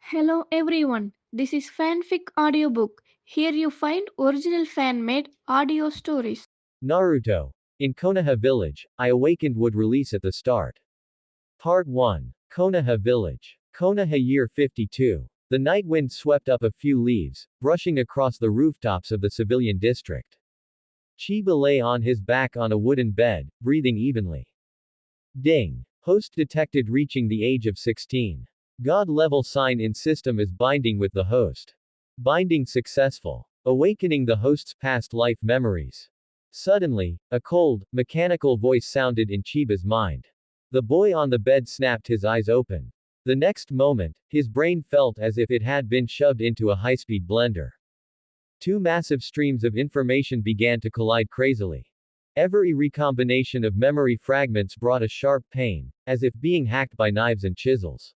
Hello everyone, this is Fanfic Audiobook. Here you find original fan made audio stories. Naruto. In Konoha Village, I Awakened would release at the start. Part 1. Konoha Village. Konoha Year 52. The night wind swept up a few leaves, brushing across the rooftops of the civilian district. Chiba lay on his back on a wooden bed, breathing evenly. Ding. Host detected reaching the age of 16. God level sign in system is binding with the host. Binding successful. Awakening the host's past life memories. Suddenly, a cold, mechanical voice sounded in Chiba's mind. The boy on the bed snapped his eyes open. The next moment, his brain felt as if it had been shoved into a high-speed blender. Two massive streams of information began to collide crazily. Every recombination of memory fragments brought a sharp pain, as if being hacked by knives and chisels.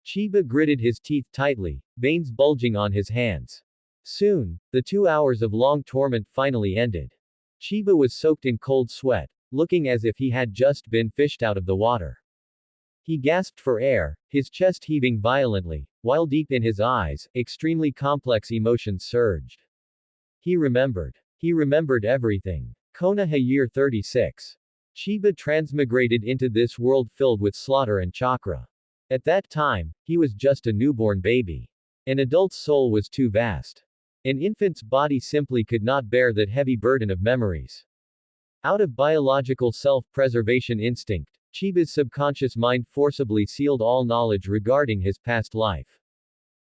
Chiba gritted his teeth tightly, veins bulging on his hands. Soon, the 2 hours of long torment finally ended. Chiba was soaked in cold sweat, looking as if he had just been fished out of the water. He gasped for air, his chest heaving violently, while deep in his eyes, extremely complex emotions surged. He remembered. He remembered everything. Konoha Year 36. Chiba transmigrated into this world filled with slaughter and chakra. At that time, he was just a newborn baby. An adult's soul was too vast. An infant's body simply could not bear that heavy burden of memories. Out of biological self-preservation instinct, Chiba's subconscious mind forcibly sealed all knowledge regarding his past life.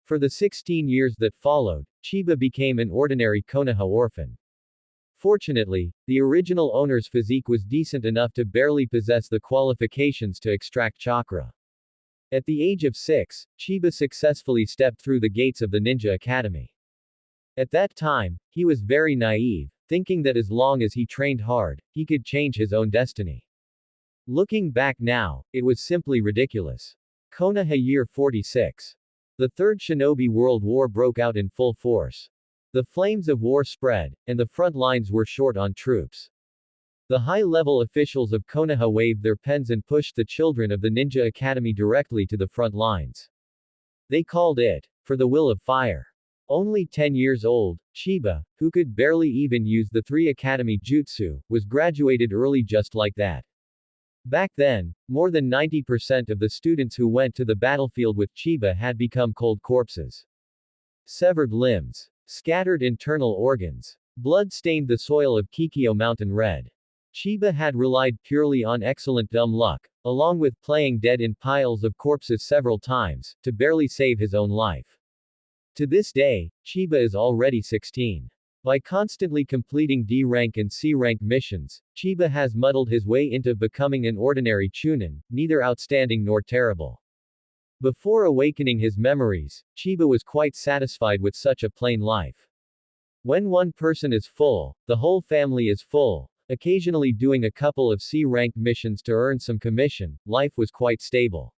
For the 16 years that followed, Chiba became an ordinary Konoha orphan. Fortunately, the original owner's physique was decent enough to barely possess the qualifications to extract chakra. At the age of 6, Chiba successfully stepped through the gates of the Ninja Academy. At that time, he was very naive, thinking that as long as he trained hard, he could change his own destiny. Looking back now, it was simply ridiculous. Konoha Year 46. The Third Shinobi World War broke out in full force. The flames of war spread, and the front lines were short on troops. The high-level officials of Konoha waved their pens and pushed the children of the Ninja Academy directly to the front lines. They called it, For the Will of Fire. Only 10 years old, Chiba, who could barely even use the 3 Academy Jutsu, was graduated early just like that. Back then, more than 90% of the students who went to the battlefield with Chiba had become cold corpses. Severed limbs. Scattered internal organs. Blood stained the soil of Kikyo Mountain red. Chiba had relied purely on excellent dumb luck, along with playing dead in piles of corpses several times, to barely save his own life. To this day, Chiba is already 16. By constantly completing D-rank and C-rank missions, Chiba has muddled his way into becoming an ordinary Chunin, neither outstanding nor terrible. Before awakening his memories, Chiba was quite satisfied with such a plain life. When one person is full, the whole family is full, occasionally doing a couple of C-rank missions to earn some commission, life was quite stable.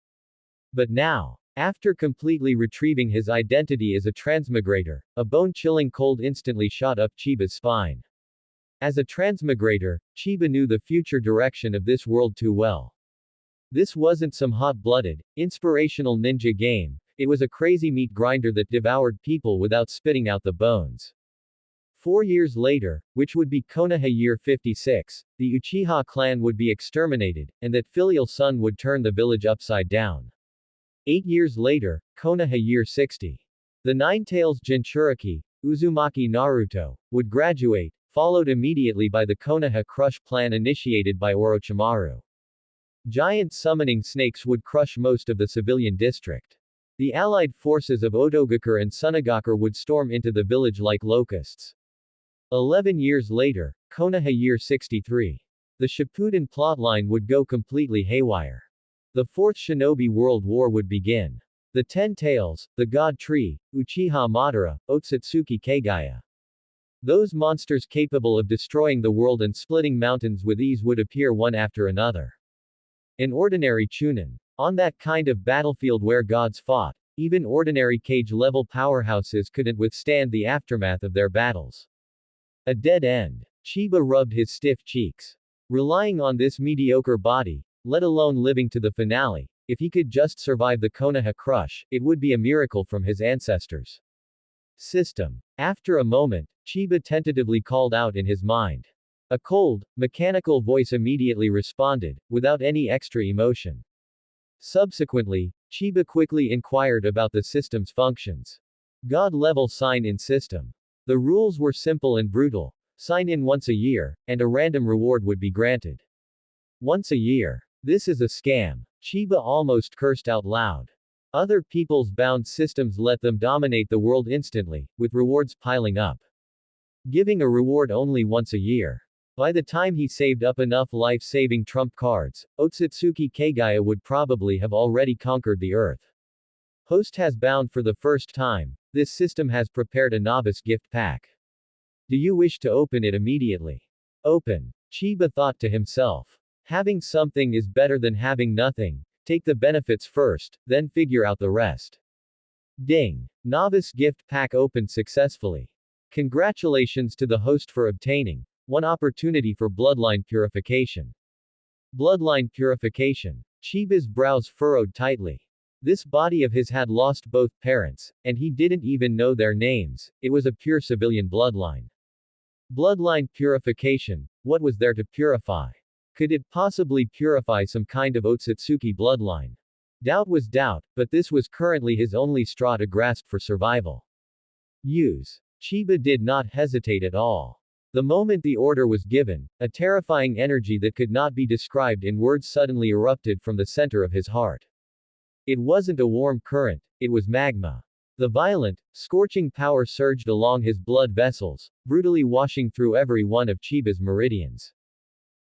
But now, after completely retrieving his identity as a transmigrator, a bone-chilling cold instantly shot up Chiba's spine. As a transmigrator, Chiba knew the future direction of this world too well. This wasn't some hot-blooded, inspirational ninja game, it was a crazy meat grinder that devoured people without spitting out the bones. 4 years later, which would be Konoha Year 56, the Uchiha clan would be exterminated, and that filial son would turn the village upside down. 8 years later, Konoha Year 60. The Nine-Tails Jinchuriki, Uzumaki Naruto, would graduate, followed immediately by the Konoha Crush plan initiated by Orochimaru. Giant summoning snakes would crush most of the civilian district. The allied forces of Otogakure and Sunagakure would storm into the village like locusts. 11 years later, Konoha Year 63. The Shippuden plotline would go completely haywire. The Fourth Shinobi World War would begin. The Ten Tails, the God Tree, Uchiha Madara, Otsutsuki Kagaya. Those monsters capable of destroying the world and splitting mountains with ease would appear one after another. An ordinary Chunin. On that kind of battlefield where gods fought, even ordinary cage-level powerhouses couldn't withstand the aftermath of their battles. A dead end. Chiba rubbed his stiff cheeks. Relying on this mediocre body, let alone living to the finale, If he could just survive the Konoha crush, it would be a miracle from his ancestors. System. After a moment, Chiba tentatively called out in his mind. A cold, mechanical voice immediately responded, without any extra emotion. Subsequently, Chiba quickly inquired about the system's functions. God-level sign-in system. The rules were simple and brutal. Sign in once a year, and a random reward would be granted. Once a year. This is a scam. Chiba almost cursed out loud. Other people's bound systems let them dominate the world instantly, with rewards piling up. Giving a reward only once a year. By the time he saved up enough life-saving trump cards, Otsutsuki Kagaya would probably have already conquered the earth. Host has bound for the first time. This system has prepared a novice gift pack. Do you wish to open it immediately? Open. Chiba thought to himself. Having something is better than having nothing. Take the benefits first, then figure out the rest. Ding. Novice gift pack opened successfully. Congratulations to the host for obtaining one opportunity for bloodline purification. Bloodline purification. Chiba's brows furrowed tightly. This body of his had lost both parents, and he didn't even know their names. It was a pure civilian bloodline. Bloodline purification. What was there to purify? Could it possibly purify some kind of Otsutsuki bloodline? Doubt was doubt, but this was currently his only straw to grasp for survival. Use. Chiba did not hesitate at all. The moment the order was given, a terrifying energy that could not be described in words suddenly erupted from the center of his heart. It wasn't a warm current, it was magma. The violent, scorching power surged along his blood vessels, brutally washing through every one of Chiba's meridians.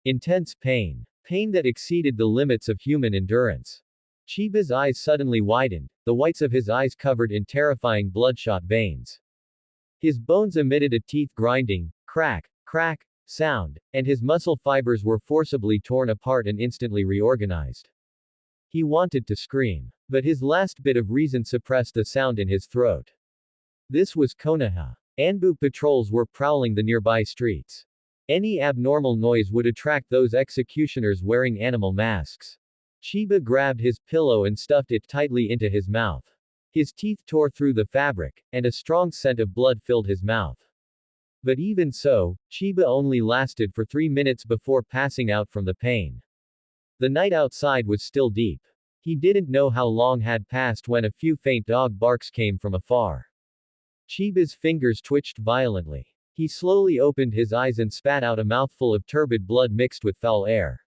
Intense pain. Pain that exceeded the limits of human endurance. Chiba's eyes suddenly widened, the whites of his eyes covered in terrifying bloodshot veins. His bones emitted a teeth-grinding, crack, crack, sound, and his muscle fibers were forcibly torn apart and instantly reorganized. He wanted to scream. But his last bit of reason suppressed the sound in his throat. This was Konoha. Anbu patrols were prowling the nearby streets. Any abnormal noise would attract those executioners wearing animal masks. Chiba grabbed his pillow and stuffed it tightly into his mouth. His teeth tore through the fabric, and a strong scent of blood filled his mouth. But even so, Chiba only lasted for 3 minutes before passing out from the pain. The night outside was still deep. He didn't know how long had passed when a few faint dog barks came from afar. Chiba's fingers twitched violently. He slowly opened his eyes and spat out a mouthful of turbid blood mixed with foul air.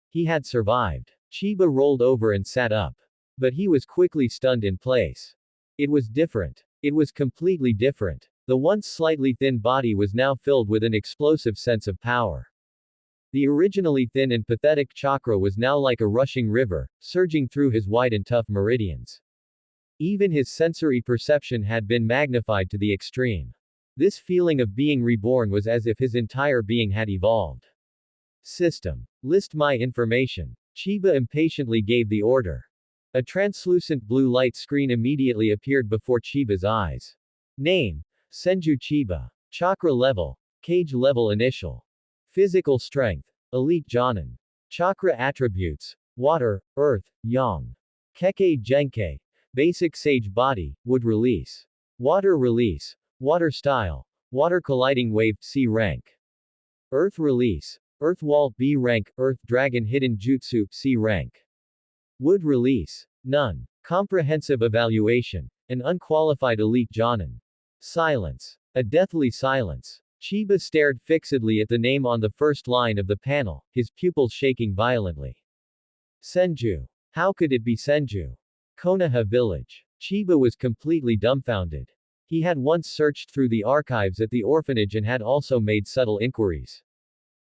He had survived. Chiba rolled over and sat up. But he was quickly stunned in place. It was different. It was completely different. The once slightly thin body was now filled with an explosive sense of power. The originally thin and pathetic chakra was now like a rushing river, surging through his wide and tough meridians. Even his sensory perception had been magnified to the extreme. This feeling of being reborn was as if his entire being had evolved. System. List my information. Chiba impatiently gave the order. A translucent blue light screen immediately appeared before Chiba's eyes. Name. Senju Chiba. Chakra level. Cage level initial. Physical strength. Elite Jonin. Chakra attributes. Water, Earth, Yang. Kekkei Genkai. Basic Sage Body, Wood Release. Water Release. Water Style. Water Colliding Wave, C rank. Earth Release. Earth Wall, B rank. Earth Dragon Hidden Jutsu, C rank. Wood Release. None. Comprehensive Evaluation. An unqualified Elite Jonin. Silence. A deathly silence. Chiba stared fixedly at the name on the first line of the panel, his pupils shaking violently. Senju. How could it be Senju? Konoha village. Chiba was completely dumbfounded. He had once searched through the archives at the orphanage and had also made subtle inquiries.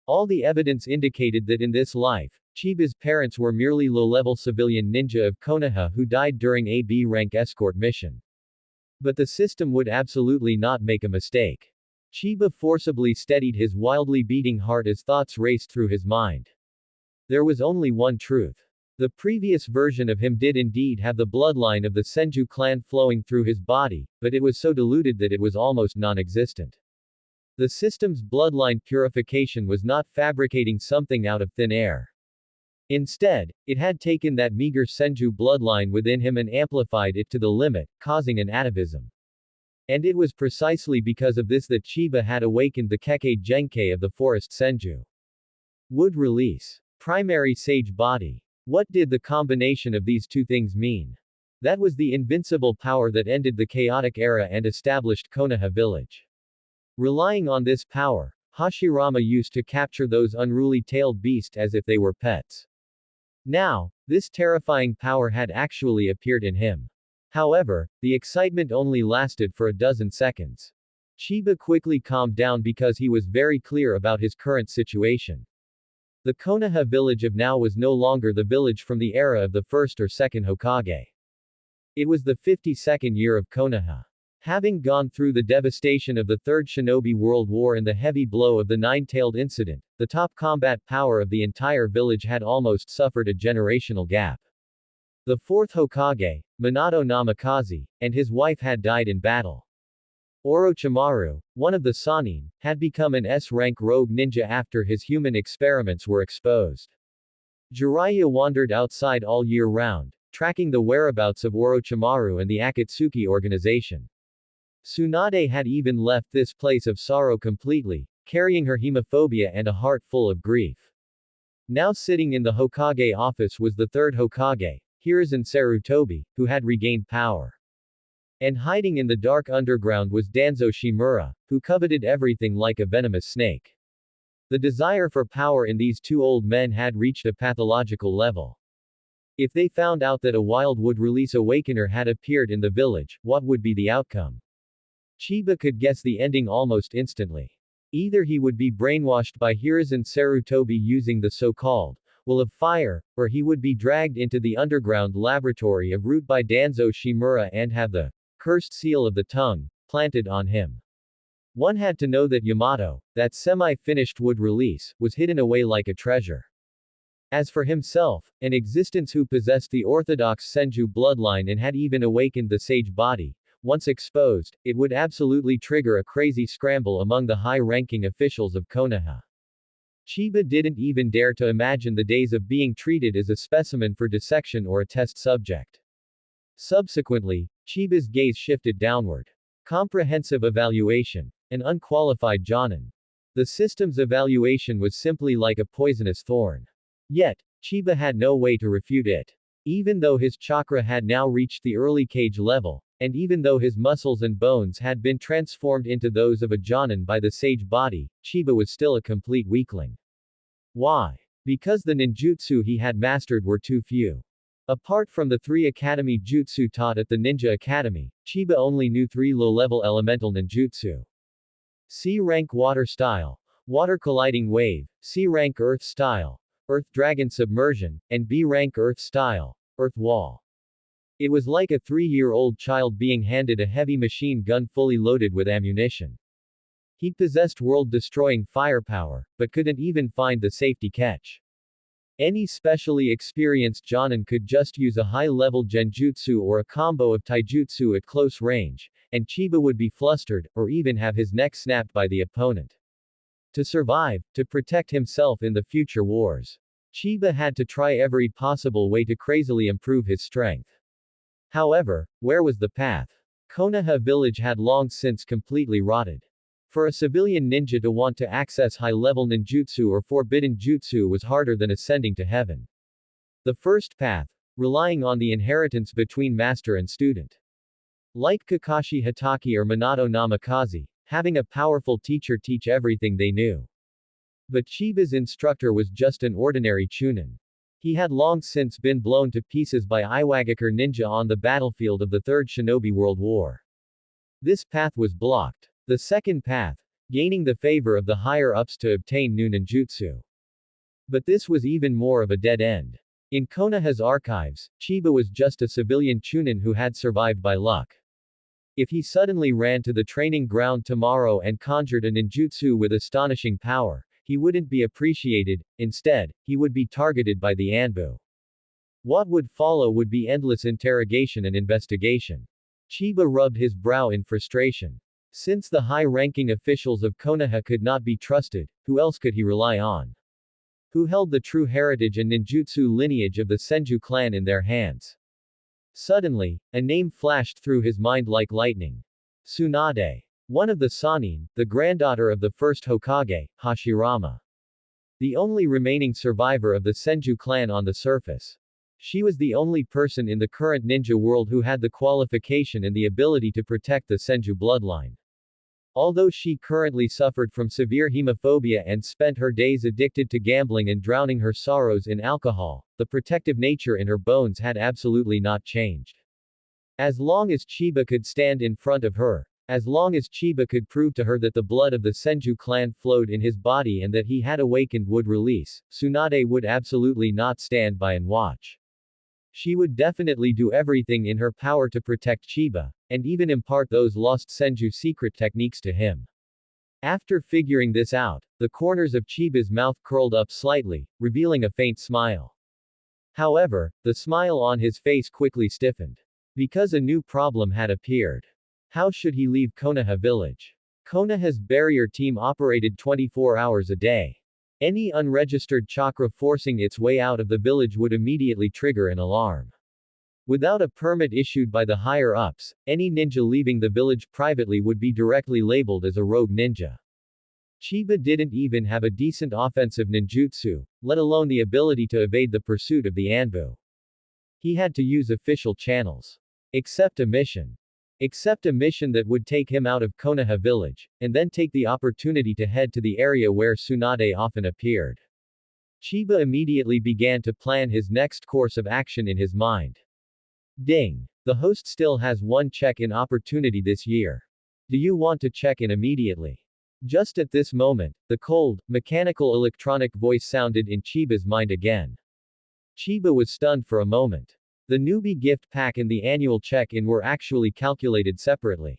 All the evidence indicated that in this life, Chiba's parents were merely low-level civilian ninja of Konoha who died during a B-rank escort mission. But the system would absolutely not make a mistake. Chiba forcibly steadied his wildly beating heart as thoughts raced through his mind. There was only one truth. The previous version of him did indeed have the bloodline of the Senju clan flowing through his body, but it was so diluted that it was almost non-existent. The system's bloodline purification was not fabricating something out of thin air. Instead, it had taken that meager Senju bloodline within him and amplified it to the limit, causing an atavism. And it was precisely because of this that Chiba had awakened the Kekkei Genkei of the Forest Senju. Wood release. Primary Sage Body. What did the combination of these two things mean? That was the invincible power that ended the chaotic era and established Konoha village. Relying on this power, Hashirama used to capture those unruly tailed beasts as if they were pets. Now, this terrifying power had actually appeared in him. However, the excitement only lasted for a dozen seconds. Chiba quickly calmed down because he was very clear about his current situation. The Konoha village of now was no longer the village from the era of the first or second Hokage. It was the 52nd year of Konoha. Having gone through the devastation of the Third Shinobi World War and the heavy blow of the Nine-Tailed Incident, the top combat power of the entire village had almost suffered a generational gap. The fourth Hokage, Minato Namikaze, and his wife had died in battle. Orochimaru, one of the Sannin, had become an S-rank rogue ninja after his human experiments were exposed. Jiraiya wandered outside all year round, tracking the whereabouts of Orochimaru and the Akatsuki organization. Tsunade had even left this place of sorrow completely, carrying her hemophobia and a heart full of grief. Now sitting in the Hokage office was the third Hokage, Hiruzen Sarutobi, who had regained power. And hiding in the dark underground was Danzo Shimura, who coveted everything like a venomous snake. The desire for power in these two old men had reached a pathological level. If they found out that a wild wood release awakener had appeared in the village, what would be the outcome? Chiba could guess the ending almost instantly. Either he would be brainwashed by Hiruzen Sarutobi using the so-called will of fire, or he would be dragged into the underground laboratory of Root by Danzo Shimura and have the cursed seal of the tongue planted on him. One had to know that Yamato, that semi-finished wood release, was hidden away like a treasure. As for himself, an existence who possessed the orthodox Senju bloodline and had even awakened the sage body, once exposed, it would absolutely trigger a crazy scramble among the high-ranking officials of Konoha. Chiba didn't even dare to imagine the days of being treated as a specimen for dissection or a test subject. Subsequently, Chiba's gaze shifted downward. Comprehensive evaluation. An unqualified jonin. The system's evaluation was simply like a poisonous thorn. Yet, Chiba had no way to refute it. Even though his chakra had now reached the early cage level, and even though his muscles and bones had been transformed into those of a jonin by the sage body, Chiba was still a complete weakling. Why? Because the ninjutsu he had mastered were too few. Apart from the 3 academy jutsu taught at the Ninja Academy, Chiba only knew 3 low-level elemental ninjutsu. C-rank water style, water colliding wave, C-rank earth style, earth dragon submersion, and B-rank earth style, earth wall. It was like a 3-year-old child being handed a heavy machine gun fully loaded with ammunition. He possessed world-destroying firepower, but couldn't even find the safety catch. Any specially experienced jonin could just use a high-level genjutsu or a combo of taijutsu at close range, and Chiba would be flustered, or even have his neck snapped by the opponent. To survive, to protect himself in the future wars, Chiba had to try every possible way to crazily improve his strength. However, where was the path? Konoha village had long since completely rotted. For a civilian ninja to want to access high-level ninjutsu or forbidden jutsu was harder than ascending to heaven. The first path, relying on the inheritance between master and student. Like Kakashi Hatake or Minato Namikaze, having a powerful teacher teach everything they knew. But Chiba's instructor was just an ordinary chunin. He had long since been blown to pieces by Iwagakure ninja on the battlefield of the Third Shinobi World War. This path was blocked. The second path, gaining the favor of the higher-ups to obtain new ninjutsu. But this was even more of a dead end. In Konoha's archives, Chiba was just a civilian chunin who had survived by luck. If he suddenly ran to the training ground tomorrow and conjured a ninjutsu with astonishing power, he wouldn't be appreciated, instead, he would be targeted by the Anbu. What would follow would be endless interrogation and investigation. Chiba rubbed his brow in frustration. Since the high-ranking officials of Konoha could not be trusted, who else could he rely on? who held the true heritage and ninjutsu lineage of the Senju clan in their hands. Suddenly, a name flashed through his mind like lightning. Tsunade. One of the Sanin, the granddaughter of the first Hokage, Hashirama. The only remaining survivor of the Senju clan on the surface. She was the only person in the current ninja world who had the qualification and the ability to protect the Senju bloodline. Although she currently suffered from severe hemophobia and spent her days addicted to gambling and drowning her sorrows in alcohol, the protective nature in her bones had absolutely not changed. As long as Chiba could stand in front of her, as long as Chiba could prove to her that the blood of the Senju clan flowed in his body and that he had awakened would release, Tsunade would absolutely not stand by and watch. She would definitely do everything in her power to protect Chiba, and even impart those lost Senju secret techniques to him. After figuring this out, the corners of Chiba's mouth curled up slightly, revealing a faint smile. However, the smile on his face quickly stiffened. Because a new problem had appeared. How should he leave Konoha village? Konoha's barrier team operated 24 hours a day. Any unregistered chakra forcing its way out of the village would immediately trigger an alarm. Without a permit issued by the higher-ups, any ninja leaving the village privately would be directly labeled as a rogue ninja. Chiba didn't even have a decent offensive ninjutsu, let alone the ability to evade the pursuit of the Anbu. He had to use official channels. Accept a mission. Accept a mission that would take him out of Konoha village, and then take the opportunity to head to the area where Tsunade often appeared. Chiba immediately began to plan his next course of action in his mind. Ding. The host still has one check-in opportunity this year. Do you want to check in immediately? Just at this moment, the cold, mechanical electronic voice sounded in Chiba's mind again. Chiba was stunned for a moment. The newbie gift pack and the annual check-in were actually calculated separately.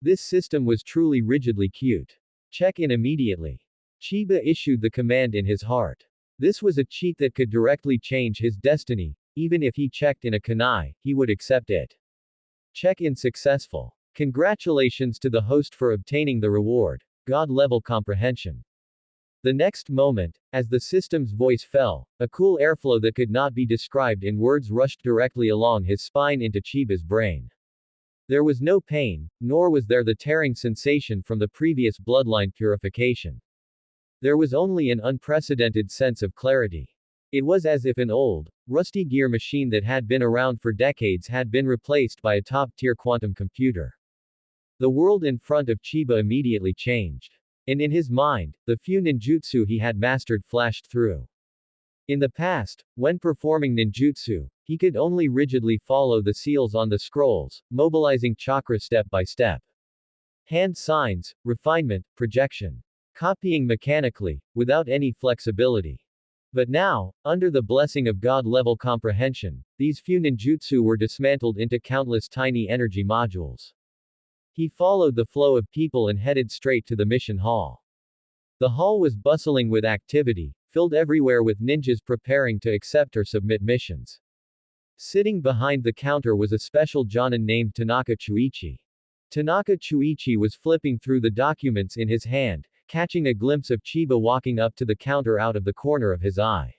This system was truly rigidly cute. Check in immediately. Chiba issued the command in his heart. This was a cheat that could directly change his destiny. Even if he checked in a kunai, he would accept it. Check-in successful. Congratulations to the host for obtaining the reward. God-level comprehension. The next moment, as the system's voice fell, a cool airflow that could not be described in words rushed directly along his spine into Chiba's brain. There was no pain, nor was there the tearing sensation from the previous bloodline purification. There was only an unprecedented sense of clarity. It was as if an old, rusty gear machine that had been around for decades had been replaced by a top-tier quantum computer. The world in front of Chiba immediately changed. And in his mind, the few ninjutsu he had mastered flashed through. In the past, when performing ninjutsu, he could only rigidly follow the seals on the scrolls, mobilizing chakra step by step. Hand signs, refinement, projection. Copying mechanically, without any flexibility. But now, under the blessing of God-level comprehension, these few ninjutsu were dismantled into countless tiny energy modules. He followed the flow of people and headed straight to the mission hall. The hall was bustling with activity, filled everywhere with ninjas preparing to accept or submit missions. Sitting behind the counter was a special jonin named Tanaka Chuichi. Tanaka Chuichi was flipping through the documents in his hand, catching a glimpse of Chiba walking up to the counter out of the corner of his eye.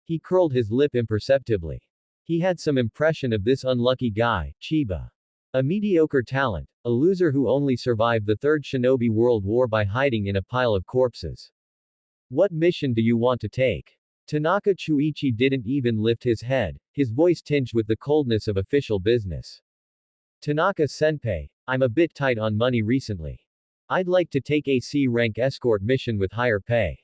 He curled his lip imperceptibly. He had some impression of this unlucky guy, Chiba. A mediocre talent, a loser who only survived the Third Shinobi World War by hiding in a pile of corpses. What mission do you want to take? Tanaka Chuichi didn't even lift his head, his voice tinged with the coldness of official business. Tanaka-senpai, I'm a bit tight on money recently. I'd like to take a C-rank escort mission with higher pay.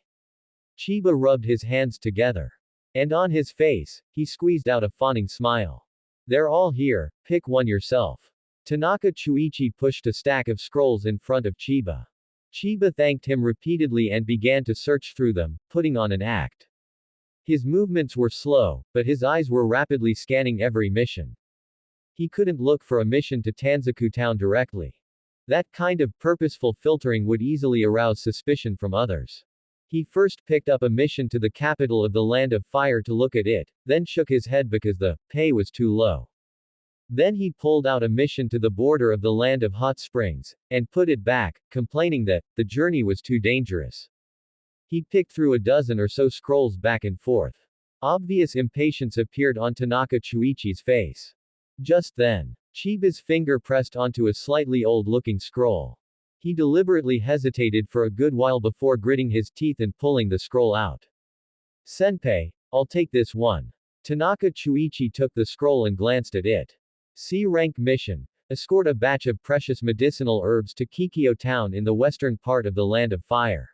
Chiba rubbed his hands together. And on his face, he squeezed out a fawning smile. They're all here, pick one yourself. Tanaka Chuichi pushed a stack of scrolls in front of Chiba. Chiba thanked him repeatedly and began to search through them, putting on an act. His movements were slow, but his eyes were rapidly scanning every mission. He couldn't look for a mission to Tanzaku Town directly. That kind of purposeful filtering would easily arouse suspicion from others. He first picked up a mission to the capital of the Land of Fire to look at it, then shook his head because the pay was too low. Then he pulled out a mission to the border of the Land of Hot Springs, and put it back, complaining that the journey was too dangerous. He picked through a dozen or so scrolls back and forth. Obvious impatience appeared on Tanaka Chuichi's face. Just then, Chiba's finger pressed onto a slightly old-looking scroll. He deliberately hesitated for a good while before gritting his teeth and pulling the scroll out. Senpai, I'll take this one. Tanaka Chuichi took the scroll and glanced at it. C-rank mission. Escort a batch of precious medicinal herbs to Kikyo town in the western part of the Land of Fire.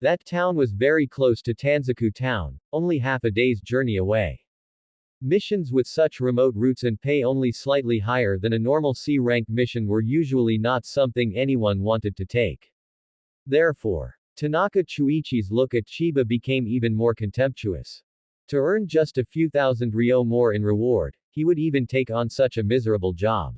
That town was very close to Tanzaku town, only half a day's journey away. Missions with such remote routes and pay only slightly higher than a normal C-rank mission were usually not something anyone wanted to take. Therefore, Tanaka Chuichi's look at Chiba became even more contemptuous. To earn just a few thousand ryo more in reward, he would even take on such a miserable job.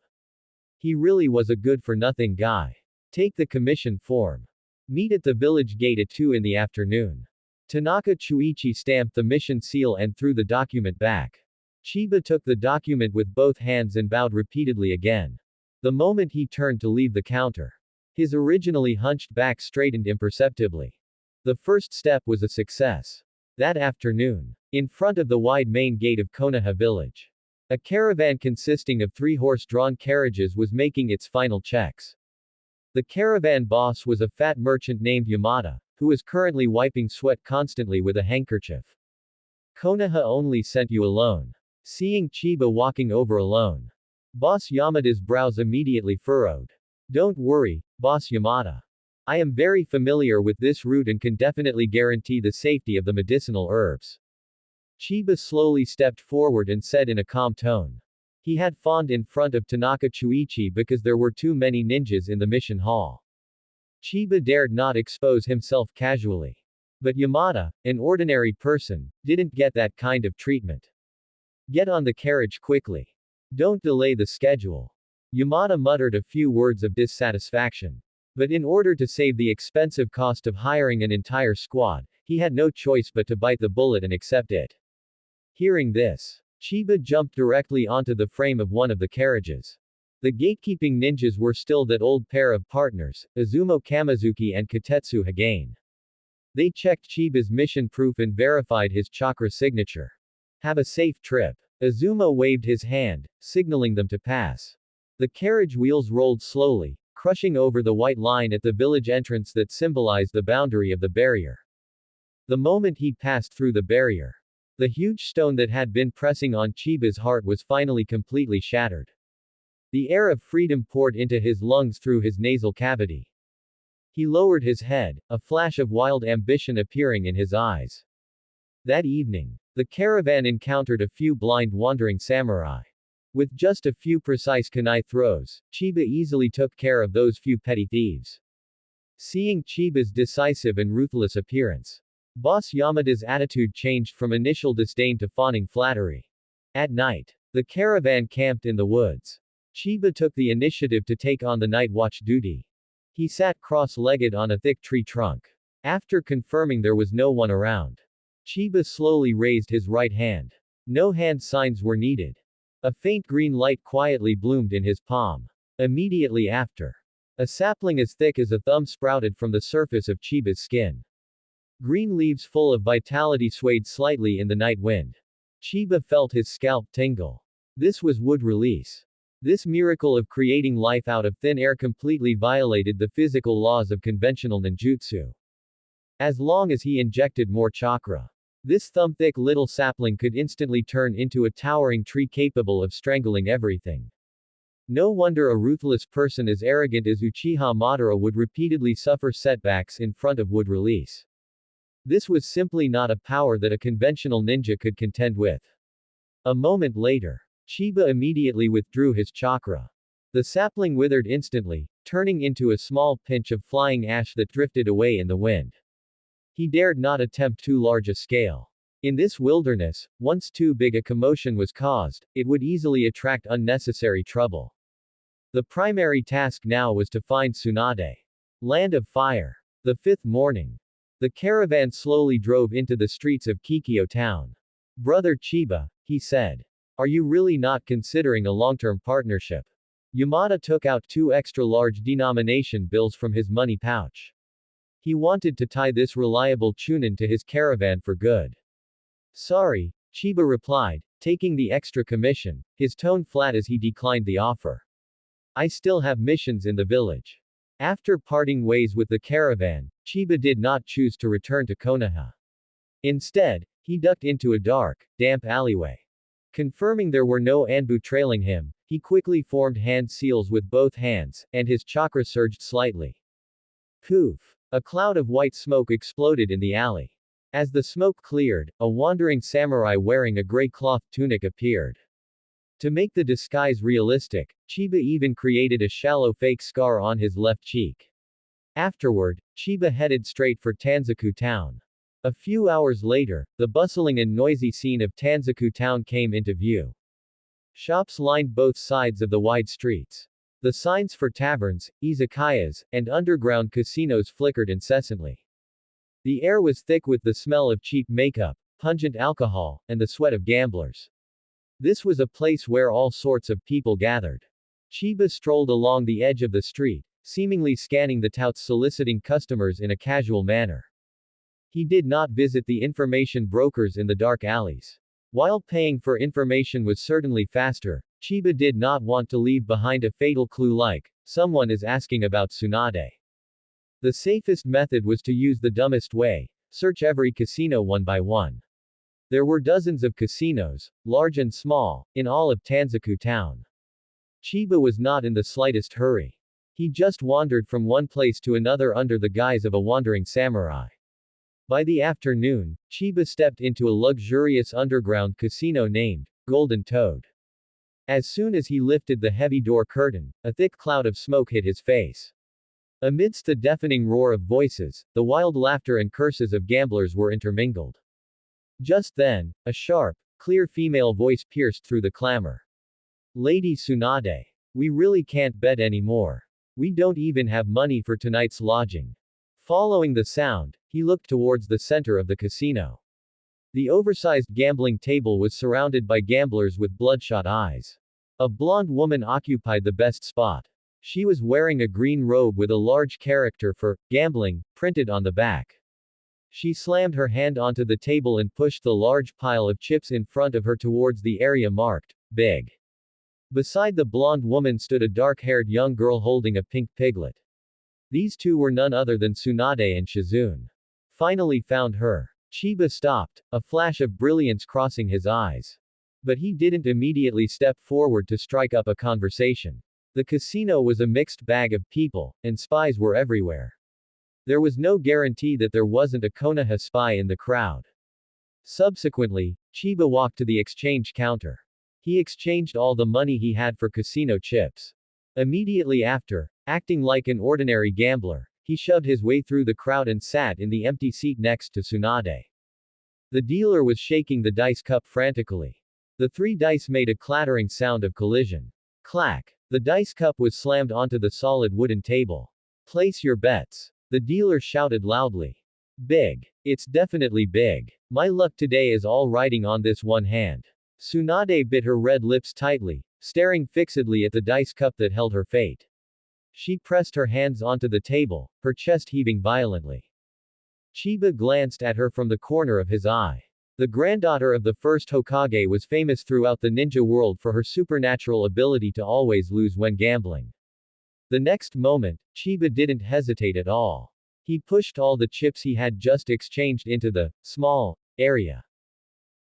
He really was a good-for-nothing guy. Take the commission form. Meet at the village gate at 2 in the afternoon. Tanaka Chuichi stamped the mission seal and threw the document back. Chiba took the document with both hands and bowed repeatedly again. The moment he turned to leave the counter, his originally hunched back straightened imperceptibly. The first step was a success. That afternoon, in front of the wide main gate of Konoha village, a caravan consisting of 3 horse-drawn carriages was making its final checks. The caravan boss was a fat merchant named Yamada, who was currently wiping sweat constantly with a handkerchief. Konoha only sent you alone. Seeing Chiba walking over alone, Boss Yamada's brows immediately furrowed. Don't worry, Boss Yamada. I am very familiar with this route and can definitely guarantee the safety of the medicinal herbs. Chiba slowly stepped forward and said in a calm tone. He had fawned in front of Tanaka Chuichi because there were too many ninjas in the mission hall. Chiba dared not expose himself casually. But Yamada, an ordinary person, didn't get that kind of treatment. Get on the carriage quickly. Don't delay the schedule. Yamada muttered a few words of dissatisfaction. But in order to save the expensive cost of hiring an entire squad, he had no choice but to bite the bullet and accept it. Hearing this, Chiba jumped directly onto the frame of one of the carriages. The gatekeeping ninjas were still that old pair of partners, Izumo Kamizuki and Katetsu Hagane. They checked Chiba's mission proof and verified his chakra signature. Have a safe trip. Izumo waved his hand, signaling them to pass. The carriage wheels rolled slowly, crushing over the white line at the village entrance that symbolized the boundary of the barrier. The moment he passed through the barrier, the huge stone that had been pressing on Chiba's heart was finally completely shattered. The air of freedom poured into his lungs through his nasal cavity. He lowered his head, a flash of wild ambition appearing in his eyes. That evening, the caravan encountered a few blind wandering samurai. With just a few precise kunai throws, Chiba easily took care of those few petty thieves. Seeing Chiba's decisive and ruthless appearance, Boss Yamada's attitude changed from initial disdain to fawning flattery. At night, the caravan camped in the woods. Chiba took the initiative to take on the night watch duty. He sat cross-legged on a thick tree trunk. After confirming there was no one around, Chiba slowly raised his right hand. No hand signs were needed. A faint green light quietly bloomed in his palm. Immediately after, a sapling as thick as a thumb sprouted from the surface of Chiba's skin. Green leaves full of vitality swayed slightly in the night wind. Chiba felt his scalp tingle. This was wood release. This miracle of creating life out of thin air completely violated the physical laws of conventional ninjutsu. As long as he injected more chakra, this thumb-thick little sapling could instantly turn into a towering tree capable of strangling everything. No wonder a ruthless person as arrogant as Uchiha Madara would repeatedly suffer setbacks in front of wood release. This was simply not a power that a conventional ninja could contend with. A moment later, Chiba immediately withdrew his chakra. The sapling withered instantly, turning into a small pinch of flying ash that drifted away in the wind. He dared not attempt too large a scale. In this wilderness, once too big a commotion was caused, it would easily attract unnecessary trouble. The primary task now was to find Tsunade. Land of Fire. The 5th morning, the caravan slowly drove into the streets of Kikyo town. Brother Chiba, he said. Are you really not considering a long-term partnership? Yamada took out 2 extra large denomination bills from his money pouch. He wanted to tie this reliable chunin to his caravan for good. Sorry, Chiba replied, taking the extra commission, his tone flat as he declined the offer. I still have missions in the village. After parting ways with the caravan, Chiba did not choose to return to Konoha. Instead, he ducked into a dark, damp alleyway. Confirming there were no Anbu trailing him, he quickly formed hand seals with both hands, and his chakra surged slightly. Poof! A cloud of white smoke exploded in the alley. As the smoke cleared, a wandering samurai wearing a gray cloth tunic appeared. To make the disguise realistic, Chiba even created a shallow fake scar on his left cheek. Afterward, Chiba headed straight for Tanzaku town. A few hours later, the bustling and noisy scene of Tanzaku town came into view. Shops lined both sides of the wide streets. The signs for taverns, izakayas, and underground casinos flickered incessantly. The air was thick with the smell of cheap makeup, pungent alcohol, and the sweat of gamblers. This was a place where all sorts of people gathered. Chiba strolled along the edge of the street, seemingly scanning the touts soliciting customers in a casual manner. He did not visit the information brokers in the dark alleys. While paying for information was certainly faster, Chiba did not want to leave behind a fatal clue like, someone is asking about Tsunade. The safest method was to use the dumbest way, search every casino one by one. There were dozens of casinos, large and small, in all of Tanzaku town. Chiba was not in the slightest hurry. He just wandered from one place to another under the guise of a wandering samurai. By the afternoon, Chiba stepped into a luxurious underground casino named Golden Toad. As soon as he lifted the heavy door curtain, a thick cloud of smoke hit his face. Amidst the deafening roar of voices, the wild laughter and curses of gamblers were intermingled. Just then, a sharp, clear female voice pierced through the clamor. Lady Tsunade. We really can't bet anymore. We don't even have money for tonight's lodging. Following the sound, he looked towards the center of the casino. The oversized gambling table was surrounded by gamblers with bloodshot eyes. A blonde woman occupied the best spot. She was wearing a green robe with a large character for gambling printed on the back. She slammed her hand onto the table and pushed the large pile of chips in front of her towards the area marked big. Beside the blonde woman stood a dark-haired young girl holding a pink piglet. These two were none other than Tsunade and Shizune. Finally found her. Chiba stopped, a flash of brilliance crossing his eyes. But he didn't immediately step forward to strike up a conversation. The casino was a mixed bag of people, and spies were everywhere. There was no guarantee that there wasn't a Konoha spy in the crowd. Subsequently, Chiba walked to the exchange counter. He exchanged all the money he had for casino chips. Immediately after, acting like an ordinary gambler, he shoved his way through the crowd and sat in the empty seat next to Tsunade. The dealer was shaking the dice cup frantically. The three dice made a clattering sound of collision. Clack! The dice cup was slammed onto the solid wooden table. Place your bets. The dealer shouted loudly. Big. It's definitely big. My luck today is all riding on this one hand. Tsunade bit her red lips tightly, staring fixedly at the dice cup that held her fate. She pressed her hands onto the table, her chest heaving violently. Chiba glanced at her from the corner of his eye. The granddaughter of the first Hokage was famous throughout the ninja world for her supernatural ability to always lose when gambling. The next moment, Chiba didn't hesitate at all. He pushed all the chips he had just exchanged into the small area.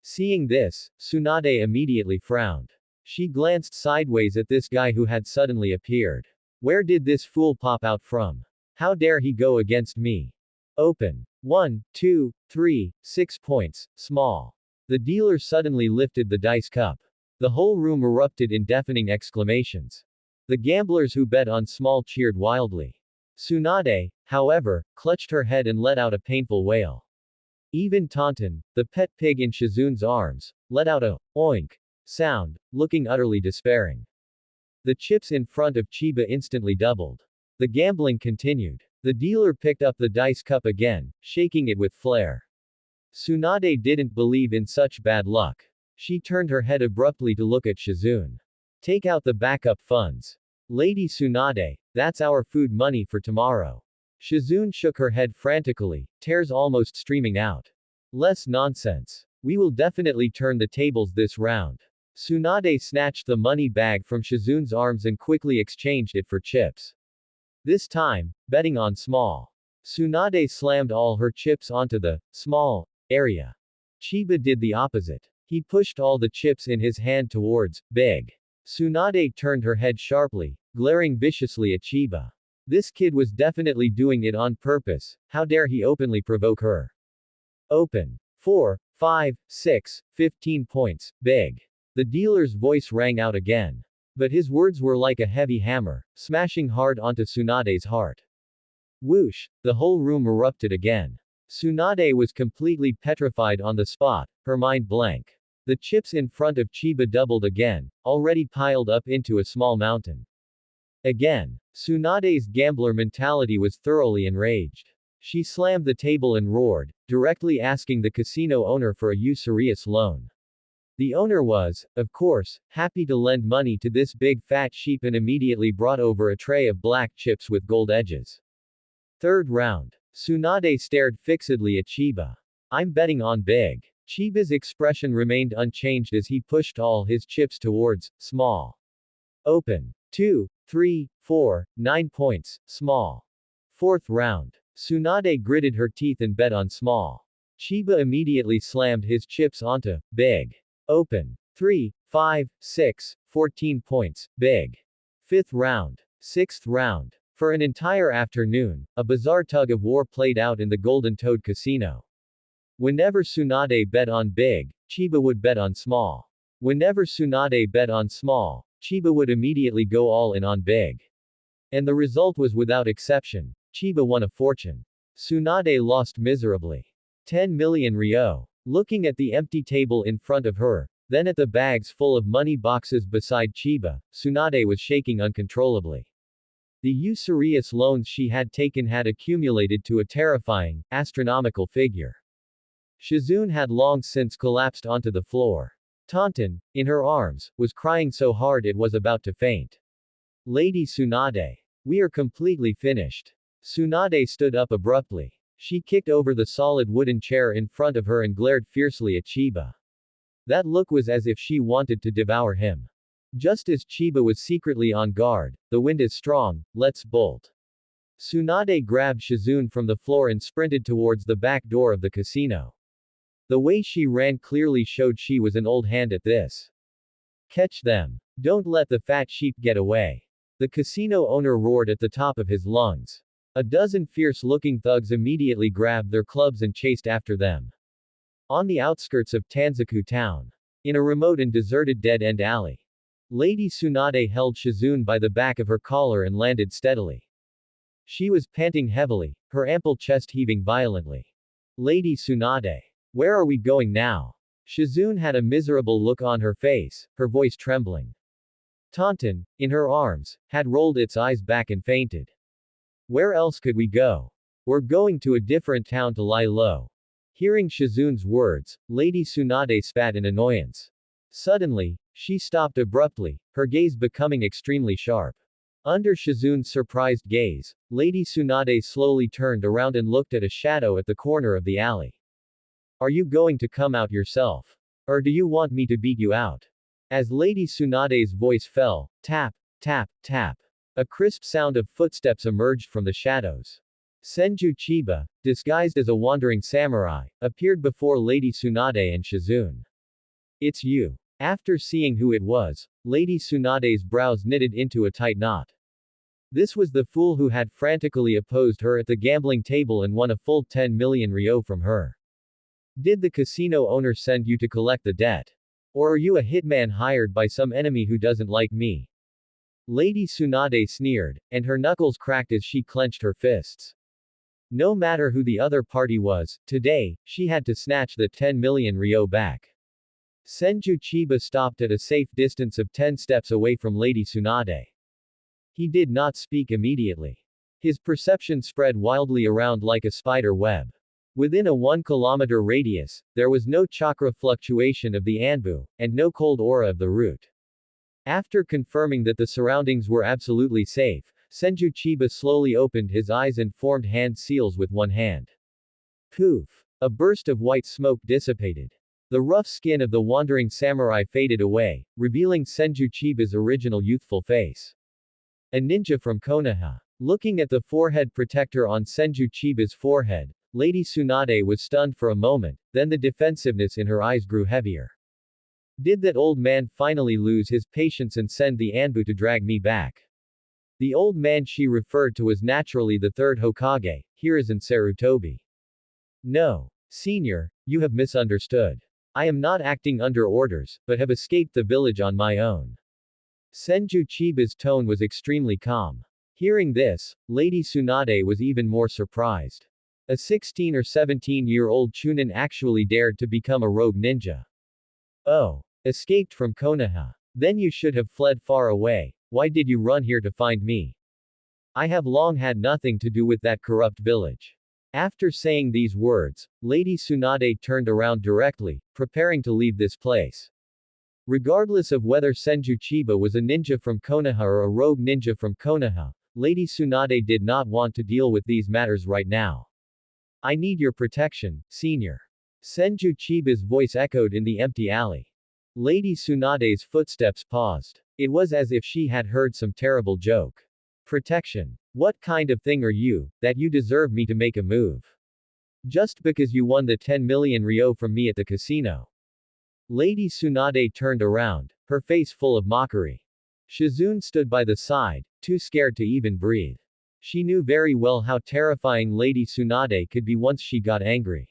Seeing this, Tsunade immediately frowned. She glanced sideways at this guy who had suddenly appeared. Where did this fool pop out from? How dare he go against me? Open. 1, 2, 3, 6 points, small. The dealer suddenly lifted the dice cup. The whole room erupted in deafening exclamations. The gamblers who bet on small cheered wildly. Tsunade, however, clutched her head and let out a painful wail. Even Taunton, the pet pig in Shizune's arms, let out a oink sound, looking utterly despairing. The chips in front of Chiba instantly doubled. The gambling continued. The dealer picked up the dice cup again, shaking it with flair. Tsunade didn't believe in such bad luck. She turned her head abruptly to look at Shizune. Take out the backup funds. Lady Tsunade, that's our food money for tomorrow. Shizune shook her head frantically, tears almost streaming out. Less nonsense. We will definitely turn the tables this round. Tsunade snatched the money bag from Shizune's arms and quickly exchanged it for chips. This time, betting on small. Tsunade slammed all her chips onto the small area. Chiba did the opposite. He pushed all the chips in his hand towards big. Tsunade turned her head sharply, glaring viciously at Chiba. This kid was definitely doing it on purpose. How dare he openly provoke her? Open. 4, 5, 6, 15 points, big. The dealer's voice rang out again. But his words were like a heavy hammer, smashing hard onto Tsunade's heart. Whoosh! The whole room erupted again. Tsunade was completely petrified on the spot, her mind blank. The chips in front of Chiba doubled again, already piled up into a small mountain. Again. Tsunade's gambler mentality was thoroughly enraged. She slammed the table and roared, directly asking the casino owner for a usurious loan. The owner was, of course, happy to lend money to this big fat sheep and immediately brought over a tray of black chips with gold edges. Third round. Tsunade stared fixedly at Chiba. I'm betting on big. Chiba's expression remained unchanged as he pushed all his chips towards small. Open. 2, 3, 4, 9 points, small. Fourth round. Tsunade gritted her teeth and bet on small. Chiba immediately slammed his chips onto big. Open. 3, 5, 6, 14 points, big. Fifth round. Sixth round. For an entire afternoon, a bizarre tug of war played out in the Golden Toad Casino. Whenever Tsunade bet on big, Chiba would bet on small. Whenever Tsunade bet on small, Chiba would immediately go all in on big. And the result was without exception. Chiba won a fortune. Tsunade lost miserably. 10 million ryo. Looking at the empty table in front of her, then at the bags full of money boxes beside Chiba, Tsunade was shaking uncontrollably. The usurious loans she had taken had accumulated to a terrifying, astronomical figure. Shizune had long since collapsed onto the floor. Taunton, in her arms, was crying so hard it was about to faint. Lady Tsunade. We are completely finished. Tsunade stood up abruptly. She kicked over the solid wooden chair in front of her and glared fiercely at Chiba. That look was as if she wanted to devour him. Just as Chiba was secretly on guard, the wind is strong, let's bolt. Tsunade grabbed Shizune from the floor and sprinted towards the back door of the casino. The way she ran clearly showed she was an old hand at this. Catch them. Don't let the fat sheep get away. The casino owner roared at the top of his lungs. A dozen fierce-looking thugs immediately grabbed their clubs and chased after them. On the outskirts of Tanzaku town. In a remote and deserted dead-end alley. Lady Tsunade held Shizune by the back of her collar and landed steadily. She was panting heavily, her ample chest heaving violently. Lady Tsunade. Where are we going now? Shizune had a miserable look on her face, her voice trembling. Taunton, in her arms, had rolled its eyes back and fainted. Where else could we go? We're going to a different town to lie low. Hearing Shizune's words, Lady Tsunade spat in annoyance. Suddenly, she stopped abruptly, her gaze becoming extremely sharp. Under Shizune's surprised gaze, Lady Tsunade slowly turned around and looked at a shadow at the corner of the alley. Are you going to come out yourself? Or do you want me to beat you out? As Lady Tsunade's voice fell, tap, tap, tap. A crisp sound of footsteps emerged from the shadows. Senju Chiba, disguised as a wandering samurai, appeared before Lady Tsunade and Shizune. It's you. After seeing who it was, Lady Tsunade's brows knitted into a tight knot. This was the fool who had frantically opposed her at the gambling table and won a full 10 million ryo from her. Did the casino owner send you to collect the debt? Or are you a hitman hired by some enemy who doesn't like me? Lady Tsunade sneered, and her knuckles cracked as she clenched her fists. No matter who the other party was, today, she had to snatch the 10 million ryo back. Senju Chiba stopped at a safe distance of 10 steps away from Lady Tsunade. He did not speak immediately. His perception spread wildly around like a spider web. Within a 1-kilometer radius, there was no chakra fluctuation of the Anbu, and no cold aura of the root. After confirming that the surroundings were absolutely safe, Senju Chiba slowly opened his eyes and formed hand seals with one hand. Poof! A burst of white smoke dissipated. The rough skin of the wandering samurai faded away, revealing Senju Chiba's original youthful face. A ninja from Konoha. Looking at the forehead protector on Senju Chiba's forehead, Lady Tsunade was stunned for a moment, then the defensiveness in her eyes grew heavier. Did that old man finally lose his patience and send the Anbu to drag me back? The old man she referred to was naturally the third Hokage, Hiruzen Sarutobi. No. Senior, you have misunderstood. I am not acting under orders, but have escaped the village on my own. Senju Chiba's tone was extremely calm. Hearing this, Lady Tsunade was even more surprised. A 16 or 17-year-old Chunin actually dared to become a rogue ninja. Oh. Escaped from Konoha. Then you should have fled far away. Why did you run here to find me? I have long had nothing to do with that corrupt village. After saying these words, Lady Tsunade turned around directly, preparing to leave this place. Regardless of whether Senju Chiba was a ninja from Konoha or a rogue ninja from Konoha, Lady Tsunade did not want to deal with these matters right now. I need your protection, senior. Senju Chiba's voice echoed in the empty alley. Lady Tsunade's footsteps paused. It was as if she had heard some terrible joke. Protection. What kind of thing are you, that you deserve me to make a move? Just because you won the 10 million ryo from me at the casino. Lady Tsunade turned around, her face full of mockery. Shizune stood by the side, too scared to even breathe. She knew very well how terrifying Lady Tsunade could be once she got angry.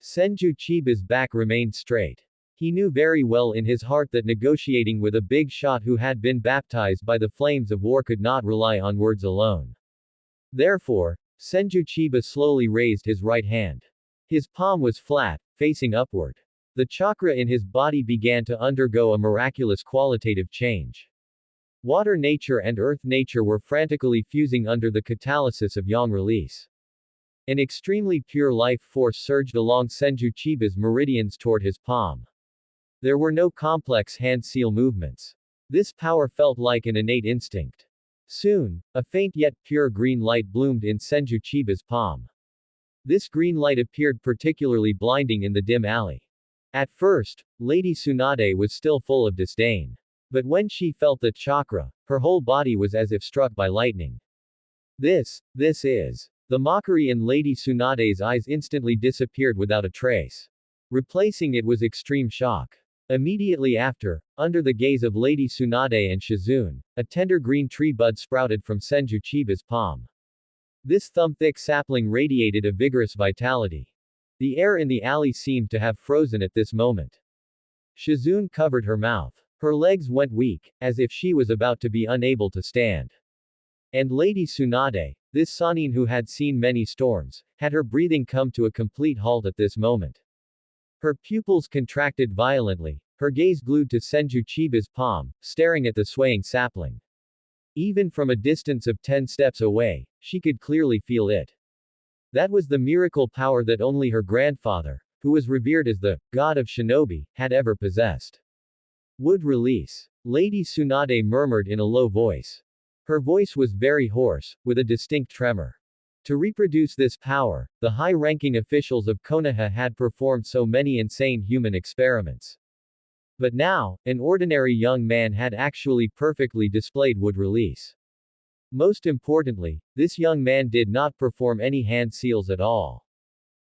Senju Chiba's back remained straight. He knew very well in his heart that negotiating with a big shot who had been baptized by the flames of war could not rely on words alone. Therefore, Senju Chiba slowly raised his right hand. His palm was flat, facing upward. The chakra in his body began to undergo a miraculous qualitative change. Water nature and earth nature were frantically fusing under the catalysis of yang release. An extremely pure life force surged along Senju Chiba's meridians toward his palm. There were no complex hand-seal movements. This power felt like an innate instinct. Soon, a faint yet pure green light bloomed in Senju Chiba's palm. This green light appeared particularly blinding in the dim alley. At first, Lady Tsunade was still full of disdain. But when she felt the chakra, her whole body was as if struck by lightning. This is. The mockery in Lady Tsunade's eyes instantly disappeared without a trace. Replacing it was extreme shock. Immediately after, under the gaze of Lady Tsunade and Shizune, a tender green tree bud sprouted from Senju Chiba's palm. This thumb-thick sapling radiated a vigorous vitality. The air in the alley seemed to have frozen at this moment. Shizune covered her mouth. Her legs went weak, as if she was about to be unable to stand. And Lady Tsunade, this Sanin who had seen many storms, had her breathing come to a complete halt at this moment. Her pupils contracted violently, her gaze glued to Senju Chiba's palm, staring at the swaying sapling. Even from a distance of 10 steps away, she could clearly feel it. That was the miracle power that only her grandfather, who was revered as the god of shinobi, had ever possessed. Would release. Lady Tsunade murmured in a low voice. Her voice was very hoarse, with a distinct tremor. To reproduce this power, the high-ranking officials of Konoha had performed so many insane human experiments. But now, an ordinary young man had actually perfectly displayed wood release. Most importantly, this young man did not perform any hand seals at all.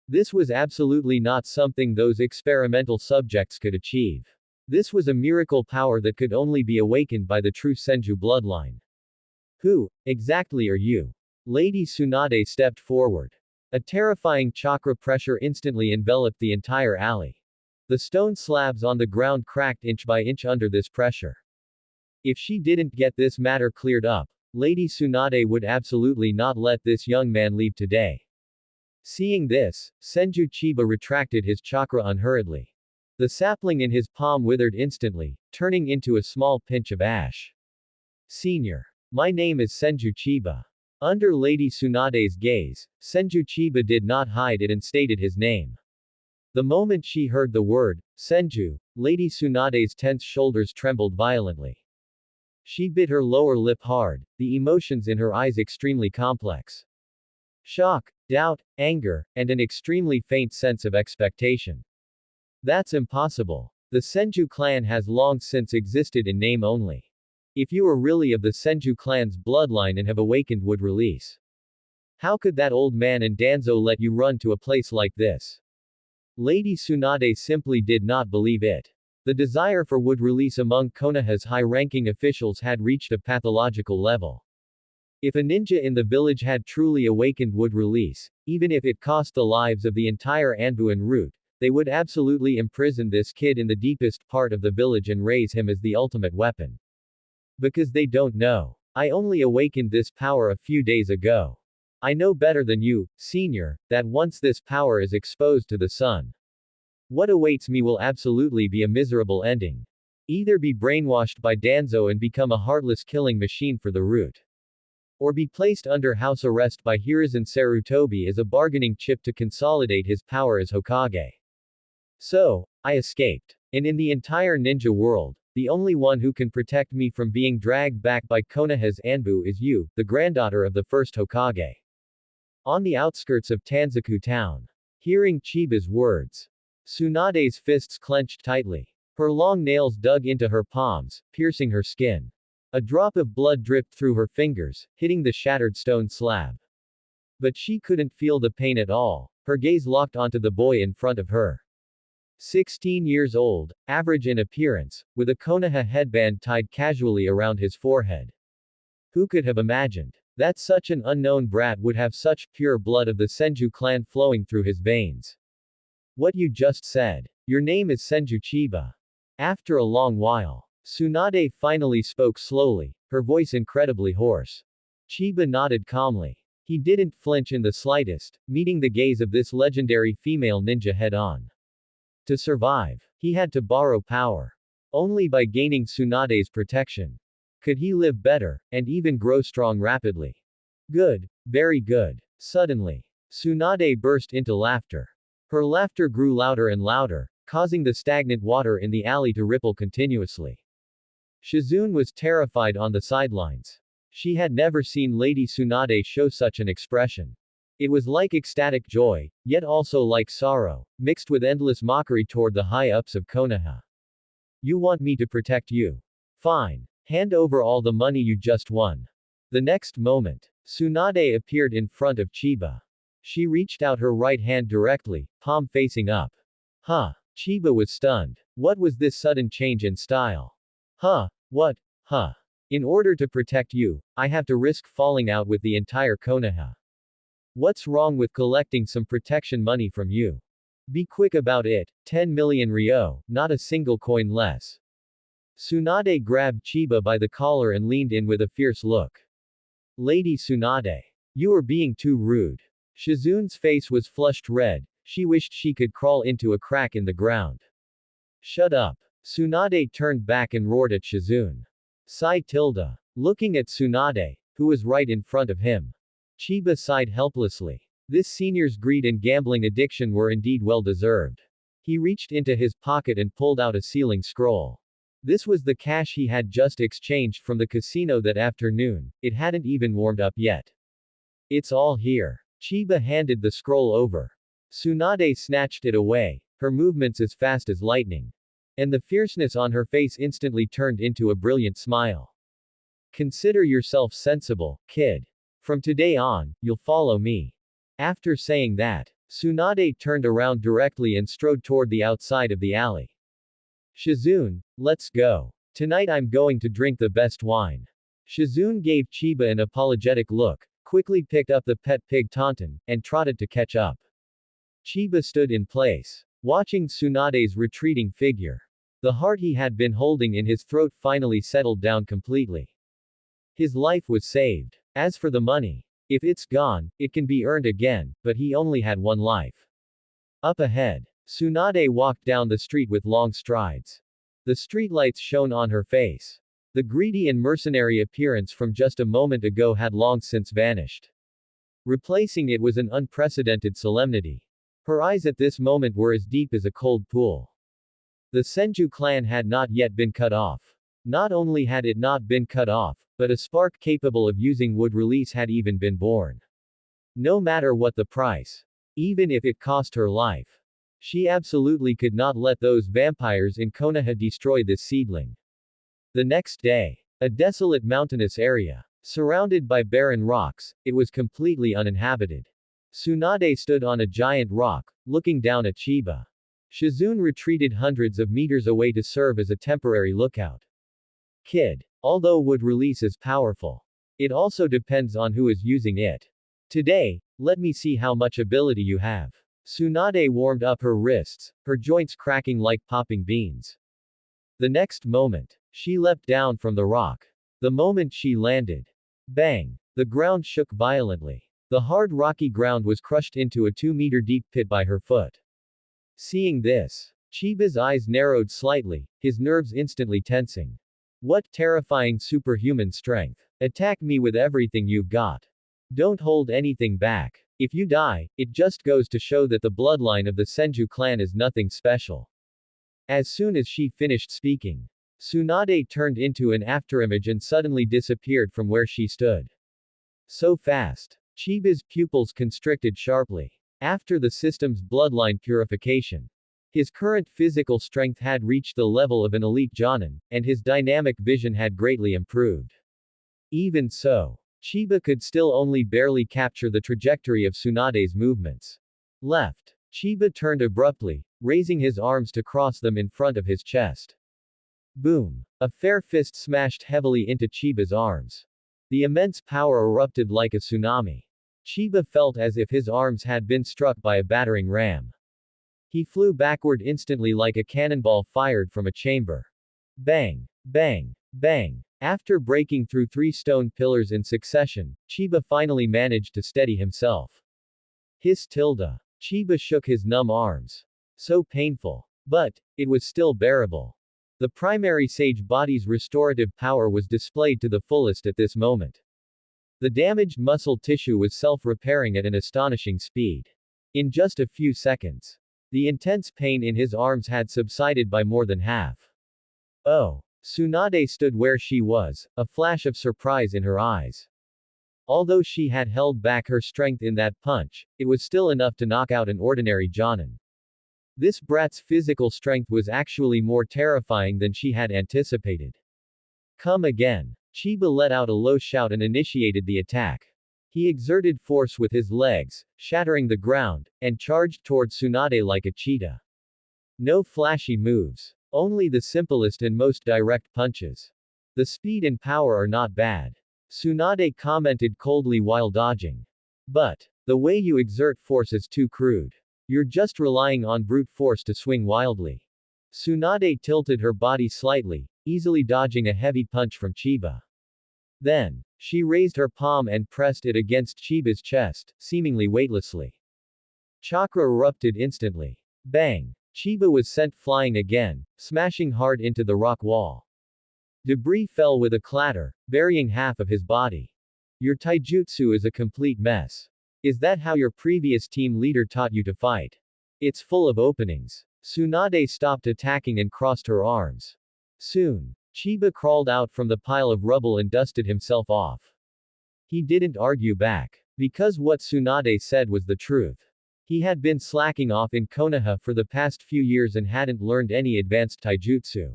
This was absolutely not something those experimental subjects could achieve. This was a miracle power that could only be awakened by the true Senju bloodline. Who, exactly are you? Lady Tsunade stepped forward. A terrifying chakra pressure instantly enveloped the entire alley. The stone slabs on the ground cracked inch by inch under this pressure. If she didn't get this matter cleared up, Lady Tsunade would absolutely not let this young man leave today. Seeing this, Senju Chiba retracted his chakra unhurriedly. The sapling in his palm withered instantly, turning into a small pinch of ash. Senior. My name is Senju Chiba. Under Lady Tsunade's gaze, Senju Chiba did not hide it and stated his name. The moment she heard the word, Senju, Lady Tsunade's tense shoulders trembled violently. She bit her lower lip hard, the emotions in her eyes extremely complex. Shock, doubt, anger, and an extremely faint sense of expectation. That's impossible. The Senju clan has long since existed in name only. If you are really of the Senju clan's bloodline and have awakened would release. How could that old man and Danzo let you run to a place like this? Lady Tsunade simply did not believe it. The desire for wood release among Konoha's high-ranking officials had reached a pathological level. If a ninja in the village had truly awakened wood release, even if it cost the lives of the entire Anbuan root, they would absolutely imprison this kid in the deepest part of the village and raise him as the ultimate weapon. Because they don't know. I only awakened this power a few days ago. I know better than you, senior, that once this power is exposed to the sun, what awaits me will absolutely be a miserable ending. Either be brainwashed by Danzo and become a heartless killing machine for the root, or be placed under house arrest by Hiruzen Sarutobi as a bargaining chip to consolidate his power as Hokage. So, I escaped. And in the entire ninja world, the only one who can protect me from being dragged back by Konoha's Anbu is you, the granddaughter of the first Hokage. On the outskirts of Tanzaku town. Hearing Chiba's words, Tsunade's fists clenched tightly. Her long nails dug into her palms, piercing her skin. A drop of blood dripped through her fingers, hitting the shattered stone slab. But she couldn't feel the pain at all, her gaze locked onto the boy in front of her. 16 years old, average in appearance, with a Konoha headband tied casually around his forehead. Who could have imagined that such an unknown brat would have such pure blood of the Senju clan flowing through his veins? What you just said. Your name is Senju Chiba. After a long while, Tsunade finally spoke slowly, her voice incredibly hoarse. Chiba nodded calmly. He didn't flinch in the slightest, meeting the gaze of this legendary female ninja head-on. To survive, he had to borrow power. Only by gaining Tsunade's protection could he live better, and even grow strong rapidly. Good. Very good. Suddenly, Tsunade burst into laughter. Her laughter grew louder and louder, causing the stagnant water in the alley to ripple continuously. Shizune was terrified on the sidelines. She had never seen Lady Tsunade show such an expression. It was like ecstatic joy, yet also like sorrow, mixed with endless mockery toward the high-ups of Konoha. You want me to protect you? Fine. Hand over all the money you just won. The next moment, Tsunade appeared in front of Chiba. She reached out her right hand directly, palm facing up. Huh. Chiba was stunned. What was this sudden change in style? Huh. What? Huh. In order to protect you, I have to risk falling out with the entire Konoha. What's wrong with collecting some protection money from you? Be quick about it, 10 million ryo, not a single coin less. Tsunade grabbed Chiba by the collar and leaned in with a fierce look. Lady Tsunade. You are being too rude. Shizune's face was flushed red, she wished she could crawl into a crack in the ground. Shut up. Tsunade turned back and roared at Shizune. Sigh tilde. Looking at Tsunade, who was right in front of him. Chiba sighed helplessly. This senior's greed and gambling addiction were indeed well deserved. He reached into his pocket and pulled out a sealing scroll. This was the cash he had just exchanged from the casino that afternoon, it hadn't even warmed up yet. It's all here. Chiba handed the scroll over. Tsunade snatched it away, her movements as fast as lightning. And the fierceness on her face instantly turned into a brilliant smile. Consider yourself sensible, kid. From today on, you'll follow me. After saying that, Tsunade turned around directly and strode toward the outside of the alley. Shizune, let's go. Tonight I'm going to drink the best wine. Shizune gave Chiba an apologetic look, quickly picked up the pet pig Tauntaun, and trotted to catch up. Chiba stood in place, watching Tsunade's retreating figure. The heart he had been holding in his throat finally settled down completely. His life was saved. As for the money, if it's gone, it can be earned again, but he only had one life. Up ahead, Tsunade walked down the street with long strides. The streetlights shone on her face. The greedy and mercenary appearance from just a moment ago had long since vanished. Replacing it was an unprecedented solemnity. Her eyes at this moment were as deep as a cold pool. The Senju clan had not yet been cut off. Not only had it not been cut off, but a spark capable of using wood release had even been born. No matter what the price. Even if it cost her life. She absolutely could not let those vampires in Konoha destroy this seedling. The next day. A desolate mountainous area. Surrounded by barren rocks, it was completely uninhabited. Tsunade stood on a giant rock, looking down at Chiba. Shizune retreated hundreds of meters away to serve as a temporary lookout. Kid. Although wood release is powerful, it also depends on who is using it. Today, let me see how much ability you have. Tsunade warmed up her wrists, her joints cracking like popping beans. The next moment, she leapt down from the rock. The moment she landed. Bang! The ground shook violently. The hard rocky ground was crushed into a 2-meter deep pit by her foot. Seeing this, Chiba's eyes narrowed slightly, his nerves instantly tensing. What terrifying superhuman strength. Attack me with everything you've got. Don't hold anything back. If you die, it just goes to show that the bloodline of the Senju clan is nothing special. As soon as she finished speaking, Tsunade turned into an afterimage and suddenly disappeared from where she stood. So fast. Chiba's pupils constricted sharply. After the system's bloodline purification, his current physical strength had reached the level of an elite Jonin, and his dynamic vision had greatly improved. Even so, Chiba could still only barely capture the trajectory of Tsunade's movements. Left. Chiba turned abruptly, raising his arms to cross them in front of his chest. Boom. A fair fist smashed heavily into Chiba's arms. The immense power erupted like a tsunami. Chiba felt as if his arms had been struck by a battering ram. He flew backward instantly like a cannonball fired from a chamber. Bang! Bang! Bang! After breaking through 3 stone pillars in succession, Chiba finally managed to steady himself. Hiss tilde. Chiba shook his numb arms. So painful. But, it was still bearable. The primary sage body's restorative power was displayed to the fullest at this moment. The damaged muscle tissue was self-repairing at an astonishing speed. In just a few seconds, the intense pain in his arms had subsided by more than half. Oh. Tsunade stood where she was, a flash of surprise in her eyes. Although she had held back her strength in that punch, it was still enough to knock out an ordinary Jonin. This brat's physical strength was actually more terrifying than she had anticipated. Come again. Chiba let out a low shout and initiated the attack. He exerted force with his legs, shattering the ground, and charged toward Tsunade like a cheetah. No flashy moves. Only the simplest and most direct punches. The speed and power are not bad. Tsunade commented coldly while dodging. But, the way you exert force is too crude. You're just relying on brute force to swing wildly. Tsunade tilted her body slightly, easily dodging a heavy punch from Chiba. Then, she raised her palm and pressed it against Chiba's chest, seemingly weightlessly. Chakra erupted instantly. Bang! Chiba was sent flying again, smashing hard into the rock wall. Debris fell with a clatter, burying half of his body. Your taijutsu is a complete mess. Is that how your previous team leader taught you to fight? It's full of openings. Tsunade stopped attacking and crossed her arms. Soon, Chiba crawled out from the pile of rubble and dusted himself off. He didn't argue back. Because what Tsunade said was the truth. He had been slacking off in Konoha for the past few years and hadn't learned any advanced taijutsu.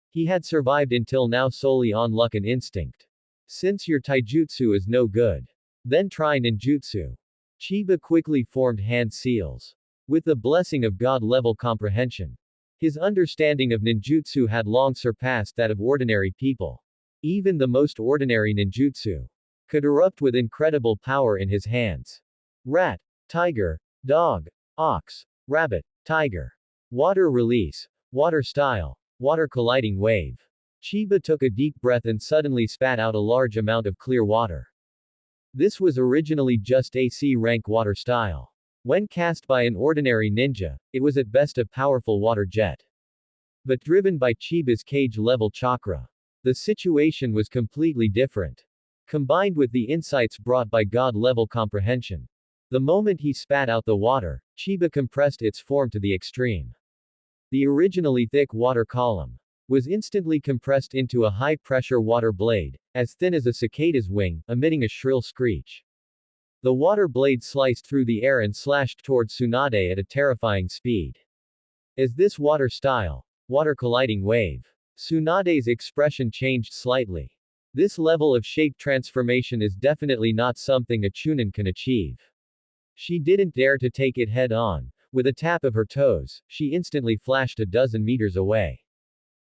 He had survived until now solely on luck and instinct. Since your taijutsu is no good, then try ninjutsu. Chiba quickly formed hand seals. With the blessing of God-level comprehension. His understanding of ninjutsu had long surpassed that of ordinary people. Even the most ordinary ninjutsu could erupt with incredible power in his hands. Rat, tiger, dog, ox, rabbit, tiger. Water release, water style, water colliding wave. Chiba took a deep breath and suddenly spat out a large amount of clear water. This was originally just AC rank water style. When cast by an ordinary ninja, it was at best a powerful water jet. But driven by Chiba's cage-level chakra, the situation was completely different. Combined with the insights brought by God-level comprehension, the moment he spat out the water, Chiba compressed its form to the extreme. The originally thick water column was instantly compressed into a high-pressure water blade, as thin as a cicada's wing, emitting a shrill screech. The water blade sliced through the air and slashed towards Tsunade at a terrifying speed. Is this water style? Water colliding wave. Tsunade's expression changed slightly. This level of shape transformation is definitely not something a Chunin can achieve. She didn't dare to take it head on. With a tap of her toes, she instantly flashed a dozen meters away.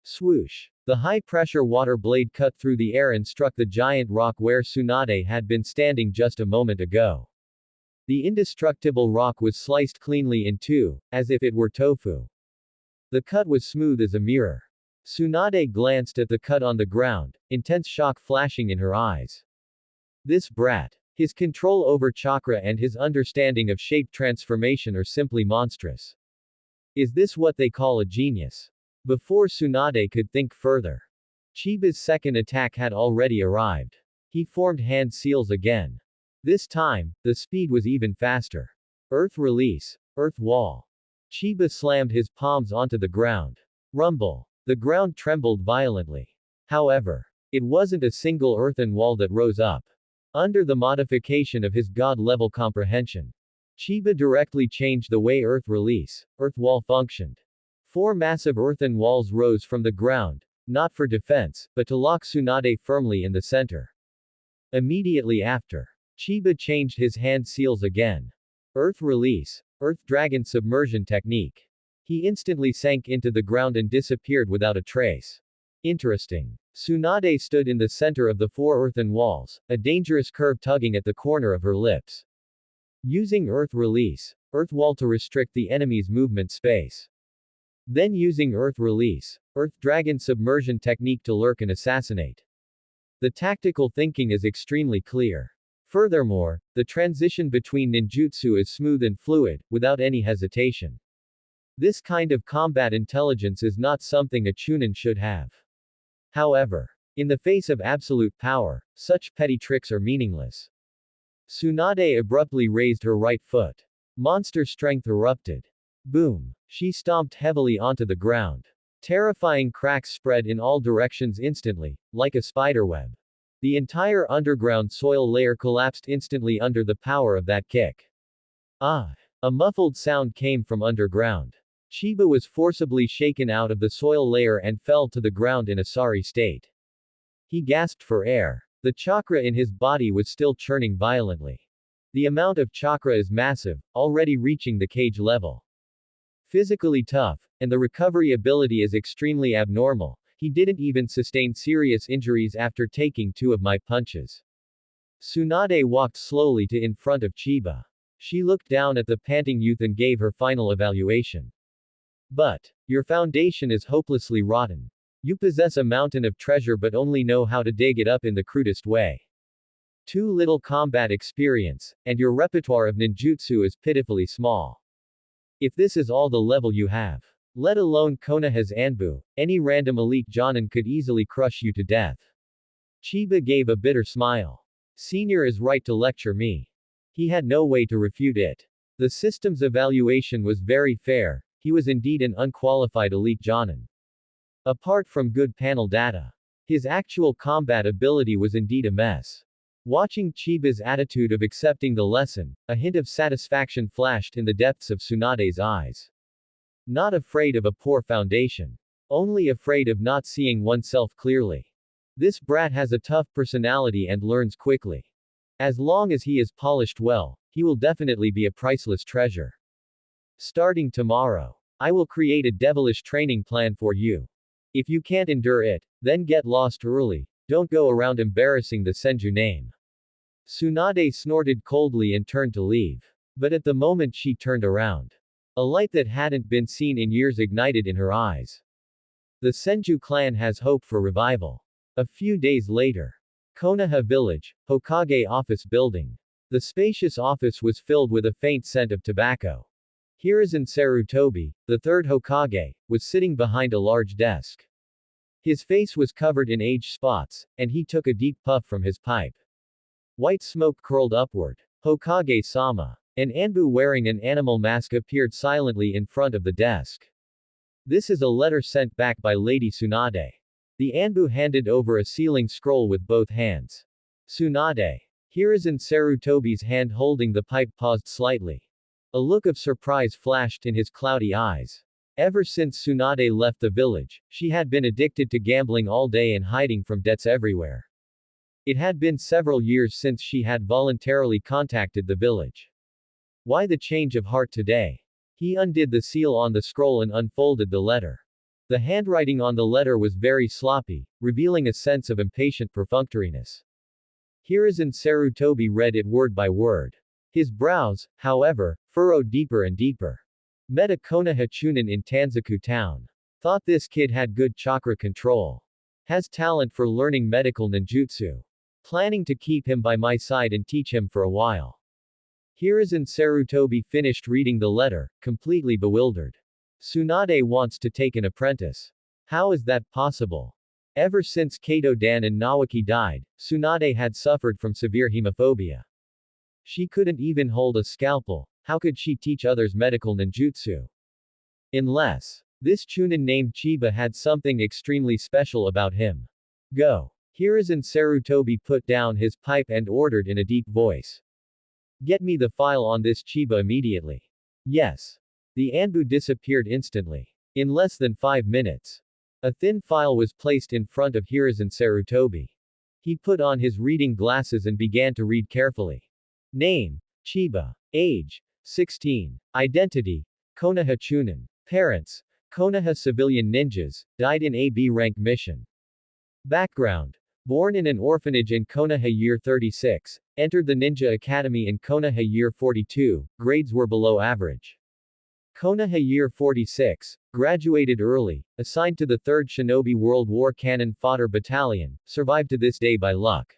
Swoosh! The high-pressure water blade cut through the air and struck the giant rock where Tsunade had been standing just a moment ago. The indestructible rock was sliced cleanly in two, as if it were tofu. The cut was smooth as a mirror. Tsunade glanced at the cut on the ground, intense shock flashing in her eyes. This brat. His control over chakra and his understanding of shape transformation are simply monstrous. Is this what they call a genius? Before Tsunade could think further, Chiba's second attack had already arrived. He formed hand seals again. This time, the speed was even faster. Earth release. Earth wall. Chiba slammed his palms onto the ground. Rumble. The ground trembled violently. However, it wasn't a single earthen wall that rose up. Under the modification of his god-level comprehension, Chiba directly changed the way Earth release, Earth wall functioned. 4 massive earthen walls rose from the ground, not for defense, but to lock Tsunade firmly in the center. Immediately after, Chiba changed his hand seals again. Earth release, Earth dragon submersion technique. He instantly sank into the ground and disappeared without a trace. Interesting. Tsunade stood in the center of the 4 earthen walls, a dangerous curve tugging at the corner of her lips. Using Earth release, Earth wall to restrict the enemy's movement space. Then using Earth release, Earth dragon submersion technique to lurk and assassinate. The tactical thinking is extremely clear. Furthermore, the transition between ninjutsu is smooth and fluid, without any hesitation. This kind of combat intelligence is not something a Chunin should have. However, in the face of absolute power, such petty tricks are meaningless. Tsunade abruptly raised her right foot. Monster strength erupted. Boom! She stomped heavily onto the ground. Terrifying cracks spread in all directions instantly, like a spiderweb. The entire underground soil layer collapsed instantly under the power of that kick. Ah! A muffled sound came from underground. Chiba was forcibly shaken out of the soil layer and fell to the ground in a sorry state. He gasped for air. The chakra in his body was still churning violently. The amount of chakra is massive, already reaching the cage level. Physically tough, and the recovery ability is extremely abnormal. He didn't even sustain serious injuries after taking 2 of my punches. Tsunade walked slowly to in front of Chiba. She looked down at the panting youth and gave her final evaluation. But, your foundation is hopelessly rotten. You possess a mountain of treasure but only know how to dig it up in the crudest way. Too little combat experience, and your repertoire of ninjutsu is pitifully small. If this is all the level you have, let alone Konoha's Anbu, any random elite jonin could easily crush you to death. Chiba gave a bitter smile. Senior is right to lecture me. He had no way to refute it. The system's evaluation was very fair. He was indeed an unqualified elite jonin. Apart from good panel data, his actual combat ability was indeed a mess. Watching Chiba's attitude of accepting the lesson, a hint of satisfaction flashed in the depths of Tsunade's eyes. Not afraid of a poor foundation. Only afraid of not seeing oneself clearly. This brat has a tough personality and learns quickly. As long as he is polished well, he will definitely be a priceless treasure. Starting tomorrow, I will create a devilish training plan for you. If you can't endure it, then get lost early. Don't go around embarrassing the Senju name. Tsunade snorted coldly and turned to leave. But at the moment she turned around, a light that hadn't been seen in years ignited in her eyes. The Senju clan has hope for revival. A few days later, Konoha village, Hokage office building. The spacious office was filled with a faint scent of tobacco. Hiruzen Sarutobi, the 3rd Hokage, was sitting behind a large desk. His face was covered in age spots, and he took a deep puff from his pipe. White smoke curled upward. Hokage-sama. An Anbu wearing an animal mask appeared silently in front of the desk. This is a letter sent back by Lady Tsunade. The Anbu handed over a sealing scroll with both hands. Tsunade. Hiruzen Sarutobi's hand holding the pipe paused slightly. A look of surprise flashed in his cloudy eyes. Ever since Tsunade left the village, she had been addicted to gambling all day and hiding from debts everywhere. It had been several years since she had voluntarily contacted the village. Why the change of heart today? He undid the seal on the scroll and unfolded the letter. The handwriting on the letter was very sloppy, revealing a sense of impatient perfunctoriness. Hiruzen Sarutobi read it word by word. His brows, however, furrowed deeper and deeper. Met a Konoha Chunin in Tanzaku town. Thought this kid had good chakra control. Has talent for learning medical ninjutsu. Planning to keep him by my side and teach him for a while. Hiruzen Sarutobi finished reading the letter, completely bewildered. Tsunade wants to take an apprentice. How is that possible? Ever since Kato-dan and Nawaki died, Tsunade had suffered from severe hemophobia. She couldn't even hold a scalpel. How could she teach others medical ninjutsu? Unless this Chunin named Chiba had something extremely special about him. Go. Hiruzen Sarutobi put down his pipe and ordered in a deep voice. Get me the file on this Chiba immediately. Yes. The Anbu disappeared instantly. In less than 5 minutes. A thin file was placed in front of Hiruzen Sarutobi. He put on his reading glasses and began to read carefully. Name: Chiba. Age: 16. Identity: Konoha Chunin. Parents: Konoha civilian ninjas, died in a B-rank mission. Background: born in an orphanage in Konoha year 36, entered the Ninja Academy in Konoha year 42, grades were below average. Konoha year 46, graduated early, assigned to the 3rd Shinobi World War Cannon Fodder Battalion, survived to this day by luck.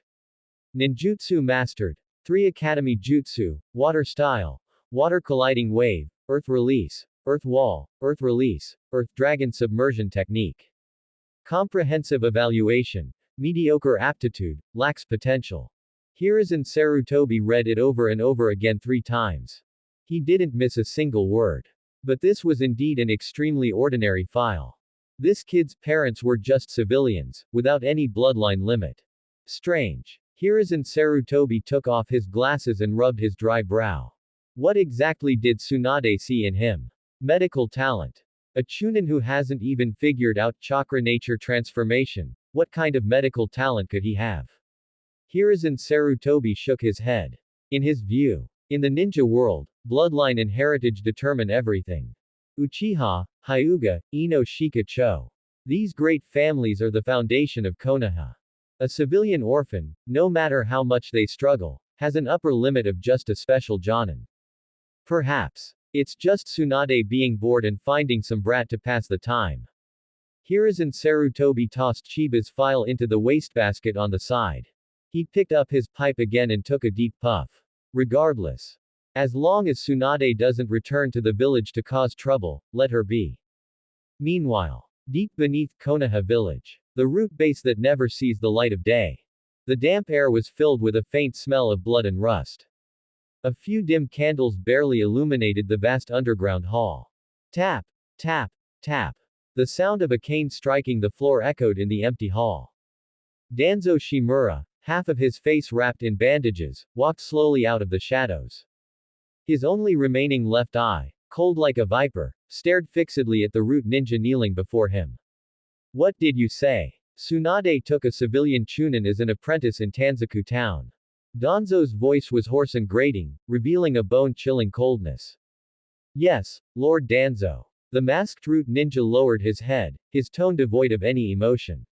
Ninjutsu mastered. 3 Academy Jutsu, Water Style, Water Colliding Wave, Earth Release, Earth Wall, Earth Release, Earth Dragon Submersion Technique. Comprehensive Evaluation, Mediocre Aptitude, Lacks Potential. Hiruzen Sarutobi read it over and over again 3 times. He didn't miss a single word. But this was indeed an extremely ordinary file. This kid's parents were just civilians, without any bloodline limit. Strange. Hiruzen Sarutobi took off his glasses and rubbed his dry brow. What exactly did Tsunade see in him? Medical talent. A Chunin who hasn't even figured out chakra nature transformation. What kind of medical talent could he have? Hiruzen Sarutobi shook his head. In his view, in the ninja world, bloodline and heritage determine everything. Uchiha, Hyuga, Ino Shika Cho. These great families are the foundation of Konoha. A civilian orphan, no matter how much they struggle, has an upper limit of just a special jonin. Perhaps. It's just Tsunade being bored and finding some brat to pass the time. Hiruzen Sarutobi tossed Chiba's file into the wastebasket on the side. He picked up his pipe again and took a deep puff. Regardless. As long as Tsunade doesn't return to the village to cause trouble, let her be. Meanwhile, deep beneath Konoha village, the root base that never sees the light of day. The damp air was filled with a faint smell of blood and rust. A few dim candles barely illuminated the vast underground hall. Tap, tap, tap. The sound of a cane striking the floor echoed in the empty hall. Danzo Shimura, half of his face wrapped in bandages, walked slowly out of the shadows. His only remaining left eye, cold like a viper, stared fixedly at the root ninja kneeling before him. What did you say? Tsunade took a civilian Chunin as an apprentice in Tanzaku town. Danzo's voice was hoarse and grating, revealing a bone-chilling coldness. Yes, Lord Danzo. The masked root ninja lowered his head, his tone devoid of any emotion.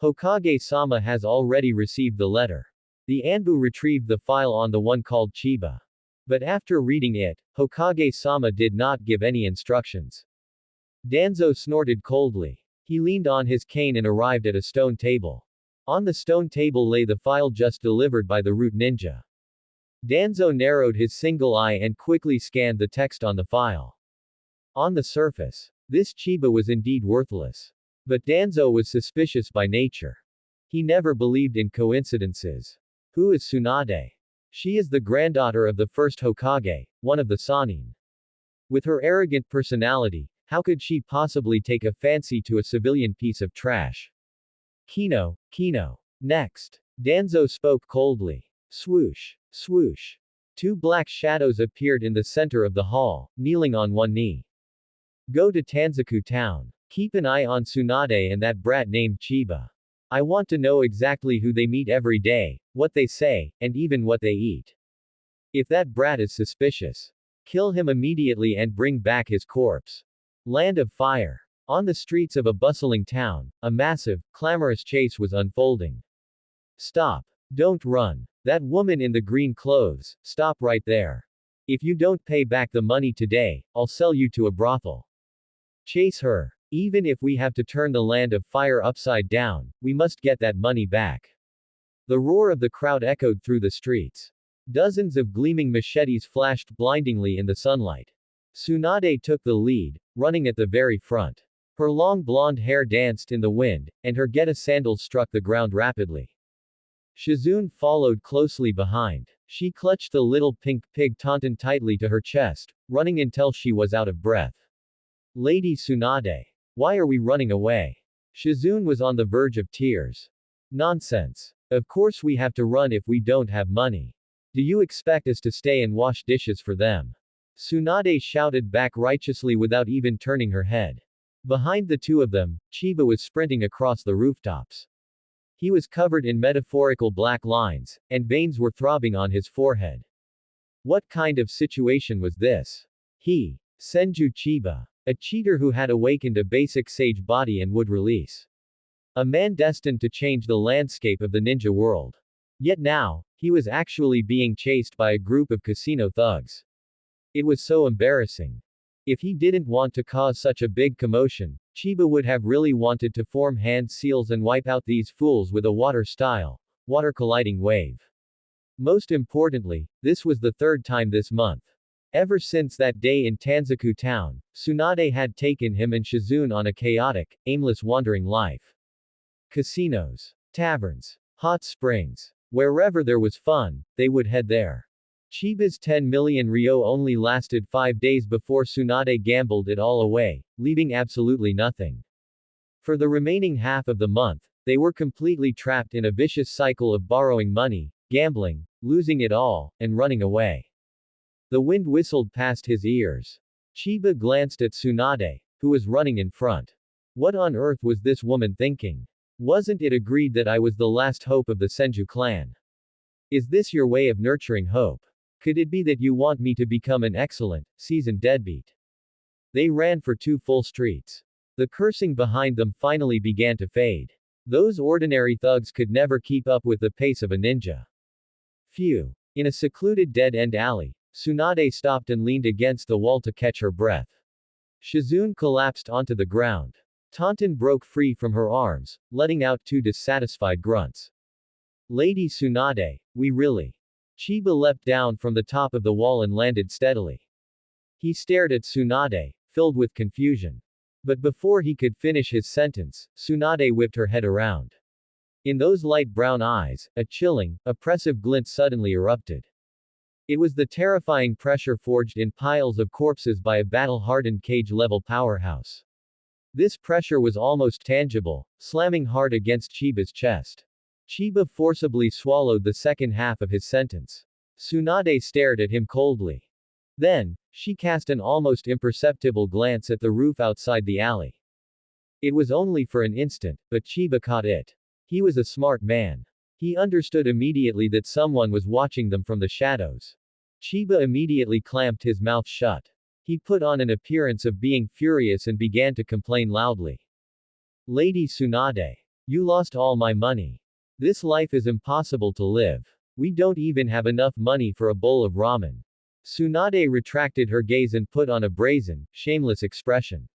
Hokage-sama has already received the letter. The Anbu retrieved the file on the one called Chiba. But after reading it, Hokage-sama did not give any instructions. Danzo snorted coldly. He leaned on his cane and arrived at a stone table. On the stone table lay the file just delivered by the root ninja. Danzo narrowed his single eye and quickly scanned the text on the file. On the surface, this Chiba was indeed worthless. But Danzo was suspicious by nature. He never believed in coincidences. Who is Tsunade? She is the granddaughter of the first Hokage, one of the Sanin. With her arrogant personality, How could she possibly take a fancy to a civilian piece of trash? Kino. Next. Danzo spoke coldly. Swoosh. Swoosh. Two black shadows appeared in the center of the hall, kneeling on one knee. Go to Tanzaku town. Keep an eye on Tsunade and that brat named Chiba. I want to know exactly who they meet every day, what they say, and even what they eat. If that brat is suspicious, kill him immediately and bring back his corpse. Land of Fire. On the streets of a bustling town, a massive, clamorous chase was unfolding. Stop. Don't run. That woman in the green clothes, stop right there. If you don't pay back the money today, I'll sell you to a brothel. Chase her. Even if we have to turn the Land of Fire upside down, we must get that money back. The roar of the crowd echoed through the streets. Dozens of gleaming machetes flashed blindingly in the sunlight. Tsunade took the lead, running at the very front. Her long blonde hair danced in the wind, and her Geta sandals struck the ground rapidly. Shizune followed closely behind. She clutched the little pink pig Tauntaun tightly to her chest, running until she was out of breath. Lady Tsunade. Why are we running away? Shizune was on the verge of tears. Nonsense. Of course we have to run if we don't have money. Do you expect us to stay and wash dishes for them? Tsunade shouted back righteously without even turning her head. Behind the two of them, Chiba was sprinting across the rooftops. He was covered in metaphorical black lines, and veins were throbbing on his forehead. What kind of situation was this? He, Senju Chiba, a cheater who had awakened a basic sage body and would release. A man destined to change the landscape of the ninja world. Yet now, he was actually being chased by a group of casino thugs. It was so embarrassing. If he didn't want to cause such a big commotion, Chiba would have really wanted to form hand seals and wipe out these fools with a water colliding wave. Most importantly, this was the third time this month. Ever since that day in Tanzaku town, Tsunade had taken him and Shizune on a chaotic, aimless wandering life. Casinos, taverns, hot springs. Wherever there was fun, they would head there. Chiba's 10 million ryo only lasted 5 days before Tsunade gambled it all away, leaving absolutely nothing. For the remaining half of the month, they were completely trapped in a vicious cycle of borrowing money, gambling, losing it all, and running away. The wind whistled past his ears. Chiba glanced at Tsunade, who was running in front. What on earth was this woman thinking? Wasn't it agreed that I was the last hope of the Senju clan? Is this your way of nurturing hope? Could it be that you want me to become an excellent, seasoned deadbeat? They ran for 2 full streets. The cursing behind them finally began to fade. Those ordinary thugs could never keep up with the pace of a ninja. Phew. In a secluded dead-end alley, Tsunade stopped and leaned against the wall to catch her breath. Shizune collapsed onto the ground. Tauntaun broke free from her arms, letting out 2 dissatisfied grunts. Lady Tsunade, we really. Chiba leapt down from the top of the wall and landed steadily. He stared at Tsunade, filled with confusion. But before he could finish his sentence, Tsunade whipped her head around. In those light brown eyes, a chilling, oppressive glint suddenly erupted. It was the terrifying pressure forged in piles of corpses by a battle-hardened cage-level powerhouse. This pressure was almost tangible, slamming hard against Chiba's chest. Chiba forcibly swallowed the second half of his sentence. Tsunade stared at him coldly. Then, she cast an almost imperceptible glance at the roof outside the alley. It was only for an instant, but Chiba caught it. He was a smart man. He understood immediately that someone was watching them from the shadows. Chiba immediately clamped his mouth shut. He put on an appearance of being furious and began to complain loudly. Lady Tsunade. You lost all my money. This life is impossible to live. We don't even have enough money for a bowl of ramen. Tsunade retracted her gaze and put on a brazen, shameless expression.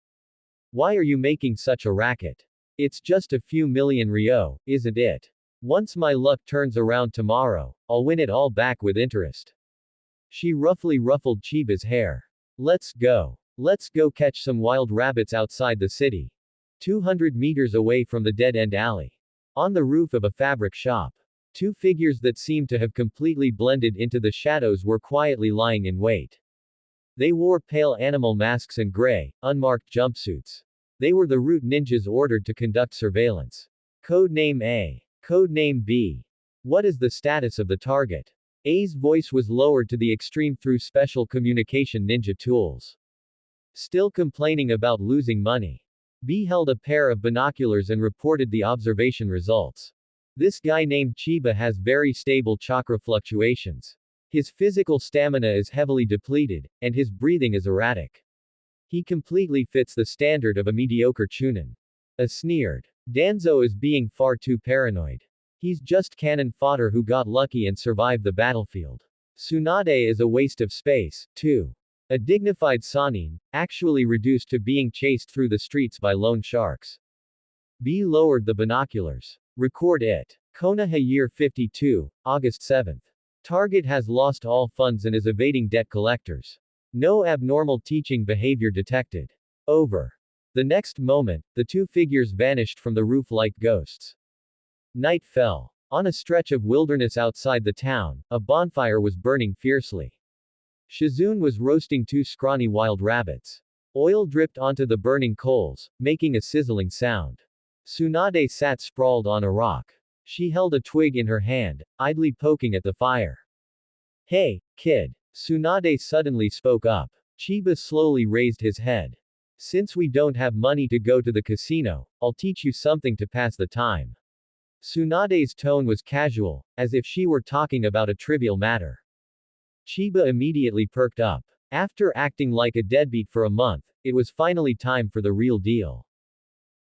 Why are you making such a racket? It's just a few million ryo, isn't it? Once my luck turns around tomorrow, I'll win it all back with interest. She roughly ruffled Chiba's hair. Let's go. Let's go catch some wild rabbits outside the city. 200 meters away from the dead-end alley. On the roof of a fabric shop. 2 figures that seemed to have completely blended into the shadows were quietly lying in wait. They wore pale animal masks and gray, unmarked jumpsuits. They were the root ninjas ordered to conduct surveillance. Code name A. Code name B. What is the status of the target? A's voice was lowered to the extreme through special communication ninja tools. Still complaining about losing money. B held a pair of binoculars and reported the observation results. This guy named Chiba has very stable chakra fluctuations. His physical stamina is heavily depleted, and his breathing is erratic. He completely fits the standard of a mediocre chunin. A sneered. Danzo is being far too paranoid. He's just cannon fodder who got lucky and survived the battlefield. Tsunade is a waste of space, too. A dignified Sanin, actually reduced to being chased through the streets by lone sharks. B lowered the binoculars. Record it. Konoha Year 52, August 7th. Target has lost all funds and is evading debt collectors. No abnormal teaching behavior detected. Over. The next moment, the two figures vanished from the roof like ghosts. Night fell. On a stretch of wilderness outside the town, a bonfire was burning fiercely. Shizune was roasting two scrawny wild rabbits. Oil dripped onto the burning coals, making a sizzling sound. Tsunade sat sprawled on a rock. She held a twig in her hand, idly poking at the fire. Hey, kid. Tsunade suddenly spoke up. Chiba slowly raised his head. Since we don't have money to go to the casino, I'll teach you something to pass the time. Tsunade's tone was casual, as if she were talking about a trivial matter. Chiba immediately perked up. After acting like a deadbeat for a month, it was finally time for the real deal.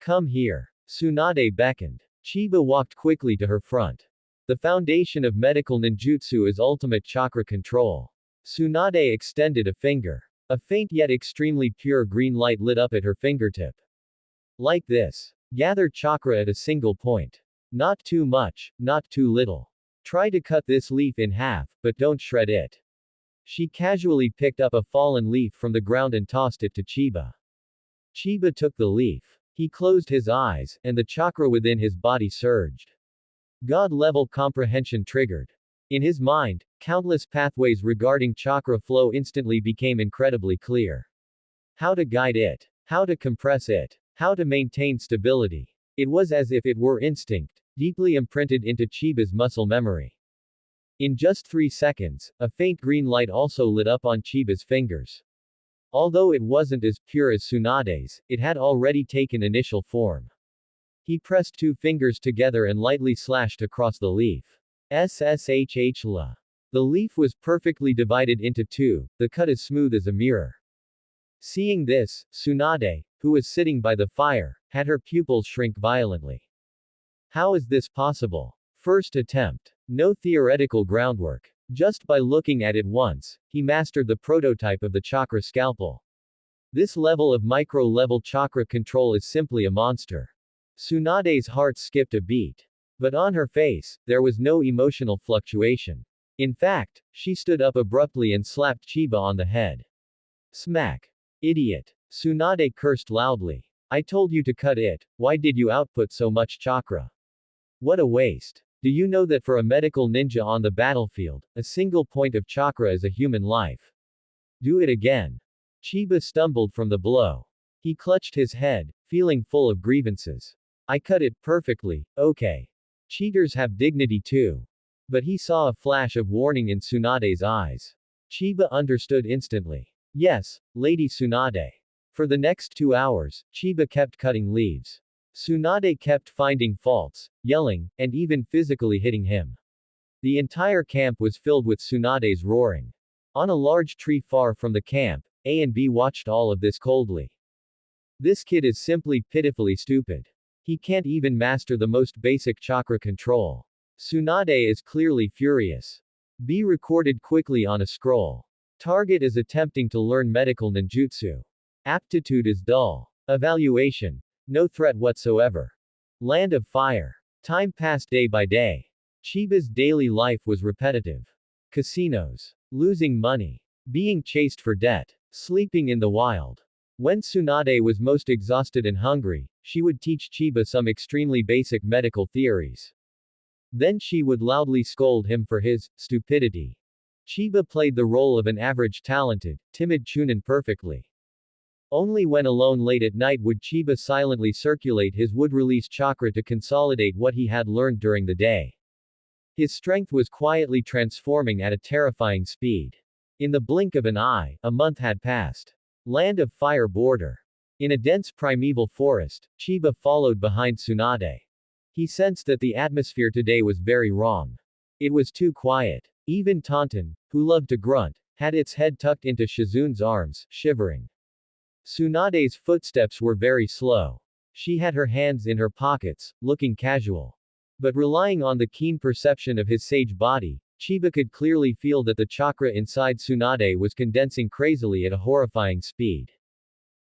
Come here. Tsunade beckoned. Chiba walked quickly to her front. The foundation of medical ninjutsu is ultimate chakra control. Tsunade extended a finger. A faint yet extremely pure green light lit up at her fingertip. Like this. Gather chakra at a single point. Not too much, not too little. Try to cut this leaf in half, but don't shred it. She casually picked up a fallen leaf from the ground and tossed it to Chiba. Chiba took the leaf. He closed his eyes, and the chakra within his body surged. God-level comprehension triggered. In his mind, countless pathways regarding chakra flow instantly became incredibly clear. How to guide it. How to compress it. How to maintain stability. It was as if it were instinct, deeply imprinted into Chiba's muscle memory. In just 3 seconds, a faint green light also lit up on Chiba's fingers. Although it wasn't as pure as Tsunade's, it had already taken initial form. He pressed 2 fingers together and lightly slashed across the leaf. SSHH. The leaf was perfectly divided into 2, the cut as smooth as a mirror. Seeing this, Tsunade, who was sitting by the fire, had her pupils shrink violently. How is this possible? First attempt. No theoretical groundwork. Just by looking at it once, he mastered the prototype of the chakra scalpel. This level of micro-level chakra control is simply a monster. Tsunade's heart skipped a beat. But on her face, there was no emotional fluctuation. In fact, she stood up abruptly and slapped Chiba on the head. Smack. Idiot. Tsunade cursed loudly. I told you to cut it, why did you output so much chakra? What a waste. Do you know that for a medical ninja on the battlefield, a single point of chakra is a human life? Do it again. Chiba stumbled from the blow. He clutched his head, feeling full of grievances. I cut it perfectly, okay. Cheaters have dignity too. But he saw a flash of warning in Tsunade's eyes. Chiba understood instantly. Yes, Lady Tsunade. For the next 2 hours, Chiba kept cutting leaves. Tsunade kept finding faults, yelling, and even physically hitting him. The entire camp was filled with Tsunade's roaring. On a large tree far from the camp, A and B watched all of this coldly. This kid is simply pitifully stupid. He can't even master the most basic chakra control. Tsunade is clearly furious. B recorded quickly on a scroll. Target is attempting to learn medical ninjutsu. Aptitude is dull. Evaluation. No threat whatsoever. Land of fire. Time passed day by day. Chiba's daily life was repetitive. Casinos. Losing money. Being chased for debt. Sleeping in the wild. When Tsunade was most exhausted and hungry, she would teach Chiba some extremely basic medical theories. Then she would loudly scold him for his stupidity. Chiba played the role of an average talented, timid Chunin perfectly. Only when alone late at night would Chiba silently circulate his wood-release chakra to consolidate what he had learned during the day. His strength was quietly transforming at a terrifying speed. In the blink of an eye, a month had passed. Land of Fire Border. In a dense primeval forest, Chiba followed behind Tsunade. He sensed that the atmosphere today was very wrong. It was too quiet. Even Tauntaun, who loved to grunt, had its head tucked into Shizun's arms, shivering. Tsunade's footsteps were very slow. She had her hands in her pockets, looking casual. But relying on the keen perception of his sage body, Chiba could clearly feel that the chakra inside Tsunade was condensing crazily at a horrifying speed.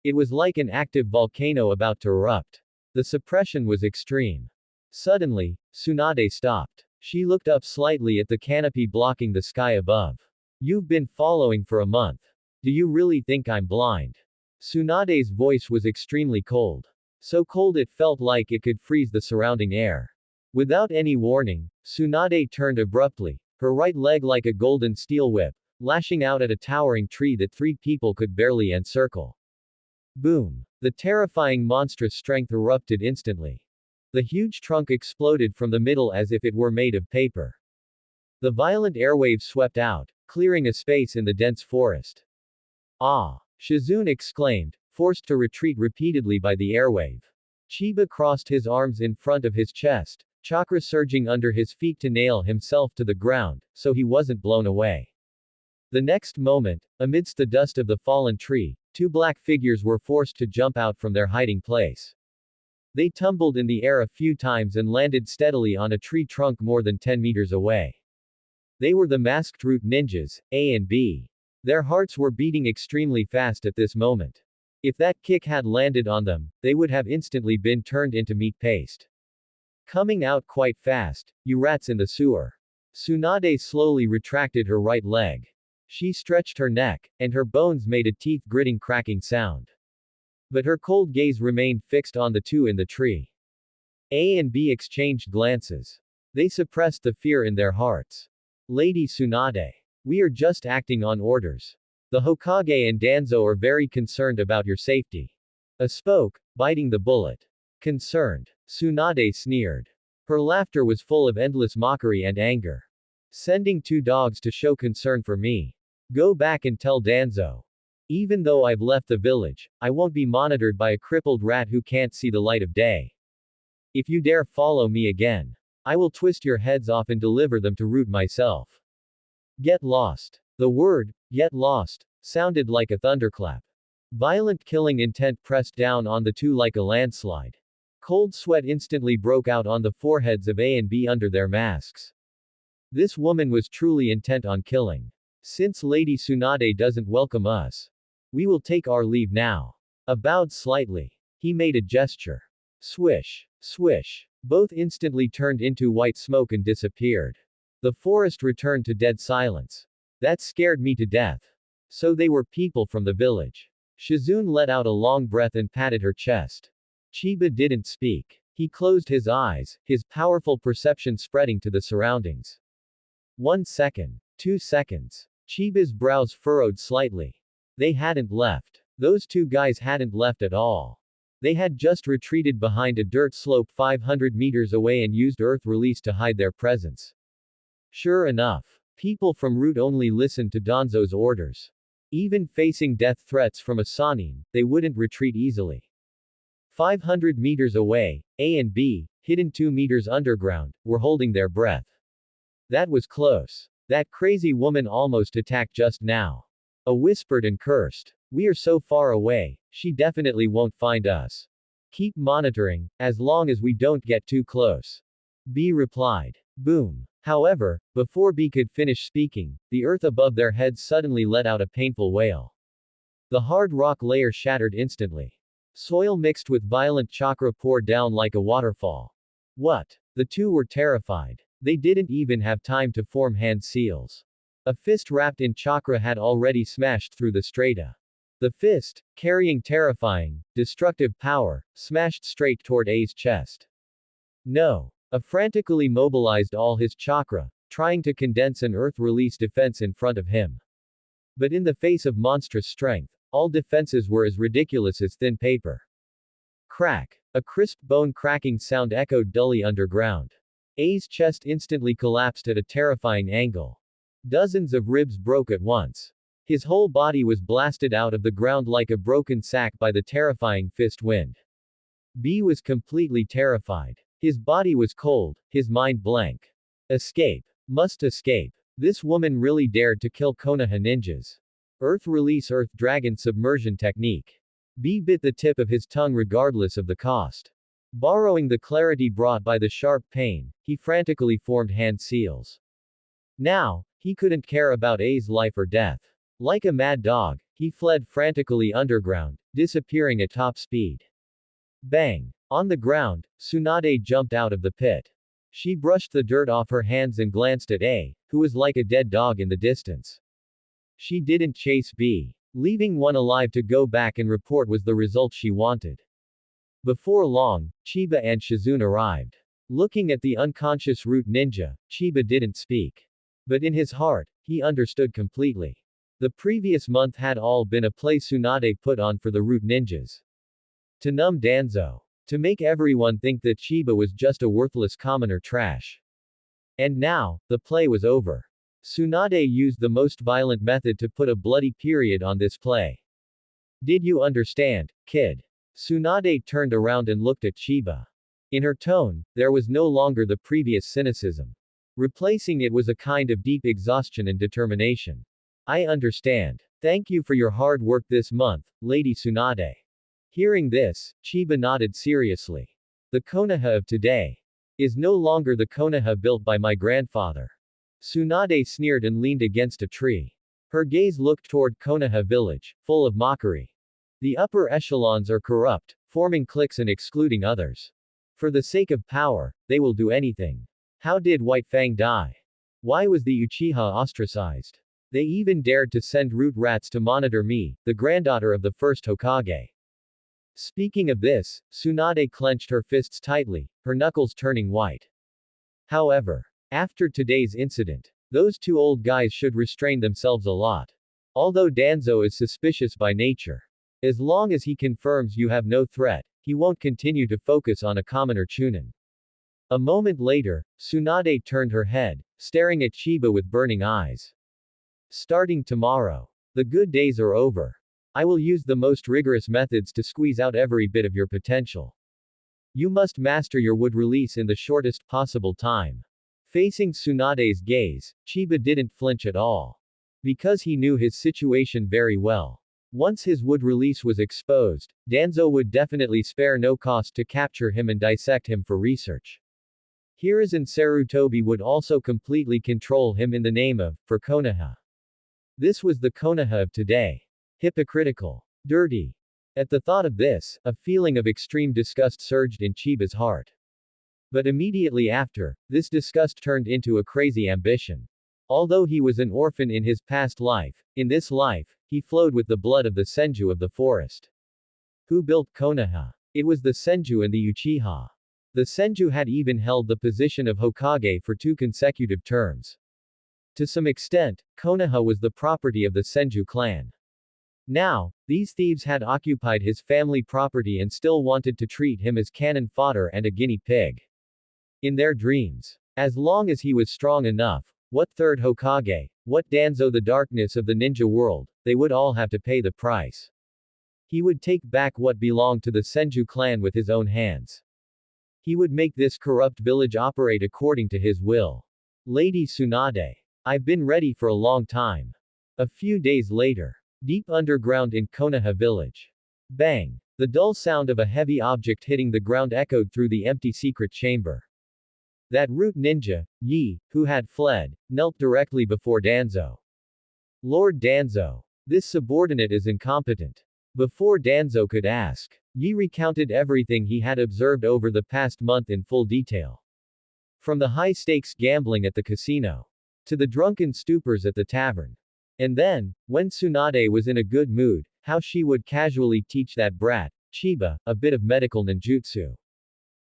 It was like an active volcano about to erupt. The suppression was extreme. Suddenly, Tsunade stopped. She looked up slightly at the canopy blocking the sky above. You've been following for a month. Do you really think I'm blind? Tsunade's voice was extremely cold. So cold it felt like it could freeze the surrounding air. Without any warning, Tsunade turned abruptly, her right leg like a golden steel whip, lashing out at a towering tree that 3 people could barely encircle. Boom! The terrifying monstrous strength erupted instantly. The huge trunk exploded from the middle as if it were made of paper. The violent airwaves swept out, clearing a space in the dense forest. Ah! Shizun exclaimed, forced to retreat repeatedly by the airwave. Chiba crossed his arms in front of his chest, chakra surging under his feet to nail himself to the ground, so he wasn't blown away. The next moment, amidst the dust of the fallen tree, 2 black figures were forced to jump out from their hiding place. They tumbled in the air a few times and landed steadily on a tree trunk more than 10 meters away. They were the masked root ninjas, A and B. Their hearts were beating extremely fast at this moment. If that kick had landed on them, they would have instantly been turned into meat paste. Coming out quite fast, you rats in the sewer. Tsunade slowly retracted her right leg. She stretched her neck, and her bones made a teeth-gritting cracking sound. But her cold gaze remained fixed on the 2 in the tree. A and B exchanged glances. They suppressed the fear in their hearts. Lady Tsunade. We are just acting on orders. The Hokage and Danzo are very concerned about your safety. A spoke, biting the bullet. Concerned. Tsunade sneered. Her laughter was full of endless mockery and anger. Sending 2 dogs to show concern for me. Go back and tell Danzo. Even though I've left the village, I won't be monitored by a crippled rat who can't see the light of day. If you dare follow me again, I will twist your heads off and deliver them to Root myself. Get lost. The word, get lost, sounded like a thunderclap. Violent killing intent pressed down on the 2 like a landslide. Cold sweat instantly broke out on the foreheads of A and B under their masks. This woman was truly intent on killing. Since Lady Tsunade doesn't welcome us, we will take our leave now. A bowed slightly. He made a gesture. Swish. Swish. Both instantly turned into white smoke and disappeared. The forest returned to dead silence. That scared me to death. So they were people from the village. Shizun let out a long breath and patted her chest. Chiba didn't speak. He closed his eyes, his powerful perception spreading to the surroundings. 1 second. 2 seconds. Chiba's brows furrowed slightly. They hadn't left. Those 2 guys hadn't left at all. They had just retreated behind a dirt slope 500 meters away and used earth release to hide their presence. Sure enough, people from Root only listened to Danzo's orders. Even facing death threats from a Sanin, they wouldn't retreat easily. 500 meters away, A and B, hidden 2 meters underground, were holding their breath. That was close. That crazy woman almost attacked just now. A whispered and cursed. We are so far away, she definitely won't find us. Keep monitoring, as long as we don't get too close. B replied. Boom. However, before B could finish speaking, the earth above their heads suddenly let out a painful wail. The hard rock layer shattered instantly. Soil mixed with violent chakra poured down like a waterfall. What? The 2 were terrified. They didn't even have time to form hand seals. A fist wrapped in chakra had already smashed through the strata. The fist, carrying terrifying, destructive power, smashed straight toward A's chest. No. A frantically mobilized all his chakra, trying to condense an earth-release defense in front of him. But in the face of monstrous strength, all defenses were as ridiculous as thin paper. Crack. A crisp bone-cracking sound echoed dully underground. A's chest instantly collapsed at a terrifying angle. Dozens of ribs broke at once. His whole body was blasted out of the ground like a broken sack by the terrifying fist wind. B was completely terrified. His body was cold, his mind blank. Escape. Must escape. This woman really dared to kill Konoha ninjas. Earth release Earth Dragon submersion technique. B bit the tip of his tongue regardless of the cost. Borrowing the clarity brought by the sharp pain, he frantically formed hand seals. Now, he couldn't care about A's life or death. Like a mad dog, he fled frantically underground, disappearing at top speed. Bang! On the ground, Tsunade jumped out of the pit. She brushed the dirt off her hands and glanced at A, who was like a dead dog in the distance. She didn't chase B. Leaving one alive to go back and report was the result she wanted. Before long, Chiba and Shizune arrived. Looking at the unconscious root ninja, Chiba didn't speak. But in his heart, he understood completely. The previous month had all been a play Tsunade put on for the root ninjas. To numb Danzo. To make everyone think that Chiba was just a worthless commoner trash. And now, the play was over. Tsunade used the most violent method to put a bloody period on this play. Did you understand, kid? Tsunade turned around and looked at Chiba. In her tone, there was no longer the previous cynicism. Replacing it was a kind of deep exhaustion and determination. I understand. Thank you for your hard work this month, Lady Tsunade. Hearing this, Chiba nodded seriously. The Konoha of today is no longer the Konoha built by my grandfather. Tsunade sneered and leaned against a tree. Her gaze looked toward Konoha village, full of mockery. The upper echelons are corrupt, forming cliques and excluding others. For the sake of power, they will do anything. How did White Fang die? Why was the Uchiha ostracized? They even dared to send root rats to monitor me, the granddaughter of the first Hokage. Speaking of this, Tsunade clenched her fists tightly, her knuckles turning white. However, after today's incident, those two old guys should restrain themselves a lot. Although Danzo is suspicious by nature. As long as he confirms you have no threat, he won't continue to focus on a commoner Chunin. A moment later, Tsunade turned her head, staring at Chiba with burning eyes. Starting tomorrow. The good days are over. I will use the most rigorous methods to squeeze out every bit of your potential. You must master your wood release in the shortest possible time. Facing Tsunade's gaze, Chiba didn't flinch at all. Because he knew his situation very well. Once his wood release was exposed, Danzo would definitely spare no cost to capture him and dissect him for research. Hiruzen Sarutobi would also completely control him in the name of, for Konoha. This was the Konoha of today. Hypocritical. Dirty. At the thought of this, a feeling of extreme disgust surged in Chiba's heart. But immediately after, this disgust turned into a crazy ambition. Although he was an orphan in his past life, in this life, he flowed with the blood of the Senju of the forest. Who built Konoha? It was the Senju and the Uchiha. The Senju had even held the position of Hokage for 2 consecutive terms. To some extent, Konoha was the property of the Senju clan. Now, these thieves had occupied his family property and still wanted to treat him as cannon fodder and a guinea pig. In their dreams. As long as he was strong enough, what third Hokage, what Danzo the darkness of the ninja world, they would all have to pay the price. He would take back what belonged to the Senju clan with his own hands. He would make this corrupt village operate according to his will. Lady Tsunade. I've been ready for a long time. A few days later. Deep underground in Konoha village. Bang! The dull sound of a heavy object hitting the ground echoed through the empty secret chamber. That root ninja, Yi, who had fled, knelt directly before Danzo. Lord Danzo. This subordinate is incompetent. Before Danzo could ask, Yi recounted everything he had observed over the past month in full detail. From the high-stakes gambling at the casino. To the drunken stupors at the tavern. And then, when Tsunade was in a good mood, how she would casually teach that brat, Chiba, a bit of medical ninjutsu.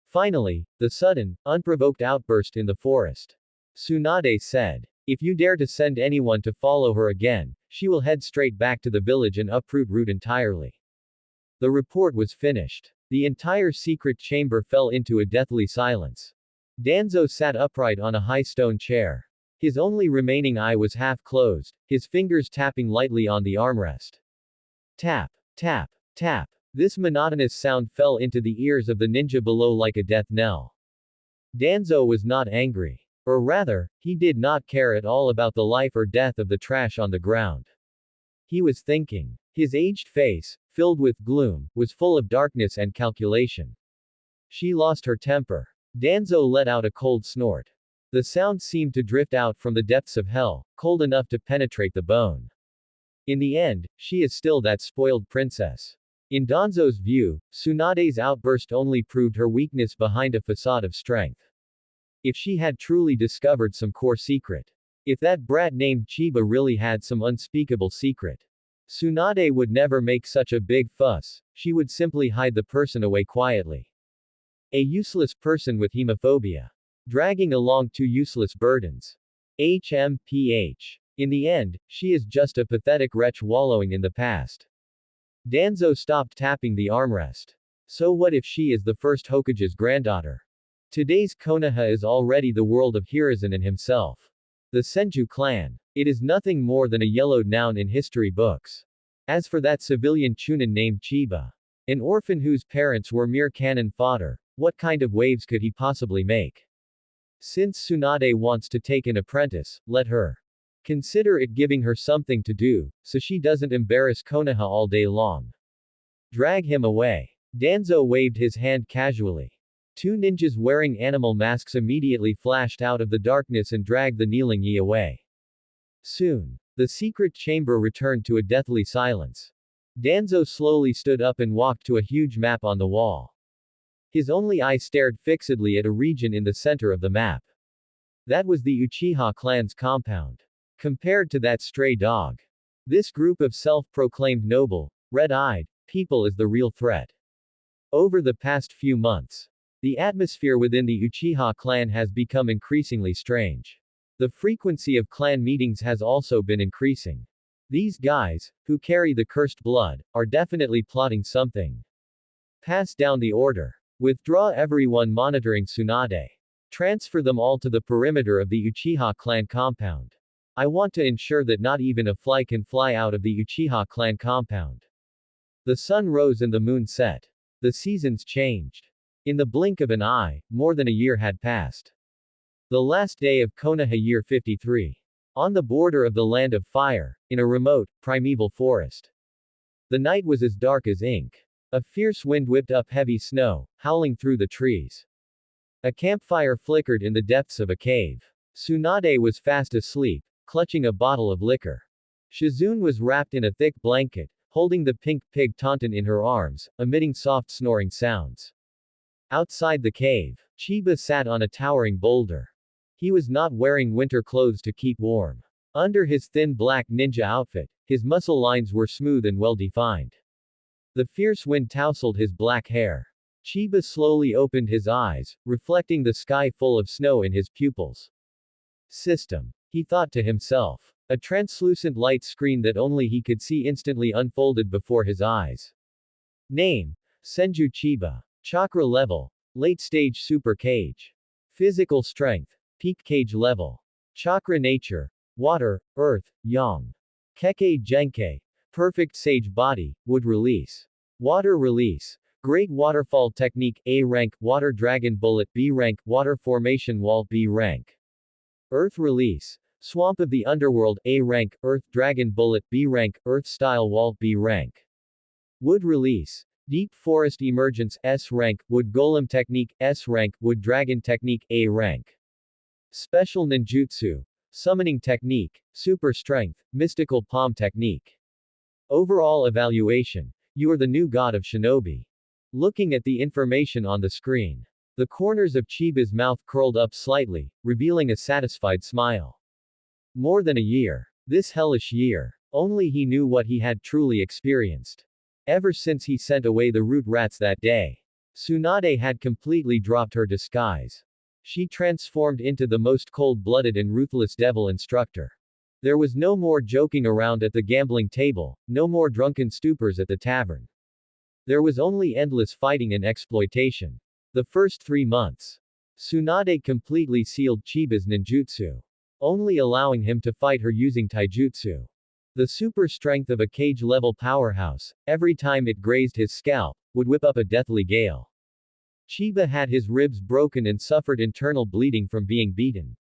Finally, the sudden, unprovoked outburst in the forest. Tsunade said. If you dare to send anyone to follow her again, she will head straight back to the village and uproot root entirely. The report was finished. The entire secret chamber fell into a deathly silence. Danzo sat upright on a high stone chair. His only remaining eye was half closed, his fingers tapping lightly on the armrest. Tap, tap, tap. This monotonous sound fell into the ears of the ninja below like a death knell. Danzo was not angry. Or rather, he did not care at all about the life or death of the trash on the ground. He was thinking. His aged face, filled with gloom, was full of darkness and calculation. She lost her temper. Danzo let out a cold snort. The sound seemed to drift out from the depths of hell, cold enough to penetrate the bone. In the end, she is still that spoiled princess. In Danzo's view, Tsunade's outburst only proved her weakness behind a facade of strength. If she had truly discovered some core secret. If that brat named Chiba really had some unspeakable secret. Tsunade would never make such a big fuss, she would simply hide the person away quietly. A useless person with hemophobia. Dragging along two useless burdens. HMPH. In the end, she is just a pathetic wretch wallowing in the past. Danzo stopped tapping the armrest. So what if she is the first Hokage's granddaughter? Today's Konoha is already the world of Hiruzen and himself. The Senju clan. It is nothing more than a yellowed noun in history books. As for that civilian Chunin named Chiba, an orphan whose parents were mere cannon fodder, what kind of waves could he possibly make? Since Tsunade wants to take an apprentice, let her. Consider it giving her something to do, so she doesn't embarrass Konoha all day long. Drag him away. Danzo waved his hand casually. Two ninjas wearing animal masks immediately flashed out of the darkness and dragged the kneeling Yi away. Soon, the secret chamber returned to a deathly silence. Danzo slowly stood up and walked to a huge map on the wall. His only eye stared fixedly at a region in the center of the map. That was the Uchiha clan's compound. Compared to that stray dog, this group of self-proclaimed noble, red-eyed people is the real threat. Over the past few months, the atmosphere within the Uchiha clan has become increasingly strange. The frequency of clan meetings has also been increasing. These guys, who carry the cursed blood, are definitely plotting something. Pass down the order. Withdraw everyone monitoring Tsunade. Transfer them all to the perimeter of the Uchiha clan compound. I want to ensure that not even a fly can fly out of the Uchiha clan compound. The sun rose and the moon set. The seasons changed. In the blink of an eye, more than a year had passed. The last day of Konoha year 53. On the border of the land of fire, in a remote, primeval forest. The night was as dark as ink. A fierce wind whipped up heavy snow, howling through the trees. A campfire flickered in the depths of a cave. Tsunade was fast asleep, clutching a bottle of liquor. Shizune was wrapped in a thick blanket, holding the pink pig Tauntaun in her arms, emitting soft snoring sounds. Outside the cave, Chiba sat on a towering boulder. He was not wearing winter clothes to keep warm. Under his thin black ninja outfit, his muscle lines were smooth and well-defined. The fierce wind tousled his black hair. Chiba slowly opened his eyes, reflecting the sky full of snow in his pupils. System. He thought to himself. A translucent light screen that only he could see instantly unfolded before his eyes. Name. Senju Chiba. Chakra level. Late stage super cage. Physical strength. Peak cage level. Chakra nature. Water, earth, yang. Kekkei Genkai. Perfect sage body, wood release. Water release. Great waterfall technique A rank, water dragon bullet B rank, water formation wall B rank. Earth release. Swamp of the underworld A rank, earth dragon bullet B rank, earth style wall B rank. Wood release. Deep forest emergence S rank, wood golem technique S rank, wood dragon technique A rank. Special ninjutsu. Summoning technique, super strength, mystical palm technique. Overall evaluation. You are the new god of shinobi. Looking at the information on the screen. The corners of Chiba's mouth curled up slightly, revealing a satisfied smile. More than a year. This hellish year. Only he knew what he had truly experienced. Ever since he sent away the root rats that day. Tsunade had completely dropped her disguise. She transformed into the most cold-blooded and ruthless devil instructor. There was no more joking around at the gambling table, no more drunken stupors at the tavern. There was only endless fighting and exploitation. The first 3 months. Tsunade completely sealed Chiba's ninjutsu, only allowing him to fight her using taijutsu. The super strength of a cage-level powerhouse, every time it grazed his scalp, would whip up a deathly gale. Chiba had his ribs broken and suffered internal bleeding from being beaten.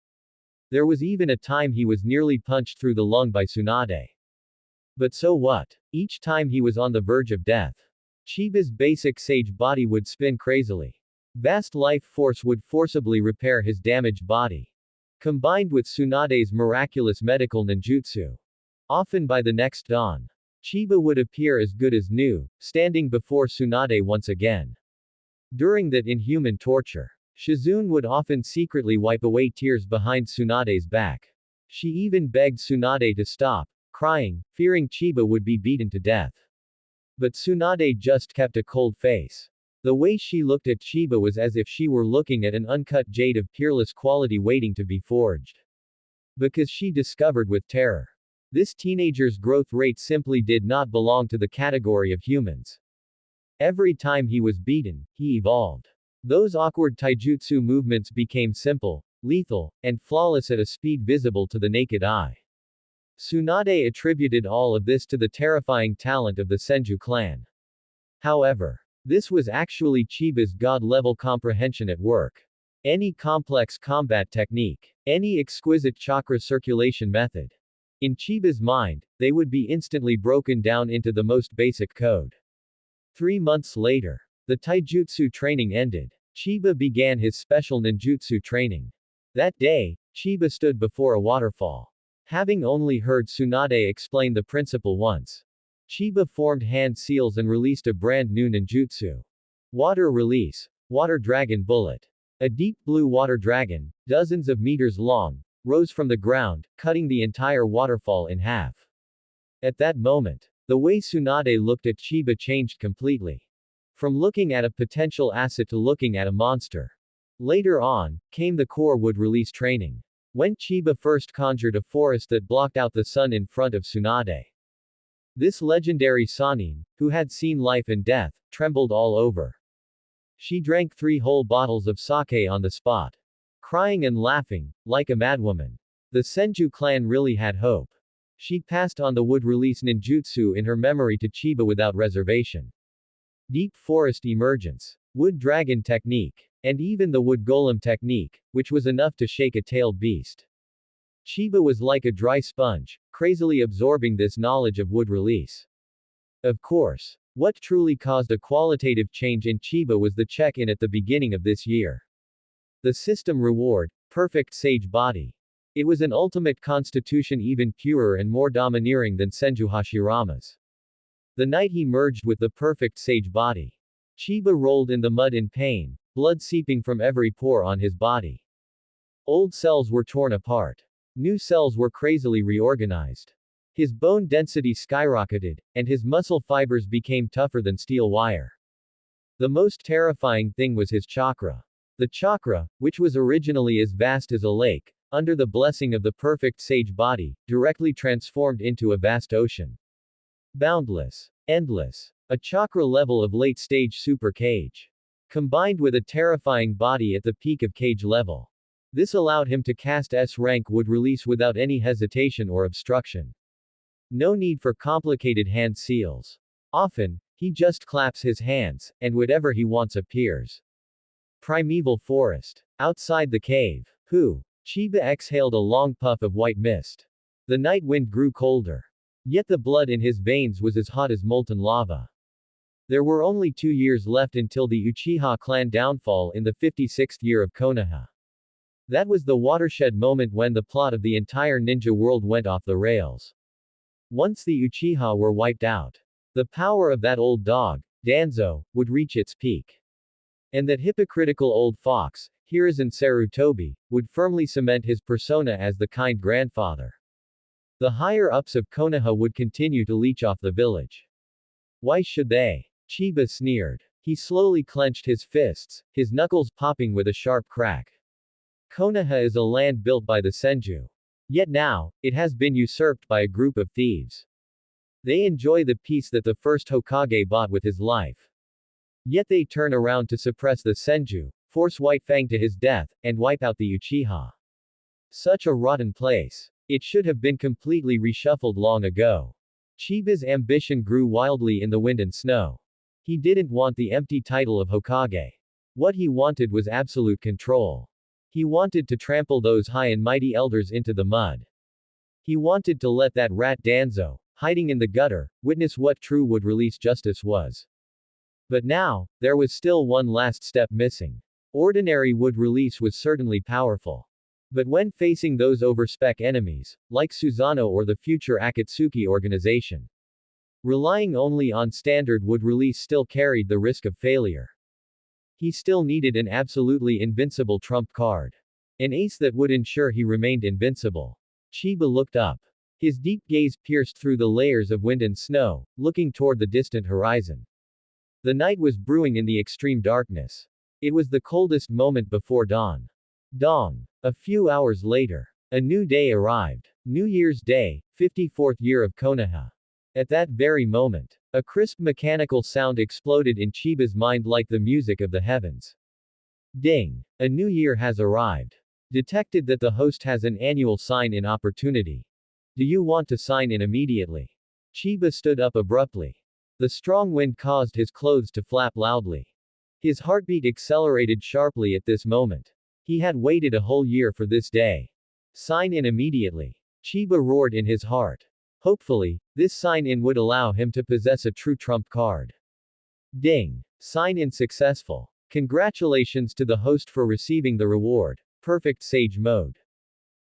There was even a time he was nearly punched through the lung by Tsunade. But so what? Each time he was on the verge of death. Chiba's basic sage body would spin crazily. Vast life force would forcibly repair his damaged body. Combined with Tsunade's miraculous medical ninjutsu. Often by the next dawn, Chiba would appear as good as new, standing before Tsunade once again. During that inhuman torture, Shizune would often secretly wipe away tears behind Tsunade's back. She even begged Tsunade to stop crying, fearing Chiba would be beaten to death. But Tsunade just kept a cold face. The way she looked at Chiba was as if she were looking at an uncut jade of peerless quality waiting to be forged. Because she discovered with terror. This teenager's growth rate simply did not belong to the category of humans. Every time he was beaten, he evolved. Those awkward taijutsu movements became simple, lethal, and flawless at a speed visible to the naked eye. Tsunade attributed all of this to the terrifying talent of the Senju clan. However, this was actually Chiba's god-level comprehension at work. Any complex combat technique, any exquisite chakra circulation method. In Chiba's mind, they would be instantly broken down into the most basic code. 3 months later, the taijutsu training ended. Chiba began his special ninjutsu training. That day, Chiba stood before a waterfall. Having only heard Tsunade explain the principle once, Chiba formed hand seals and released a brand new ninjutsu. Water release. Water dragon bullet. A deep blue water dragon, dozens of meters long, rose from the ground, cutting the entire waterfall in half. At that moment, the way Tsunade looked at Chiba changed completely. From looking at a potential asset to looking at a monster. Later on, came the core wood release training. When Chiba first conjured a forest that blocked out the sun in front of Tsunade. This legendary Sanin, who had seen life and death, trembled all over. She drank 3 whole bottles of sake on the spot. Crying and laughing, like a madwoman. The Senju clan really had hope. She passed on the wood release ninjutsu in her memory to Chiba without reservation. Deep forest emergence. Wood dragon technique. And even the wood golem technique, which was enough to shake a tailed beast. Chiba was like a dry sponge, crazily absorbing this knowledge of wood release. Of course, what truly caused a qualitative change in Chiba was the check-in at the beginning of this year. The system reward, perfect sage body. It was an ultimate constitution even purer and more domineering than Senju Hashirama's. The night he merged with the perfect sage body. Chiba rolled in the mud in pain, blood seeping from every pore on his body. Old cells were torn apart. New cells were crazily reorganized. His bone density skyrocketed, and his muscle fibers became tougher than steel wire. The most terrifying thing was his chakra. The chakra, which was originally as vast as a lake, under the blessing of the perfect sage body, directly transformed into a vast ocean. Boundless. Endless. A chakra level of late-stage super cage. Combined with a terrifying body at the peak of cage level. This allowed him to cast S-rank wood release without any hesitation or obstruction. No need for complicated hand seals. Often, he just claps his hands, and whatever he wants appears. Primeval forest. Outside the cave. Chiba exhaled a long puff of white mist. The night wind grew colder. Yet the blood in his veins was as hot as molten lava. There were only 2 years left until the Uchiha clan downfall in the 56th year of Konoha. That was the watershed moment when the plot of the entire ninja world went off the rails. Once the Uchiha were wiped out, the power of that old dog, Danzo, would reach its peak. And that hypocritical old fox, Hiruzen Sarutobi, would firmly cement his persona as the kind grandfather. The higher-ups of Konoha would continue to leech off the village. Why should they? Chiba sneered. He slowly clenched his fists, his knuckles popping with a sharp crack. Konoha is a land built by the Senju. Yet now, it has been usurped by a group of thieves. They enjoy the peace that the first Hokage bought with his life. Yet they turn around to suppress the Senju, force White Fang to his death, and wipe out the Uchiha. Such a rotten place. It should have been completely reshuffled long ago. Chiba's ambition grew wildly in the wind and snow. He didn't want the empty title of Hokage. What he wanted was absolute control. He wanted to trample those high and mighty elders into the mud. He wanted to let that rat Danzo, hiding in the gutter, witness what true would release justice was. But now, there was still one last step missing. Ordinary wood release was certainly powerful. But when facing those overspec enemies, like Susanoo or the future Akatsuki organization, relying only on standard wood release still carried the risk of failure. He still needed an absolutely invincible trump card. An ace that would ensure he remained invincible. Chiba looked up. His deep gaze pierced through the layers of wind and snow, looking toward the distant horizon. The night was brewing in the extreme darkness. It was the coldest moment before dawn. Dawn. A few hours later. A new day arrived. New Year's Day, 54th year of Konoha. At that very moment, a crisp mechanical sound exploded in Chiba's mind like the music of the heavens. Ding! A new year has arrived. Detected that the host has an annual sign-in opportunity. Do you want to sign in immediately? Chiba stood up abruptly. The strong wind caused his clothes to flap loudly. His heartbeat accelerated sharply at this moment. He had waited a whole year for this day. Sign in immediately. Chiba roared in his heart. Hopefully, this sign-in would allow him to possess a true trump card. Ding! Sign-in successful. Congratulations to the host for receiving the reward, Perfect Sage Mode.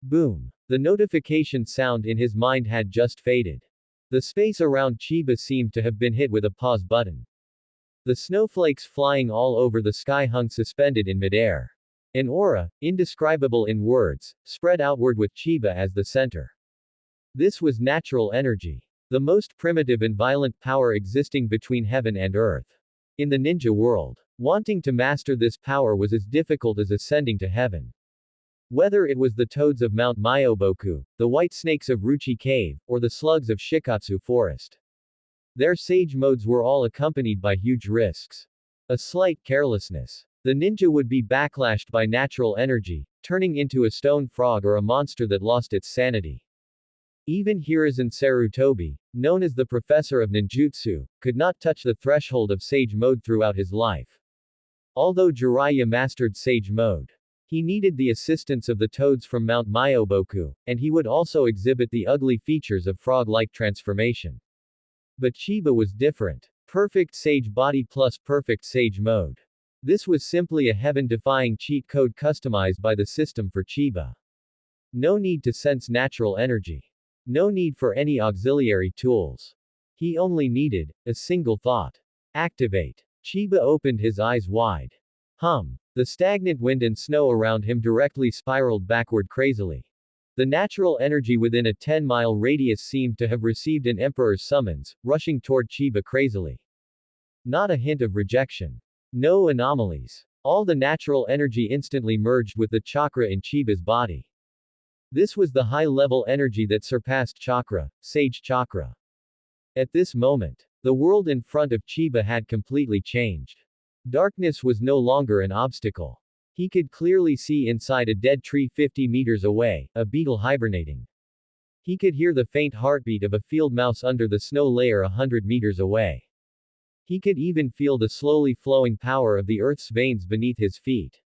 Boom! The notification sound in his mind had just faded. The space around Chiba seemed to have been hit with a pause button. The snowflakes flying all over the sky hung suspended in midair. An aura, indescribable in words, spread outward with Chiba as the center. This was natural energy. The most primitive and violent power existing between heaven and earth. In the ninja world, wanting to master this power was as difficult as ascending to heaven. Whether it was the toads of Mount Myoboku, the white snakes of Ruchi Cave, or the slugs of Shikatsu Forest. Their sage modes were all accompanied by huge risks. A slight carelessness. The ninja would be backlashed by natural energy, turning into a stone frog or a monster that lost its sanity. Even Hiruzen Sarutobi, known as the professor of ninjutsu, could not touch the threshold of sage mode throughout his life. Although Jiraiya mastered sage mode, he needed the assistance of the toads from Mount Myoboku, and he would also exhibit the ugly features of frog-like transformation. But Chiba was different. Perfect sage body plus perfect sage mode. This was simply a heaven-defying cheat code customized by the system for Chiba. No need to sense natural energy. No need for any auxiliary tools. He only needed a single thought. Activate. Chiba opened his eyes wide. The stagnant wind and snow around him directly spiraled backward crazily. The natural energy within a 10-mile radius seemed to have received an emperor's summons, rushing toward Chiba crazily. Not a hint of rejection. No anomalies. All the natural energy instantly merged with the chakra in Chiba's body. This was the high-level energy that surpassed chakra, sage chakra. At this moment, the world in front of Chiba had completely changed. Darkness was no longer an obstacle. He could clearly see inside a dead tree 50 meters away, a beetle hibernating. He could hear the faint heartbeat of a field mouse under the snow layer 100 meters away. He could even feel the slowly flowing power of the earth's veins beneath his feet.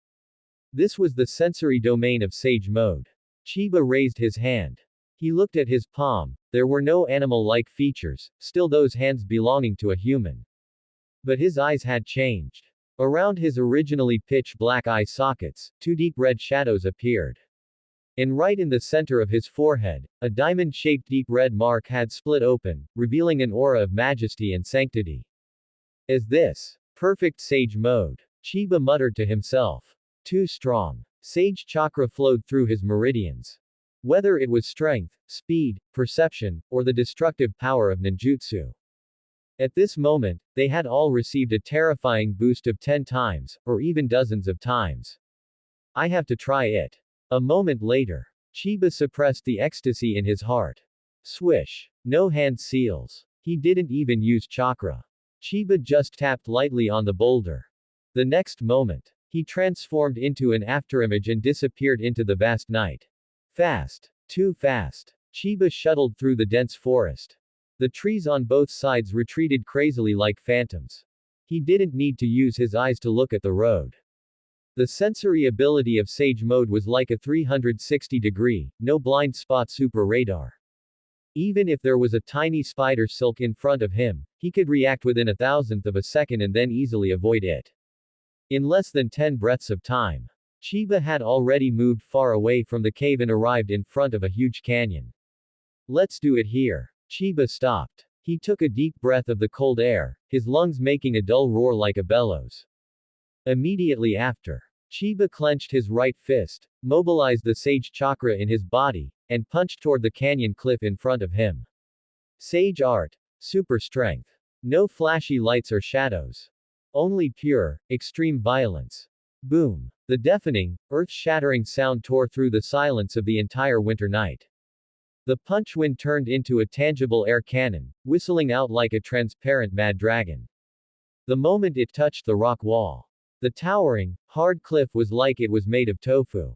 This was the sensory domain of sage mode. Chiba raised his hand. He looked at his palm. There were no animal-like features, still those hands belonging to a human. But his eyes had changed. Around his originally pitch-black eye sockets, two deep red shadows appeared. And right in the center of his forehead, a diamond-shaped deep red mark had split open, revealing an aura of majesty and sanctity. Is this perfect sage mode? Chiba muttered to himself. Too strong. Sage chakra flowed through his meridians. Whether it was strength, speed, perception, or the destructive power of ninjutsu. At this moment, they had all received a terrifying boost of 10 times, or even dozens of times. I have to try it. A moment later, Chiba suppressed the ecstasy in his heart. Swish. No hand seals. He didn't even use chakra. Chiba just tapped lightly on the boulder. The next moment, he transformed into an afterimage and disappeared into the vast night. Fast. Too fast. Chiba shuttled through the dense forest. The trees on both sides retreated crazily like phantoms. He didn't need to use his eyes to look at the road. The sensory ability of Sage Mode was like a 360-degree, no blind spot super radar. Even if there was a tiny spider silk in front of him, he could react within a thousandth of a second and then easily avoid it. In less than 10 breaths of time, Chiba had already moved far away from the cave and arrived in front of a huge canyon. Let's do it here. Chiba stopped. He took a deep breath of the cold air, his lungs making a dull roar like a bellows. Immediately after, Chiba clenched his right fist, mobilized the sage chakra in his body, and punched toward the canyon cliff in front of him. Sage art. Super strength. No flashy lights or shadows. Only pure, extreme violence. Boom. The deafening, earth-shattering sound tore through the silence of the entire winter night. The punch wind turned into a tangible air cannon, whistling out like a transparent mad dragon. The moment it touched the rock wall, the towering, hard cliff was like it was made of tofu.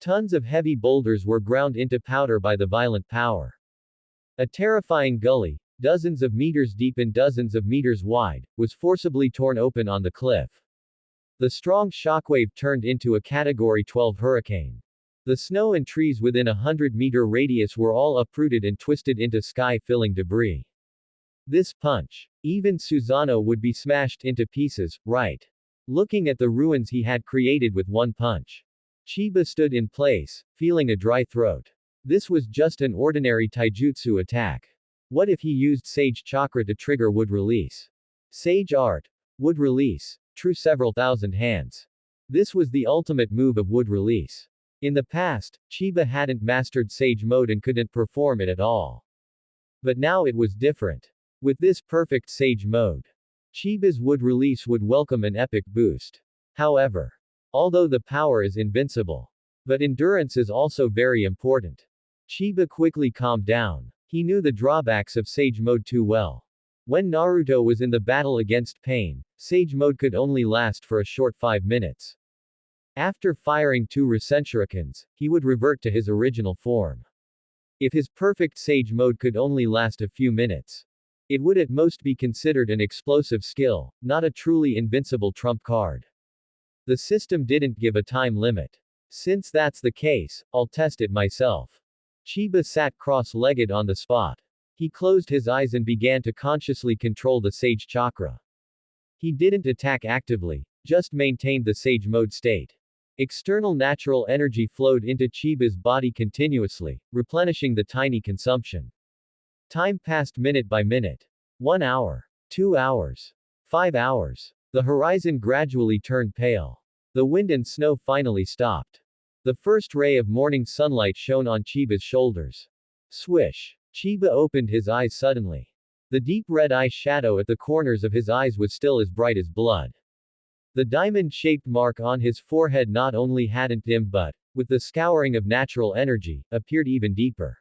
Tons of heavy boulders were ground into powder by the violent power. A terrifying gully, dozens of meters deep and dozens of meters wide, was forcibly torn open on the cliff. The strong shockwave turned into a Category 12 hurricane. The snow and trees within a 100-meter radius were all uprooted and twisted into sky-filling debris. This punch. Even Susanoo would be smashed into pieces, right? Looking at the ruins he had created with one punch. Chiba stood in place, feeling a dry throat. This was just an ordinary taijutsu attack. What if he used Sage Chakra to trigger Wood Release? Sage Art. Wood Release. True several thousand hands. This was the ultimate move of Wood Release. In the past, Chiba hadn't mastered Sage Mode and couldn't perform it at all. But now it was different. With this perfect Sage Mode, Chiba's Wood Release would welcome an epic boost. However, although the power is invincible, but endurance is also very important. Chiba quickly calmed down. He knew the drawbacks of Sage Mode too well. When Naruto was in the battle against Pain, Sage Mode could only last for a short 5 minutes. After firing 2 Rasenshurikens, he would revert to his original form. If his perfect Sage Mode could only last a few minutes, it would at most be considered an explosive skill, not a truly invincible trump card. The system didn't give a time limit. Since that's the case, I'll test it myself. Chiba sat cross-legged on the spot. He closed his eyes and began to consciously control the Sage Chakra. He didn't attack actively, just maintained the Sage Mode state. External natural energy flowed into Chiba's body continuously, replenishing the tiny consumption. Time passed minute by minute. 1 hour. 2 hours. 5 hours. The horizon gradually turned pale. The wind and snow finally stopped. The first ray of morning sunlight shone on Chiba's shoulders. Swish. Chiba opened his eyes suddenly. The deep red eye shadow at the corners of his eyes was still as bright as blood. The diamond-shaped mark on his forehead not only hadn't dimmed but, with the scouring of natural energy, appeared even deeper.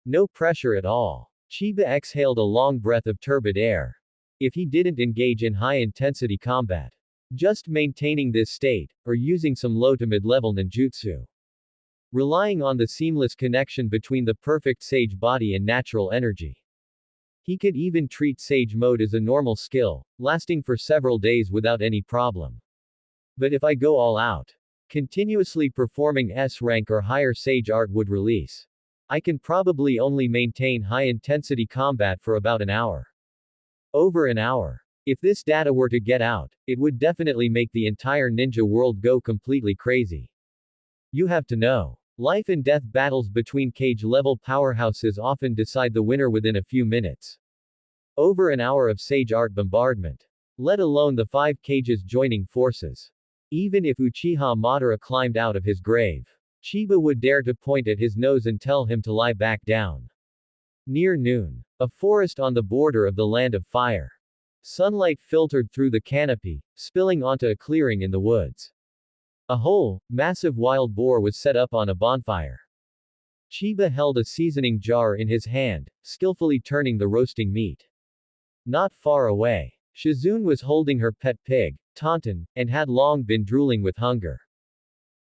No pressure at all. Chiba exhaled a long breath of turbid air. If he didn't engage in high-intensity combat, just maintaining this state, or using some low to mid-level ninjutsu, relying on the seamless connection between the perfect Sage body and natural energy, he could even treat Sage Mode as a normal skill, lasting for several days without any problem. But if I go all out, continuously performing S-rank or higher Sage Art Wood Release, I can probably only maintain high-intensity combat for about an hour. Over an hour. If this data were to get out, it would definitely make the entire ninja world go completely crazy. You have to know. Life and death battles between cage-level powerhouses often decide the winner within a few minutes. Over an hour of Sage Art bombardment. Let alone the 5 cages joining forces. Even if Uchiha Madara climbed out of his grave, Chiba would dare to point at his nose and tell him to lie back down. Near noon. A forest on the border of the Land of Fire. Sunlight filtered through the canopy, spilling onto a clearing in the woods. A whole, massive wild boar was set up on a bonfire. Chiba held a seasoning jar in his hand, skillfully turning the roasting meat. Not far away, Shizune was holding her pet pig, Tauntaun, and had long been drooling with hunger.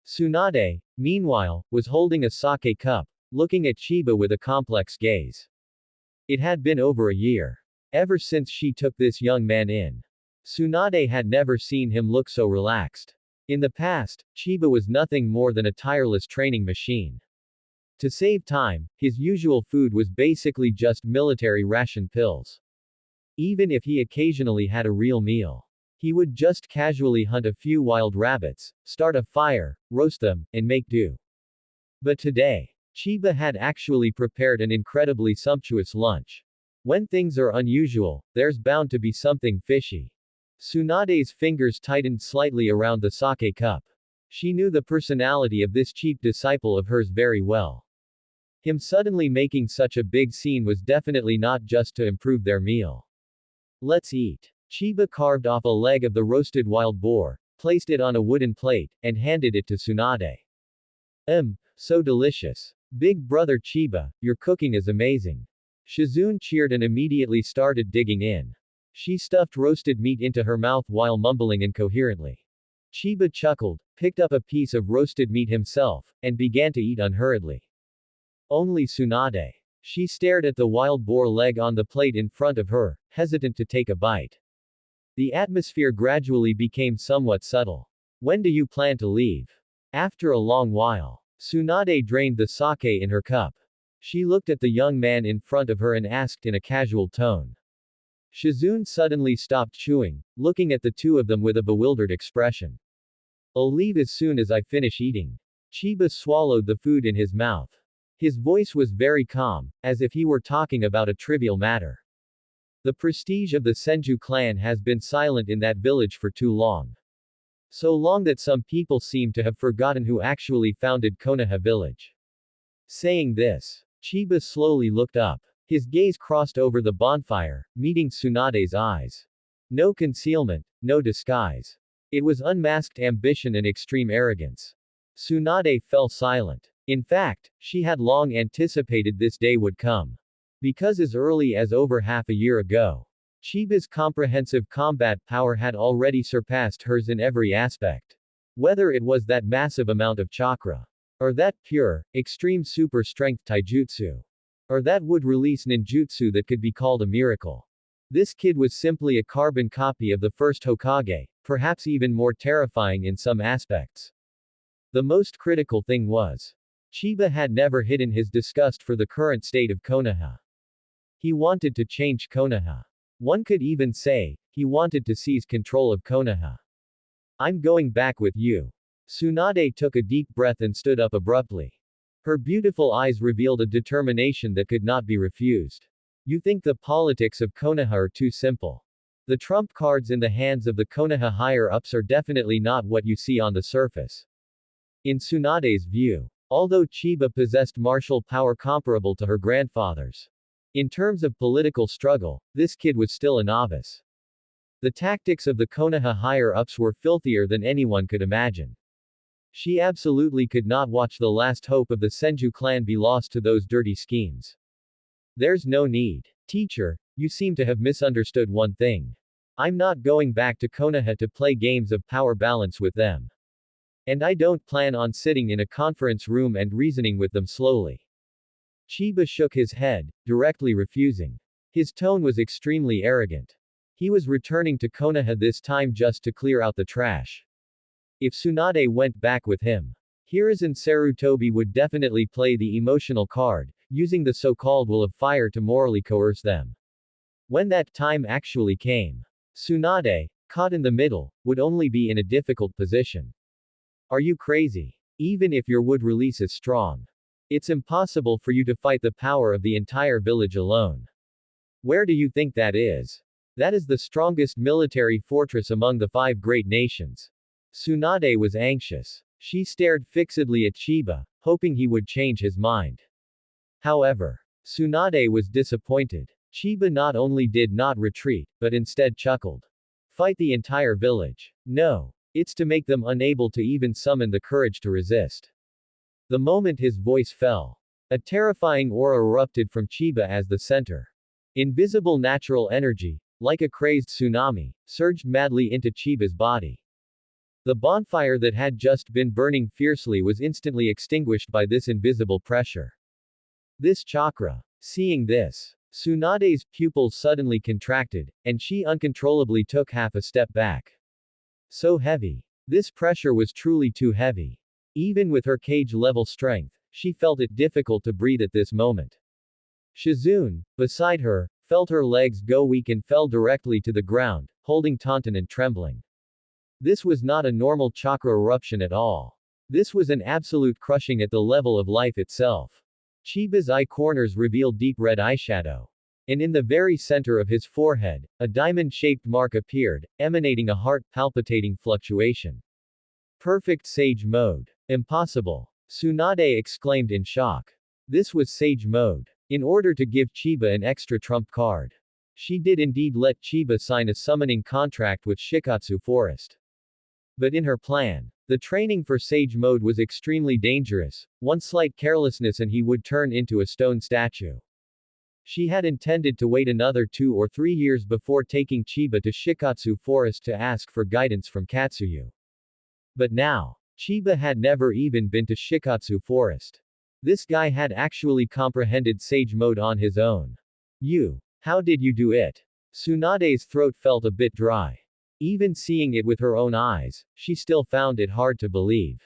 Tsunade, meanwhile, was holding a sake cup, looking at Chiba with a complex gaze. It had been over a year. Ever since she took this young man in. Tsunade had never seen him look so relaxed. In the past, Chiba was nothing more than a tireless training machine. To save time, his usual food was basically just military ration pills. Even if he occasionally had a real meal, he would just casually hunt a few wild rabbits, start a fire, roast them, and make do. But today, Chiba had actually prepared an incredibly sumptuous lunch. When things are unusual, there's bound to be something fishy. Tsunade's fingers tightened slightly around the sake cup. She knew the personality of this cheap disciple of hers very well. Him suddenly making such a big scene was definitely not just to improve their meal. Let's eat. Chiba carved off a leg of the roasted wild boar, placed it on a wooden plate, and handed it to Tsunade. So delicious. Big brother Chiba, your cooking is amazing. Shizune cheered and immediately started digging in. She stuffed roasted meat into her mouth while mumbling incoherently. Chiba chuckled, picked up a piece of roasted meat himself, and began to eat unhurriedly. Only Tsunade. She stared at the wild boar leg on the plate in front of her, hesitant to take a bite. The atmosphere gradually became somewhat subtle. When do you plan to leave? After a long while, Tsunade drained the sake in her cup. She looked at the young man in front of her and asked in a casual tone. Shizune suddenly stopped chewing, looking at the two of them with a bewildered expression. I'll leave as soon as I finish eating. Chiba swallowed the food in his mouth. His voice was very calm, as if he were talking about a trivial matter. The prestige of the Senju clan has been silent in that village for too long. So long that some people seem to have forgotten who actually founded Konoha village. Saying this, Chiba slowly looked up. His gaze crossed over the bonfire, meeting Tsunade's eyes. No concealment, no disguise. It was unmasked ambition and extreme arrogance. Tsunade fell silent. In fact, she had long anticipated this day would come. Because as early as over half a year ago, Chiba's comprehensive combat power had already surpassed hers in every aspect. Whether it was that massive amount of chakra, or that pure, extreme super strength taijutsu, or that would release ninjutsu that could be called a miracle. This kid was simply a carbon copy of the first Hokage, perhaps even more terrifying in some aspects. The most critical thing was, Chiba had never hidden his disgust for the current state of Konoha. He wanted to change Konoha. One could even say, he wanted to seize control of Konoha. I'm going back with you. Tsunade took a deep breath and stood up abruptly. Her beautiful eyes revealed a determination that could not be refused. You think the politics of Konoha are too simple. The trump cards in the hands of the Konoha higher-ups are definitely not what you see on the surface. In Tsunade's view, although Chiba possessed martial power comparable to her grandfather's, in terms of political struggle, this kid was still a novice. The tactics of the Konoha higher-ups were filthier than anyone could imagine. She absolutely could not watch the last hope of the Senju clan be lost to those dirty schemes. There's no need. Teacher, you seem to have misunderstood one thing. I'm not going back to Konoha to play games of power balance with them. And I don't plan on sitting in a conference room and reasoning with them slowly. Chiba shook his head, directly refusing. His tone was extremely arrogant. He was returning to Konoha this time just to clear out the trash. If Tsunade went back with him, Hiruzen Sarutobi would definitely play the emotional card, using the so-called will of fire to morally coerce them. When that time actually came, Tsunade, caught in the middle, would only be in a difficult position. Are you crazy? Even if your wood release is strong, it's impossible for you to fight the power of the entire village alone. Where do you think that is? That is the strongest military fortress among the 5 great nations. Tsunade was anxious. She stared fixedly at Chiba, hoping he would change his mind. However, Tsunade was disappointed. Chiba not only did not retreat, but instead chuckled. Fight the entire village. No. It's to make them unable to even summon the courage to resist. The moment his voice fell, a terrifying aura erupted from Chiba as the center. Invisible natural energy, like a crazed tsunami, surged madly into Chiba's body. The bonfire that had just been burning fiercely was instantly extinguished by this invisible pressure. This chakra. Seeing this, Tsunade's pupils suddenly contracted, and she uncontrollably took half a step back. So heavy. This pressure was truly too heavy. Even with her cage-level strength, she felt it difficult to breathe at this moment. Shizune, beside her, felt her legs go weak and fell directly to the ground, holding taunton and trembling. This was not a normal chakra eruption at all. This was an absolute crushing at the level of life itself. Chiba's eye corners revealed deep red eyeshadow. And in the very center of his forehead, a diamond-shaped mark appeared, emanating a heart-palpitating fluctuation. Perfect Sage Mode. Impossible. Tsunade exclaimed in shock. This was Sage Mode. In order to give Chiba an extra trump card. She did indeed let Chiba sign a summoning contract with Shikatsu Forest. But in her plan, the training for Sage Mode was extremely dangerous. One slight carelessness and he would turn into a stone statue. She had intended to wait another 2 or 3 years before taking Chiba to Shikatsu Forest to ask for guidance from Katsuyu. But now, Chiba had never even been to Shikatsu Forest. This guy had actually comprehended Sage Mode on his own. How did you do it? Tsunade's throat felt a bit dry. Even seeing it with her own eyes, she still found it hard to believe.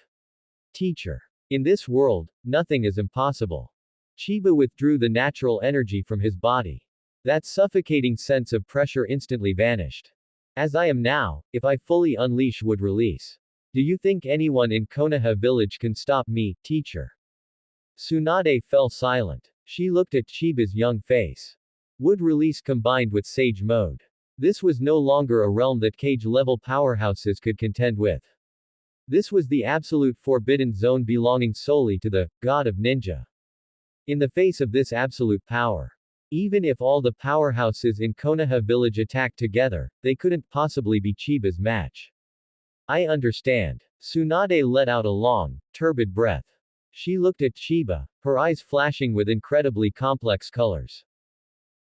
Teacher. In this world, nothing is impossible. Chiba withdrew the natural energy from his body. That suffocating sense of pressure instantly vanished. As I am now, if I fully unleash would release. Do you think anyone in Konoha village can stop me, teacher? Tsunade fell silent. She looked at Chiba's young face. Would release combined with Sage Mode. This was no longer a realm that cage-level powerhouses could contend with. This was the absolute forbidden zone belonging solely to the god of ninja. In the face of this absolute power, even if all the powerhouses in Konoha village attacked together, they couldn't possibly be Chiba's match. I understand. Tsunade let out a long, turbid breath. She looked at Chiba, her eyes flashing with incredibly complex colors.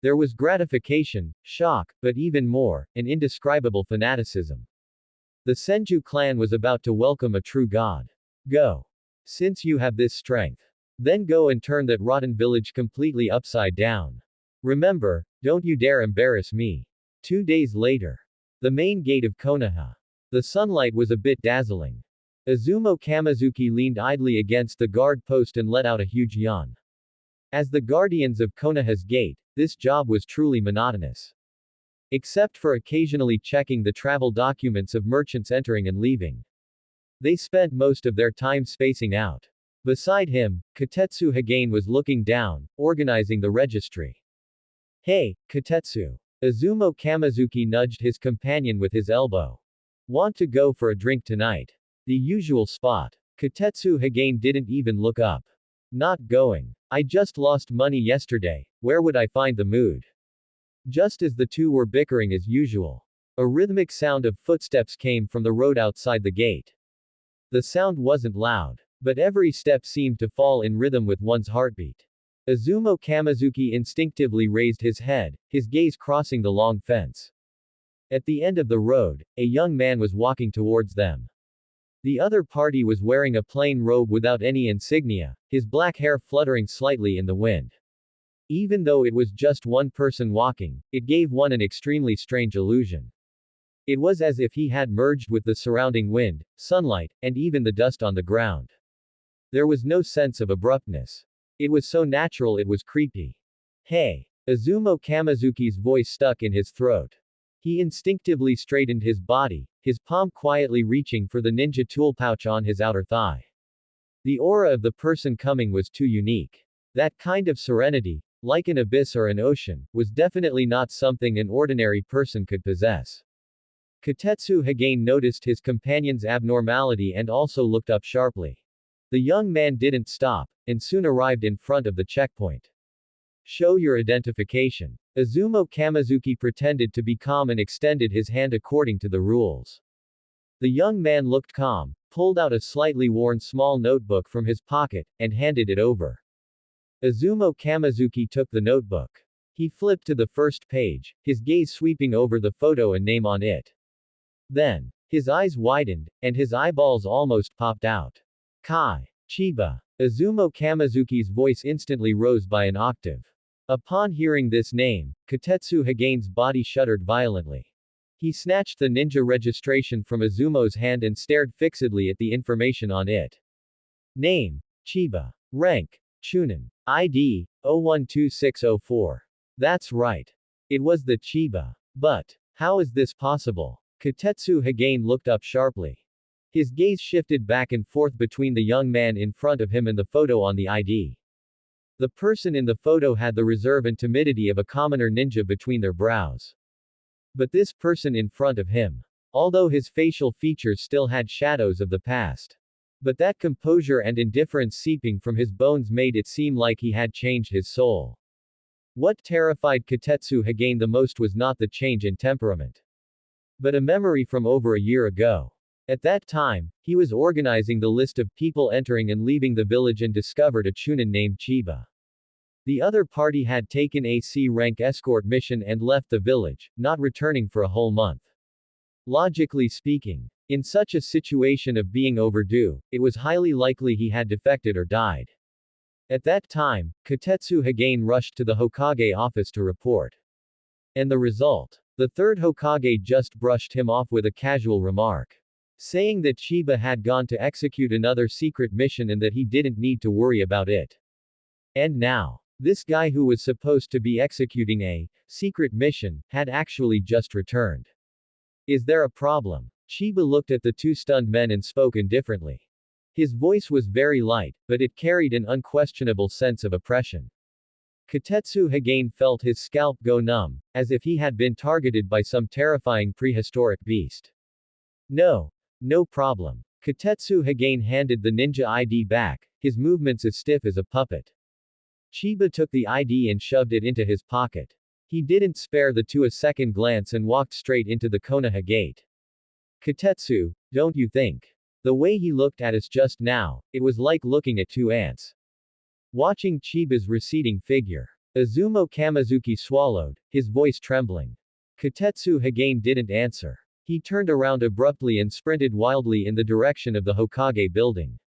There was gratification, shock, but even more, an indescribable fanaticism. The Senju clan was about to welcome a true god. Go. Since you have this strength. Then go and turn that rotten village completely upside down. Remember, don't you dare embarrass me. 2 days later. The main gate of Konoha. The sunlight was a bit dazzling. Izumo Kamizuki leaned idly against the guard post and let out a huge yawn. As the guardians of Konoha's gate, this job was truly monotonous. Except for occasionally checking the travel documents of merchants entering and leaving. They spent most of their time spacing out. Beside him, Katetsu Hagane was looking down, organizing the registry. Hey, Katetsu. Izumo Kamizuki nudged his companion with his elbow. Want to go for a drink tonight? The usual spot. Katetsu Hagane didn't even look up. Not going. I just lost money yesterday, where would I find the mood? Just as the two were bickering as usual. A rhythmic sound of footsteps came from the road outside the gate. The sound wasn't loud, but every step seemed to fall in rhythm with one's heartbeat. Izumo Kamizuki instinctively raised his head, his gaze crossing the long fence. At the end of the road, a young man was walking towards them. The other party was wearing a plain robe without any insignia, his black hair fluttering slightly in the wind. Even though it was just one person walking, it gave one an extremely strange illusion. It was as if he had merged with the surrounding wind, sunlight, and even the dust on the ground. There was no sense of abruptness. It was so natural it was creepy. Hey! Izumo Kamizuki's voice stuck in his throat. He instinctively straightened his body, his palm quietly reaching for the ninja tool pouch on his outer thigh. The aura of the person coming was too unique. That kind of serenity, like an abyss or an ocean, was definitely not something an ordinary person could possess. Katetsu Hagane noticed his companion's abnormality and also looked up sharply. The young man didn't stop, and soon arrived in front of the checkpoint. Show your identification. Izumo Kamizuki pretended to be calm and extended his hand according to the rules. The young man looked calm, pulled out a slightly worn small notebook from his pocket, and handed it over. Izumo Kamizuki took the notebook. He flipped to the first page, his gaze sweeping over the photo and name on it. Then, his eyes widened, and his eyeballs almost popped out. Kai. Chiba. Izumo Kamizuki's voice instantly rose by an octave. Upon hearing this name, Kotetsu Higane's body shuddered violently. He snatched the ninja registration from Izumo's hand and stared fixedly at the information on it. Name: Chiba. Rank: Chunin. ID: 012604. That's right. It was the Chiba. But, how is this possible? Kotetsu Higane looked up sharply. His gaze shifted back and forth between the young man in front of him and the photo on the ID. The person in the photo had the reserve and timidity of a commoner ninja between their brows. But this person in front of him, although his facial features still had shadows of the past, but that composure and indifference seeping from his bones made it seem like he had changed his soul. What terrified Kotetsu Higane the most was not the change in temperament, but a memory from over a year ago. At that time, he was organizing the list of people entering and leaving the village and discovered a Chunin named Chiba. The other party had taken a C-rank escort mission and left the village, not returning for a whole month. Logically speaking, in such a situation of being overdue, it was highly likely he had defected or died. At that time, Kotetsu Higane rushed to the Hokage office to report. And the result? The third Hokage just brushed him off with a casual remark, saying that Chiba had gone to execute another secret mission and that he didn't need to worry about it. And now, this guy who was supposed to be executing a secret mission had actually just returned. Is there a problem? Chiba looked at the two stunned men and spoke indifferently. His voice was very light, but it carried an unquestionable sense of oppression. Kotetsu Higane felt his scalp go numb, as if he had been targeted by some terrifying prehistoric beast. No problem. Kotetsu Higane handed the ninja ID back, his movements as stiff as a puppet. Chiba took the ID and shoved it into his pocket. He didn't spare the two a second glance and walked straight into the Konoha gate. Kotetsu, don't you think? The way he looked at us just now, it was like looking at two ants. Watching Chiba's receding figure, Izumo Kamizuki swallowed, his voice trembling. Kotetsu Higane didn't answer. He turned around abruptly and sprinted wildly in the direction of the Hokage building.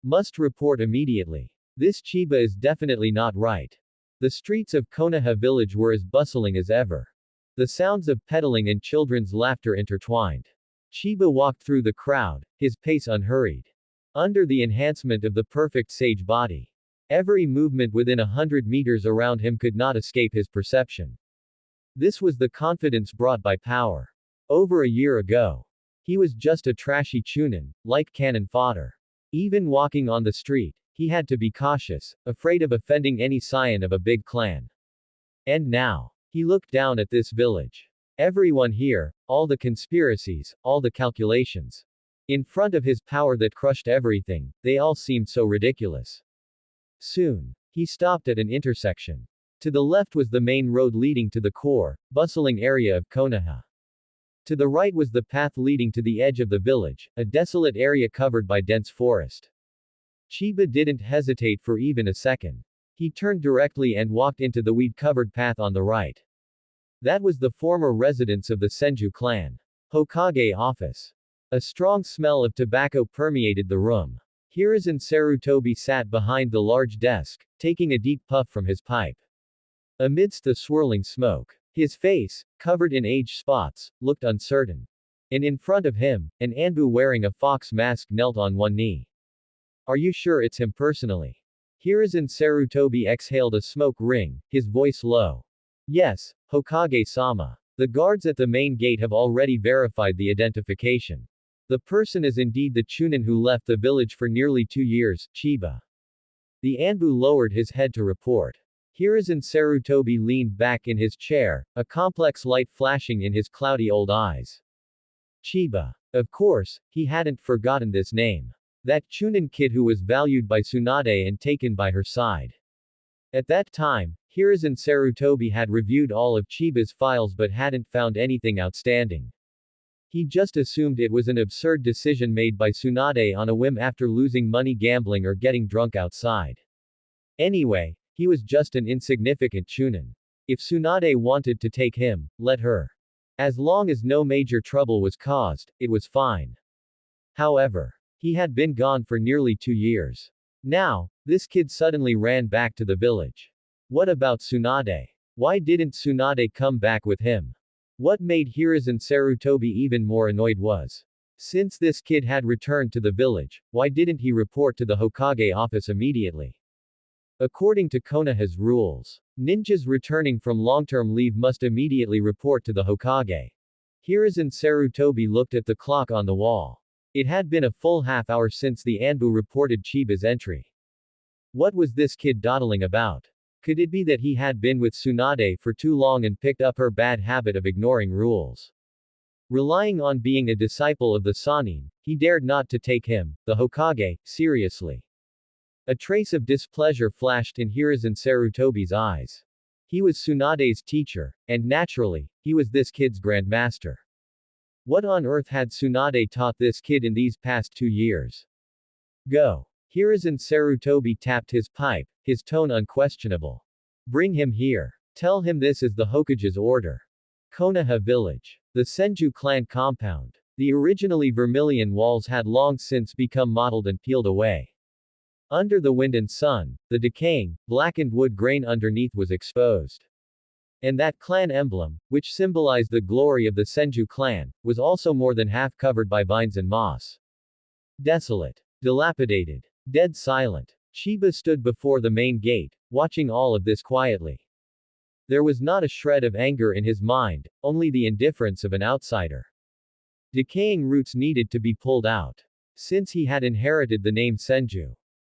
Must report immediately. This Chiba is definitely not right. The streets of Konoha village were as bustling as ever. The sounds of pedaling and children's laughter intertwined. Chiba walked through the crowd, his pace unhurried. Under the enhancement of the perfect sage body, every movement within 100 meters around him could not escape his perception. This was the confidence brought by power. Over a year ago, he was just a trashy Chunin, like cannon fodder. Even walking on the street, he had to be cautious, afraid of offending any scion of a big clan. And now, he looked down at this village. Everyone here, all the conspiracies, all the calculations. In front of his power that crushed everything, they all seemed so ridiculous. Soon, he stopped at an intersection. To the left was the main road leading to the core, bustling area of Konoha. To the right was the path leading to the edge of the village, a desolate area covered by dense forest. Chiba didn't hesitate for even a second. He turned directly and walked into the weed-covered path on the right. That was the former residence of the Senju clan. Hokage office. A strong smell of tobacco permeated the room. Hiruzen Sarutobi sat behind the large desk, taking a deep puff from his pipe. Amidst the swirling smoke, his face, covered in age spots, looked uncertain. And in front of him, an Anbu wearing a fox mask knelt on one knee. Are you sure it's him personally? Hiruzen Sarutobi exhaled a smoke ring, his voice low. Yes, Hokage-sama. The guards at the main gate have already verified the identification. The person is indeed the Chunin who left the village for nearly 2 years, Chiba. The Anbu lowered his head to report. Hiruzen Sarutobi leaned back in his chair, a complex light flashing in his cloudy old eyes. Chiba. Of course, he hadn't forgotten this name. That Chunin kid who was valued by Tsunade and taken by her side. At that time, Hiruzen Sarutobi had reviewed all of Chiba's files but hadn't found anything outstanding. He just assumed it was an absurd decision made by Tsunade on a whim after losing money gambling or getting drunk outside. Anyway, he was just an insignificant chunin. If Tsunade wanted to take him, let her. As long as no major trouble was caused, it was fine. However, he had been gone for nearly 2 years. Now, this kid suddenly ran back to the village. What about Tsunade? Why didn't Tsunade come back with him? What made Hiruzen Sarutobi even more annoyed was, since this kid had returned to the village, why didn't he report to the Hokage office immediately? According to Konoha's rules, ninjas returning from long-term leave must immediately report to the Hokage. Hiruzen Sarutobi looked at the clock on the wall. It had been a full half hour since the Anbu reported Chiba's entry. What was this kid dawdling about? Could it be that he had been with Tsunade for too long and picked up her bad habit of ignoring rules? Relying on being a disciple of the Sannin, he dared not to take him, the Hokage, seriously. A trace of displeasure flashed in Hiruzen Sarutobi's eyes. He was Tsunade's teacher, and naturally, he was this kid's grandmaster. What on earth had Tsunade taught this kid in these past 2 years? Go. Hiruzen Sarutobi tapped his pipe, his tone unquestionable. Bring him here. Tell him this is the Hokage's order. Konoha Village. The Senju clan compound. The originally vermilion walls had long since become mottled and peeled away. Under the wind and sun, the decaying, blackened wood grain underneath was exposed. And that clan emblem, which symbolized the glory of the Senju clan, was also more than half covered by vines and moss. Desolate. Dilapidated. Dead silent. Chiba stood before the main gate, watching all of this quietly. There was not a shred of anger in his mind, only the indifference of an outsider. Decaying roots needed to be pulled out. Since he had inherited the name Senju,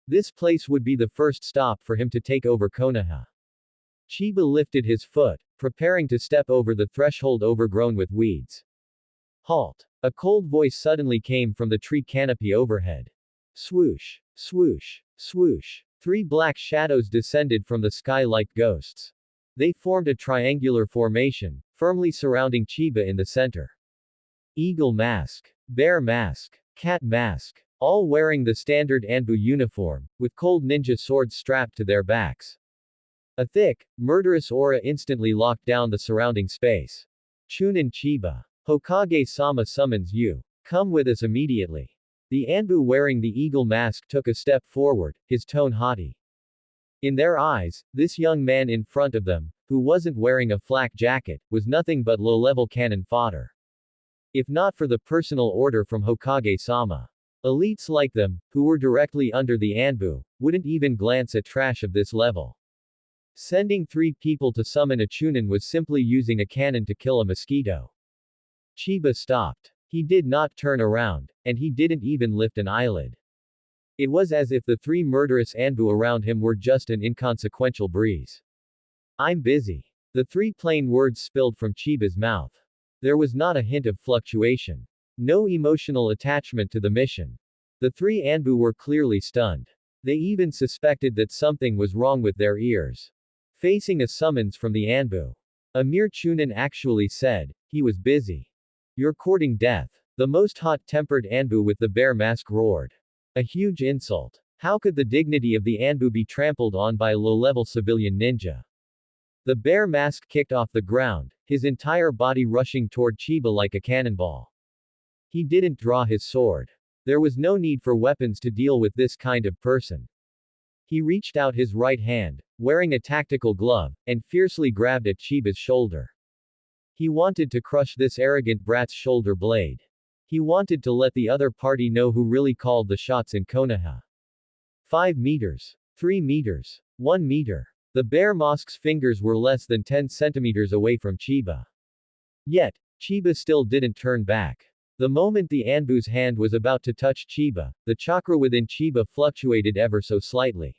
this place would be the first stop for him to take over Konoha. Chiba lifted his foot, preparing to step over the threshold overgrown with weeds. Halt! A cold voice suddenly came from the tree canopy overhead. Swoosh! Swoosh! Swoosh! 3 black shadows descended from the sky like ghosts. They formed a triangular formation, firmly surrounding Chiba in the center. Eagle mask, bear mask, cat mask, all wearing the standard Anbu uniform, with cold ninja swords strapped to their backs. A thick, murderous aura instantly locked down the surrounding space. Chunin Chiba. Hokage-sama summons you. Come with us immediately. The Anbu wearing the eagle mask took a step forward, his tone haughty. In their eyes, this young man in front of them, who wasn't wearing a flak jacket, was nothing but low-level cannon fodder. If not for the personal order from Hokage-sama, elites like them, who were directly under the Anbu, wouldn't even glance at trash of this level. Sending 3 people to summon a Chunin was simply using a cannon to kill a mosquito. Chiba stopped. He did not turn around, and he didn't even lift an eyelid. It was as if the 3 murderous Anbu around him were just an inconsequential breeze. I'm busy. The 3 plain words spilled from Chiba's mouth. There was not a hint of fluctuation. No emotional attachment to the mission. The 3 Anbu were clearly stunned. They even suspected that something was wrong with their ears. Facing a summons from the Anbu, a mere Chunin actually said, he was busy. You're courting death. The most hot-tempered Anbu with the bear mask roared. A huge insult. How could the dignity of the Anbu be trampled on by a low-level civilian ninja? The bear mask kicked off the ground, his entire body rushing toward Chiba like a cannonball. He didn't draw his sword. There was no need for weapons to deal with this kind of person. He reached out his right hand, wearing a tactical glove, and fiercely grabbed at Chiba's shoulder. He wanted to crush this arrogant brat's shoulder blade. He wanted to let the other party know who really called the shots in Konoha. 5 meters. 3 meters. 1 meter. The bear mask's fingers were less than 10 centimeters away from Chiba. Yet, Chiba still didn't turn back. The moment the Anbu's hand was about to touch Chiba, the chakra within Chiba fluctuated ever so slightly.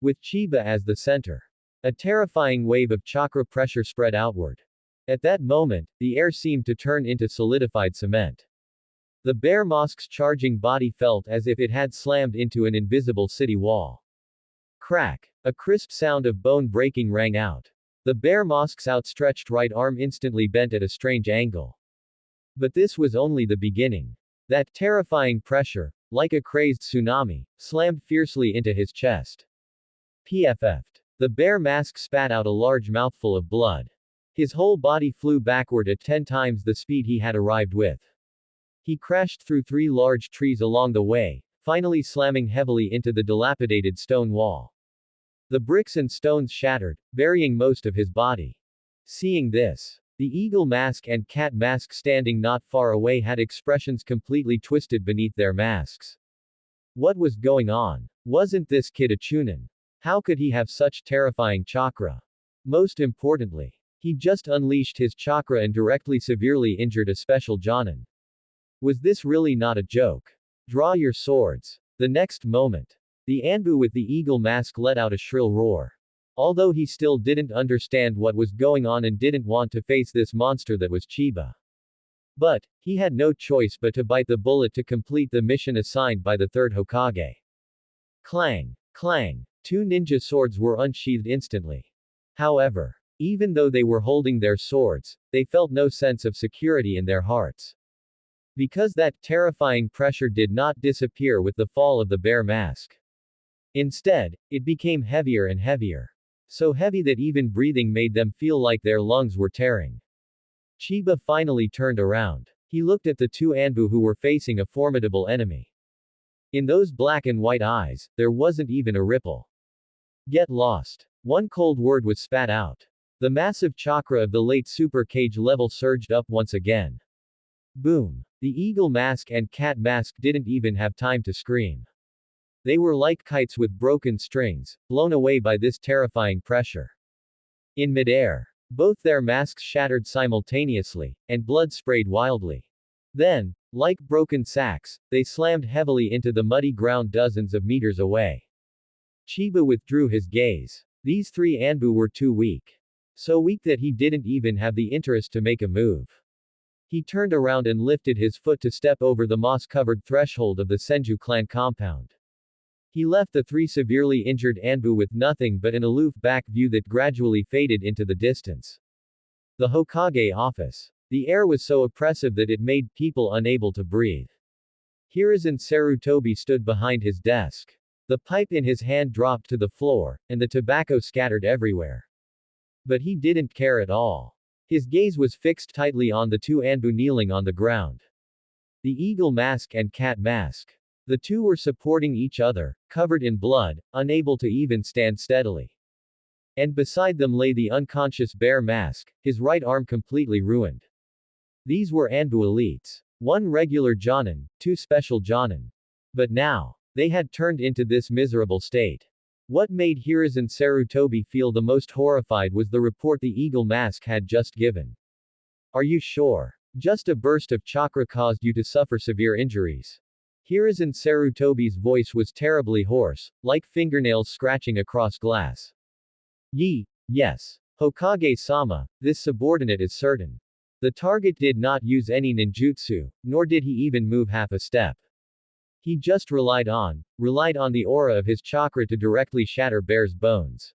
With Chiba as the center, a terrifying wave of chakra pressure spread outward. At that moment, the air seemed to turn into solidified cement. The bear mask's charging body felt as if it had slammed into an invisible city wall. Crack! A crisp sound of bone breaking rang out. The bear mask's outstretched right arm instantly bent at a strange angle. But this was only the beginning. That terrifying pressure, like a crazed tsunami, slammed fiercely into his chest. PFF'd. The bear mask spat out a large mouthful of blood. His whole body flew backward at 10 times the speed he had arrived with. He crashed through 3 large trees along the way, finally slamming heavily into the dilapidated stone wall. The bricks and stones shattered, burying most of his body. Seeing this, the eagle mask and cat mask standing not far away had expressions completely twisted beneath their masks. What was going on? Wasn't this kid a chunin? How could he have such terrifying chakra? Most importantly, he just unleashed his chakra and directly severely injured a special Jonin. Was this really not a joke? Draw your swords. The next moment, the Anbu with the eagle mask let out a shrill roar. Although he still didn't understand what was going on and didn't want to face this monster that was Chiba. But, he had no choice but to bite the bullet to complete the mission assigned by the third Hokage. Clang! Clang! 2 ninja swords were unsheathed instantly. However, even though they were holding their swords, they felt no sense of security in their hearts. Because that terrifying pressure did not disappear with the fall of the bear mask. Instead, it became heavier and heavier. So heavy that even breathing made them feel like their lungs were tearing. Chiba finally turned around. He looked at the 2 Anbu who were facing a formidable enemy. In those black and white eyes, there wasn't even a ripple. Get lost. One cold word was spat out. The massive chakra of the late Super Cage level surged up once again. Boom. The eagle mask and cat mask didn't even have time to scream. They were like kites with broken strings, blown away by this terrifying pressure. In midair, both their masks shattered simultaneously, and blood sprayed wildly. Then, like broken sacks, they slammed heavily into the muddy ground dozens of meters away. Chiba withdrew his gaze. These 3 Anbu were too weak. So weak that he didn't even have the interest to make a move. He turned around and lifted his foot to step over the moss-covered threshold of the Senju clan compound. He left the 3 severely injured Anbu with nothing but an aloof back view that gradually faded into the distance. The Hokage office. The air was so oppressive that it made people unable to breathe. Hiruzen Sarutobi stood behind his desk. The pipe in his hand dropped to the floor, and the tobacco scattered everywhere. But he didn't care at all. His gaze was fixed tightly on the 2 Anbu kneeling on the ground. The eagle mask and cat mask. The 2 were supporting each other, covered in blood, unable to even stand steadily. And beside them lay the unconscious bear mask, his right arm completely ruined. These were Anbu elites. 1 regular Jonin, 2 special Jonin. But now, they had turned into this miserable state. What made Hiruzen Sarutobi feel the most horrified was the report the eagle mask had just given. Are you sure? Just a burst of chakra caused you to suffer severe injuries. Hiruzen Sarutobi's voice was terribly hoarse, like fingernails scratching across glass. Yes. Hokage-sama, this subordinate is certain. The target did not use any ninjutsu, nor did he even move half a step. He just relied on the aura of his chakra to directly shatter Bear's bones.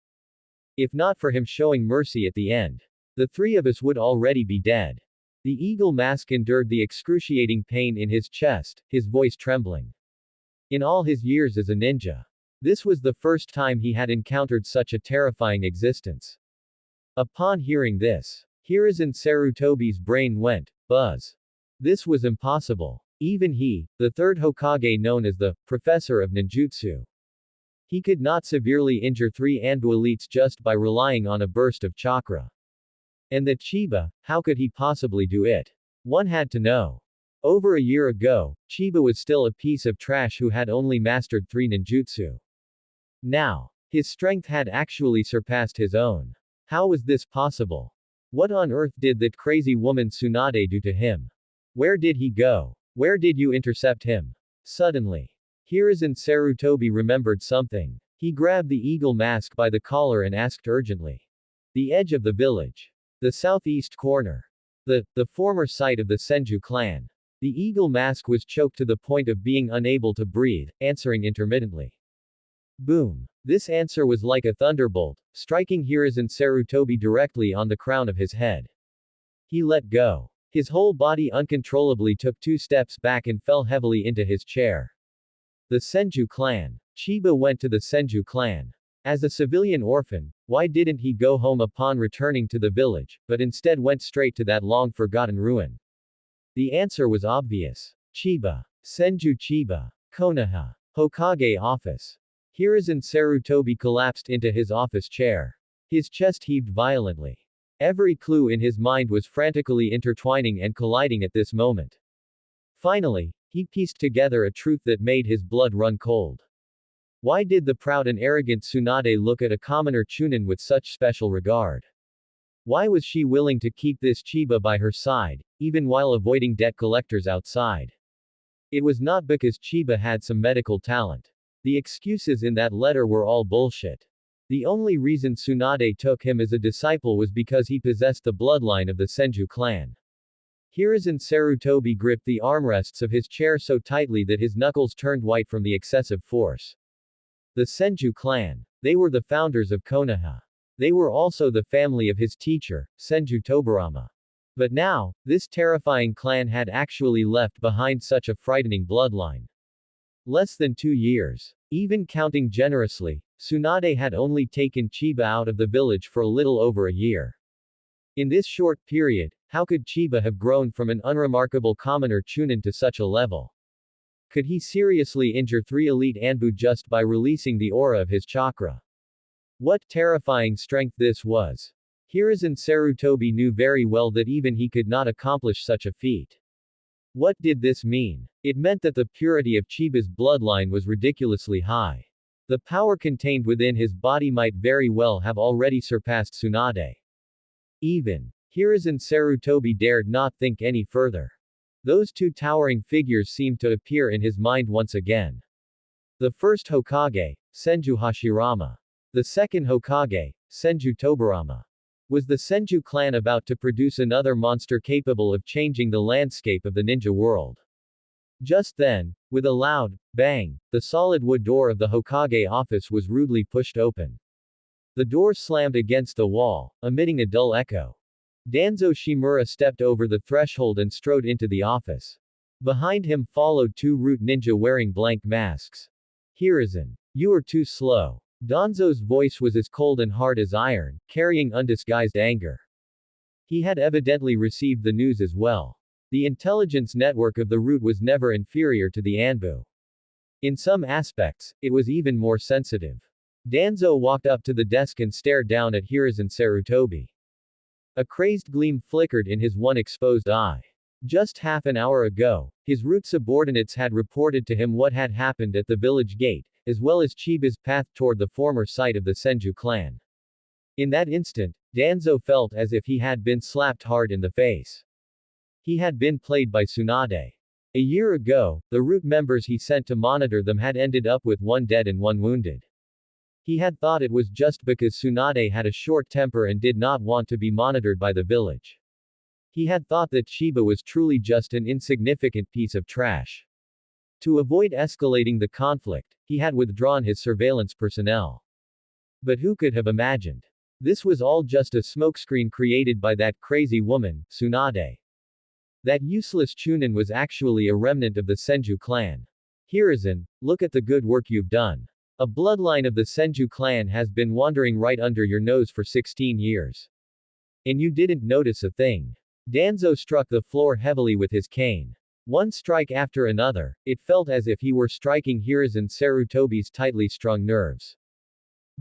If not for him showing mercy at the end, the 3 of us would already be dead. The eagle mask endured the excruciating pain in his chest, his voice trembling. In all his years as a ninja, this was the first time he had encountered such a terrifying existence. Upon hearing this, Hiruzen Sarutobi's brain went buzz. This was impossible. Even he, the 3rd Hokage known as the Professor of Ninjutsu. He could not severely injure 3 Anbu elites just by relying on a burst of chakra. And that Chiba, how could he possibly do it? One had to know. Over a year ago, Chiba was still a piece of trash who had only mastered 3 ninjutsu. Now, his strength had actually surpassed his own. How was this possible? What on earth did that crazy woman Tsunade do to him? Where did he go? Where did you intercept him? Suddenly, Hiruzen Sarutobi remembered something. He grabbed the eagle mask by the collar and asked urgently. The edge of the village. The southeast corner. The former site of the Senju clan. The eagle mask was choked to the point of being unable to breathe, answering intermittently. Boom. This answer was like a thunderbolt, striking Hiruzen Sarutobi directly on the crown of his head. He let go. His whole body uncontrollably took 2 steps back and fell heavily into his chair. The Senju clan. Chiba went to the Senju clan. As a civilian orphan, why didn't he go home upon returning to the village, but instead went straight to that long-forgotten ruin? The answer was obvious. Chiba. Senju Chiba. Konoha. Hokage office. Hiruzen Sarutobi collapsed into his office chair. His chest heaved violently. Every clue in his mind was frantically intertwining and colliding at this moment. Finally, he pieced together a truth that made his blood run cold. Why did the proud and arrogant Tsunade look at a commoner Chunin with such special regard? Why was she willing to keep this Chiba by her side, even while avoiding debt collectors outside? It was not because Chiba had some medical talent. The excuses in that letter were all bullshit. The only reason Tsunade took him as a disciple was because he possessed the bloodline of the Senju clan. Hiruzen Sarutobi gripped the armrests of his chair so tightly that his knuckles turned white from the excessive force. The Senju clan. They were the founders of Konoha. They were also the family of his teacher, Senju Tobarama. But now, this terrifying clan had actually left behind such a frightening bloodline. Less than 2 years. Even counting generously, Tsunade had only taken Chiba out of the village for a little over a year. In this short period, how could Chiba have grown from an unremarkable commoner Chunin to such a level? Could he seriously injure 3 elite Anbu just by releasing the aura of his chakra? What terrifying strength this was! Hiruzen Sarutobi knew very well that even he could not accomplish such a feat. What did this mean? It meant that the purity of Chiba's bloodline was ridiculously high. The power contained within his body might very well have already surpassed Tsunade. Even Hiruzen Sarutobi dared not think any further. Those 2 towering figures seemed to appear in his mind once again. The first Hokage, Senju Hashirama. The second Hokage, Senju Tobarama. Was the Senju clan about to produce another monster capable of changing the landscape of the ninja world? Just then, with a loud bang, the solid wood door of the Hokage office was rudely pushed open. The door slammed against the wall, emitting a dull echo. Danzo Shimura stepped over the threshold and strode into the office. Behind him followed 2 root ninja wearing blank masks. Hiruzen. You are too slow. Danzo's voice was as cold and hard as iron, carrying undisguised anger. He had evidently received the news as well. The intelligence network of the root was never inferior to the Anbu. In some aspects, it was even more sensitive. Danzo walked up to the desk and stared down at Hiruzen Sarutobi. A crazed gleam flickered in his one exposed eye. Just half an hour ago, his root subordinates had reported to him what had happened at the village gate, as well as Chiba's path toward the former site of the Senju clan. In that instant, Danzo felt as if he had been slapped hard in the face. He had been played by Tsunade. A year ago, the root members he sent to monitor them had ended up with 1 dead and 1 wounded. He had thought it was just because Tsunade had a short temper and did not want to be monitored by the village. He had thought that Chiba was truly just an insignificant piece of trash. To avoid escalating the conflict, he had withdrawn his surveillance personnel. But who could have imagined? This was all just a smokescreen created by that crazy woman, Tsunade. That useless Chunin was actually a remnant of the Senju clan. Hiruzen, look at the good work you've done. A bloodline of the Senju clan has been wandering right under your nose for 16 years. And you didn't notice a thing. Danzo struck the floor heavily with his cane. One strike after another, it felt as if he were striking Hiruzen Sarutobi's tightly strung nerves.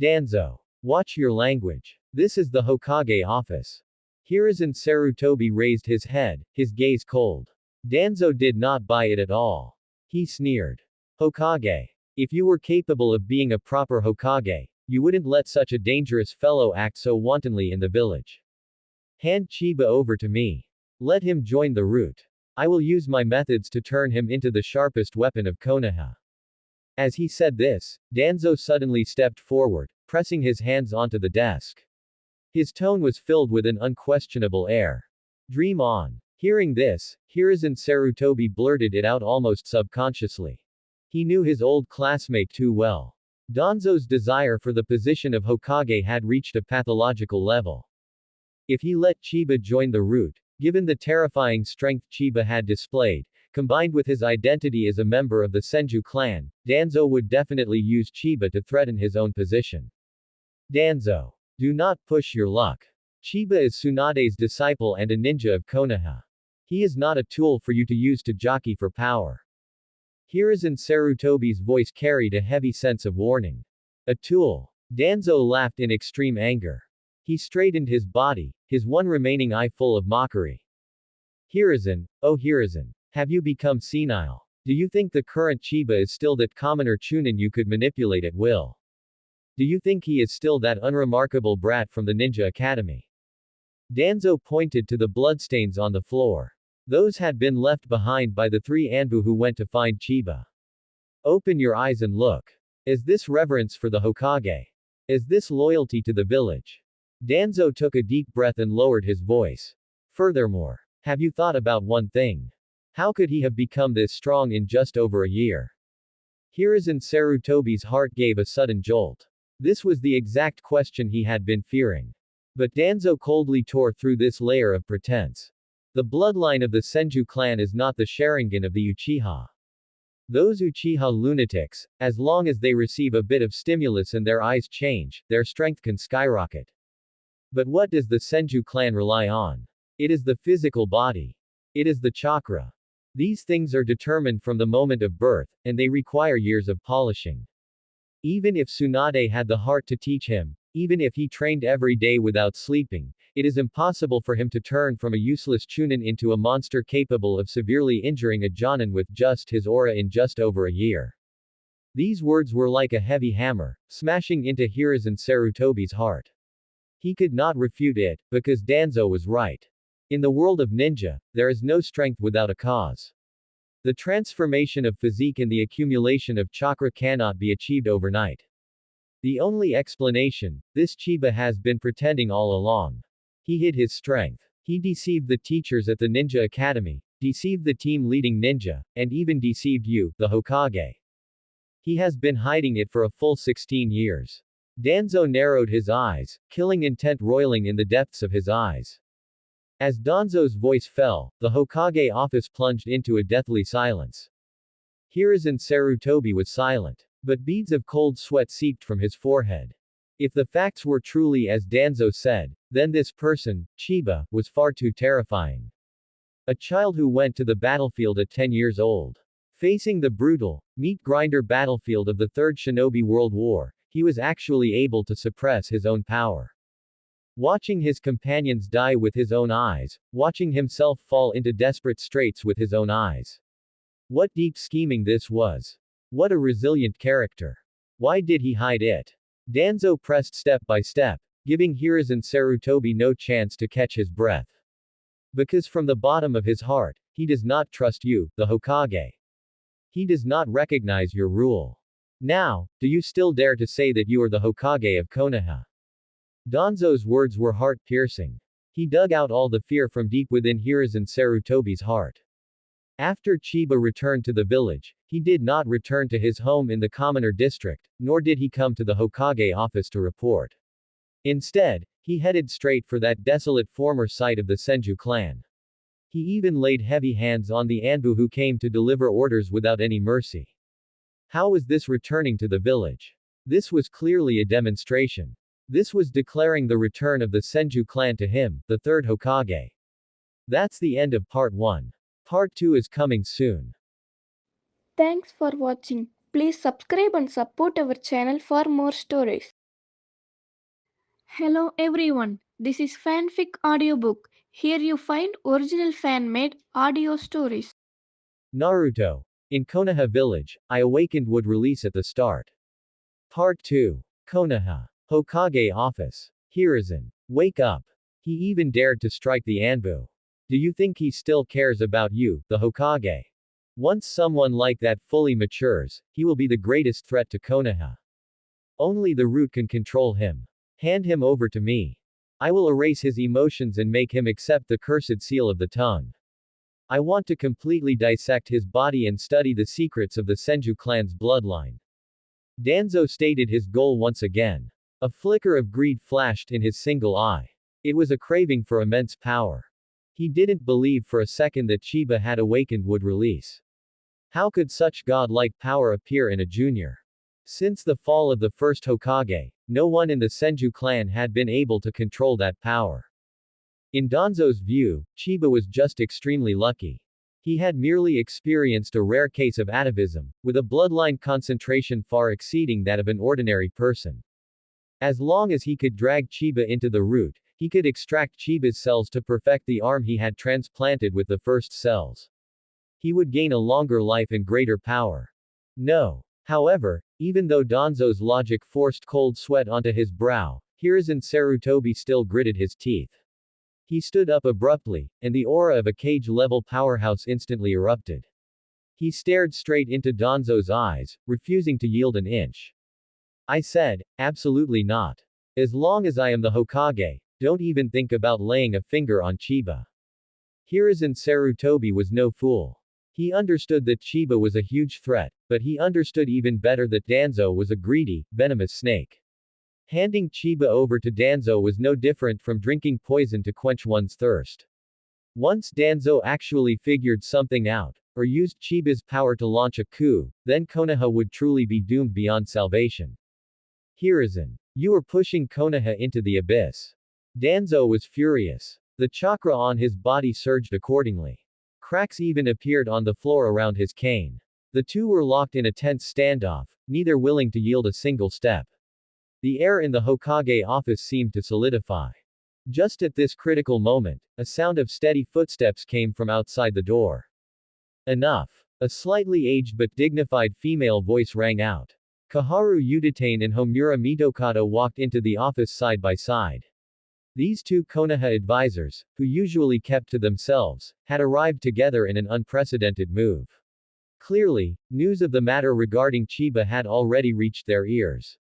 Danzo. Watch your language. This is the Hokage office. Hiruzen Sarutobi raised his head, his gaze cold. Danzo did not buy it at all. He sneered. Hokage. If you were capable of being a proper Hokage, you wouldn't let such a dangerous fellow act so wantonly in the village. Hand Chiba over to me. Let him join the root. I will use my methods to turn him into the sharpest weapon of Konoha. As he said this, Danzo suddenly stepped forward, pressing his hands onto the desk. His tone was filled with an unquestionable air. Dream on. Hearing this, Hiruzen Sarutobi blurted it out almost subconsciously. He knew his old classmate too well. Danzo's desire for the position of Hokage had reached a pathological level. If he let Chiba join the root, Given the terrifying strength Chiba had displayed, combined with his identity as a member of the Senju clan, Danzo would definitely use Chiba to threaten his own position. Danzo. Do not push your luck. Chiba is Tsunade's disciple and a ninja of Konoha. He is not a tool for you to use to jockey for power. Hiruzen Sarutobi's voice carried a heavy sense of warning. A tool. Danzo laughed in extreme anger. He straightened his body, his one remaining eye full of mockery. Hiruzen, oh Hiruzen, have you become senile? Do you think the current Chiba is still that commoner Chunin you could manipulate at will? Do you think he is still that unremarkable brat from the Ninja Academy? Danzo pointed to the bloodstains on the floor. Those had been left behind by the three Anbu who went to find Chiba. Open your eyes and look. Is this reverence for the Hokage? Is this loyalty to the village? Danzo took a deep breath and lowered his voice. Furthermore, have you thought about one thing? How could he have become this strong in just over a year? Hiruzen Sarutobi's heart gave a sudden jolt. This was the exact question he had been fearing. But Danzo coldly tore through this layer of pretense. The bloodline of the Senju clan is not the Sharingan of the Uchiha. Those Uchiha lunatics, as long as they receive a bit of stimulus and their eyes change, their strength can skyrocket. But what does the Senju clan rely on? It is the physical body. It is the chakra. These things are determined from the moment of birth, and they require years of polishing. Even if Tsunade had the heart to teach him, even if he trained every day without sleeping, it is impossible for him to turn from a useless Chunin into a monster capable of severely injuring a Jonin with just his aura in just over a year. These words were like a heavy hammer, smashing into Hiruzen Sarutobi's heart. He could not refute it, because Danzo was right. In the world of ninja, there is no strength without a cause. The transformation of physique and the accumulation of chakra cannot be achieved overnight. The only explanation, this Chiba has been pretending all along. He hid his strength. He deceived the teachers at the Ninja Academy, deceived the team leading ninja, and even deceived you, the Hokage. He has been hiding it for a full 16 years. Danzo narrowed his eyes, killing intent roiling in the depths of his eyes. As Danzo's voice fell, the Hokage office plunged into a deathly silence. Hiruzen Sarutobi was silent. But beads of cold sweat seeped from his forehead. If the facts were truly as Danzo said, then this person, Chiba, was far too terrifying. A child who went to the battlefield at 10 years old. Facing the brutal, meat-grinder battlefield of the Third Shinobi World War, he was actually able to suppress his own power. Watching his companions die with his own eyes, watching himself fall into desperate straits with his own eyes. What deep scheming this was. What a resilient character. Why did he hide it? Danzo pressed step by step, giving Hiruzen Sarutobi no chance to catch his breath. Because from the bottom of his heart, he does not trust you, the Hokage. He does not recognize your rule. Now, do you still dare to say that you are the Hokage of Konoha? Danzo's words were heart-piercing. He dug out all the fear from deep within Hiruzen Sarutobi's heart. After Chiba returned to the village, he did not return to his home in the commoner district, nor did he come to the Hokage office to report. Instead, he headed straight for that desolate former site of the Senju clan. He even laid heavy hands on the Anbu who came to deliver orders without any mercy. How was this returning to the village? This was clearly a demonstration. This was declaring the return of the Senju clan to him, the third Hokage. That's the end of part 1. Part 2 is coming soon. Thanks for watching. Please subscribe and support our channel for more stories. Hello everyone, this is Fanfic Audiobook. Here you find original fan-made audio stories. Naruto. In Konoha village, I Awakened would release at the start. Part 2. Konoha. Hokage office. Hiruzen. Wake up. He even dared to strike the Anbu. Do you think he still cares about you, the Hokage? Once someone like that fully matures, he will be the greatest threat to Konoha. Only the root can control him. Hand him over to me. I will erase his emotions and make him accept the cursed seal of the tongue. I want to completely dissect his body and study the secrets of the Senju clan's bloodline. Danzo stated his goal once again. A flicker of greed flashed in his single eye. It was a craving for immense power. He didn't believe for a second that Chiba had awakened would release. How could such godlike power appear in a junior? Since the fall of the first Hokage, no one in the Senju clan had been able to control that power. In Danzo's view, Chiba was just extremely lucky. He had merely experienced a rare case of atavism, with a bloodline concentration far exceeding that of an ordinary person. As long as he could drag Chiba into the root, he could extract Chiba's cells to perfect the arm he had transplanted with the first cells. He would gain a longer life and greater power. No. However, even though Danzo's logic forced cold sweat onto his brow, Hiruzen Sarutobi still gritted his teeth. He stood up abruptly, and the aura of a cage-level powerhouse instantly erupted. He stared straight into Danzo's eyes, refusing to yield an inch. I said, absolutely not. As long as I am the Hokage, don't even think about laying a finger on Chiba. Hiruzen Sarutobi was no fool. He understood that Chiba was a huge threat, but he understood even better that Danzo was a greedy, venomous snake. Handing Chiba over to Danzo was no different from drinking poison to quench one's thirst. Once Danzo actually figured something out, or used Chiba's power to launch a coup, then Konoha would truly be doomed beyond salvation. Hiruzen, you are pushing Konoha into the abyss. Danzo was furious. The chakra on his body surged accordingly. Cracks even appeared on the floor around his cane. The two were locked in a tense standoff, neither willing to yield a single step. The air in the Hokage office seemed to solidify. Just at this critical moment, a sound of steady footsteps came from outside the door. Enough. A slightly aged but dignified female voice rang out. Kaharu Uditane and Homura Mitokado walked into the office side by side. These two Konoha advisors, who usually kept to themselves, had arrived together in an unprecedented move. Clearly, news of the matter regarding Chiba had already reached their ears.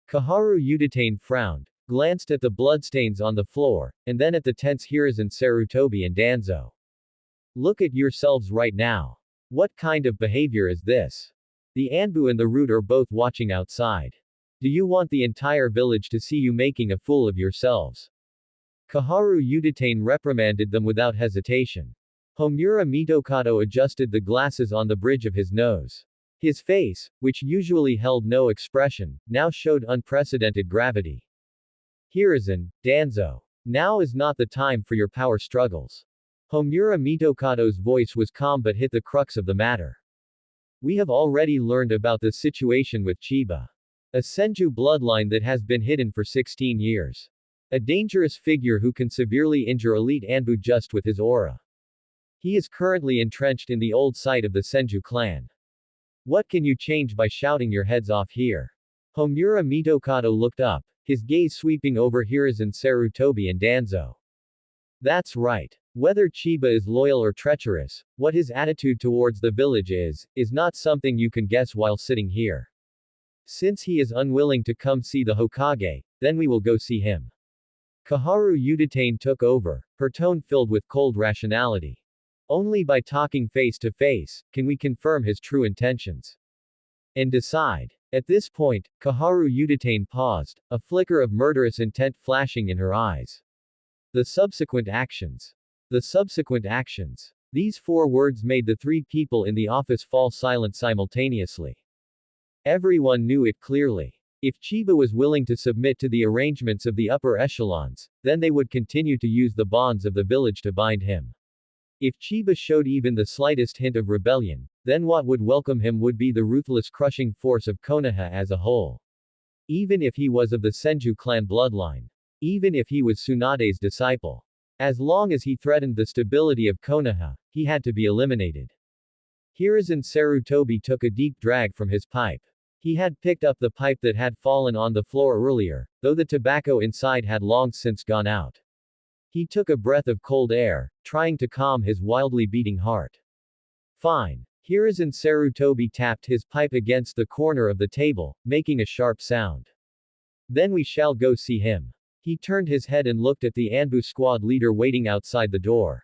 Kaharu Uditane frowned, glanced at the bloodstains on the floor, and then at the tense Hiruzen Sarutobi and Danzo. Look at yourselves right now. What kind of behavior is this? The Anbu and the Root are both watching outside. Do you want the entire village to see you making a fool of yourselves? Kaharu Uditane reprimanded them without hesitation. Homura Mitokado adjusted the glasses on the bridge of his nose. His face, which usually held no expression, now showed unprecedented gravity. Hiruzen, Danzo. Now is not the time for your power struggles. Homura Mitokado's voice was calm but hit the crux of the matter. We have already learned about the situation with Chiba. A Senju bloodline that has been hidden for 16 years. A dangerous figure who can severely injure elite Anbu just with his aura. He is currently entrenched in the old site of the Senju clan. What can you change by shouting your heads off here? Homura Mitokado looked up, his gaze sweeping over Hiruzen Sarutobi and Danzo. That's right. Whether Chiba is loyal or treacherous, what his attitude towards the village is not something you can guess while sitting here. Since he is unwilling to come see the Hokage, then we will go see him. Kaharu Uditane took over, her tone filled with cold rationality. Only by talking face to face, can we confirm his true intentions. And decide. At this point, Kaharu Uditane paused, a flicker of murderous intent flashing in her eyes. The subsequent actions. The subsequent actions. These four words made the three people in the office fall silent simultaneously. Everyone knew it clearly. If Chiba was willing to submit to the arrangements of the upper echelons, then they would continue to use the bonds of the village to bind him. If Chiba showed even the slightest hint of rebellion, then what would welcome him would be the ruthless crushing force of Konoha as a whole. Even if he was of the Senju clan bloodline. Even if he was Tsunade's disciple. As long as he threatened the stability of Konoha, he had to be eliminated. Hiruzen Sarutobi took a deep drag from his pipe. He had picked up the pipe that had fallen on the floor earlier, though the tobacco inside had long since gone out. He took a breath of cold air, trying to calm his wildly beating heart. Fine. Hiruzen Sarutobi tapped his pipe against the corner of the table, making a sharp sound. Then we shall go see him. He turned his head and looked at the Anbu squad leader waiting outside the door.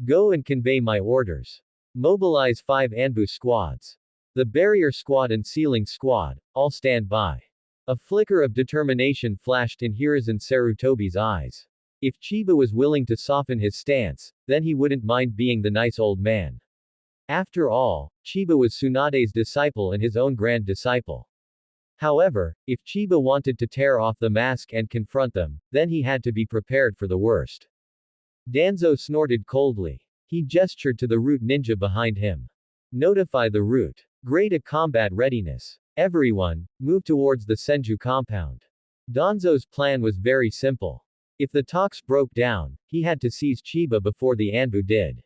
Go and convey my orders. Mobilize 5 Anbu squads. The barrier squad and sealing squad, all stand by. A flicker of determination flashed in Hiruzen Sarutobi's eyes. If Chiba was willing to soften his stance, then he wouldn't mind being the nice old man. After all, Chiba was Tsunade's disciple and his own grand disciple. However, if Chiba wanted to tear off the mask and confront them, then he had to be prepared for the worst. Danzo snorted coldly. He gestured to the root ninja behind him. Notify the root. Grade a combat readiness. Everyone, move towards the Senju compound. Danzo's plan was very simple. If the talks broke down, he had to seize Chiba before the Anbu did.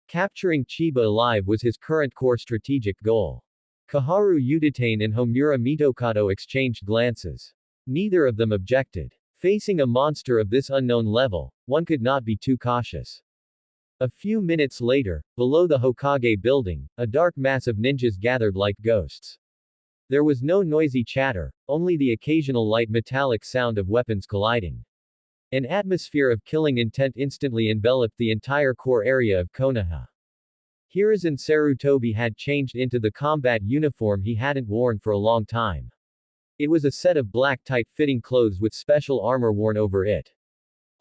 Capturing Chiba alive was his current core strategic goal. Kaharu Udatane and Homura Mitokado exchanged glances. Neither of them objected. Facing a monster of this unknown level, one could not be too cautious. A few minutes later, below the Hokage building, a dark mass of ninjas gathered like ghosts. There was no noisy chatter, only the occasional light metallic sound of weapons colliding. An atmosphere of killing intent instantly enveloped the entire core area of Konoha. Hiruzen Sarutobi had changed into the combat uniform he hadn't worn for a long time. It was a set of black tight-fitting clothes with special armor worn over it.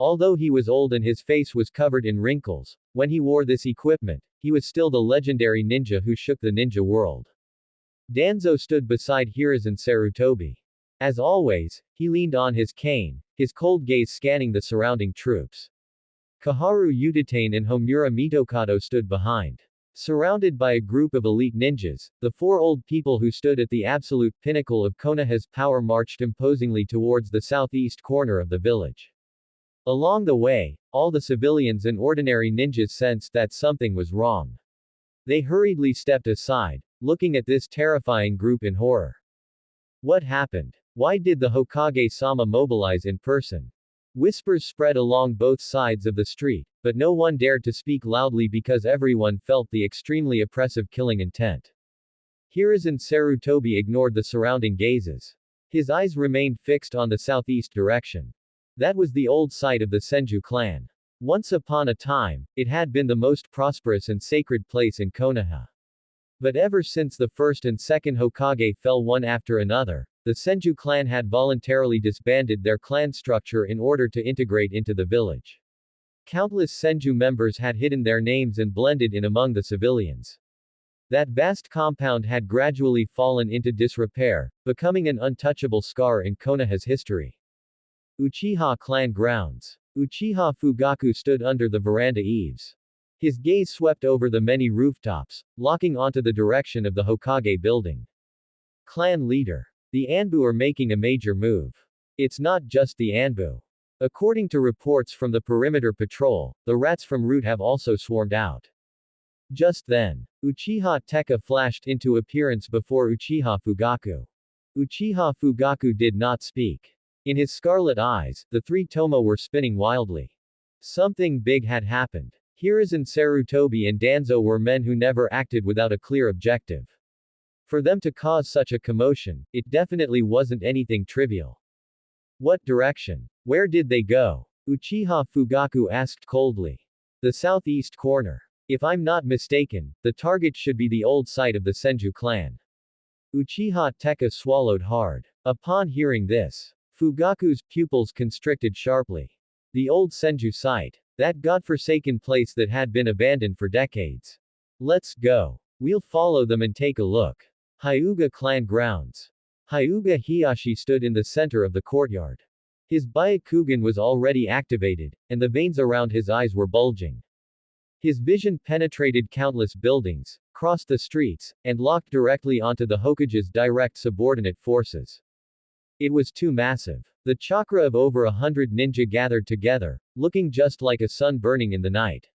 Although he was old and his face was covered in wrinkles, when he wore this equipment, he was still the legendary ninja who shook the ninja world. Danzo stood beside Hiruzen Sarutobi. As always, he leaned on his cane, his cold gaze scanning the surrounding troops. Kaharu Udatane and Homura Mitokado stood behind. Surrounded by a group of elite ninjas, the four old people who stood at the absolute pinnacle of Konoha's power marched imposingly towards the southeast corner of the village. Along the way, all the civilians and ordinary ninjas sensed that something was wrong. They hurriedly stepped aside, looking at this terrifying group in horror. What happened? Why did the Hokage-sama mobilize in person? Whispers spread along both sides of the street, but no one dared to speak loudly because everyone felt the extremely oppressive killing intent. Hiruzen Sarutobi ignored the surrounding gazes. His eyes remained fixed on the southeast direction. That was the old site of the Senju clan. Once upon a time, it had been the most prosperous and sacred place in Konoha. But ever since the first and second Hokage fell one after another, the Senju clan had voluntarily disbanded their clan structure in order to integrate into the village. Countless Senju members had hidden their names and blended in among the civilians. That vast compound had gradually fallen into disrepair, becoming an untouchable scar in Konoha's history. Uchiha clan grounds. Uchiha Fugaku stood under the veranda eaves. His gaze swept over the many rooftops, locking onto the direction of the Hokage building. Clan leader. The Anbu are making a major move. It's not just the Anbu. According to reports from the perimeter patrol, the rats from Root have also swarmed out. Just then, Uchiha Tekka flashed into appearance before Uchiha Fugaku. Uchiha Fugaku did not speak. In his scarlet eyes, the three Tomo were spinning wildly. Something big had happened. Hiruzen Sarutobi and Danzo were men who never acted without a clear objective. For them to cause such a commotion, it definitely wasn't anything trivial. What direction? Where did they go? Uchiha Fugaku asked coldly. The southeast corner. If I'm not mistaken, the target should be the old site of the Senju clan. Uchiha Tekka swallowed hard. Upon hearing this, Fugaku's pupils constricted sharply. The old Senju site. That godforsaken place that had been abandoned for decades. Let's go. We'll follow them and take a look. Hyuga clan grounds. Hyuga Hiyashi stood in the center of the courtyard. His Byakugan was already activated, and the veins around his eyes were bulging. His vision penetrated countless buildings, crossed the streets, and locked directly onto the Hokage's direct subordinate forces. It was too massive. The chakra of over 100 ninja gathered together, looking just like a sun burning in the night.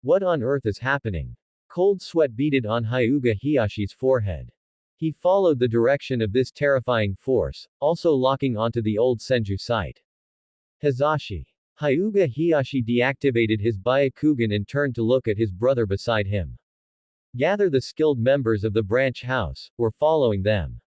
What on earth is happening? Cold sweat beaded on Hyuga Hiyashi's forehead. He followed the direction of this terrifying force, also locking onto the old Senju site. Hizashi. Hyuga Hiyashi deactivated his Byakugan and turned to look at his brother beside him. Gather the skilled members of the branch house, we're following them.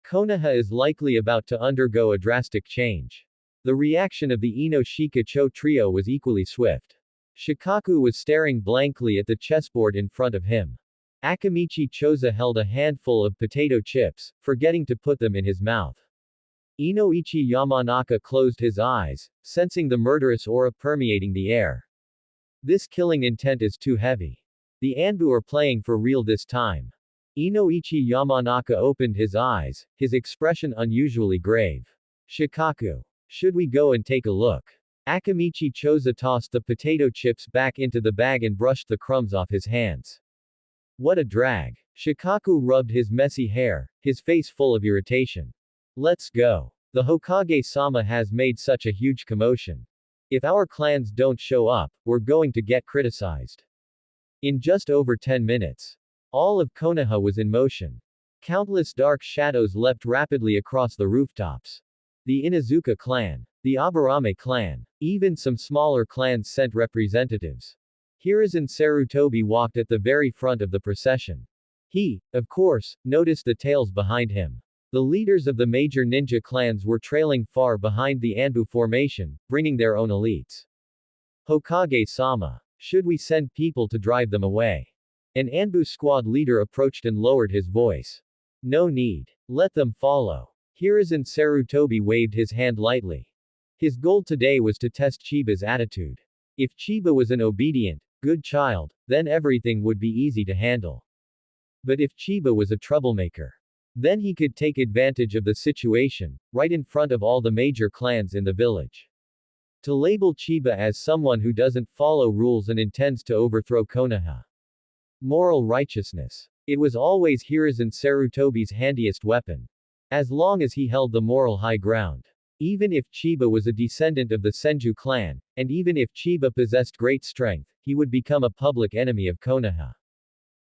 Konoha is likely about to undergo a drastic change. The reaction of the Ino-Shika Cho trio was equally swift. Shikaku was staring blankly at the chessboard in front of him. Akamichi Choza held a handful of potato chips, forgetting to put them in his mouth. Inoichi Yamanaka closed his eyes, sensing the murderous aura permeating the air. This killing intent is too heavy. The Anbu are playing for real this time. Inoichi Yamanaka opened his eyes, his expression unusually grave. Shikaku. Should we go and take a look? Akamichi Choza tossed the potato chips back into the bag and brushed the crumbs off his hands. What a drag. Shikaku rubbed his messy hair, his face full of irritation. Let's go. The Hokage-sama has made such a huge commotion. If our clans don't show up, we're going to get criticized. In just over 10 minutes, all of Konoha was in motion. Countless dark shadows leapt rapidly across the rooftops. The Inuzuka clan, the Aburame clan, even some smaller clans sent representatives. Hiruzen Sarutobi walked at the very front of the procession. He, of course, noticed the tails behind him. The leaders of the major ninja clans were trailing far behind the Anbu formation, bringing their own elites. Hokage-sama. Should we send people to drive them away? An Anbu squad leader approached and lowered his voice. No need. Let them follow. Hiruzen Sarutobi waved his hand lightly. His goal today was to test Chiba's attitude. If Chiba was an obedient, good child, then everything would be easy to handle. But if Chiba was a troublemaker, then he could take advantage of the situation, right in front of all the major clans in the village. To label Chiba as someone who doesn't follow rules and intends to overthrow Konoha. Moral righteousness. It was always Hiruzen Sarutobi's handiest weapon. As long as he held the moral high ground. Even if Chiba was a descendant of the Senju clan, and even if Chiba possessed great strength, he would become a public enemy of Konoha.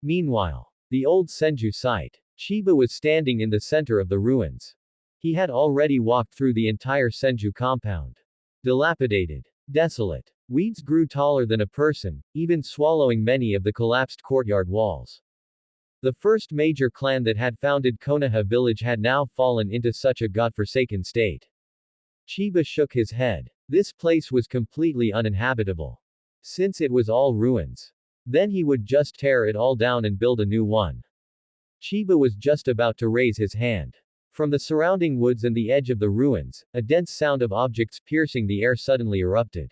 Meanwhile, the old Senju site. Chiba was standing in the center of the ruins. He had already walked through the entire Senju compound. Dilapidated. Desolate. Weeds grew taller than a person, even swallowing many of the collapsed courtyard walls. The first major clan that had founded Konoha village had now fallen into such a godforsaken state. Chiba shook his head. This place was completely uninhabitable. Since it was all ruins. Then he would just tear it all down and build a new one. Chiba was just about to raise his hand. From the surrounding woods and the edge of the ruins, a dense sound of objects piercing the air suddenly erupted.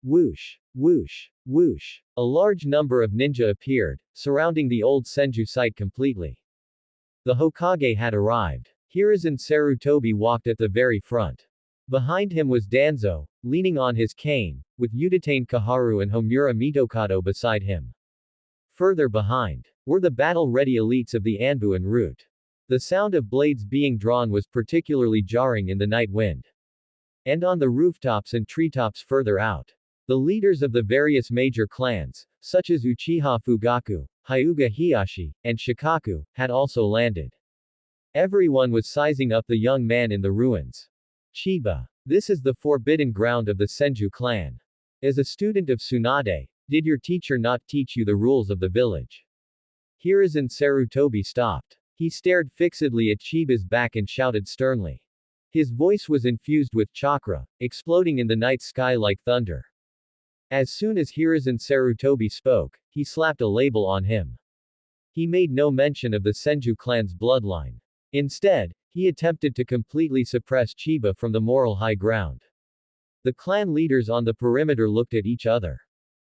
Whoosh! Whoosh! Whoosh! A large number of ninja appeared, surrounding the old Senju site completely. The Hokage had arrived. Hiruzen Sarutobi walked at the very front. Behind him was Danzo, leaning on his cane, with Udatane Kaharu and Homura Mitokado beside him. Further behind were the battle-ready elites of the Anbu and Root. The sound of blades being drawn was particularly jarring in the night wind. And on the rooftops and treetops further out, the leaders of the various major clans, such as Uchiha Fugaku, Hyuga Hiyashi, and Shikaku, had also landed. Everyone was sizing up the young man in the ruins. Chiba. This is the forbidden ground of the Senju clan. As a student of Tsunade, did your teacher not teach you the rules of the village? Hiruzen Sarutobi stopped. He stared fixedly at Chiba's back and shouted sternly. His voice was infused with chakra, exploding in the night sky like thunder. As soon as Hiruzen Sarutobi spoke, he slapped a label on him. He made no mention of the Senju clan's bloodline. Instead, he attempted to completely suppress Chiba from the moral high ground. The clan leaders on the perimeter looked at each other.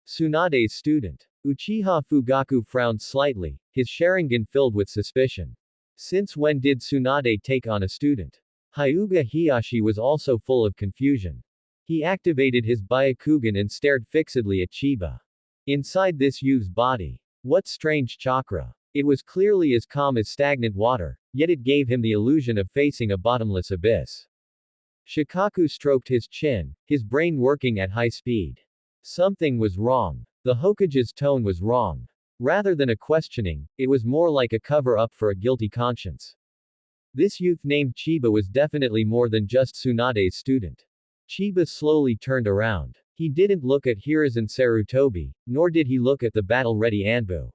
Tsunade's student. Uchiha Fugaku frowned slightly, his Sharingan filled with suspicion. Since when did Tsunade take on a student? Hyuga Hiyashi was also full of confusion. He activated his Byakugan and stared fixedly at Chiba. Inside this youth's body. What strange chakra. It was clearly as calm as stagnant water, yet it gave him the illusion of facing a bottomless abyss. Shikaku stroked his chin, his brain working at high speed. Something was wrong. The Hokage's tone was wrong. Rather than a questioning, it was more like a cover-up for a guilty conscience. This youth named Chiba was definitely more than just Tsunade's student. Chiba slowly turned around. He didn't look at Hiruzen Sarutobi, nor did he look at the battle-ready Anbu.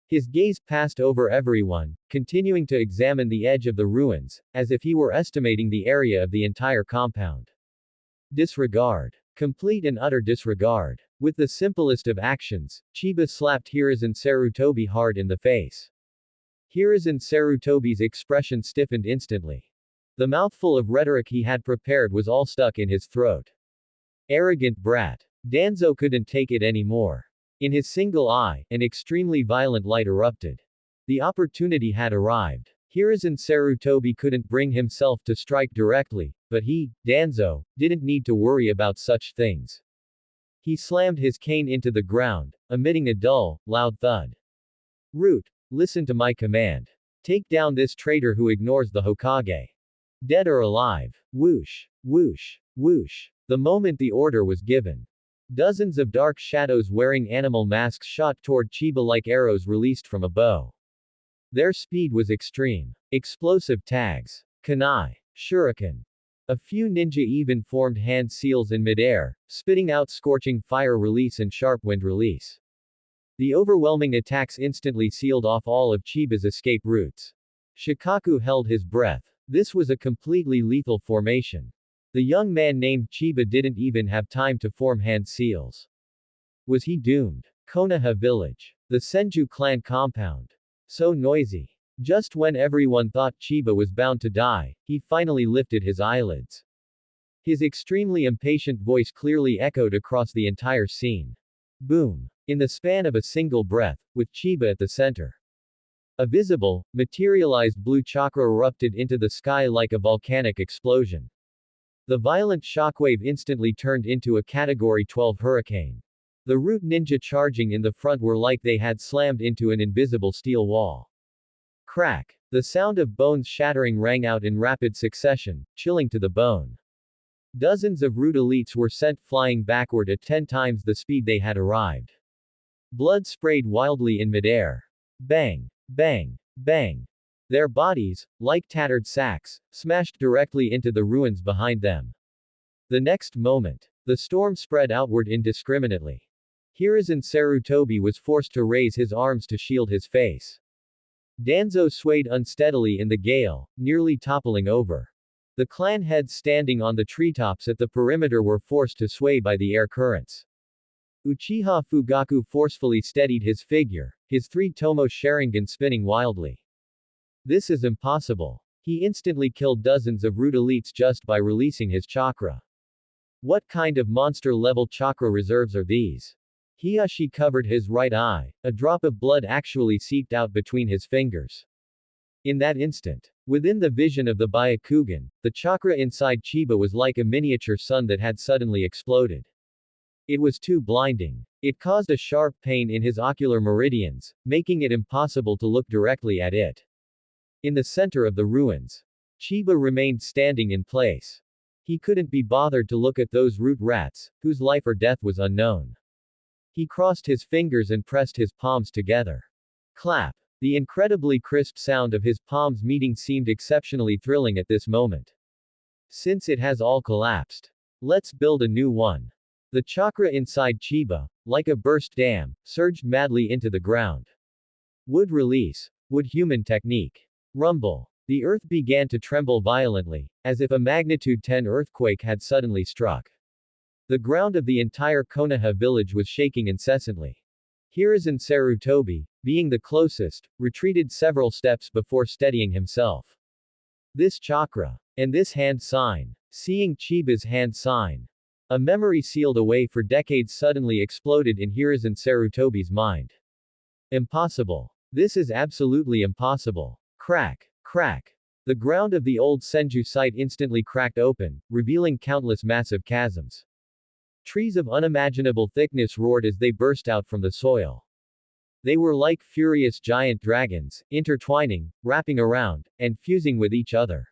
His gaze passed over everyone, continuing to examine the edge of the ruins, as if he were estimating the area of the entire compound. Disregard. Complete and utter disregard. With the simplest of actions, Chiba slapped Hiruzen Sarutobi hard in the face. Hiruzen Sarutobi's expression stiffened instantly. The mouthful of rhetoric he had prepared was all stuck in his throat. Arrogant brat. Danzo couldn't take it anymore. In his single eye, an extremely violent light erupted. The opportunity had arrived. Hiruzen Sarutobi couldn't bring himself to strike directly, but he, Danzo, didn't need to worry about such things. He slammed his cane into the ground, emitting a dull, loud thud. Root, listen to my command. Take down this traitor who ignores the Hokage. Dead or alive. Whoosh, whoosh, whoosh. The moment the order was given, dozens of dark shadows wearing animal masks shot toward Chiba like arrows released from a bow. Their speed was extreme. Explosive tags. Kunai. Shuriken. A few ninja even formed hand seals in midair, spitting out scorching fire release and sharp wind release. The overwhelming attacks instantly sealed off all of Chiba's escape routes. Shikaku held his breath. This was a completely lethal formation. The young man named Chiba didn't even have time to form hand seals. Was he doomed? Konoha village. The Senju clan compound. So noisy. Just when everyone thought Chiba was bound to die, he finally lifted his eyelids. His extremely impatient voice clearly echoed across the entire scene. Boom. In the span of a single breath, with Chiba at the center. A visible, materialized blue chakra erupted into the sky like a volcanic explosion. The violent shockwave instantly turned into a Category 12 hurricane. The root ninja charging in the front were like they had slammed into an invisible steel wall. Crack. The sound of bones shattering rang out in rapid succession, chilling to the bone. Dozens of root elites were sent flying backward at 10 times the speed they had arrived. Blood sprayed wildly in midair. Bang, bang, bang. Their bodies, like tattered sacks, smashed directly into the ruins behind them. The next moment, the storm spread outward indiscriminately. Hiruzen Sarutobi was forced to raise his arms to shield his face. Danzo swayed unsteadily in the gale, nearly toppling over. The clan heads standing on the treetops at the perimeter were forced to sway by the air currents. Uchiha Fugaku forcefully steadied his figure, his three-tomo Sharingan spinning wildly. This is impossible. He instantly killed dozens of root elites just by releasing his chakra. What kind of monster-level chakra reserves are these? Hiyashi covered his right eye. A drop of blood actually seeped out between his fingers. In that instant, within the vision of the Byakugan, the chakra inside Chiba was like a miniature sun that had suddenly exploded. It was too blinding. It caused a sharp pain in his ocular meridians, making it impossible to look directly at it. In the center of the ruins, Chiba remained standing in place. He couldn't be bothered to look at those root rats, whose life or death was unknown. He crossed his fingers and pressed his palms together. Clap. The incredibly crisp sound of his palms meeting seemed exceptionally thrilling at this moment. Since it has all collapsed, let's build a new one. The chakra inside Chiba, like a burst dam, surged madly into the ground. Wood release. Wood human technique. Rumble. The earth began to tremble violently, as if a magnitude 10 earthquake had suddenly struck. The ground of the entire Konoha village was shaking incessantly. Hiruzen Sarutobi, being the closest, retreated several steps before steadying himself. This chakra. And this hand sign. Seeing Chiba's hand sign. A memory sealed away for decades suddenly exploded in Hiruzen Sarutobi's mind. Impossible. This is absolutely impossible. Crack. Crack. The ground of the old Senju site instantly cracked open, revealing countless massive chasms. Trees of unimaginable thickness roared as they burst out from the soil. They were like furious giant dragons, intertwining, wrapping around, and fusing with each other.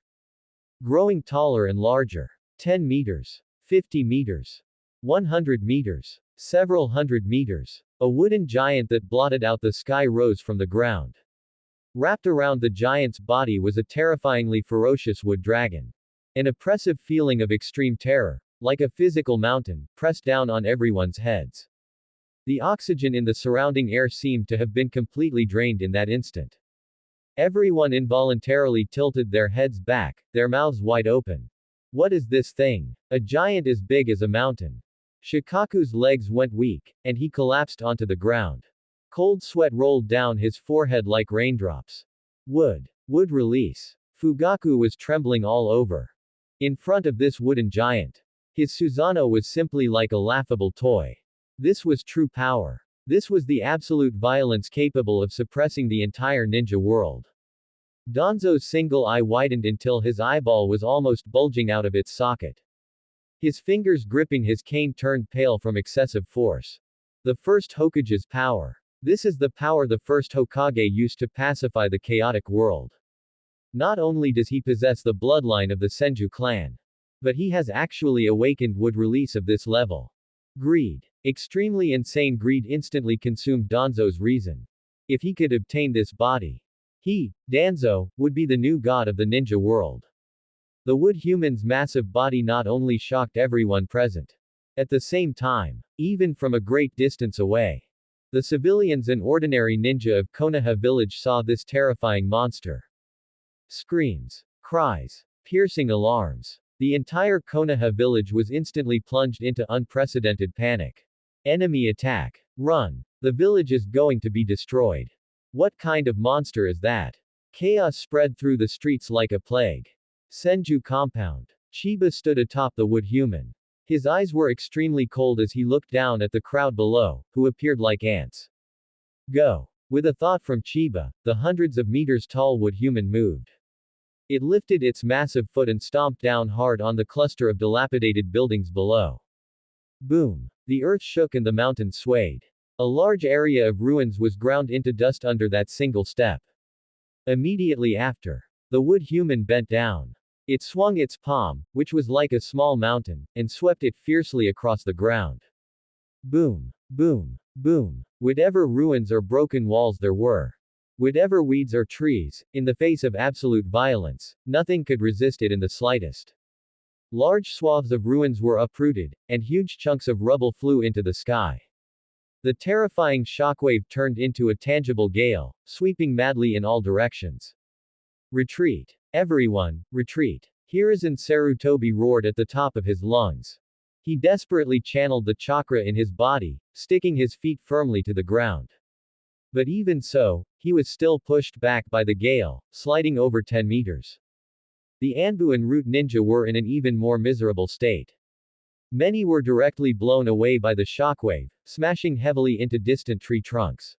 Growing taller and larger. 10 meters. 50 meters. 100 meters. Several hundred meters. A wooden giant that blotted out the sky rose from the ground. Wrapped around the giant's body was a terrifyingly ferocious wood dragon. An oppressive feeling of extreme terror, like a physical mountain, pressed down on everyone's heads. The oxygen in the surrounding air seemed to have been completely drained in that instant. Everyone involuntarily tilted their heads back, their mouths wide open. What is this thing? A giant as big as a mountain. Shikaku's legs went weak, and he collapsed onto the ground. Cold sweat rolled down his forehead like raindrops. Wood release. Fugaku was trembling all over. In front of this wooden giant. His Susanoo was simply like a laughable toy. This was true power. This was the absolute violence capable of suppressing the entire ninja world. Danzo's single eye widened until his eyeball was almost bulging out of its socket. His fingers gripping his cane turned pale from excessive force. The first Hokage's power. This is the power the first Hokage used to pacify the chaotic world. Not only does he possess the bloodline of the Senju clan, but he has actually awakened wood release of this level. Greed. Extremely insane greed instantly consumed Danzo's reason. If he could obtain this body, he, Danzo, would be the new god of the ninja world. The wood human's massive body not only shocked everyone present. At the same time, even from a great distance away, the civilians and ordinary ninja of Konoha village saw this terrifying monster. Screams, cries, piercing alarms. The entire Konoha village was instantly plunged into unprecedented panic. Enemy attack. Run. The village is going to be destroyed. What kind of monster is that? Chaos spread through the streets like a plague. Senju compound. Chiba stood atop the wood human. His eyes were extremely cold as he looked down at the crowd below, who appeared like ants. Go. With a thought from Chiba, the hundreds of meters tall wood human moved. It lifted its massive foot and stomped down hard on the cluster of dilapidated buildings below. Boom. The earth shook and the mountains swayed. A large area of ruins was ground into dust under that single step. Immediately after, the wood human bent down. It swung its palm, which was like a small mountain, and swept it fiercely across the ground. Boom. Boom. Boom. Whatever ruins or broken walls there were. Whatever weeds or trees, in the face of absolute violence, nothing could resist it in the slightest. Large swaths of ruins were uprooted, and huge chunks of rubble flew into the sky. The terrifying shockwave turned into a tangible gale, sweeping madly in all directions. Retreat. Everyone, retreat. Hiruzen Sarutobi roared at the top of his lungs. He desperately channeled the chakra in his body, sticking his feet firmly to the ground. But even so, he was still pushed back by the gale, sliding over 10 meters. The Anbu and Root Ninja were in an even more miserable state. Many were directly blown away by the shockwave, smashing heavily into distant tree trunks.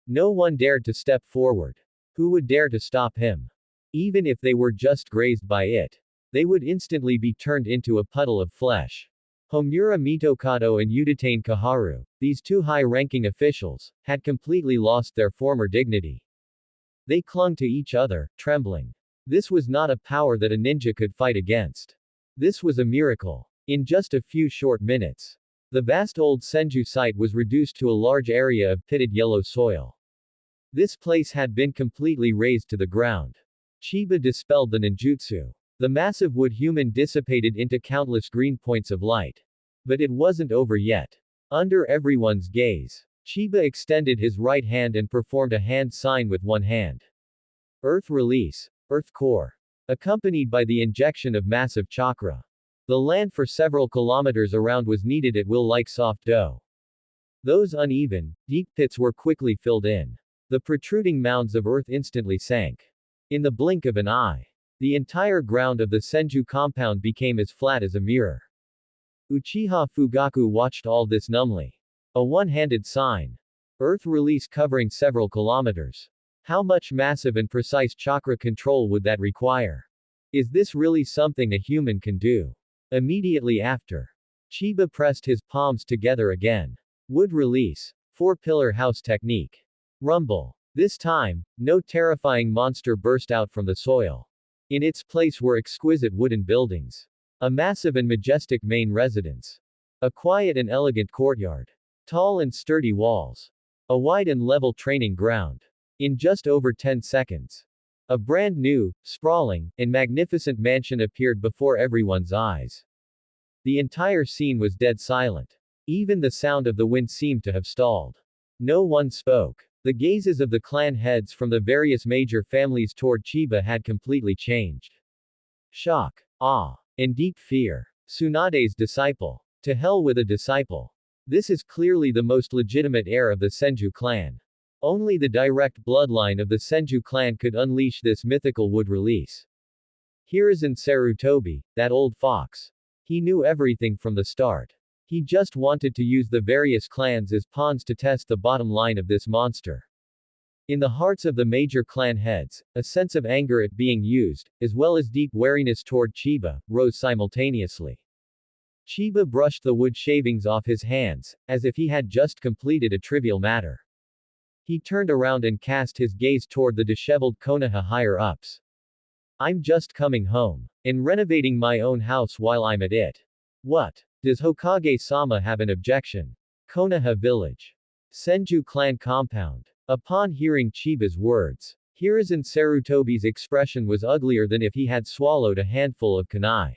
No one dared to step forward. Who would dare to stop him? Even if they were just grazed by it, they would instantly be turned into a puddle of flesh. Homura Mitokado and Udatane Kaharu, these two high-ranking officials, had completely lost their former dignity. They clung to each other, trembling. This was not a power that a ninja could fight against. This was a miracle. In just a few short minutes, the vast old Senju site was reduced to a large area of pitted yellow soil. This place had been completely razed to the ground. Chiba dispelled the ninjutsu. The massive wood human dissipated into countless green points of light. But it wasn't over yet. Under everyone's gaze, Chiba extended his right hand and performed a hand sign with one hand. Earth release. Earth core. Accompanied by the injection of massive chakra. The land for several kilometers around was kneaded at will like soft dough. Those uneven, deep pits were quickly filled in. The protruding mounds of earth instantly sank. In the blink of an eye, the entire ground of the Senju compound became as flat as a mirror. Uchiha Fugaku watched all this numbly. A one-handed sign. Earth release covering several kilometers. How much massive and precise chakra control would that require? Is this really something a human can do? Immediately after, Chiba pressed his palms together again. Wood release. Four-pillar house technique. Rumble. This time, no terrifying monster burst out from the soil. In its place were exquisite wooden buildings. A massive and majestic main residence. A quiet and elegant courtyard. Tall and sturdy walls. A wide and level training ground. In just over 10 seconds, a brand new, sprawling, and magnificent mansion appeared before everyone's eyes. The entire scene was dead silent. Even the sound of the wind seemed to have stalled. No one spoke. The gazes of the clan heads from the various major families toward Chiba had completely changed. Shock, awe, and deep fear. Tsunade's disciple. To hell with a disciple. This is clearly the most legitimate heir of the Senju clan. Only the direct bloodline of the Senju clan could unleash this mythical wood release. Hiruzen Sarutobi, that old fox. He knew everything from the start. He just wanted to use the various clans as pawns to test the bottom line of this monster. In the hearts of the major clan heads, a sense of anger at being used, as well as deep wariness toward Chiba, rose simultaneously. Chiba brushed the wood shavings off his hands, as if he had just completed a trivial matter. He turned around and cast his gaze toward the disheveled Konoha higher-ups. I'm just coming home. And renovating my own house while I'm at it. What? Does Hokage-sama have an objection? Konoha village. Senju clan compound. Upon hearing Chiba's words, Hiruzen Sarutobi's expression was uglier than if he had swallowed a handful of kunai.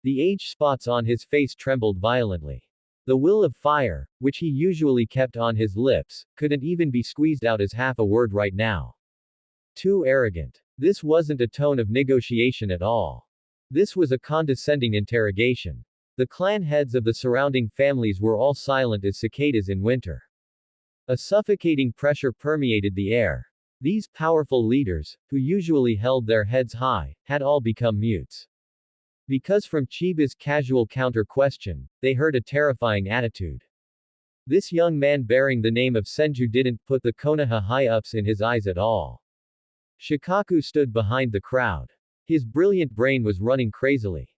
The age spots on his face trembled violently. The will of fire, which he usually kept on his lips, couldn't even be squeezed out as half a word right now. Too arrogant. This wasn't a tone of negotiation at all. This was a condescending interrogation. The clan heads of the surrounding families were all silent as cicadas in winter. A suffocating pressure permeated the air. These powerful leaders, who usually held their heads high, had all become mutes. Because from Chiba's casual counter-question, they heard a terrifying attitude. This young man bearing the name of Senju didn't put the Konoha high-ups in his eyes at all. Shikaku stood behind the crowd. His brilliant brain was running crazily.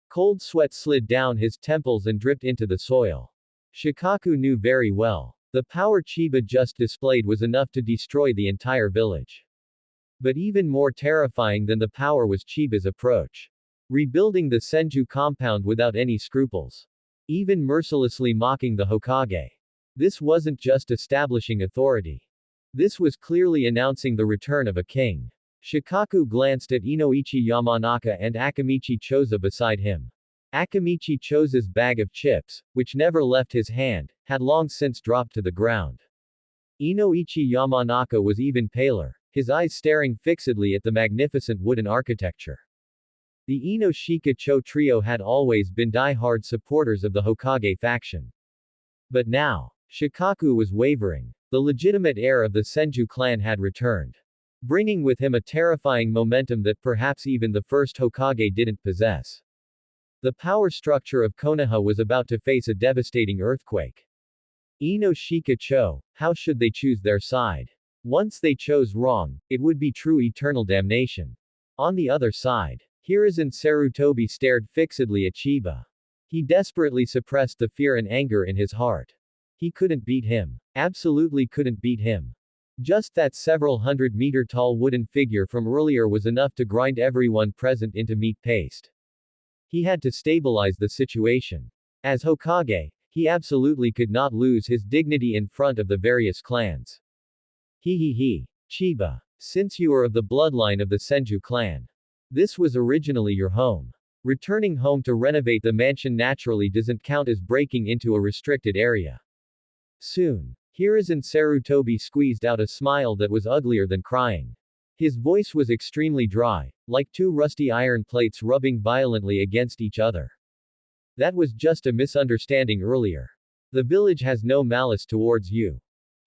Cold sweat slid down his temples and dripped into the soil. Shikaku knew very well. The power Chiba just displayed was enough to destroy the entire village. But even more terrifying than the power was Chiba's approach. Rebuilding the Senju compound without any scruples. Even mercilessly mocking the Hokage. This wasn't just establishing authority. This was clearly announcing the return of a king. Shikaku glanced at Inoichi Yamanaka and Akamichi Choza beside him. Akamichi Choza's bag of chips, which never left his hand, had long since dropped to the ground. Inoichi Yamanaka was even paler, his eyes staring fixedly at the magnificent wooden architecture. The Ino-Shika-Cho trio had always been die-hard supporters of the Hokage faction. But now, Shikaku was wavering. The legitimate heir of the Senju clan had returned. Bringing with him a terrifying momentum that perhaps even the first Hokage didn't possess. The power structure of Konoha was about to face a devastating earthquake. Ino-Shika-Cho, how should they choose their side? Once they chose wrong, it would be true eternal damnation. On the other side, Hiruzen Sarutobi stared fixedly at Chiba. He desperately suppressed the fear and anger in his heart. He couldn't beat him. Absolutely couldn't beat him. Just that several 100-meter tall wooden figure from earlier was enough to grind everyone present into meat paste. He had to stabilize the situation. As Hokage, he absolutely could not lose his dignity in front of the various clans. Chiba. Since you are of the bloodline of the Senju clan. This was originally your home. Returning home to renovate the mansion naturally doesn't count as breaking into a restricted area. Soon, Hiruzen Sarutobi squeezed out a smile that was uglier than crying. His voice was extremely dry, like two rusty iron plates rubbing violently against each other. That was just a misunderstanding earlier. The village has no malice towards you.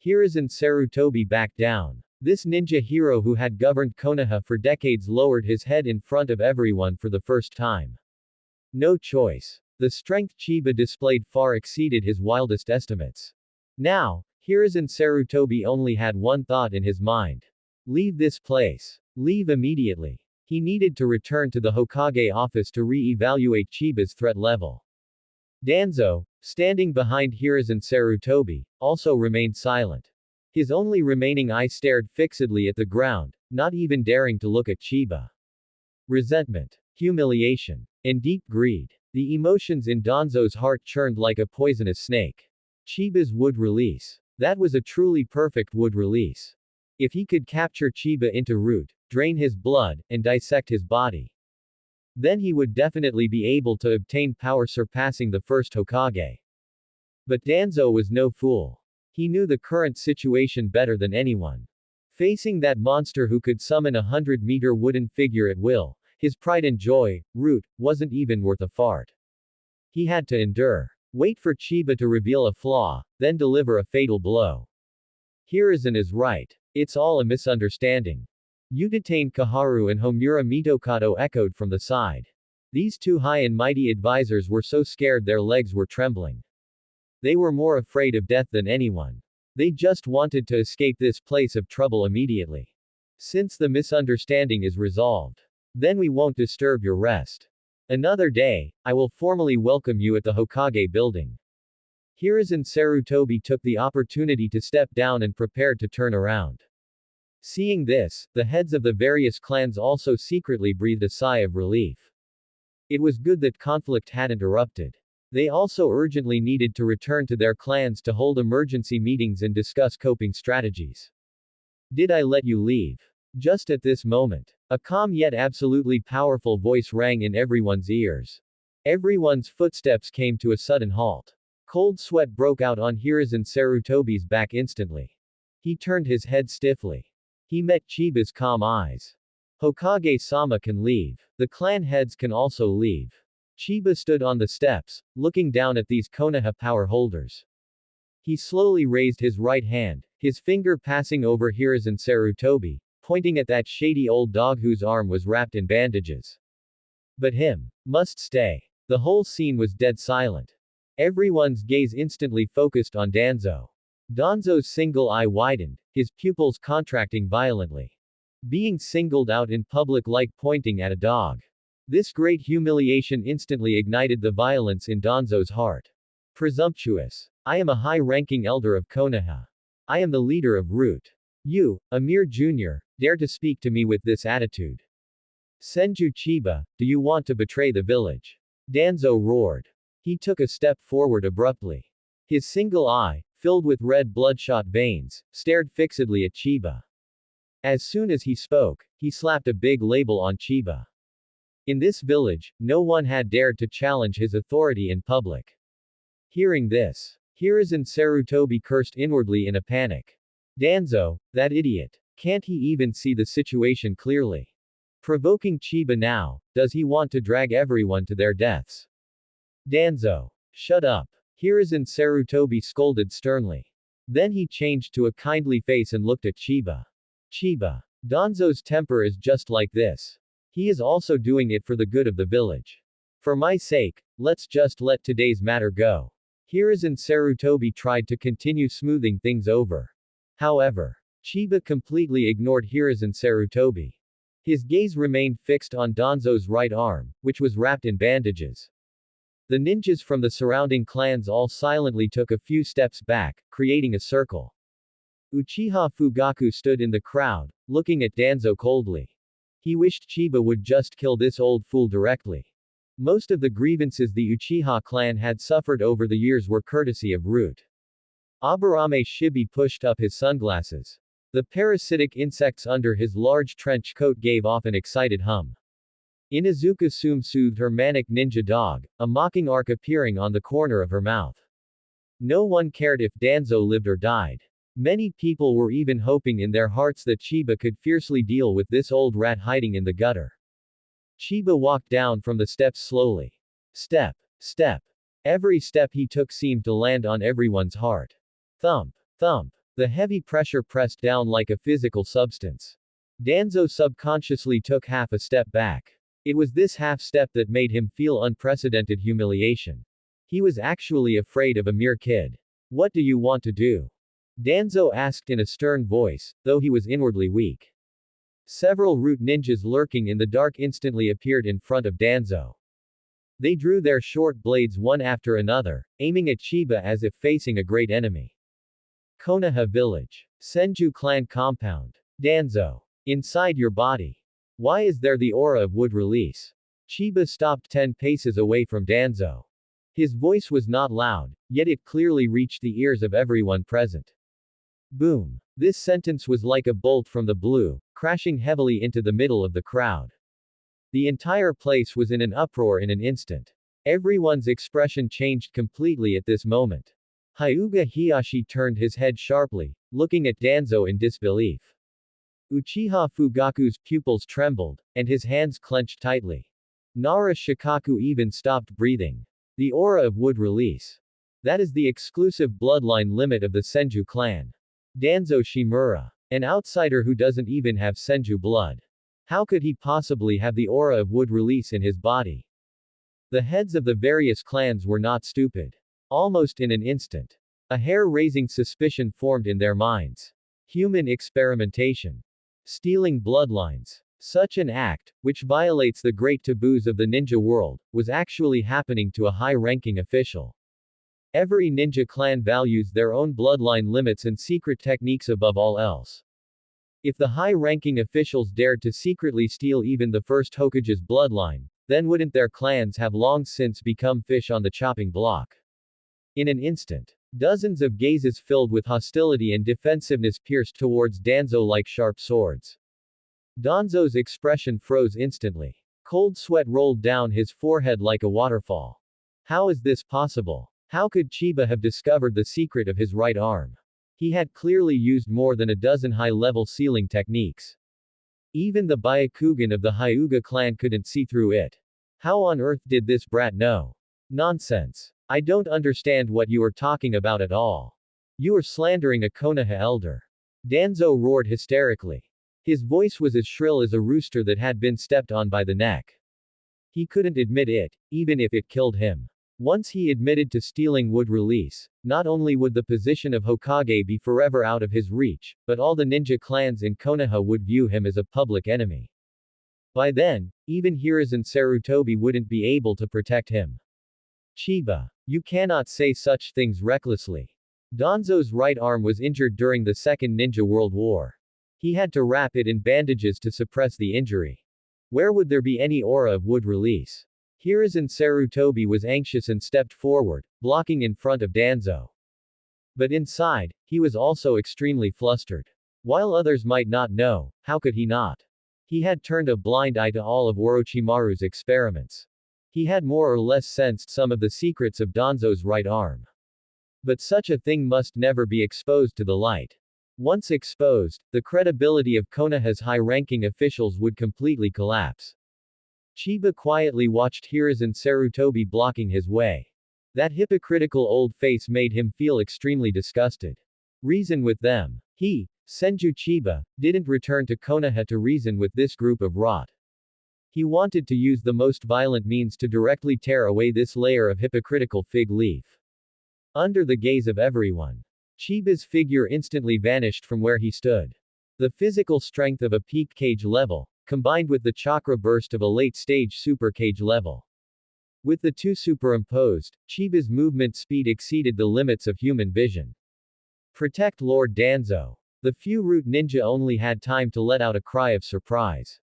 Hiruzen Sarutobi backed down. This ninja hero who had governed Konoha for decades lowered his head in front of everyone for the first time. No choice. The strength Chiba displayed far exceeded his wildest estimates. Now, Hiruzen Sarutobi only had one thought in his mind. Leave this place. Leave immediately. He needed to return to the Hokage office to re-evaluate Chiba's threat level. Danzo, standing behind Hiruzen Sarutobi, also remained silent. His only remaining eye stared fixedly at the ground, not even daring to look at Chiba. Resentment, humiliation, and deep greed. The emotions in Danzo's heart churned like a poisonous snake. Chiba's wood release. That was a truly perfect wood release. If he could capture Chiba into root, drain his blood, and dissect his body, then he would definitely be able to obtain power surpassing the first Hokage. But Danzo was no fool. He knew the current situation better than anyone. Facing that monster who could summon a 100-meter wooden figure at will, his pride and joy, root, wasn't even worth a fart. He had to endure. Wait for Chiba to reveal a flaw, then deliver a fatal blow. Hiruzen is right. It's all a misunderstanding. Utatane Kaharu and Homura Mitokado echoed from the side. These two high and mighty advisors were so scared their legs were trembling. They were more afraid of death than anyone. They just wanted to escape this place of trouble immediately. Since the misunderstanding is resolved, then we won't disturb your rest. Another day, I will formally welcome you at the Hokage building. Hiruzen Sarutobi took the opportunity to step down and prepared to turn around. Seeing this, the heads of the various clans also secretly breathed a sigh of relief. It was good that conflict hadn't erupted. They also urgently needed to return to their clans to hold emergency meetings and discuss coping strategies. Did I let you leave? Just at this moment, a calm yet absolutely powerful voice rang in everyone's ears. Everyone's footsteps came to a sudden halt. Cold sweat broke out on Hiruzen Sarutobi's back instantly. He turned his head stiffly. He met Chiba's calm eyes. Hokage-sama can leave. The clan heads can also leave. Chiba stood on the steps, looking down at these Konoha power holders. He slowly raised his right hand, his finger passing over Hiruzen Sarutobi, pointing at that shady old dog whose arm was wrapped in bandages. But him. Must stay. The whole scene was dead silent. Everyone's gaze instantly focused on Danzo. Danzo's single eye widened, his pupils contracting violently. Being singled out in public like pointing at a dog. This great humiliation instantly ignited the violence in Danzo's heart. Presumptuous. I am a high-ranking elder of Konoha. I am the leader of Root. You, a mere junior, dare to speak to me with this attitude. Senju Chiba, do you want to betray the village? Danzo roared. He took a step forward abruptly. His single eye, filled with red bloodshot veins, stared fixedly at Chiba. As soon as he spoke, he slapped a big label on Chiba. In this village, no one had dared to challenge his authority in public. Hearing this, Hiruzen Sarutobi cursed inwardly in a panic. Danzo, that idiot. Can't he even see the situation clearly? Provoking Chiba now, does he want to drag everyone to their deaths? Danzo. Shut up. Hiruzen Sarutobi scolded sternly. Then he changed to a kindly face and looked at Chiba. Chiba. Danzo's temper is just like this. He is also doing it for the good of the village. For my sake, let's just let today's matter go. Hiruzen Sarutobi tried to continue smoothing things over. However, Chiba completely ignored Hiruzen Sarutobi. His gaze remained fixed on Danzo's right arm, which was wrapped in bandages. The ninjas from the surrounding clans all silently took a few steps back, creating a circle. Uchiha Fugaku stood in the crowd, looking at Danzo coldly. He wished Chiba would just kill this old fool directly. Most of the grievances the Uchiha clan had suffered over the years were courtesy of Root. Aburame Shibi pushed up his sunglasses. The parasitic insects under his large trench coat gave off an excited hum. Inuzuka Sume soothed her manic ninja dog, a mocking arc appearing on the corner of her mouth. No one cared if Danzo lived or died. Many people were even hoping in their hearts that Chiba could fiercely deal with this old rat hiding in the gutter. Chiba walked down from the steps slowly. Step. Step. Every step he took seemed to land on everyone's heart. Thump. Thump. The heavy pressure pressed down like a physical substance. Danzo subconsciously took half a step back. It was this half step that made him feel unprecedented humiliation. He was actually afraid of a mere kid. What do you want to do? Danzo asked in a stern voice, though he was inwardly weak. Several Root ninjas lurking in the dark instantly appeared in front of Danzo. They drew their short blades one after another, aiming at Chiba as if facing a great enemy. Konoha Village. Senju Clan Compound. Danzo. Inside your body. Why is there the aura of wood release? Chiba stopped 10 paces away from Danzo. His voice was not loud, yet it clearly reached the ears of everyone present. Boom. This sentence was like a bolt from the blue, crashing heavily into the middle of the crowd. The entire place was in an uproar in an instant. Everyone's expression changed completely at this moment. Hyuga Hiyashi turned his head sharply, looking at Danzo in disbelief. Uchiha Fugaku's pupils trembled, and his hands clenched tightly. Nara Shikaku even stopped breathing. The aura of wood release. That is the exclusive bloodline limit of the Senju clan. Danzo Shimura. An outsider who doesn't even have Senju blood. How could he possibly have the aura of wood release in his body? The heads of the various clans were not stupid. Almost in an instant, a hair-raising suspicion formed in their minds. Human experimentation. Stealing bloodlines. Such an act, which violates the great taboos of the ninja world, was actually happening to a high-ranking official. Every ninja clan values their own bloodline limits and secret techniques above all else. If the high-ranking officials dared to secretly steal even the first Hokage's bloodline, then wouldn't their clans have long since become fish on the chopping block? In an instant, dozens of gazes filled with hostility and defensiveness pierced towards Danzo like sharp swords. Danzo's expression froze instantly. Cold sweat rolled down his forehead like a waterfall. How is this possible? How could Chiba have discovered the secret of his right arm? He had clearly used more than a dozen high-level sealing techniques. Even the Byakugan of the Hyuga clan couldn't see through it. How on earth did this brat know? Nonsense. I don't understand what you are talking about at all. You are slandering a Konoha elder. Danzo roared hysterically. His voice was as shrill as a rooster that had been stepped on by the neck. He couldn't admit it, even if it killed him. Once he admitted to stealing wood release, not only would the position of Hokage be forever out of his reach, but all the ninja clans in Konoha would view him as a public enemy. By then, even Hiruzen Sarutobi wouldn't be able to protect him. Chiba. You cannot say such things recklessly. Danzo's right arm was injured during the Second Ninja World War. He had to wrap it in bandages to suppress the injury. Where would there be any aura of wood release? Hiruzen Sarutobi was anxious and stepped forward, blocking in front of Danzo. But inside, he was also extremely flustered. While others might not know, how could he not? He had turned a blind eye to all of Orochimaru's experiments. He had more or less sensed some of the secrets of Danzo's right arm. But such a thing must never be exposed to the light. Once exposed, the credibility of Konoha's high-ranking officials would completely collapse. Chiba quietly watched Hiruzen Sarutobi blocking his way. That hypocritical old face made him feel extremely disgusted. Reason with them. He, Senju Chiba, didn't return to Konoha to reason with this group of rot. He wanted to use the most violent means to directly tear away this layer of hypocritical fig leaf. Under the gaze of everyone, Chiba's figure instantly vanished from where he stood. The physical strength of a peak cage level, combined with the chakra burst of a late-stage super cage level. With the two superimposed, Chiba's movement speed exceeded the limits of human vision. Protect Lord Danzo. The few root ninja only had time to let out a cry of surprise.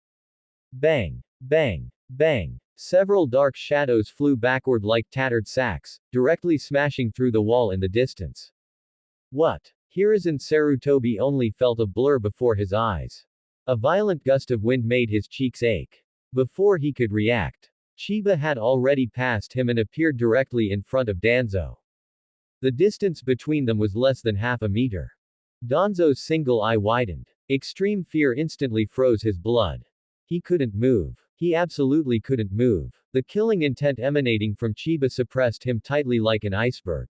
Bang! Bang! Bang! Several dark shadows flew backward like tattered sacks, directly smashing through the wall in the distance. What? Hiruzen Sarutobi only felt a blur before his eyes. A violent gust of wind made his cheeks ache. Before he could react, Chiba had already passed him and appeared directly in front of Danzo. The distance between them was less than half a meter. Danzo's single eye widened. Extreme fear instantly froze his blood. He couldn't move. He absolutely couldn't move. The killing intent emanating from Chiba suppressed him tightly like an iceberg.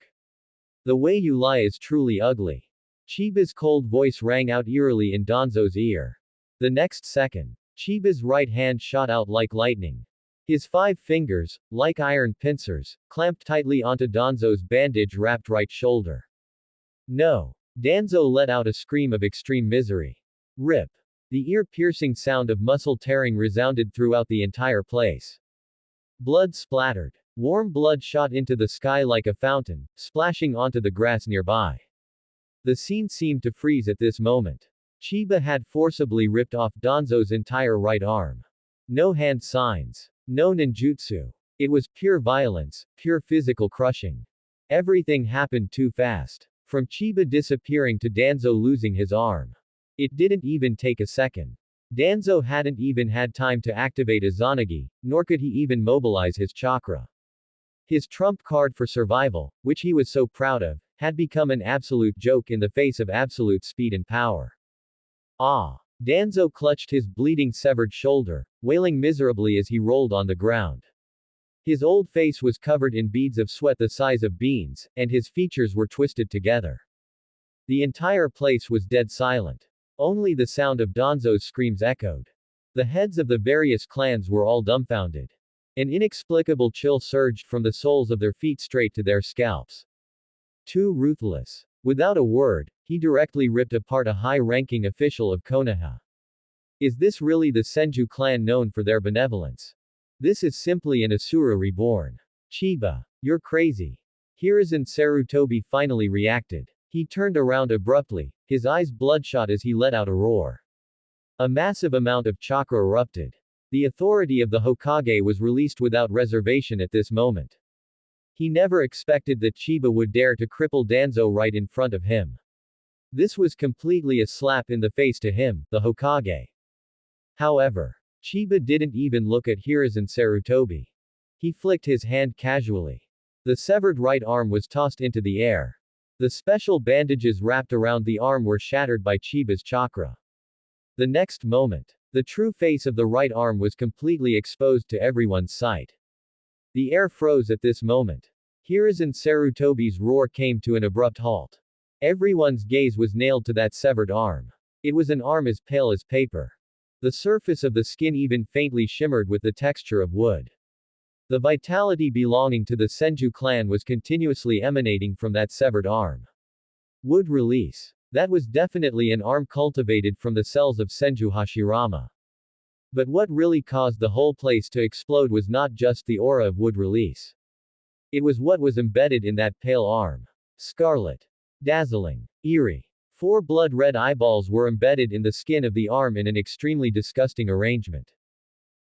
The way you lie is truly ugly. Chiba's cold voice rang out eerily in Danzo's ear. The next second, Chiba's right hand shot out like lightning. His 5 fingers, like iron pincers, clamped tightly onto Danzo's bandage-wrapped right shoulder. No. Danzo let out a scream of extreme misery. Rip. The ear-piercing sound of muscle tearing resounded throughout the entire place. Blood splattered. Warm blood shot into the sky like a fountain, splashing onto the grass nearby. The scene seemed to freeze at this moment. Chiba had forcibly ripped off Danzo's entire right arm. No hand signs. No ninjutsu. It was pure violence, pure physical crushing. Everything happened too fast. From Chiba disappearing to Danzo losing his arm. It didn't even take a second. Danzo hadn't even had time to activate Izanagi, nor could he even mobilize his chakra. His trump card for survival, which he was so proud of, had become an absolute joke in the face of absolute speed and power. Ah! Danzo clutched his bleeding severed shoulder, wailing miserably as he rolled on the ground. His old face was covered in beads of sweat the size of beans, and his features were twisted together. The entire place was dead silent. Only the sound of Danzo's screams echoed. The heads of the various clans were all dumbfounded. An inexplicable chill surged from the soles of their feet straight to their scalps. Too ruthless. Without a word, he directly ripped apart a high-ranking official of Konoha. Is this really the Senju clan known for their benevolence? This is simply an Asura reborn. Chiba. You're crazy. Hiruzen Sarutobi finally reacted. He turned around abruptly, his eyes bloodshot as he let out a roar. A massive amount of chakra erupted. The authority of the Hokage was released without reservation at this moment. He never expected that Chiba would dare to cripple Danzo right in front of him. This was completely a slap in the face to him, the Hokage. However, Chiba didn't even look at Hiruzen Sarutobi. He flicked his hand casually. The severed right arm was tossed into the air. The special bandages wrapped around the arm were shattered by Chiba's chakra. The next moment, the true face of the right arm was completely exposed to everyone's sight. The air froze at this moment. Hiruzen Sarutobi's roar came to an abrupt halt. Everyone's gaze was nailed to that severed arm. It was an arm as pale as paper. The surface of the skin even faintly shimmered with the texture of wood. The vitality belonging to the Senju clan was continuously emanating from that severed arm. Wood release. That was definitely an arm cultivated from the cells of Senju Hashirama. But what really caused the whole place to explode was not just the aura of wood release. It was what was embedded in that pale arm. Scarlet. Dazzling. Eerie. 4 blood-red eyeballs were embedded in the skin of the arm in an extremely disgusting arrangement.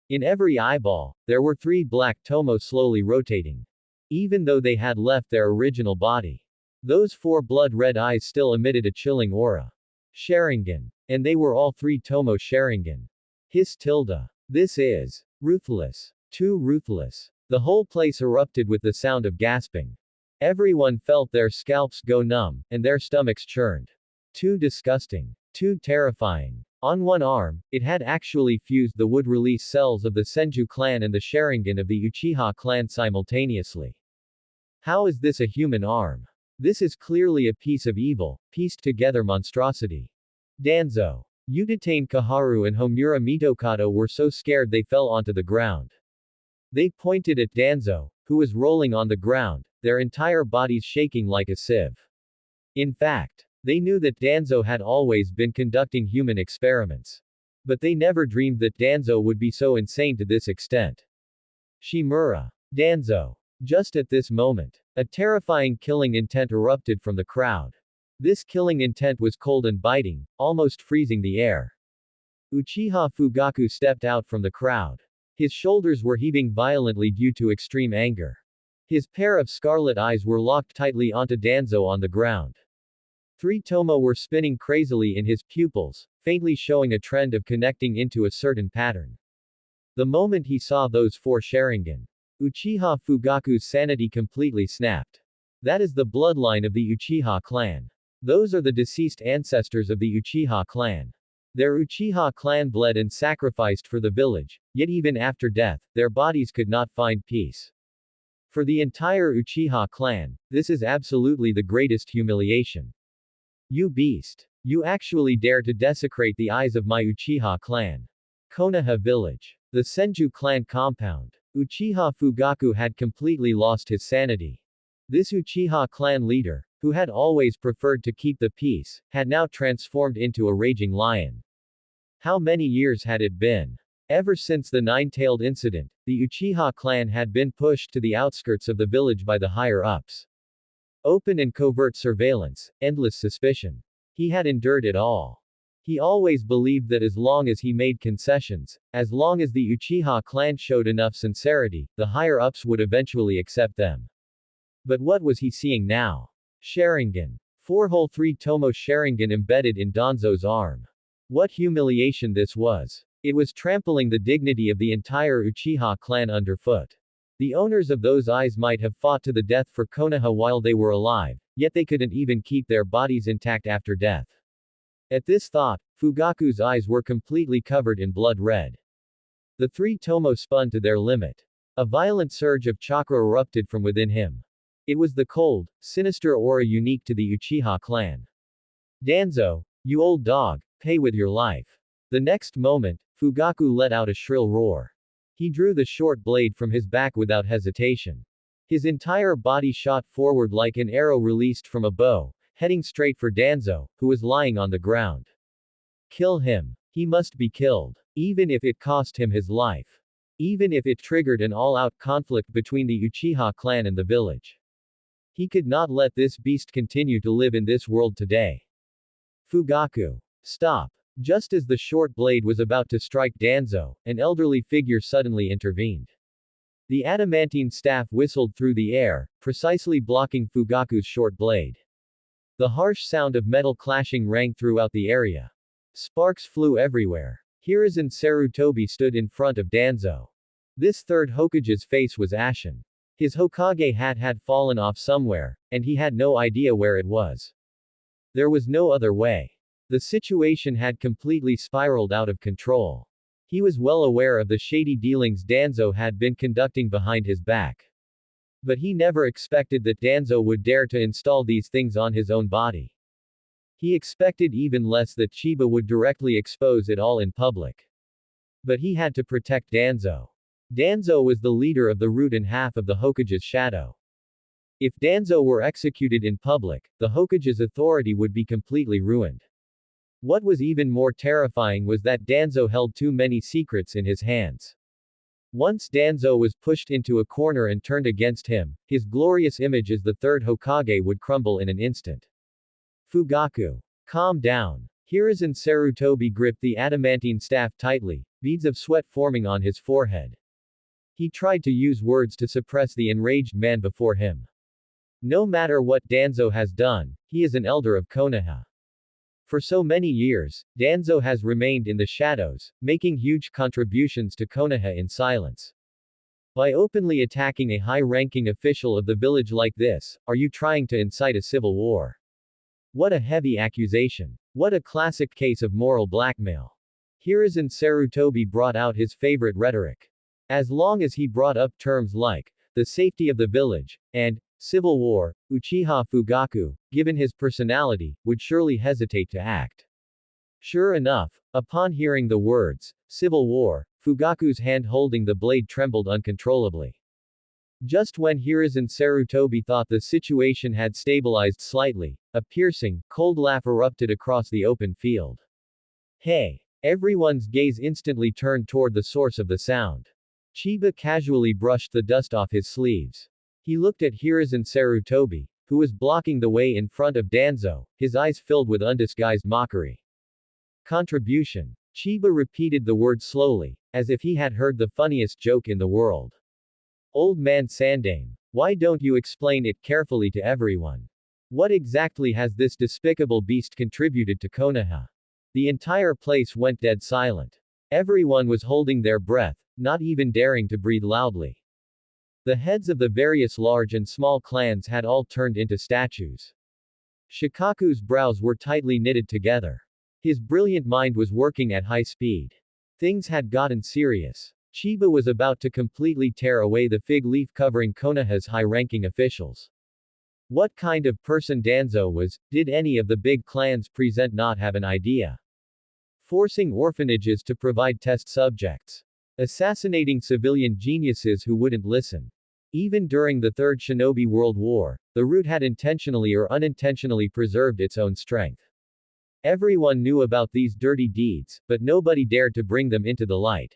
In every eyeball, there were 3 black tomo slowly rotating. Even though they had left their original body. Those 4 blood-red eyes still emitted a chilling aura. Sharingan. And they were all 3 tomo Sharingan. His tilde. This is ruthless. Too ruthless. The whole place erupted with the sound of gasping. Everyone felt their scalps go numb, and their stomachs churned. Too disgusting. Too terrifying. On one arm, it had actually fused the wood release cells of the Senju clan and the Sharingan of the Uchiha clan simultaneously. How is this a human arm? This is clearly a piece of evil, pieced together monstrosity. Danzo, Utatane Kaharu and Homura Mitokado were so scared they fell onto the ground. They pointed at Danzo, who was rolling on the ground, their entire bodies shaking like a sieve. In fact, they knew that Danzo had always been conducting human experiments. But they never dreamed that Danzo would be so insane to this extent. Shimura. Danzo. Just at this moment, a terrifying killing intent erupted from the crowd. This killing intent was cold and biting, almost freezing the air. Uchiha Fugaku stepped out from the crowd. His shoulders were heaving violently due to extreme anger. His pair of scarlet eyes were locked tightly onto Danzo on the ground. 3 tomo were spinning crazily in his pupils, faintly showing a trend of connecting into a certain pattern. The moment he saw those 4 Sharingan, Uchiha Fugaku's sanity completely snapped. That is the bloodline of the Uchiha clan. Those are the deceased ancestors of the Uchiha clan. Their Uchiha clan bled and sacrificed for the village, yet even after death, their bodies could not find peace. For the entire Uchiha clan, this is absolutely the greatest humiliation. You beast. You actually dare to desecrate the eyes of my Uchiha clan. Konoha village. The Senju clan compound. Uchiha Fugaku had completely lost his sanity. This Uchiha clan leader, who had always preferred to keep the peace, had now transformed into a raging lion. How many years had it been? Ever since the nine-tailed incident, the Uchiha clan had been pushed to the outskirts of the village by the higher-ups. Open and covert surveillance, endless suspicion. He had endured it all. He always believed that as long as he made concessions, as long as the Uchiha clan showed enough sincerity, the higher-ups would eventually accept them. But what was he seeing now? Sharingan. 4 whole 3 tomo Sharingan embedded in Danzo's arm. What humiliation this was. It was trampling the dignity of the entire Uchiha clan underfoot. The owners of those eyes might have fought to the death for Konoha while they were alive, yet they couldn't even keep their bodies intact after death. At this thought, Fugaku's eyes were completely covered in blood red. The 3 tomo spun to their limit. A violent surge of chakra erupted from within him. It was the cold, sinister aura unique to the Uchiha clan. Danzo, you old dog, pay with your life. The next moment, Fugaku let out a shrill roar. He drew the short blade from his back without hesitation. His entire body shot forward like an arrow released from a bow, heading straight for Danzo, who was lying on the ground. Kill him. He must be killed. Even if it cost him his life. Even if it triggered an all-out conflict between the Uchiha clan and the village. He could not let this beast continue to live in this world today. Fugaku. Stop. Just as the short blade was about to strike Danzo, an elderly figure suddenly intervened. The adamantine staff whistled through the air, precisely blocking Fugaku's short blade. The harsh sound of metal clashing rang throughout the area. Sparks flew everywhere. Hiruzen Sarutobi stood in front of Danzo. This third Hokage's face was ashen. His Hokage hat had fallen off somewhere, and he had no idea where it was. There was no other way. The situation had completely spiraled out of control. He was well aware of the shady dealings Danzo had been conducting behind his back. But he never expected that Danzo would dare to install these things on his own body. He expected even less that Chiba would directly expose it all in public. But he had to protect Danzo. Danzo was the leader of the root and half of the Hokage's shadow. If Danzo were executed in public, the Hokage's authority would be completely ruined. What was even more terrifying was that Danzo held too many secrets in his hands. Once Danzo was pushed into a corner and turned against him, his glorious image as the third Hokage would crumble in an instant. Fugaku. Calm down. Hiruzen Sarutobi gripped the adamantine staff tightly, beads of sweat forming on his forehead. He tried to use words to suppress the enraged man before him. No matter what Danzo has done, he is an elder of Konoha. For so many years, Danzo has remained in the shadows, making huge contributions to Konoha in silence. By openly attacking a high-ranking official of the village like this, are you trying to incite a civil war? What a heavy accusation. What a classic case of moral blackmail. Hiruzen Sarutobi brought out his favorite rhetoric. As long as he brought up terms like, the safety of the village, and, civil war, Uchiha Fugaku, given his personality, would surely hesitate to act. Sure enough, upon hearing the words, civil war, Fugaku's hand holding the blade trembled uncontrollably. Just when Hiruzen Sarutobi thought the situation had stabilized slightly, a piercing, cold laugh erupted across the open field. Hey! Everyone's gaze instantly turned toward the source of the sound. Chiba casually brushed the dust off his sleeves. He looked at Hiruzen Sarutobi, who was blocking the way in front of Danzo, his eyes filled with undisguised mockery. Contribution. Chiba repeated the word slowly, as if he had heard the funniest joke in the world. Old man Sandame, why don't you explain it carefully to everyone? What exactly has this despicable beast contributed to Konoha? The entire place went dead silent. Everyone was holding their breath, not even daring to breathe loudly. The heads of the various large and small clans had all turned into statues. Shikaku's brows were tightly knitted together. His brilliant mind was working at high speed. Things had gotten serious. Chiba was about to completely tear away the fig leaf covering Konoha's high-ranking officials. What kind of person Danzo was, did any of the big clans present not have an idea? Forcing orphanages to provide test subjects. Assassinating civilian geniuses who wouldn't listen. Even during the Third Shinobi World War, the root had intentionally or unintentionally preserved its own strength. Everyone knew about these dirty deeds, but nobody dared to bring them into the light.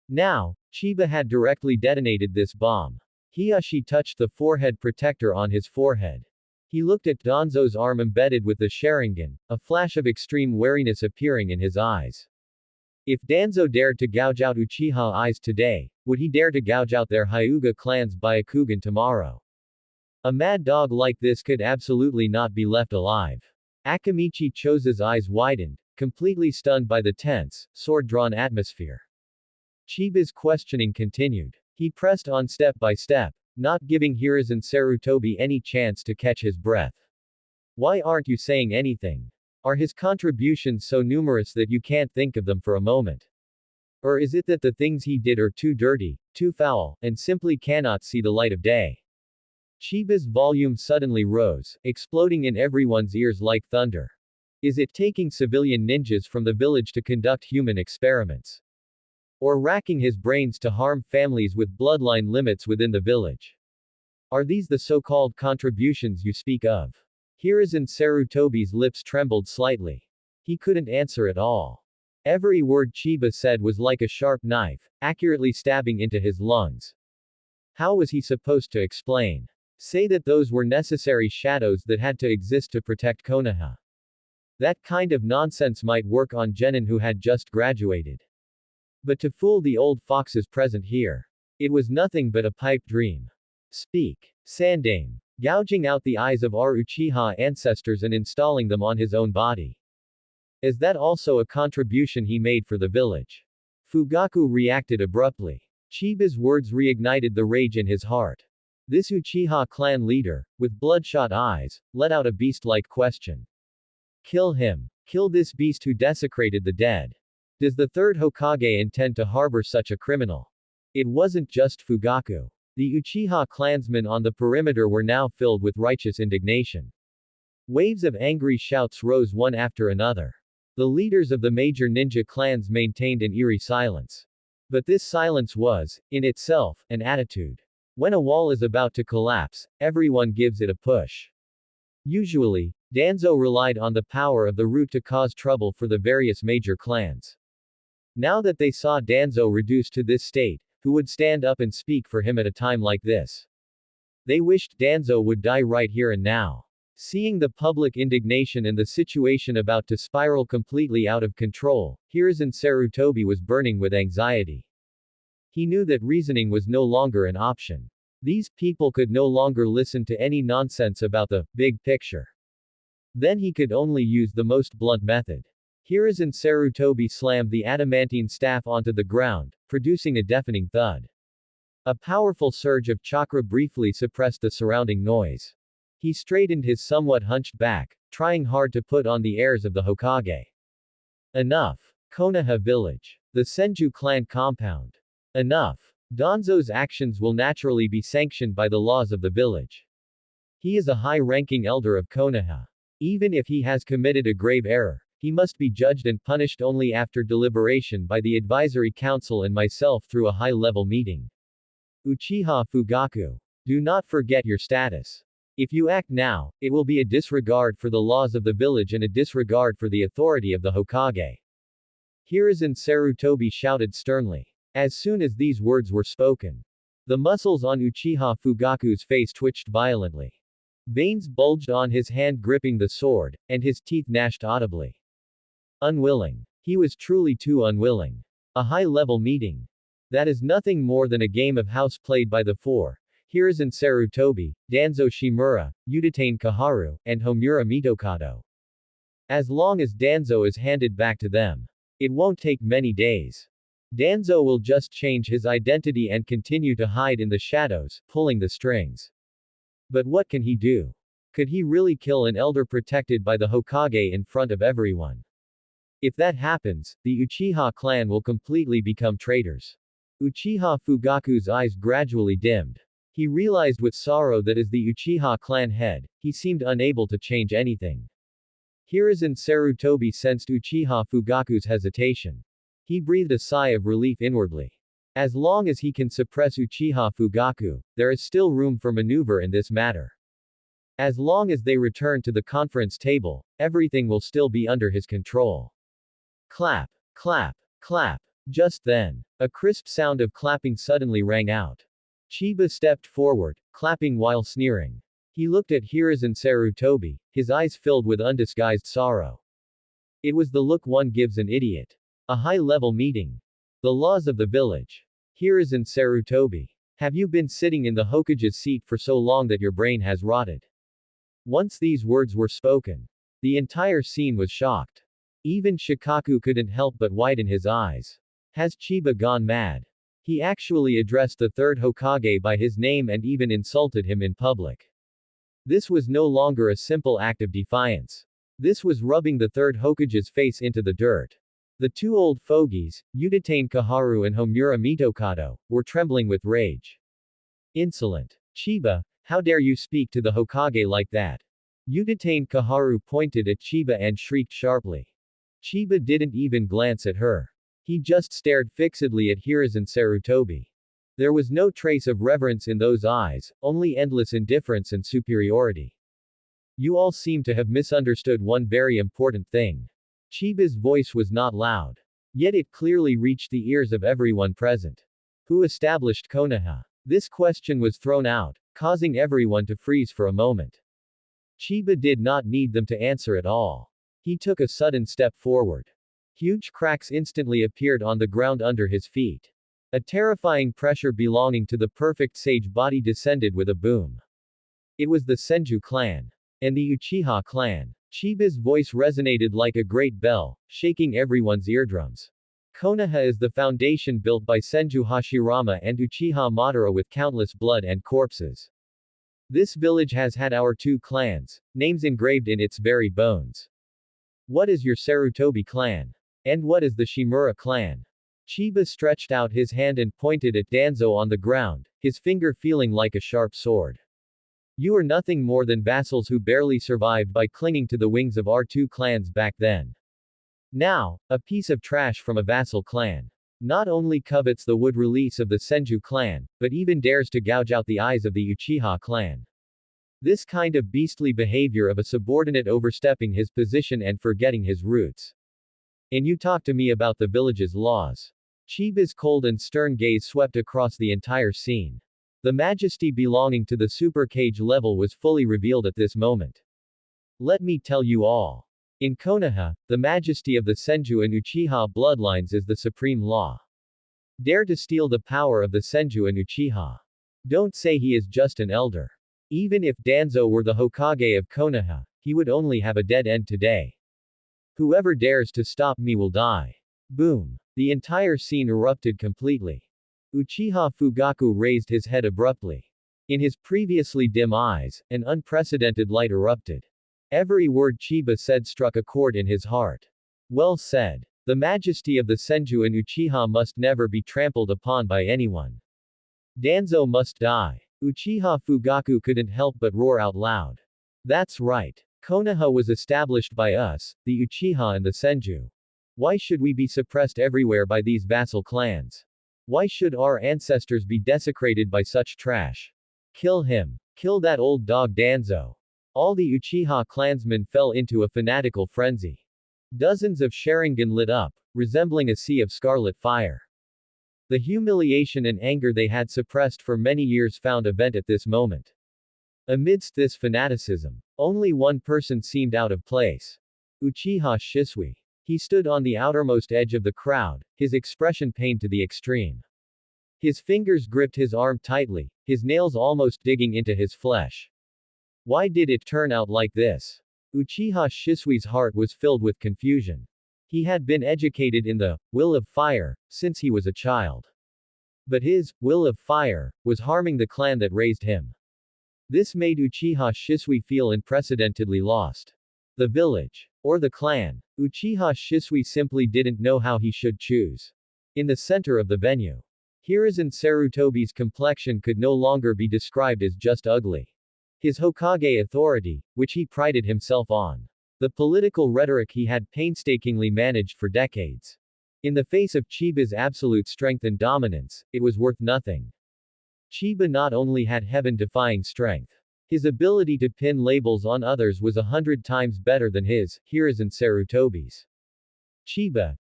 Now, Chiba had directly detonated this bomb. Hiyashi touched the forehead protector on his forehead. He looked at Danzo's arm embedded with the Sharingan, a flash of extreme wariness appearing in his eyes. If Danzo dared to gouge out Uchiha eyes today, would he dare to gouge out their Hyuga clan's Byakugan tomorrow? A mad dog like this could absolutely not be left alive. Akamichi Chose's eyes widened, completely stunned by the tense, sword-drawn atmosphere. Chiba's questioning continued. He pressed on step by step, not giving Hiruzen Sarutobi any chance to catch his breath. Why aren't you saying anything? Are his contributions so numerous that you can't think of them for a moment? Or is it that the things he did are too dirty, too foul, and simply cannot see the light of day? Chiba's volume suddenly rose, exploding in everyone's ears like thunder. Is it taking civilian ninjas from the village to conduct human experiments? Or racking his brains to harm families with bloodline limits within the village? Are these the so-called contributions you speak of? Hiruzen Sarutobi's lips trembled slightly. He couldn't answer at all. Every word Chiba said was like a sharp knife, accurately stabbing into his lungs. How was he supposed to explain? Say that those were necessary shadows that had to exist to protect Konoha. That kind of nonsense might work on Genin who had just graduated. But to fool the old foxes present here. It was nothing but a pipe dream. Speak. Sandame. Gouging out the eyes of our Uchiha ancestors and installing them on his own body. Is that also a contribution he made for the village? Fugaku reacted abruptly. Chiba's words reignited the rage in his heart. This Uchiha clan leader, with bloodshot eyes, let out a beast-like question. Kill him. Kill this beast who desecrated the dead. Does the third Hokage intend to harbor such a criminal? It wasn't just Fugaku. The Uchiha clansmen on the perimeter were now filled with righteous indignation. Waves of angry shouts rose one after another. The leaders of the major ninja clans maintained an eerie silence. But this silence was, in itself, an attitude. When a wall is about to collapse, everyone gives it a push. Usually, Danzo relied on the power of the root to cause trouble for the various major clans. Now that they saw Danzo reduced to this state, who would stand up and speak for him at a time like this? They wished Danzo would die right here and now. Seeing the public indignation and the situation about to spiral completely out of control, Hiruzen Sarutobi was burning with anxiety. He knew that reasoning was no longer an option. These people could no longer listen to any nonsense about the big picture. Then he could only use the most blunt method. Hiruzen Sarutobi slammed the adamantine staff onto the ground, producing a deafening thud. A powerful surge of chakra briefly suppressed the surrounding noise. He straightened his somewhat hunched back, trying hard to put on the airs of the Hokage. Enough. Konoha village. The Senju clan compound. Enough. Danzo's actions will naturally be sanctioned by the laws of the village. He is a high-ranking elder of Konoha. Even if he has committed a grave error, he must be judged and punished only after deliberation by the advisory council and myself through a high-level meeting. Uchiha Fugaku. Do not forget your status. If you act now, it will be a disregard for the laws of the village and a disregard for the authority of the Hokage. Hiruzen Sarutobi shouted sternly. As soon as these words were spoken, the muscles on Uchiha Fugaku's face twitched violently. Veins bulged on his hand gripping the sword, and his teeth gnashed audibly. Unwilling. He was truly too unwilling. A high-level meeting. That is nothing more than a game of house played by the four, Hiruzen Sarutobi, Danzo Shimura, Udatane Kaharu, and Homura Mitokado. As long as Danzo is handed back to them, it won't take many days. Danzo will just change his identity and continue to hide in the shadows, pulling the strings. But what can he do? Could he really kill an elder protected by the Hokage in front of everyone? If that happens, the Uchiha clan will completely become traitors. Uchiha Fugaku's eyes gradually dimmed. He realized with sorrow that as the Uchiha clan head, he seemed unable to change anything. Hiruzen Sarutobi sensed Uchiha Fugaku's hesitation. He breathed a sigh of relief inwardly. As long as he can suppress Uchiha Fugaku, there is still room for maneuver in this matter. As long as they return to the conference table, everything will still be under his control. Clap, clap, clap. Just then, a crisp sound of clapping suddenly rang out. Chiba stepped forward, clapping while sneering. He looked at Hiruzen Sarutobi, his eyes filled with undisguised sorrow. It was the look one gives an idiot. A high-level meeting. The laws of the village. Hiruzen Sarutobi. Have you been sitting in the Hokage's seat for so long that your brain has rotted? Once these words were spoken, the entire scene was shocked. Even Shikaku couldn't help but widen his eyes. Has Chiba gone mad? He actually addressed the third Hokage by his name and even insulted him in public. This was no longer a simple act of defiance. This was rubbing the third Hokage's face into the dirt. The two old fogies, Udatane Kaharu and Homura Mitokado, were trembling with rage. Insolent. Chiba, how dare you speak to the Hokage like that? Utatane Kaharu pointed at Chiba and shrieked sharply. Chiba didn't even glance at her. He just stared fixedly at Hiruzen Sarutobi. There was no trace of reverence in those eyes, only endless indifference and superiority. You all seem to have misunderstood one very important thing. Chiba's voice was not loud. Yet it clearly reached the ears of everyone present. Who established Konoha? This question was thrown out, causing everyone to freeze for a moment. Chiba did not need them to answer at all. He took a sudden step forward. Huge cracks instantly appeared on the ground under his feet. A terrifying pressure belonging to the perfect sage body descended with a boom. It was the Senju clan. And the Uchiha clan. Chiba's voice resonated like a great bell, shaking everyone's eardrums. Konoha is the foundation built by Senju Hashirama and Uchiha Madara with countless blood and corpses. This village has had our two clans, names engraved in its very bones. What is your Sarutobi clan? And what is the Shimura clan? Chiba stretched out his hand and pointed at Danzo on the ground, his finger feeling like a sharp sword. You are nothing more than vassals who barely survived by clinging to the wings of our two clans back then. Now, a piece of trash from a vassal clan. Not only covets the wood release of the Senju clan, but even dares to gouge out the eyes of the Uchiha clan. This kind of beastly behavior of a subordinate overstepping his position and forgetting his roots. And you talk to me about the village's laws. Chiba's cold and stern gaze swept across the entire scene. The majesty belonging to the super cage level was fully revealed at this moment. Let me tell you all. In Konoha, the majesty of the Senju and Uchiha bloodlines is the supreme law. Dare to steal the power of the Senju and Uchiha. Don't say he is just an elder. Even if Danzo were the Hokage of Konoha, he would only have a dead end today. Whoever dares to stop me will die. Boom. The entire scene erupted completely. Uchiha Fugaku raised his head abruptly. In his previously dim eyes, an unprecedented light erupted. Every word Chiba said struck a chord in his heart. Well said. The majesty of the Senju and Uchiha must never be trampled upon by anyone. Danzo must die. Uchiha Fugaku couldn't help but roar out loud. That's right. Konoha was established by us, the Uchiha and the Senju. Why should we be suppressed everywhere by these vassal clans? Why should our ancestors be desecrated by such trash? Kill him. Kill that old dog Danzo. All the Uchiha clansmen fell into a fanatical frenzy. Dozens of Sharingan lit up, resembling a sea of scarlet fire. The humiliation and anger they had suppressed for many years found a vent at this moment. Amidst this fanaticism, only one person seemed out of place. Uchiha Shisui. He stood on the outermost edge of the crowd, his expression pained to the extreme. His fingers gripped his arm tightly, his nails almost digging into his flesh. Why did it turn out like this? Uchiha Shisui's heart was filled with confusion. He had been educated in the will of fire since he was a child. But his will of fire was harming the clan that raised him. This made Uchiha Shisui feel unprecedentedly lost. The village. Or the clan. Uchiha Shisui simply didn't know how he should choose. In the center of the venue. Hiruzen Sarutobi's complexion could no longer be described as just ugly. His Hokage authority, which he prided himself on. The political rhetoric he had painstakingly managed for decades. In the face of Chiba's absolute strength and dominance, it was worth nothing. Chiba not only had heaven-defying strength. His ability to pin labels on others was 100 times better than his, Hiruzen Sarutobi's. Chiba,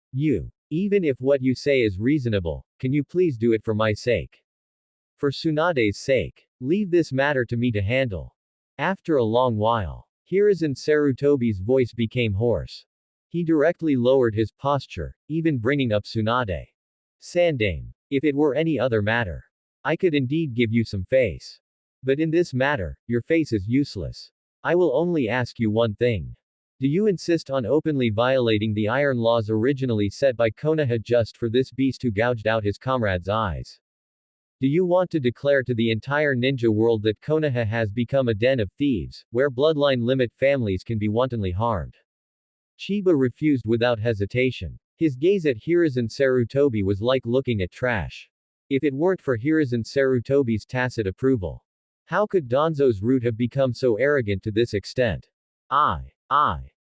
even if what you say is reasonable, can you please do it for my sake? For Tsunade's sake. Leave this matter to me to handle. After a long while, Hiruzen Sarutobi's voice became hoarse. He directly lowered his posture, even bringing up Tsunade. Sandame. If it were any other matter, I could indeed give you some face. But in this matter, your face is useless. I will only ask you one thing. Do you insist on openly violating the iron laws originally set by Konoha just for this beast who gouged out his comrade's eyes? Do you want to declare to the entire ninja world that Konoha has become a den of thieves, where bloodline limit families can be wantonly harmed? Chiba refused without hesitation. His gaze at Hiruzen Sarutobi was like looking at trash. If it weren't for Hiruzen Sarutobi's tacit approval, how could Danzo's root have become so arrogant to this extent? I.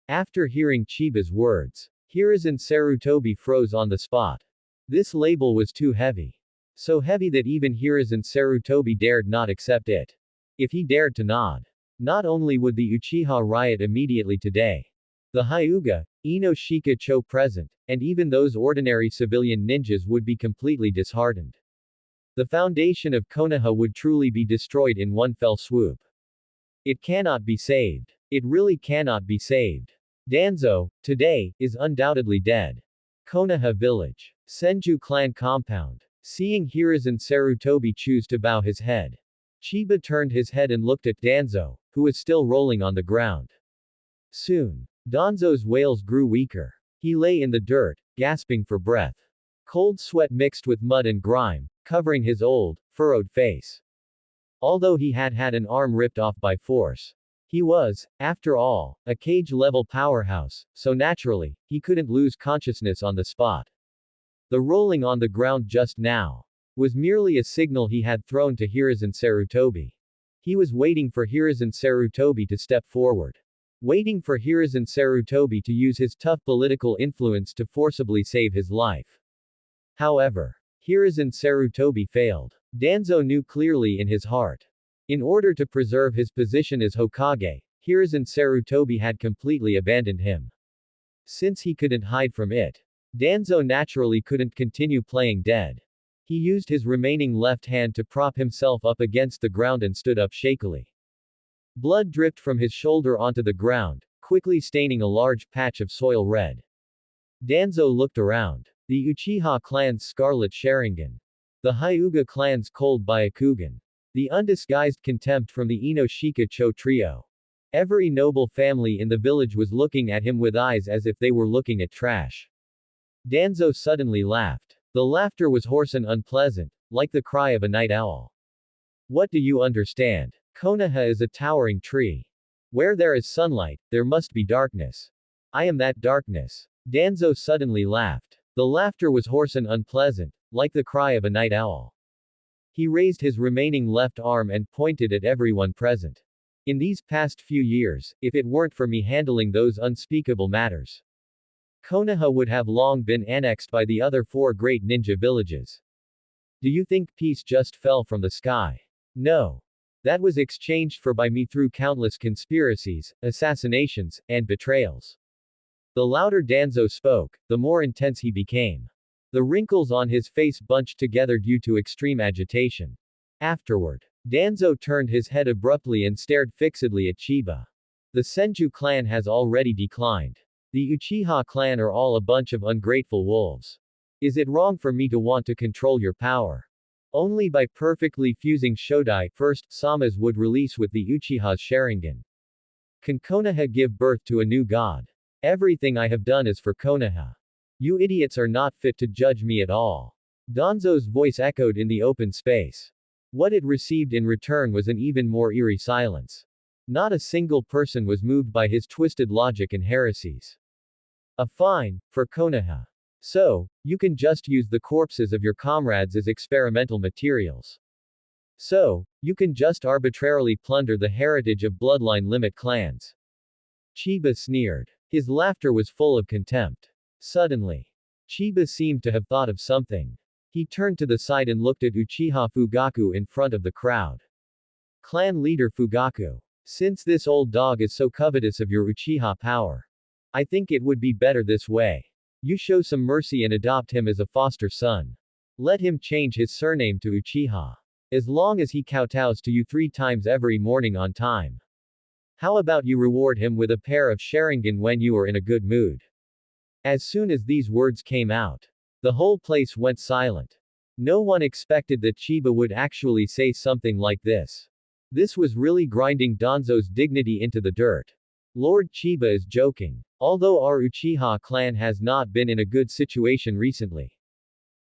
After hearing Chiba's words, Hiruzen Sarutobi froze on the spot. This label was too heavy. So heavy that even Hiruzen Sarutobi dared not accept it. If he dared to nod, not only would the Uchiha riot immediately today, the Hyuga, Ino Shika Cho present, and even those ordinary civilian ninjas would be completely disheartened. The foundation of Konoha would truly be destroyed in one fell swoop. It cannot be saved. It really cannot be saved. Danzo, today, is undoubtedly dead. Konoha village. Senju clan compound. Seeing Hiruzen Sarutobi choose to bow his head, Chiba turned his head and looked at Danzo, who was still rolling on the ground. Soon, Danzo's wails grew weaker. He lay in the dirt, gasping for breath. Cold sweat mixed with mud and grime, covering his old, furrowed face. Although he had had an arm ripped off by force, he was, after all, a cage-level powerhouse, so naturally, he couldn't lose consciousness on the spot. The rolling on the ground just now was merely a signal he had thrown to Hiruzen Sarutobi. He was waiting for Hiruzen Sarutobi to step forward. Waiting for Hiruzen Sarutobi to use his tough political influence to forcibly save his life. However, Hiruzen Sarutobi failed. Danzo knew clearly in his heart. In order to preserve his position as Hokage, Hiruzen Sarutobi had completely abandoned him. Since he couldn't hide from it, Danzo naturally couldn't continue playing dead. He used his remaining left hand to prop himself up against the ground and stood up shakily. Blood dripped from his shoulder onto the ground, quickly staining a large patch of soil red. Danzo looked around. The Uchiha clan's Scarlet Sharingan. The Hyuga clan's Cold Byakugan. The undisguised contempt from the Ino Shika Cho trio. Every noble family in the village was looking at him with eyes as if they were looking at trash. Danzo suddenly laughed. The laughter was hoarse and unpleasant, like the cry of a night owl. What do you understand? Konoha is a towering tree. Where there is sunlight, there must be darkness. I am that darkness. Danzo suddenly laughed. The laughter was hoarse and unpleasant, like the cry of a night owl. He raised his remaining left arm and pointed at everyone present. In these past few years, if it weren't for me handling those unspeakable matters, Konoha would have long been annexed by the other 4 great ninja villages. Do you think peace just fell from the sky? No. That was exchanged for by me through countless conspiracies, assassinations, and betrayals. The louder Danzo spoke, the more intense he became. The wrinkles on his face bunched together due to extreme agitation. Afterward, Danzo turned his head abruptly and stared fixedly at Chiba. The Senju clan has already declined. The Uchiha clan are all a bunch of ungrateful wolves. Is it wrong for me to want to control your power? Only by perfectly fusing Shodai first, Samas would release with the Uchiha's Sharingan. Can Konoha give birth to a new god? Everything I have done is for Konoha. You idiots are not fit to judge me at all. Danzo's voice echoed in the open space. What it received in return was an even more eerie silence. Not a single person was moved by his twisted logic and heresies. A fine, for Konoha. So, you can just use the corpses of your comrades as experimental materials. So, you can just arbitrarily plunder the heritage of bloodline limit clans. Chiba sneered. His laughter was full of contempt. Suddenly, Chiba seemed to have thought of something. He turned to the side and looked at Uchiha Fugaku in front of the crowd. Clan leader Fugaku. Since this old dog is so covetous of your Uchiha power, I think it would be better this way. You show some mercy and adopt him as a foster son. Let him change his surname to Uchiha. As long as he kowtows to you 3 times every morning on time. How about you reward him with a pair of Sharingan when you are in a good mood? As soon as these words came out, the whole place went silent. No one expected that Chiba would actually say something like this. This was really grinding Danzo's dignity into the dirt. Lord Chiba is joking. Although our Uchiha clan has not been in a good situation recently,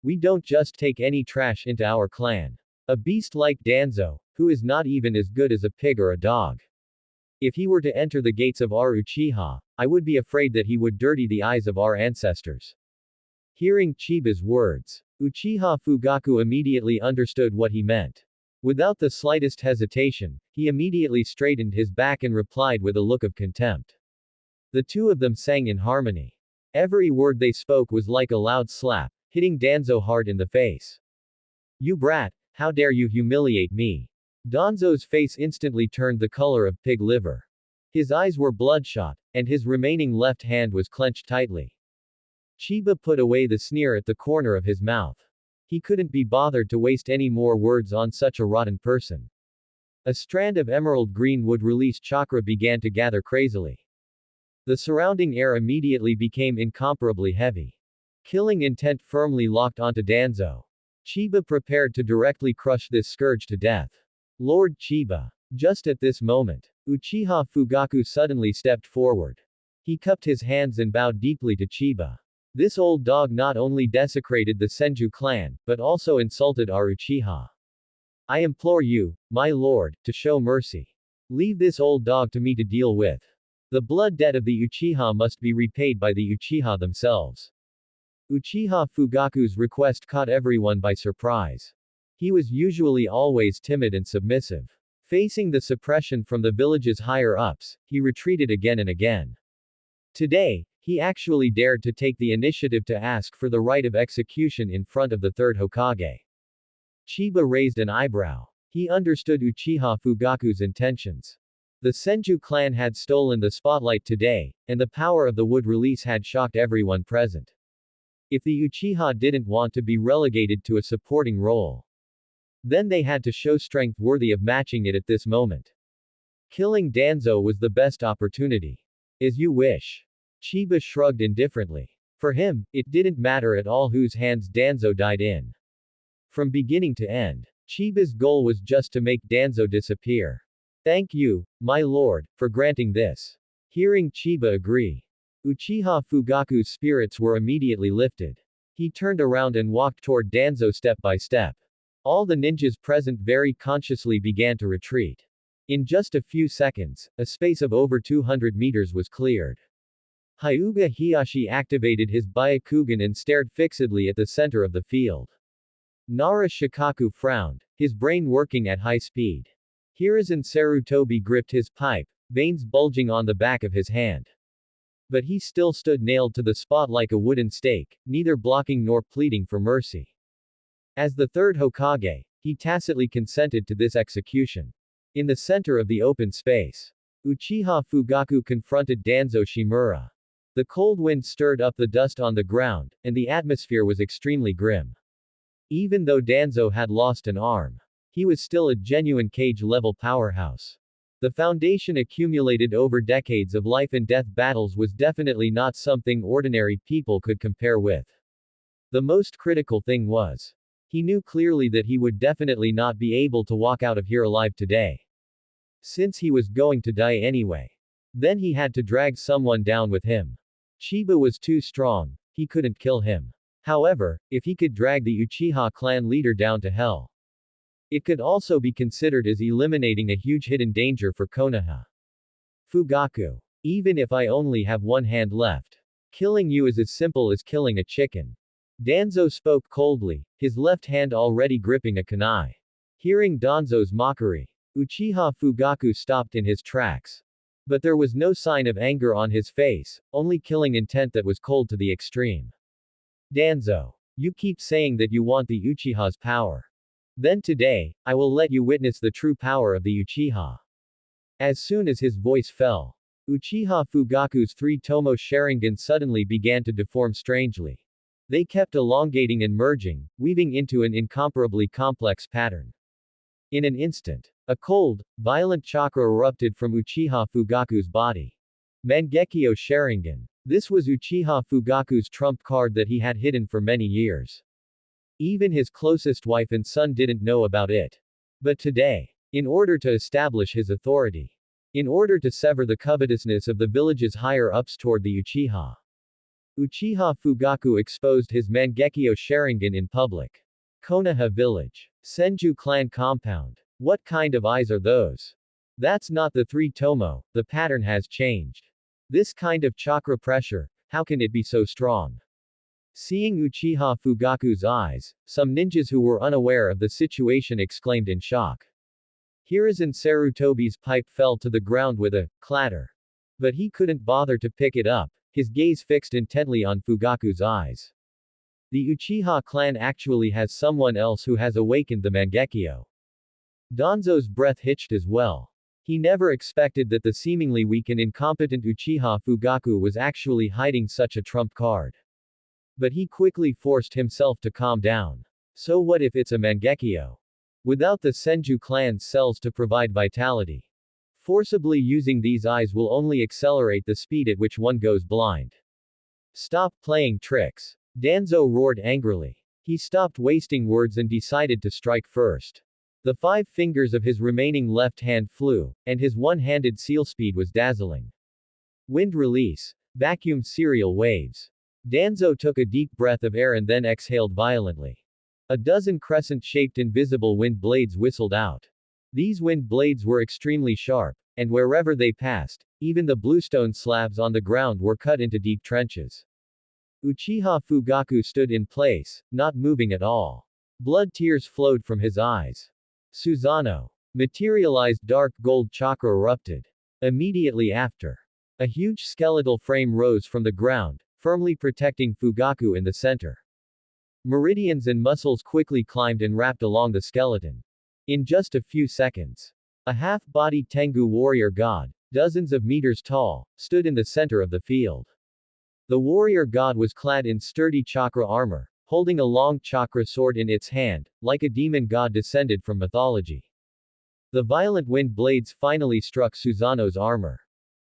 we don't just take any trash into our clan. A beast like Danzo, who is not even as good as a pig or a dog. If he were to enter the gates of our Uchiha, I would be afraid that he would dirty the eyes of our ancestors. Hearing Chiba's words, Uchiha Fugaku immediately understood what he meant. Without the slightest hesitation, he immediately straightened his back and replied with a look of contempt. The two of them sang in harmony. Every word they spoke was like a loud slap, hitting Danzo hard in the face. You brat, how dare you humiliate me? Danzo's face instantly turned the color of pig liver. His eyes were bloodshot, and his remaining left hand was clenched tightly. Chiba put away the sneer at the corner of his mouth. He couldn't be bothered to waste any more words on such a rotten person. A strand of emerald green wood release chakra began to gather crazily. The surrounding air immediately became incomparably heavy. Killing intent firmly locked onto Danzo. Chiba prepared to directly crush this scourge to death. Lord Chiba. Just at this moment, Uchiha Fugaku suddenly stepped forward. He cupped his hands and bowed deeply to Chiba. This old dog not only desecrated the Senju clan, but also insulted our Uchiha. I implore you, my lord, to show mercy. Leave this old dog to me to deal with. The blood debt of the Uchiha must be repaid by the Uchiha themselves. Uchiha Fugaku's request caught everyone by surprise. He was usually always timid and submissive. Facing the suppression from the village's higher-ups, he retreated again and again. Today, he actually dared to take the initiative to ask for the right of execution in front of the third Hokage. Chiba raised an eyebrow. He understood Uchiha Fugaku's intentions. The Senju clan had stolen the spotlight today, and the power of the wood release had shocked everyone present. If the Uchiha didn't want to be relegated to a supporting role, then they had to show strength worthy of matching it at this moment. Killing Danzo was the best opportunity. As you wish. Chiba shrugged indifferently. For him, it didn't matter at all whose hands Danzo died in. From beginning to end, Chiba's goal was just to make Danzo disappear. Thank you, my lord, for granting this. Hearing Chiba agree, Uchiha Fugaku's spirits were immediately lifted. He turned around and walked toward Danzo step by step. All the ninjas present very consciously began to retreat. In just a few seconds, a space of over 200 meters was cleared. Hyuga Hiyashi activated his Byakugan and stared fixedly at the center of the field. Nara Shikaku frowned, his brain working at high speed. Hiruzen Sarutobi gripped his pipe, veins bulging on the back of his hand. But he still stood nailed to the spot like a wooden stake, neither blocking nor pleading for mercy. As the third Hokage, he tacitly consented to this execution. In the center of the open space, Uchiha Fugaku confronted Danzo Shimura. The cold wind stirred up the dust on the ground, and the atmosphere was extremely grim. Even though Danzo had lost an arm, he was still a genuine cage-level powerhouse. The foundation accumulated over decades of life and death battles was definitely not something ordinary people could compare with. The most critical thing was, he knew clearly that he would definitely not be able to walk out of here alive today. Since he was going to die anyway. Then he had to drag someone down with him. Chiba was too strong, he couldn't kill him. However, if he could drag the Uchiha clan leader down to hell, it could also be considered as eliminating a huge hidden danger for Konoha. Fugaku. Even if I only have one hand left, killing you is as simple as killing a chicken. Danzo spoke coldly, his left hand already gripping a kunai. Hearing Danzo's mockery, Uchiha Fugaku stopped in his tracks. But there was no sign of anger on his face, only killing intent that was cold to the extreme. Danzo. You keep saying that you want the Uchiha's power. Then today, I will let you witness the true power of the Uchiha. As soon as his voice fell, Uchiha Fugaku's three Tomo Sharingan suddenly began to deform strangely. They kept elongating and merging, weaving into an incomparably complex pattern. In an instant, a cold, violent chakra erupted from Uchiha Fugaku's body. Mangekyo Sharingan. This was Uchiha Fugaku's trump card that he had hidden for many years. Even his closest wife and son didn't know about it. But today, in order to establish his authority, in order to sever the covetousness of the village's higher-ups toward the Uchiha, Uchiha Fugaku exposed his Mangekyo Sharingan in public. Konoha Village. Senju clan compound. What kind of eyes are those? That's not the three Tomo, the pattern has changed. This kind of chakra pressure, how can it be so strong? Seeing Uchiha Fugaku's eyes, some ninjas who were unaware of the situation exclaimed in shock. Hiruzen Sarutobi's pipe fell to the ground with a clatter. But he couldn't bother to pick it up, his gaze fixed intently on Fugaku's eyes. The Uchiha clan actually has someone else who has awakened the Mangekyo. Danzo's breath hitched as well. He never expected that the seemingly weak and incompetent Uchiha Fugaku was actually hiding such a trump card. But he quickly forced himself to calm down. So what if it's a Mangekyo? Without the Senju clan's cells to provide vitality. Forcibly using these eyes will only accelerate the speed at which one goes blind. Stop playing tricks. Danzo roared angrily. He stopped wasting words and decided to strike first. The 5 fingers of his remaining left hand flew, and his one-handed seal speed was dazzling. Wind release. Vacuum serial waves. Danzo took a deep breath of air and then exhaled violently. A dozen crescent-shaped invisible wind blades whistled out. These wind blades were extremely sharp, and wherever they passed, even the bluestone slabs on the ground were cut into deep trenches. Uchiha Fugaku stood in place, not moving at all. Blood tears flowed from his eyes. Susanoo. Materialized dark gold chakra erupted. Immediately after, a huge skeletal frame rose from the ground, firmly protecting Fugaku in the center. Meridians and muscles quickly climbed and wrapped along the skeleton. In just a few seconds, a half-bodied Tengu warrior god, dozens of meters tall, stood in the center of the field. The warrior god was clad in sturdy chakra armor, holding a long chakra sword in its hand, like a demon god descended from mythology. The violent wind blades finally struck Susanoo's armor.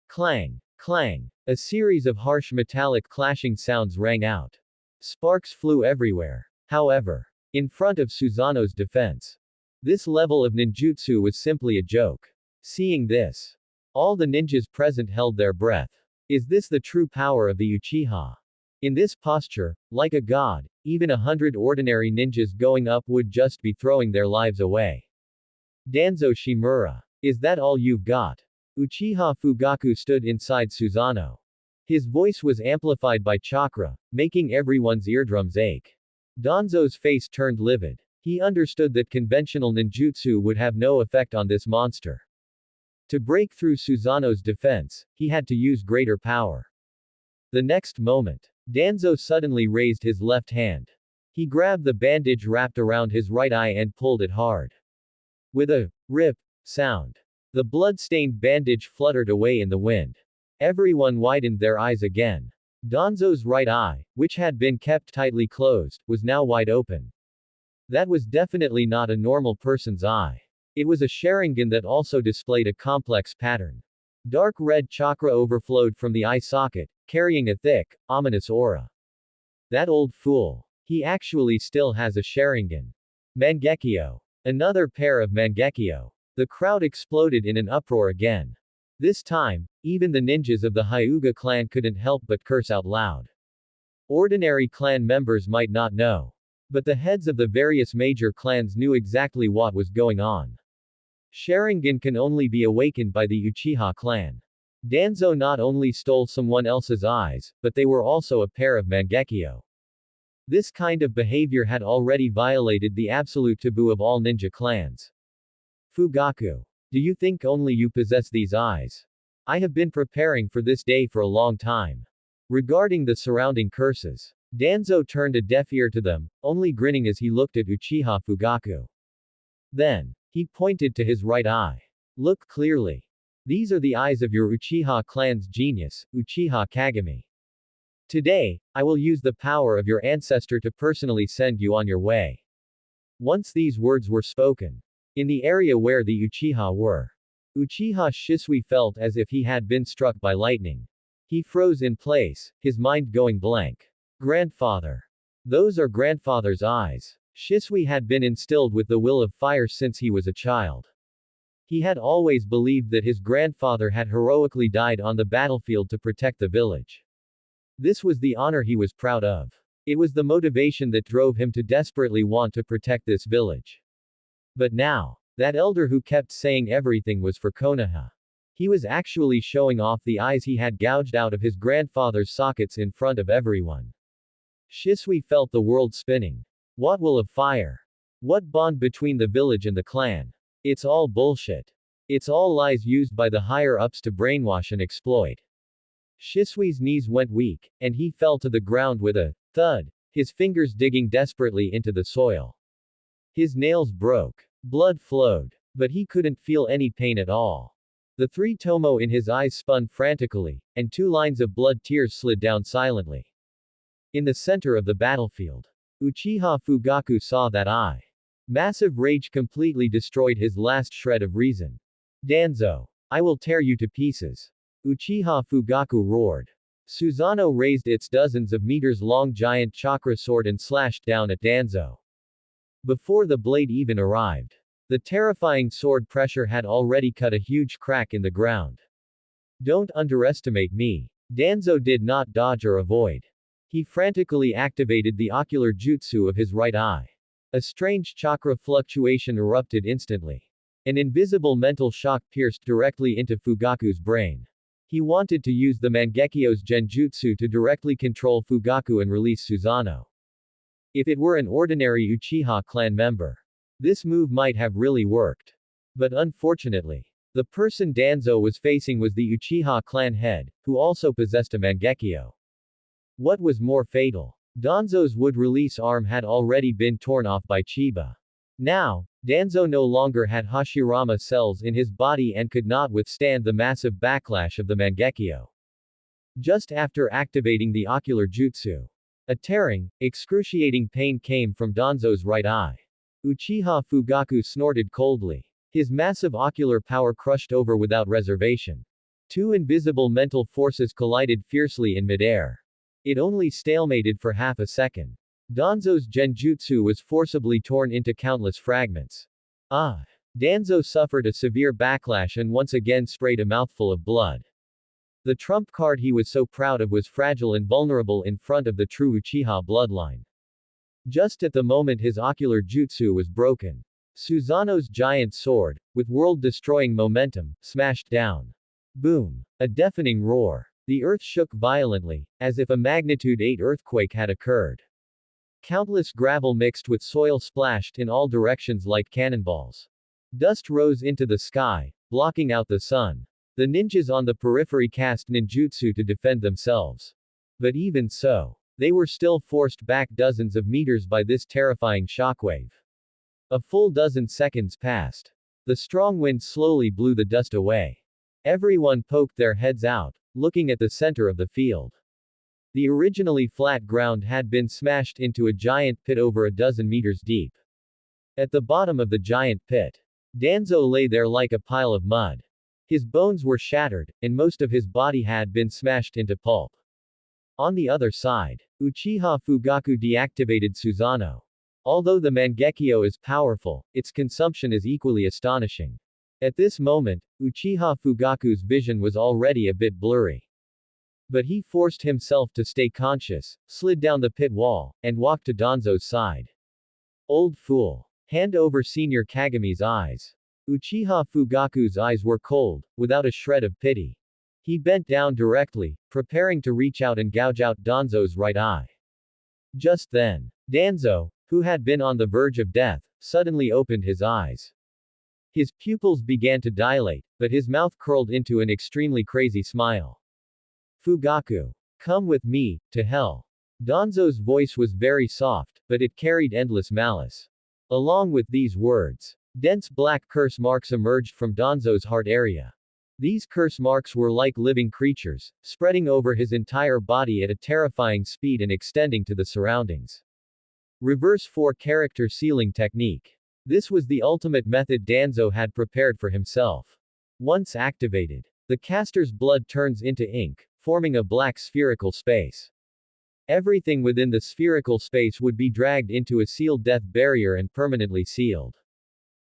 Clang! Clang! A series of harsh metallic clashing sounds rang out. Sparks flew everywhere. However, in front of Susanoo's defense, this level of ninjutsu was simply a joke. Seeing this, all the ninjas present held their breath. Is this the true power of the Uchiha? In this posture, like a god, even 100 ordinary ninjas going up would just be throwing their lives away. Danzo Shimura. Is that all you've got? Uchiha Fugaku stood inside Susanoo. His voice was amplified by chakra, making everyone's eardrums ache. Danzo's face turned livid. He understood that conventional ninjutsu would have no effect on this monster. To break through Susanoo's defense, he had to use greater power. The next moment, Danzo suddenly raised his left hand. He grabbed the bandage wrapped around his right eye and pulled it hard. With a rip sound, the blood-stained bandage fluttered away in the wind. Everyone widened their eyes again. Danzo's right eye, which had been kept tightly closed, was now wide open. That was definitely not a normal person's eye. It was a Sharingan that also displayed a complex pattern. Dark red chakra overflowed from the eye socket, carrying a thick, ominous aura. That old fool. He actually still has a Sharingan. Mangekyo. Another pair of Mangekyo. The crowd exploded in an uproar again. This time, even the ninjas of the Hyuga clan couldn't help but curse out loud. Ordinary clan members might not know. But the heads of the various major clans knew exactly what was going on. Sharingan can only be awakened by the Uchiha clan. Danzo not only stole someone else's eyes, but they were also a pair of Mangekyo. This kind of behavior had already violated the absolute taboo of all ninja clans. Fugaku. Do you think only you possess these eyes? I have been preparing for this day for a long time. Regarding the surrounding curses, Danzo turned a deaf ear to them, only grinning as he looked at Uchiha Fugaku. Then, he pointed to his right eye. Look clearly. These are the eyes of your Uchiha clan's genius, Uchiha Kagami. Today, I will use the power of your ancestor to personally send you on your way. Once these words were spoken, in the area where the Uchiha were, Uchiha Shisui felt as if he had been struck by lightning. He froze in place, his mind going blank. Grandfather. Those are grandfather's eyes. Shisui had been instilled with the will of fire since he was a child. He had always believed that his grandfather had heroically died on the battlefield to protect the village. This was the honor he was proud of. It was the motivation that drove him to desperately want to protect this village. But now, that elder who kept saying everything was for Konoha. He was actually showing off the eyes he had gouged out of his grandfather's sockets in front of everyone. Shisui felt the world spinning. What will of fire? What bond between the village and the clan? It's all bullshit. It's all lies used by the higher-ups to brainwash and exploit. Shisui's knees went weak, and he fell to the ground with a thud, his fingers digging desperately into the soil. His nails broke. Blood flowed. But he couldn't feel any pain at all. The three tomo in his eyes spun frantically, and 2 lines of blood tears slid down silently. In the center of the battlefield, Uchiha Fugaku saw that eye. Massive rage completely destroyed his last shred of reason. Danzo, I will tear you to pieces. Uchiha Fugaku roared. Susanoo raised its dozens of meters long giant chakra sword and slashed down at Danzo. Before the blade even arrived, the terrifying sword pressure had already cut a huge crack in the ground. Don't underestimate me. Danzo did not dodge or avoid. He frantically activated the ocular jutsu of his right eye. A strange chakra fluctuation erupted instantly. An invisible mental shock pierced directly into Fugaku's brain. He wanted to use the Mangekyo's genjutsu to directly control Fugaku and release Susanoo. If it were an ordinary Uchiha clan member, this move might have really worked. But unfortunately, the person Danzo was facing was the Uchiha clan head, who also possessed a Mangekyo. What was more fatal? Danzo's wood-release arm had already been torn off by Chiba. Now, Danzo no longer had Hashirama cells in his body and could not withstand the massive backlash of the Mangekyo. Just after activating the ocular jutsu, a tearing, excruciating pain came from Danzo's right eye. Uchiha Fugaku snorted coldly. His massive ocular power crushed over without reservation. 2 invisible mental forces collided fiercely in midair. It only stalemated for half a second. Danzo's genjutsu was forcibly torn into countless fragments. Danzo suffered a severe backlash and once again sprayed a mouthful of blood. The trump card he was so proud of was fragile and vulnerable in front of the true Uchiha bloodline. Just at the moment his ocular jutsu was broken, Susanoo's giant sword, with world-destroying momentum, smashed down. Boom! A deafening roar. The earth shook violently, as if a magnitude 8 earthquake had occurred. Countless gravel mixed with soil splashed in all directions like cannonballs. Dust rose into the sky, blocking out the sun. The ninjas on the periphery cast ninjutsu to defend themselves. But even so, they were still forced back dozens of meters by this terrifying shockwave. A full dozen seconds passed. The strong wind slowly blew the dust away. Everyone poked their heads out, looking at the center of the field. The originally flat ground had been smashed into a giant pit over a dozen meters deep. At the bottom of the giant pit, Danzo lay there like a pile of mud. His bones were shattered, and most of his body had been smashed into pulp. On the other side, Uchiha Fugaku deactivated Susanoo. Although the Mangekyo is powerful, its consumption is equally astonishing. At this moment, Uchiha Fugaku's vision was already a bit blurry. But he forced himself to stay conscious, slid down the pit wall, and walked to Danzo's side. Old fool. Hand over Senior Kagami's eyes. Uchiha Fugaku's eyes were cold, without a shred of pity. He bent down directly, preparing to reach out and gouge out Danzo's right eye. Just then, Danzo, who had been on the verge of death, suddenly opened his eyes. His pupils began to dilate, but his mouth curled into an extremely crazy smile. Fugaku. Come with me, to hell. Danzo's voice was very soft, but it carried endless malice. Along with these words, dense black curse marks emerged from Danzo's heart area. These curse marks were like living creatures, spreading over his entire body at a terrifying speed and extending to the surroundings. Reverse 4-character sealing technique. This was the ultimate method Danzo had prepared for himself. Once activated, the caster's blood turns into ink, forming a black spherical space. Everything within the spherical space would be dragged into a sealed death barrier and permanently sealed.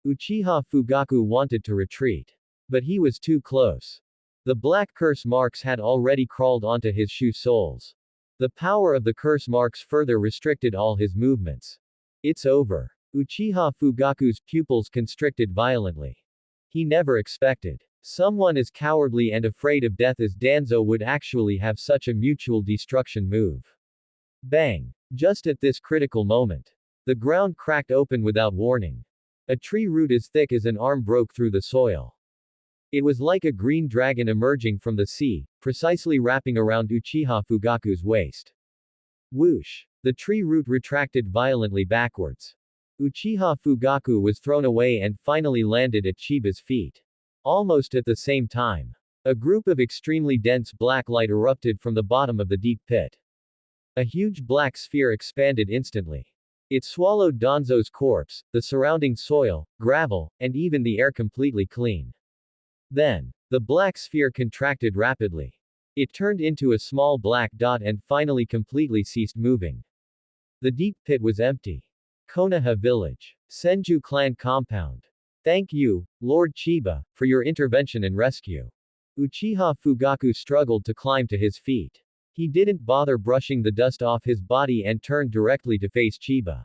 Uchiha Fugaku wanted to retreat. But he was too close. The black curse marks had already crawled onto his shoe soles. The power of the curse marks further restricted all his movements. It's over. Uchiha Fugaku's pupils constricted violently. He never expected someone as cowardly and afraid of death as Danzo would actually have such a mutual destruction move. Bang! Just at this critical moment, the ground cracked open without warning. A tree root as thick as an arm broke through the soil. It was like a green dragon emerging from the sea, precisely wrapping around Uchiha Fugaku's waist. Whoosh! The tree root retracted violently backwards. Uchiha Fugaku was thrown away and finally landed at Chiba's feet. Almost at the same time, a group of extremely dense black light erupted from the bottom of the deep pit. A huge black sphere expanded instantly. It swallowed Danzo's corpse, the surrounding soil, gravel, and even the air completely clean. Then, the black sphere contracted rapidly. It turned into a small black dot and finally completely ceased moving. The deep pit was empty. Konoha Village. Senju Clan Compound. Thank you, Lord Chiba, for your intervention and rescue. Uchiha Fugaku struggled to climb to his feet. He didn't bother brushing the dust off his body and turned directly to face Chiba.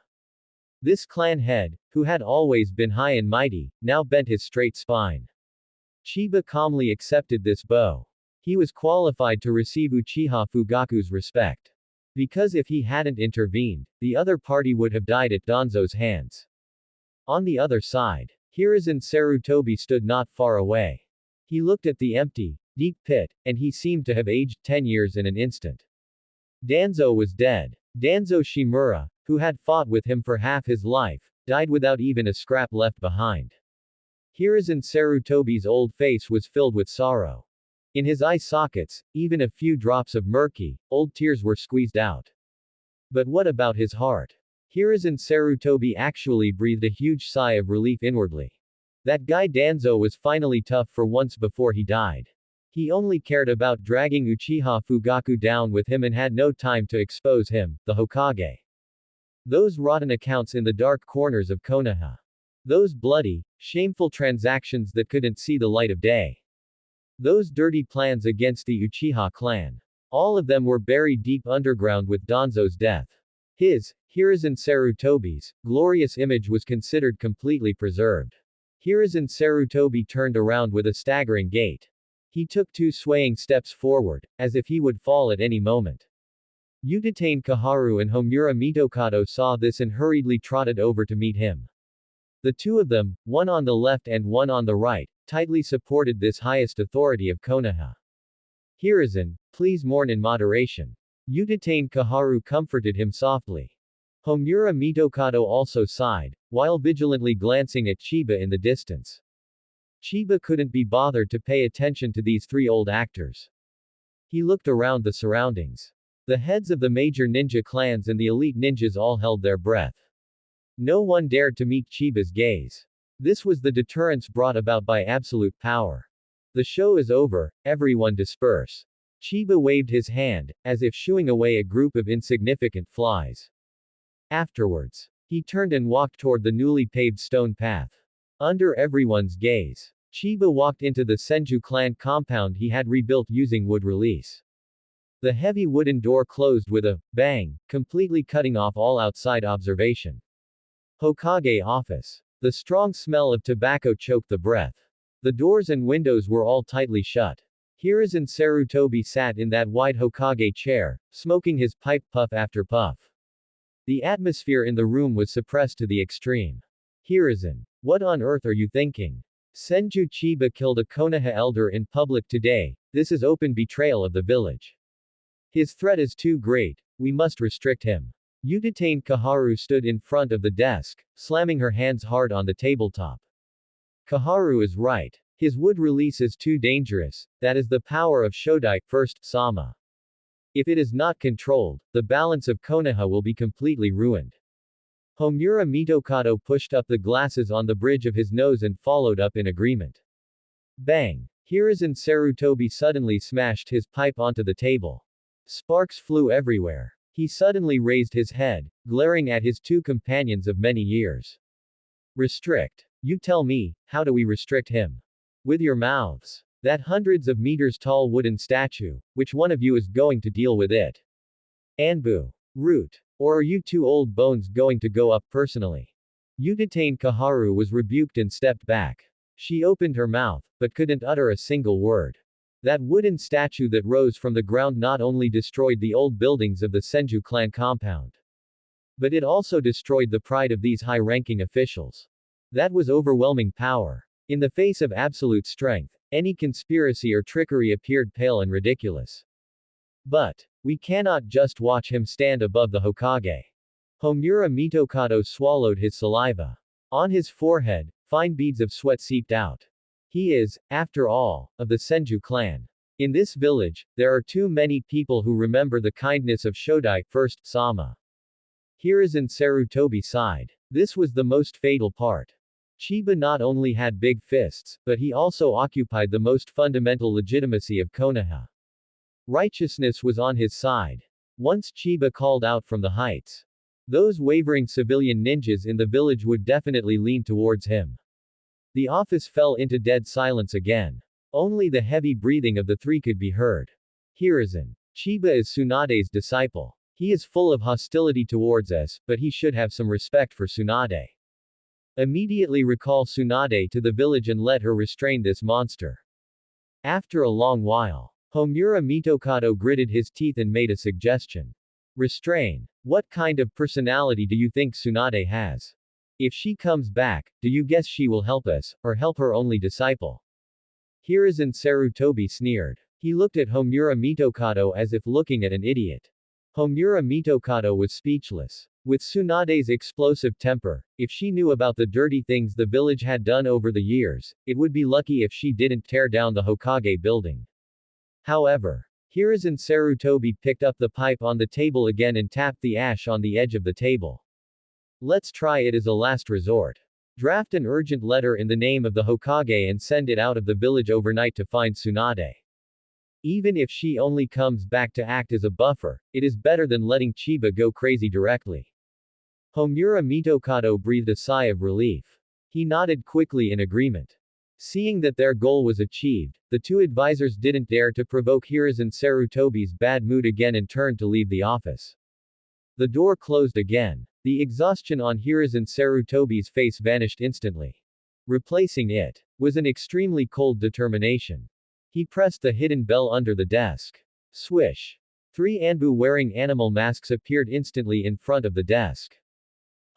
This clan head, who had always been high and mighty, now bent his straight spine. Chiba calmly accepted this bow. He was qualified to receive Uchiha Fugaku's respect. Because if he hadn't intervened, the other party would have died at Danzo's hands. On the other side, Hiruzen Sarutobi stood not far away. He looked at the empty, deep pit, and he seemed to have aged 10 years in an instant. Danzo was dead. Danzo Shimura, who had fought with him for half his life, died without even a scrap left behind. Hiruzen Sarutobi's old face was filled with sorrow. In his eye sockets, even a few drops of murky, old tears were squeezed out. But what about his heart? Hiruzen Sarutobi actually breathed a huge sigh of relief inwardly. That guy Danzo was finally tough for once before he died. He only cared about dragging Uchiha Fugaku down with him and had no time to expose him, the Hokage. Those rotten accounts in the dark corners of Konoha. Those bloody, shameful transactions that couldn't see the light of day. Those dirty plans against the Uchiha clan. All of them were buried deep underground with Danzo's death. His, Hiruzen Sarutobi's, glorious image was considered completely preserved. Hiruzen Sarutobi turned around with a staggering gait. He took 2 swaying steps forward, as if he would fall at any moment. Utatane Kaharu and Homura Mitokado saw this and hurriedly trotted over to meet him. The two of them, one on the left and one on the right, tightly supported this highest authority of Konoha. Hiruzen, please mourn in moderation. Utatane Kaharu comforted him softly. Homura Mitokado also sighed, while vigilantly glancing at Chiba in the distance. Chiba couldn't be bothered to pay attention to these 3 old actors. He looked around the surroundings. The heads of the major ninja clans and the elite ninjas all held their breath. No one dared to meet Chiba's gaze. This was the deterrence brought about by absolute power. The show is over, everyone disperse. Chiba waved his hand, as if shooing away a group of insignificant flies. Afterwards, he turned and walked toward the newly paved stone path. Under everyone's gaze, Chiba walked into the Senju clan compound he had rebuilt using wood release. The heavy wooden door closed with a bang, completely cutting off all outside observation. Hokage office. The strong smell of tobacco choked the breath. The doors and windows were all tightly shut. Hiruzen Sarutobi sat in that wide Hokage chair, smoking his pipe puff after puff. The atmosphere in the room was suppressed to the extreme. Hiruzen, what on earth are you thinking? Senju Chiba killed a Konoha elder in public today. This is open betrayal of the village. His threat is too great. We must restrict him. Utatane Kaharu stood in front of the desk, slamming her hands hard on the tabletop. Kaharu is right. His wood release is too dangerous. That is the power of Shodai, first Sama. If it is not controlled, the balance of Konoha will be completely ruined. Homura Mitokado pushed up the glasses on the bridge of his nose and followed up in agreement. Bang! Hiruzen Sarutobi suddenly smashed his pipe onto the table. Sparks flew everywhere. He suddenly raised his head, glaring at his 2 companions of many years. Restrict. You tell me, how do we restrict him? With your mouths. That hundreds of meters tall wooden statue, which one of you is going to deal with it? Anbu. Root. Or are you 2 old bones going to go up personally? Utatane Kaharu was rebuked and stepped back. She opened her mouth, but couldn't utter a single word. That wooden statue that rose from the ground not only destroyed the old buildings of the Senju clan compound. But it also destroyed the pride of these high-ranking officials. That was overwhelming power. In the face of absolute strength, any conspiracy or trickery appeared pale and ridiculous. But we cannot just watch him stand above the Hokage. Homura Mitokado swallowed his saliva. On his forehead, fine beads of sweat seeped out. He is, after all, of the Senju clan. In this village, there are too many people who remember the kindness of Shodai, first, Sama. Hiruzen Sarutobi sighed. This was the most fatal part. Chiba not only had big fists, but he also occupied the most fundamental legitimacy of Konoha. Righteousness was on his side. Once Chiba called out from the heights, those wavering civilian ninjas in the village would definitely lean towards him. The office fell into dead silence again. Only the heavy breathing of the three could be heard. Hiruzen. Chiba is Tsunade's disciple. He is full of hostility towards us, but he should have some respect for Tsunade. Immediately recall Tsunade to the village and let her restrain this monster. After a long while, Homura Mitokado gritted his teeth and made a suggestion. Restrain. What kind of personality do you think Tsunade has? If she comes back, do you guess she will help us, or help her only disciple? Hiruzen Sarutobi sneered. He looked at Homura Mitokado as if looking at an idiot. Homura Mitokado was speechless. With Tsunade's explosive temper, if she knew about the dirty things the village had done over the years, it would be lucky if she didn't tear down the Hokage building. However, Hiruzen Sarutobi picked up the pipe on the table again and tapped the ash on the edge of the table. Let's try it as a last resort. Draft an urgent letter in the name of the Hokage and send it out of the village overnight to find Tsunade. Even if she only comes back to act as a buffer, it is better than letting Chiba go crazy directly. Homura Mitokado breathed a sigh of relief. He nodded quickly in agreement. Seeing that their goal was achieved, the two advisors didn't dare to provoke Hiruzen Sarutobi's bad mood again and turned to leave the office. The door closed again. The exhaustion on Hiruzen Sarutobi's face vanished instantly. Replacing it was an extremely cold determination. He pressed the hidden bell under the desk. Swish. 3 Anbu wearing animal masks appeared instantly in front of the desk.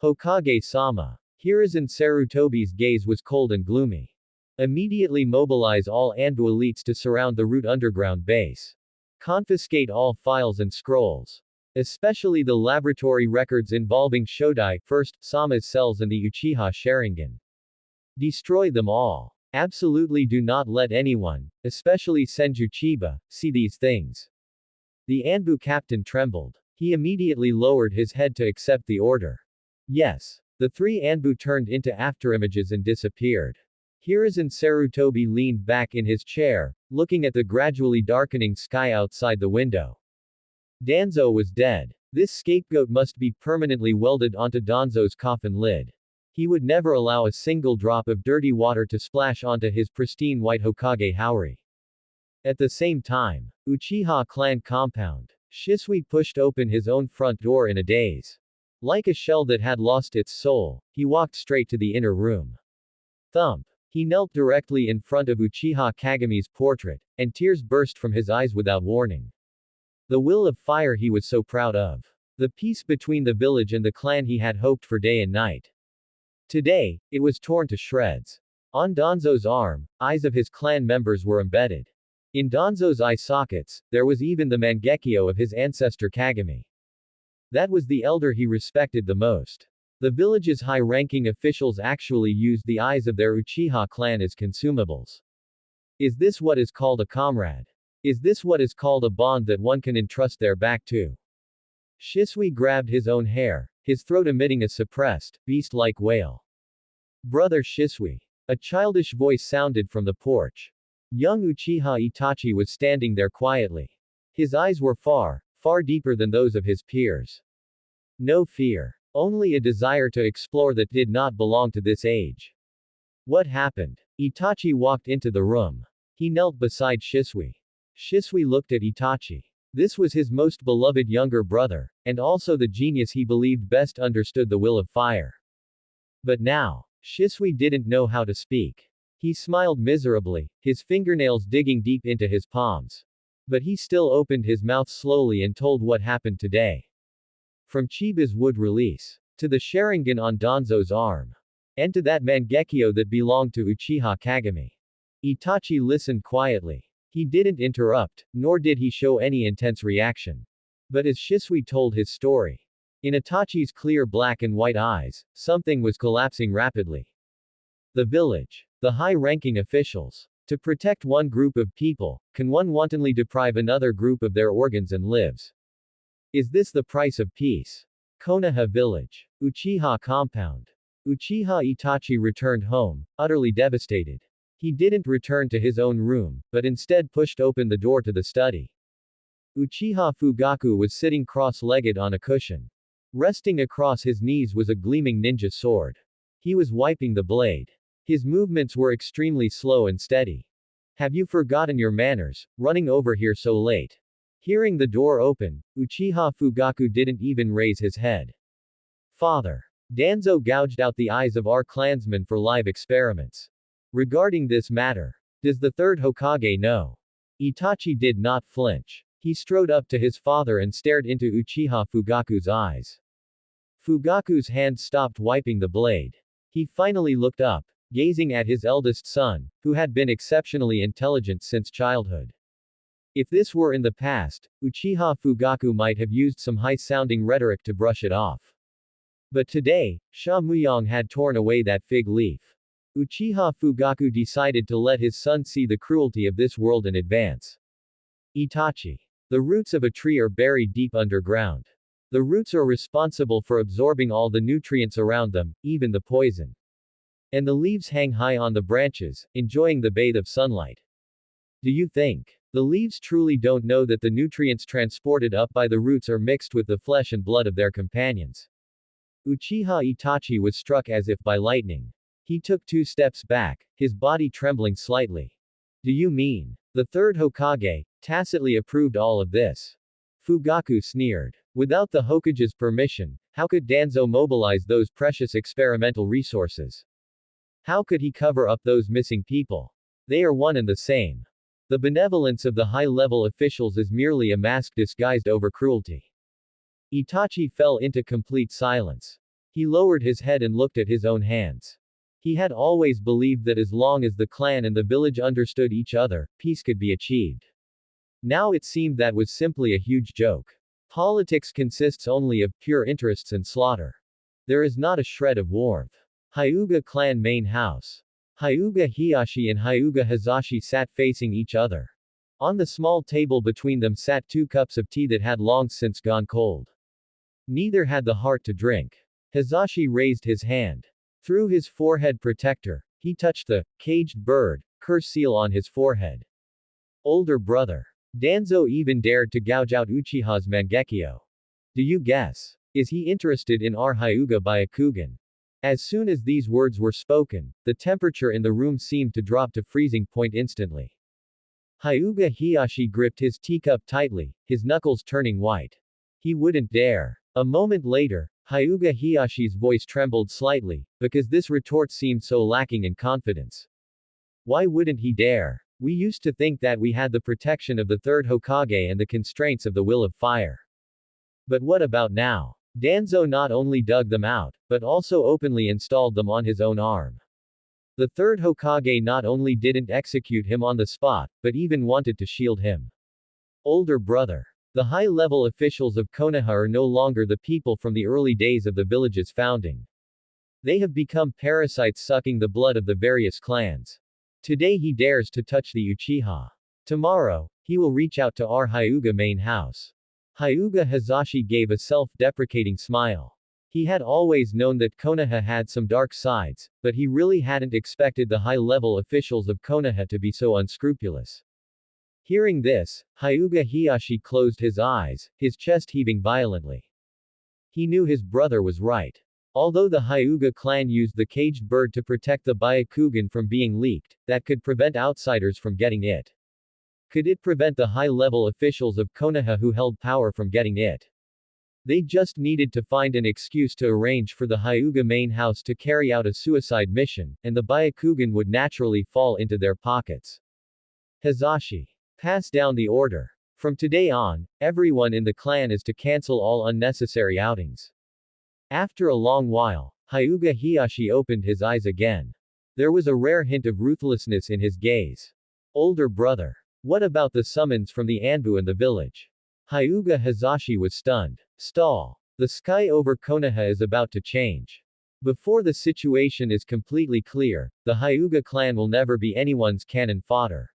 Hokage-sama. Hiruzen Sarutobi's gaze was cold and gloomy. Immediately mobilize all Anbu elites to surround the root underground base. Confiscate all files and scrolls. Especially the laboratory records involving Shodai, first, Sama's cells and the Uchiha Sharingan. Destroy them all. Absolutely do not let anyone, especially Senju Chiba, see these things. The Anbu captain trembled. He immediately lowered his head to accept the order. Yes. The 3 Anbu turned into afterimages and disappeared. Hiruzen Sarutobi leaned back in his chair, looking at the gradually darkening sky outside the window. Danzo was dead. This scapegoat must be permanently welded onto Danzo's coffin lid. He would never allow a single drop of dirty water to splash onto his pristine white Hokage Haori. At the same time, Uchiha clan compound. Shisui pushed open his own front door in a daze. Like a shell that had lost its soul, he walked straight to the inner room. Thump. He knelt directly in front of Uchiha Kagami's portrait, and tears burst from his eyes without warning. The will of fire he was so proud of. The peace between the village and the clan he had hoped for day and night. Today, it was torn to shreds. On Danzo's arm, eyes of his clan members were embedded. In Danzo's eye sockets, there was even the Mangekyo of his ancestor Kagami. That was the elder he respected the most. The village's high-ranking officials actually used the eyes of their Uchiha clan as consumables. Is this what is called a comrade? Is this what is called a bond that one can entrust their back to? Shisui grabbed his own hair, his throat emitting a suppressed, beast-like wail. Brother Shisui. A childish voice sounded from the porch. Young Uchiha Itachi was standing there quietly. His eyes were far, far deeper than those of his peers. No fear. Only a desire to explore that did not belong to this age. What happened? Itachi walked into the room. He knelt beside Shisui. Shisui looked at Itachi. This was his most beloved younger brother, and also the genius he believed best understood the will of fire. But now, Shisui didn't know how to speak. He smiled miserably, his fingernails digging deep into his palms. But he still opened his mouth slowly and told what happened today. From Chiba's wood release. To the Sharingan on Danzo's arm. And to that Mangekyo that belonged to Uchiha Kagami. Itachi listened quietly. He didn't interrupt, nor did he show any intense reaction. But as Shisui told his story, in Itachi's clear black and white eyes, something was collapsing rapidly. The village. The high-ranking officials. To protect one group of people, can one wantonly deprive another group of their organs and lives? Is this the price of peace? Konoha village. Uchiha compound. Uchiha Itachi returned home, utterly devastated. He didn't return to his own room, but instead pushed open the door to the study. Uchiha Fugaku was sitting cross-legged on a cushion. Resting across his knees was a gleaming ninja sword. He was wiping the blade. His movements were extremely slow and steady. Have you forgotten your manners, running over here so late? Hearing the door open, Uchiha Fugaku didn't even raise his head. Father. Danzo gouged out the eyes of our clansmen for live experiments. Regarding this matter, does the third Hokage know? Itachi did not flinch. He strode up to his father and stared into Uchiha Fugaku's eyes. Fugaku's hand stopped wiping the blade. He finally looked up, gazing at his eldest son, who had been exceptionally intelligent since childhood. If this were in the past, Uchiha Fugaku might have used some high-sounding rhetoric to brush it off. But today, Sha Muyang had torn away that fig leaf. Uchiha Fugaku decided to let his son see the cruelty of this world in advance. Itachi. The roots of a tree are buried deep underground. The roots are responsible for absorbing all the nutrients around them, even the poison. And the leaves hang high on the branches, enjoying the bathe of sunlight. Do you think the leaves truly don't know that the nutrients transported up by the roots are mixed with the flesh and blood of their companions? Uchiha Itachi was struck as if by lightning. He took 2 steps back, his body trembling slightly. Do you mean the third Hokage tacitly approved all of this? Fugaku sneered. Without the Hokage's permission, how could Danzo mobilize those precious experimental resources? How could he cover up those missing people? They are one and the same. The benevolence of the high-level officials is merely a mask disguised over cruelty. Itachi fell into complete silence. He lowered his head and looked at his own hands. He had always believed that as long as the clan and the village understood each other, peace could be achieved. Now it seemed that was simply a huge joke. Politics consists only of pure interests and slaughter. There is not a shred of warmth. Hyuga clan main house. Hyuga Hiyashi and Hyuga Hazashi sat facing each other. On the small table between them sat 2 cups of tea that had long since gone cold. Neither had the heart to drink. Hazashi raised his hand. Through his forehead protector, he touched the caged bird curse seal on his forehead. Older brother. Danzo even dared to gouge out Uchiha's Mangekyo. Do you guess? Is he interested in our Hyuga Byakugan? As soon as these words were spoken, the temperature in the room seemed to drop to freezing point instantly. Hyuga Hiyashi gripped his teacup tightly, his knuckles turning white. He wouldn't dare. A moment later, Hyuga Hiyashi's voice trembled slightly, because this retort seemed so lacking in confidence. Why wouldn't he dare? We used to think that we had the protection of the third Hokage and the constraints of the will of fire. But what about now? Danzo not only dug them out, but also openly installed them on his own arm. The third Hokage not only didn't execute him on the spot, but even wanted to shield him. Older brother. The high-level officials of Konoha are no longer the people from the early days of the village's founding. They have become parasites sucking the blood of the various clans. Today he dares to touch the Uchiha. Tomorrow, he will reach out to our Hyuga main house. Hyuga Hazashi gave a self-deprecating smile. He had always known that Konoha had some dark sides, but he really hadn't expected the high-level officials of Konoha to be so unscrupulous. Hearing this, Hyuga Hiyashi closed his eyes, his chest heaving violently. He knew his brother was right. Although the Hyuga clan used the caged bird to protect the Byakugan from being leaked, that could prevent outsiders from getting it. Could it prevent the high-level officials of Konoha who held power from getting it? They just needed to find an excuse to arrange for the Hyuga main house to carry out a suicide mission, and the Byakugan would naturally fall into their pockets. Hazashi. Pass down the order. From today on, everyone in the clan is to cancel all unnecessary outings. After a long while, Hyuga Hiyashi opened his eyes again. There was a rare hint of ruthlessness in his gaze. Older brother. What about the summons from the Anbu and the village? Hyuga Hizashi was stunned. Stall. The sky over Konoha is about to change. Before the situation is completely clear, the Hyuga clan will never be anyone's cannon fodder.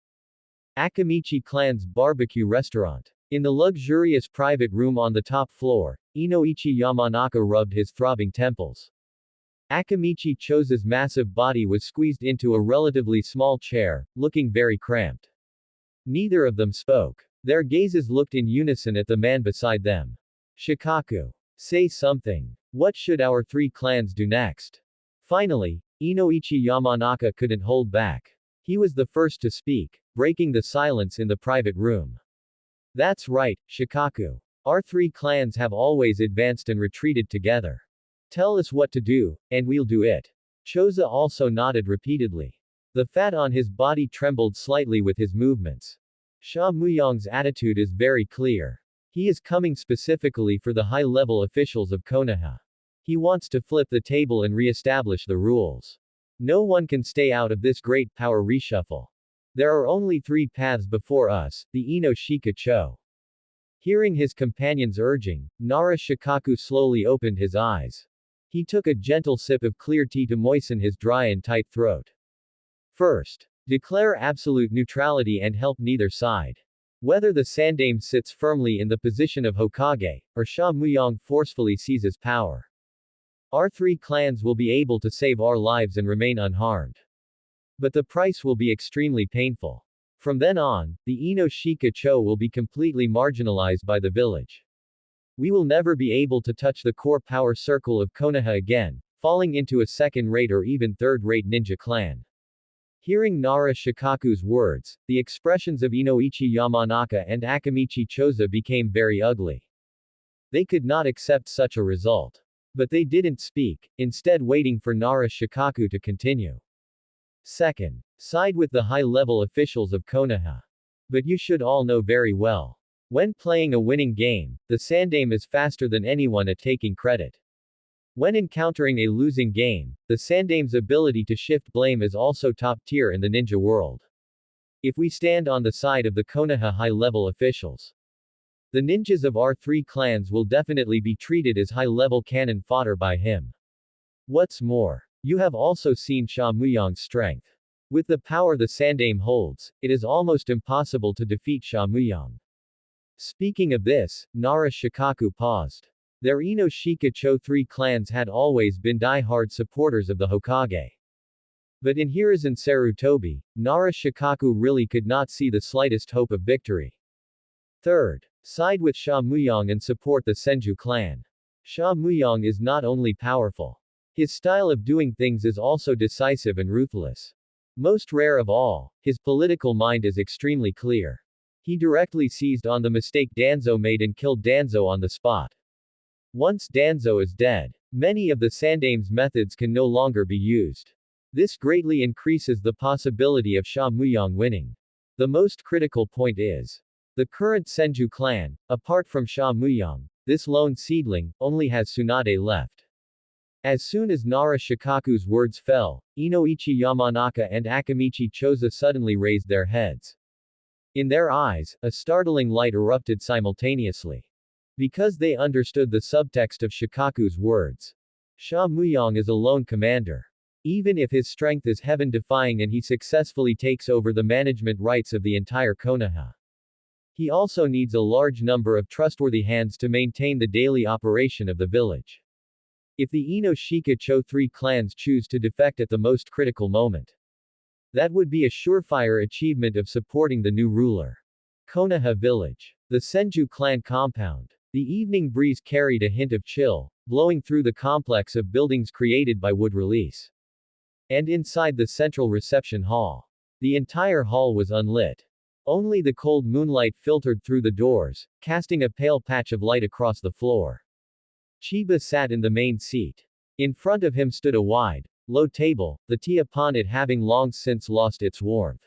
Akamichi clan's barbecue restaurant. In the luxurious private room on the top floor, Inoichi Yamanaka rubbed his throbbing temples. Akamichi Choza's massive body was squeezed into a relatively small chair, looking very cramped. Neither of them spoke. Their gazes looked in unison at the man beside them. Shikaku. Say something. What should our three clans do next? Finally, Inoichi Yamanaka couldn't hold back. He was the first to speak, breaking the silence in the private room. That's right, Shikaku. Our three clans have always advanced and retreated together. Tell us what to do, and we'll do it. Choza also nodded repeatedly. The fat on his body trembled slightly with his movements. Sha Muyong's attitude is very clear. He is coming specifically for the high-level officials of Konoha. He wants to flip the table and re-establish the rules. No one can stay out of this great power reshuffle. There are only three paths before us, the Ino Shika Cho. Hearing his companion's urging, Nara Shikaku slowly opened his eyes. He took a gentle sip of clear tea to moisten his dry and tight throat. First, declare absolute neutrality and help neither side. Whether the Sandame sits firmly in the position of Hokage, or Sha Muyong forcefully seizes power. Our three clans will be able to save our lives and remain unharmed. But the price will be extremely painful. From then on, the Ino Shika Cho will be completely marginalized by the village. We will never be able to touch the core power circle of Konoha again, falling into a second-rate or even third-rate ninja clan. Hearing Nara Shikaku's words, the expressions of Inoichi Yamanaka and Akamichi Choza became very ugly. They could not accept such a result. But they didn't speak, instead waiting for Nara Shikaku to continue. Second, side with the high-level officials of Konoha. But you should all know very well. When playing a winning game, the Sandame is faster than anyone at taking credit. When encountering a losing game, the Sandame's ability to shift blame is also top tier in the ninja world. If we stand on the side of the Konoha high-level officials, the ninjas of our three clans will definitely be treated as high-level cannon fodder by him. What's more, you have also seen Sha Muyong's strength. With the power the Sandame holds, it is almost impossible to defeat Sha Muyong. Speaking of this, Nara Shikaku paused. Their Ino Shika Cho three clans had always been die-hard supporters of the Hokage. But in Hiruzen Sarutobi, Nara Shikaku really could not see the slightest hope of victory. Third, side with Sha Muyong and support the Senju clan. Sha Muyong is not only powerful. His style of doing things is also decisive and ruthless. Most rare of all, his political mind is extremely clear. He directly seized on the mistake Danzo made and killed Danzo on the spot. Once Danzo is dead, many of the Sandame's methods can no longer be used. This greatly increases the possibility of Sha Muyong winning. The most critical point is, the current Senju clan, apart from Sha Muyong, this lone seedling, only has Tsunade left. As soon as Nara Shikaku's words fell, Inoichi Yamanaka and Akamichi Choza suddenly raised their heads. In their eyes, a startling light erupted simultaneously. Because they understood the subtext of Shikaku's words. Sha Muyong is a lone commander. Even if his strength is heaven-defying and he successfully takes over the management rights of the entire Konoha, he also needs a large number of trustworthy hands to maintain the daily operation of the village. If the Ino Shika Cho three clans choose to defect at the most critical moment, that would be a surefire achievement of supporting the new ruler. Konoha Village. The Senju clan compound. The evening breeze carried a hint of chill, blowing through the complex of buildings created by wood release. And inside the central reception hall. The entire hall was unlit. Only the cold moonlight filtered through the doors, casting a pale patch of light across the floor. Chiba sat in the main seat. In front of him stood a wide, low table, the tea upon it having long since lost its warmth.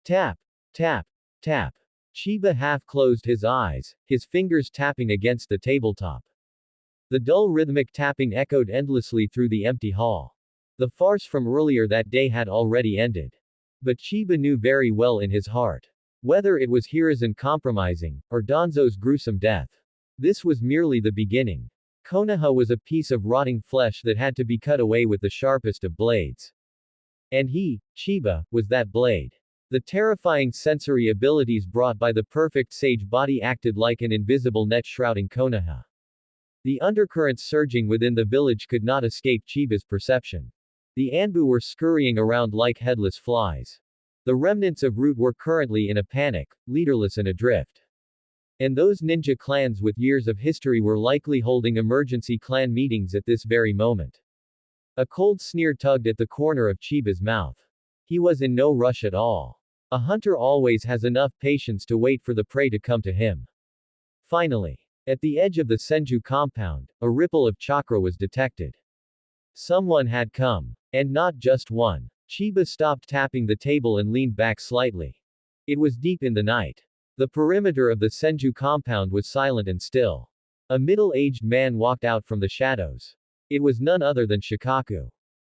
Tap, tap, tap. Chiba half closed his eyes, his fingers tapping against the tabletop. The dull rhythmic tapping echoed endlessly through the empty hall. The farce from earlier that day had already ended. But Chiba knew very well in his heart. Whether it was Hiruzen compromising, or Danzo's gruesome death. This was merely the beginning. Konoha was a piece of rotting flesh that had to be cut away with the sharpest of blades. And he, Chiba, was that blade. The terrifying sensory abilities brought by the perfect sage body acted like an invisible net shrouding Konoha. The undercurrents surging within the village could not escape Chiba's perception. The Anbu were scurrying around like headless flies. The remnants of Root were currently in a panic, leaderless and adrift. And those ninja clans with years of history were likely holding emergency clan meetings at this very moment. A cold sneer tugged at the corner of Chiba's mouth. He was in no rush at all. A hunter always has enough patience to wait for the prey to come to him. Finally, at the edge of the Senju compound, a ripple of chakra was detected. Someone had come. And not just one. Chiba stopped tapping the table and leaned back slightly. It was deep in the night. The perimeter of the Senju compound was silent and still. A middle-aged man walked out from the shadows. It was none other than Shikaku.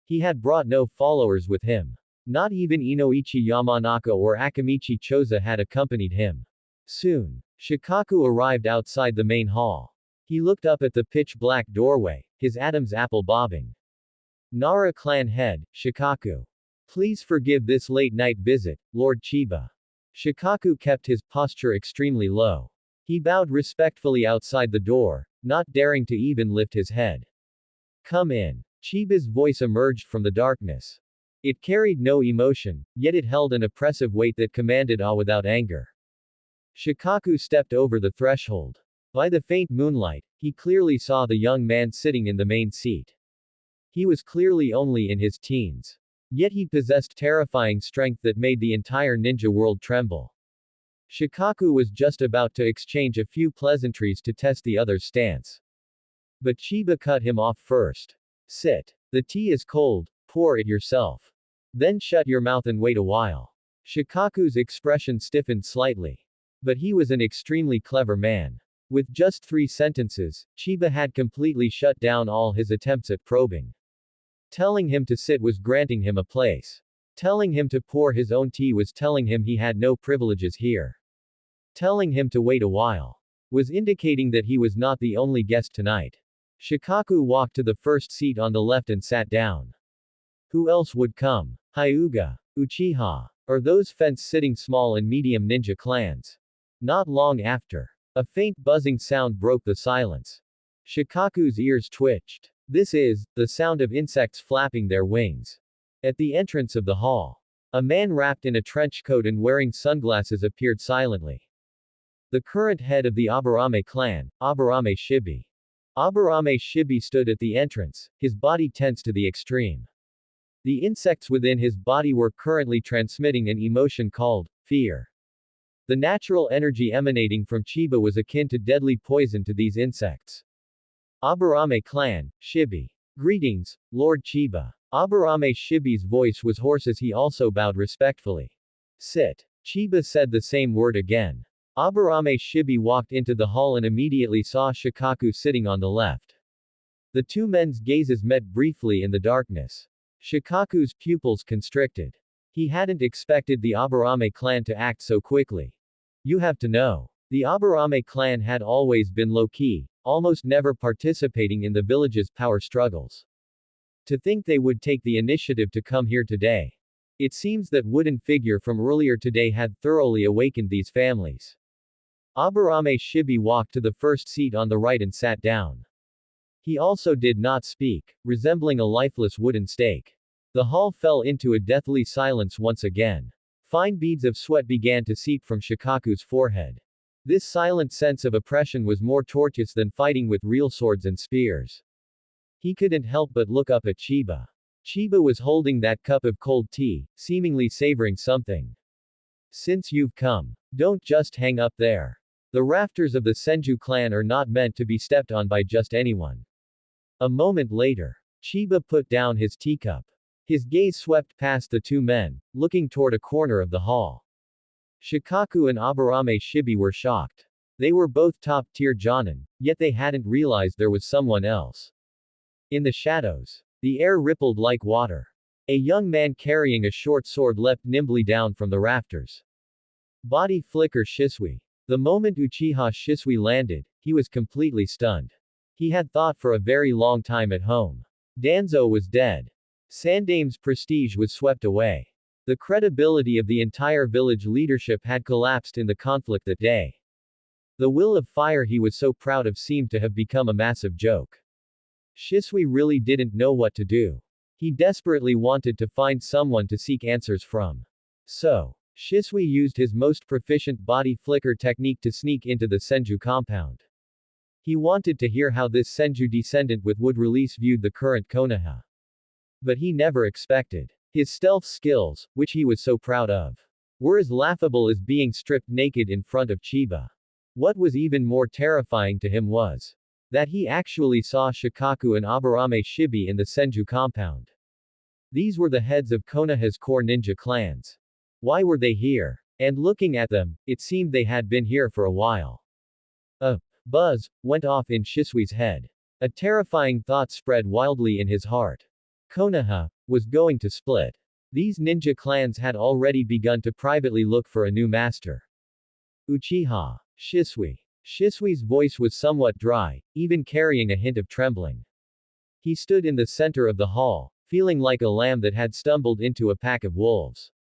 He had brought no followers with him. Not even Inoichi Yamanaka or Akamichi Choza had accompanied him. Soon, Shikaku arrived outside the main hall. He looked up at the pitch-black doorway, his Adam's apple bobbing. Nara clan head, Shikaku. Please forgive this late-night visit, Lord Chiba. Shikaku kept his posture extremely low. He bowed respectfully outside the door, not daring to even lift his head. Come in. Chiba's voice emerged from the darkness. It carried no emotion, yet it held an oppressive weight that commanded awe without anger. Shikaku stepped over the threshold. By the faint moonlight, he clearly saw the young man sitting in the main seat. He was clearly only in his teens. Yet he possessed terrifying strength that made the entire ninja world tremble. Shikaku was just about to exchange a few pleasantries to test the other's stance. But Chiba cut him off first. Sit. The tea is cold, pour it yourself. Then shut your mouth and wait a while. Shikaku's expression stiffened slightly. But he was an extremely clever man. With just 3 sentences, Chiba had completely shut down all his attempts at probing. Telling him to sit was granting him a place. Telling him to pour his own tea was telling him he had no privileges here. Telling him to wait a while was indicating that he was not the only guest tonight. Shikaku walked to the first seat on the left and sat down. Who else would come? Hyuga, Uchiha, or those fence-sitting small and medium ninja clans? Not long after, a faint buzzing sound broke the silence. Shikaku's ears twitched. This is the sound of insects flapping their wings. At the entrance of the hall, a man wrapped in a trench coat and wearing sunglasses appeared silently. The current head of the Aburame clan, Aburame Shibi. Aburame Shibi stood at the entrance, his body tense to the extreme. The insects within his body were currently transmitting an emotion called fear. The natural energy emanating from Chiba was akin to deadly poison to these insects. Aburame clan, Shibi. Greetings, Lord Chiba. Aburame Shibi's voice was hoarse as he also bowed respectfully. Sit. Chiba said the same word again. Aburame Shibi walked into the hall and immediately saw Shikaku sitting on the left. The two men's gazes met briefly in the darkness. Shikaku's pupils constricted. He hadn't expected the Aburame clan to act so quickly. You have to know. The Aburame clan had always been low-key, almost never participating in the village's power struggles. To think they would take the initiative to come here today. It seems that wooden figure from earlier today had thoroughly awakened these families. Aburame Shibi walked to the first seat on the right and sat down. He also did not speak, resembling a lifeless wooden stake. The hall fell into a deathly silence once again. Fine beads of sweat began to seep from Shikaku's forehead. This silent sense of oppression was more torturous than fighting with real swords and spears. He couldn't help but look up at Chiba. Chiba was holding that cup of cold tea, seemingly savoring something. Since you've come, don't just hang up there. The rafters of the Senju clan are not meant to be stepped on by just anyone. A moment later, Chiba put down his teacup. His gaze swept past the two men, looking toward a corner of the hall. Shikaku and Aburame Shibi were shocked. They were both top-tier jonin, yet they hadn't realized there was someone else. In the shadows, the air rippled like water. A young man carrying a short sword leapt nimbly down from the rafters. Body flicker Shisui. The moment Uchiha Shisui landed, he was completely stunned. He had thought for a very long time at home. Danzo was dead. Sandame's prestige was swept away. The credibility of the entire village leadership had collapsed in the conflict that day. The will of fire he was so proud of seemed to have become a massive joke. Shisui really didn't know what to do. He desperately wanted to find someone to seek answers from. So, Shisui used his most proficient body flicker technique to sneak into the Senju compound. He wanted to hear how this Senju descendant with wood release viewed the current Konoha. But he never expected. His stealth skills, which he was so proud of, were as laughable as being stripped naked in front of Chiba. What was even more terrifying to him was that he actually saw Shikaku and Aburame Shibi in the Senju compound. These were the heads of Konoha's core ninja clans. Why were they here? And looking at them, it seemed they had been here for a while. A buzz went off in Shisui's head. A terrifying thought spread wildly in his heart. Konoha was going to split. These ninja clans had already begun to privately look for a new master. Uchiha Shisui. Shisui's voice was somewhat dry, even carrying a hint of trembling. He stood in the center of the hall, feeling like a lamb that had stumbled into a pack of wolves.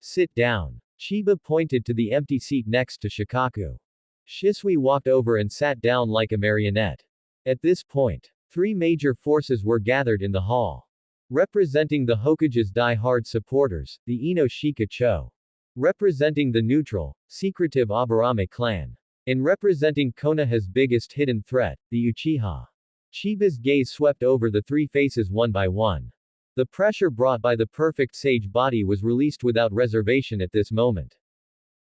Sit down. Chiba pointed to the empty seat next to Shikaku. Shisui walked over and sat down like a marionette. At this point, three major forces were gathered in the hall. Representing the Hokage's die-hard supporters, the Ino Shika Cho. Representing the neutral, secretive Aburame clan. And representing Konoha's biggest hidden threat, the Uchiha. Chiba's gaze swept over the three faces one by one. The pressure brought by the perfect sage body was released without reservation at this moment.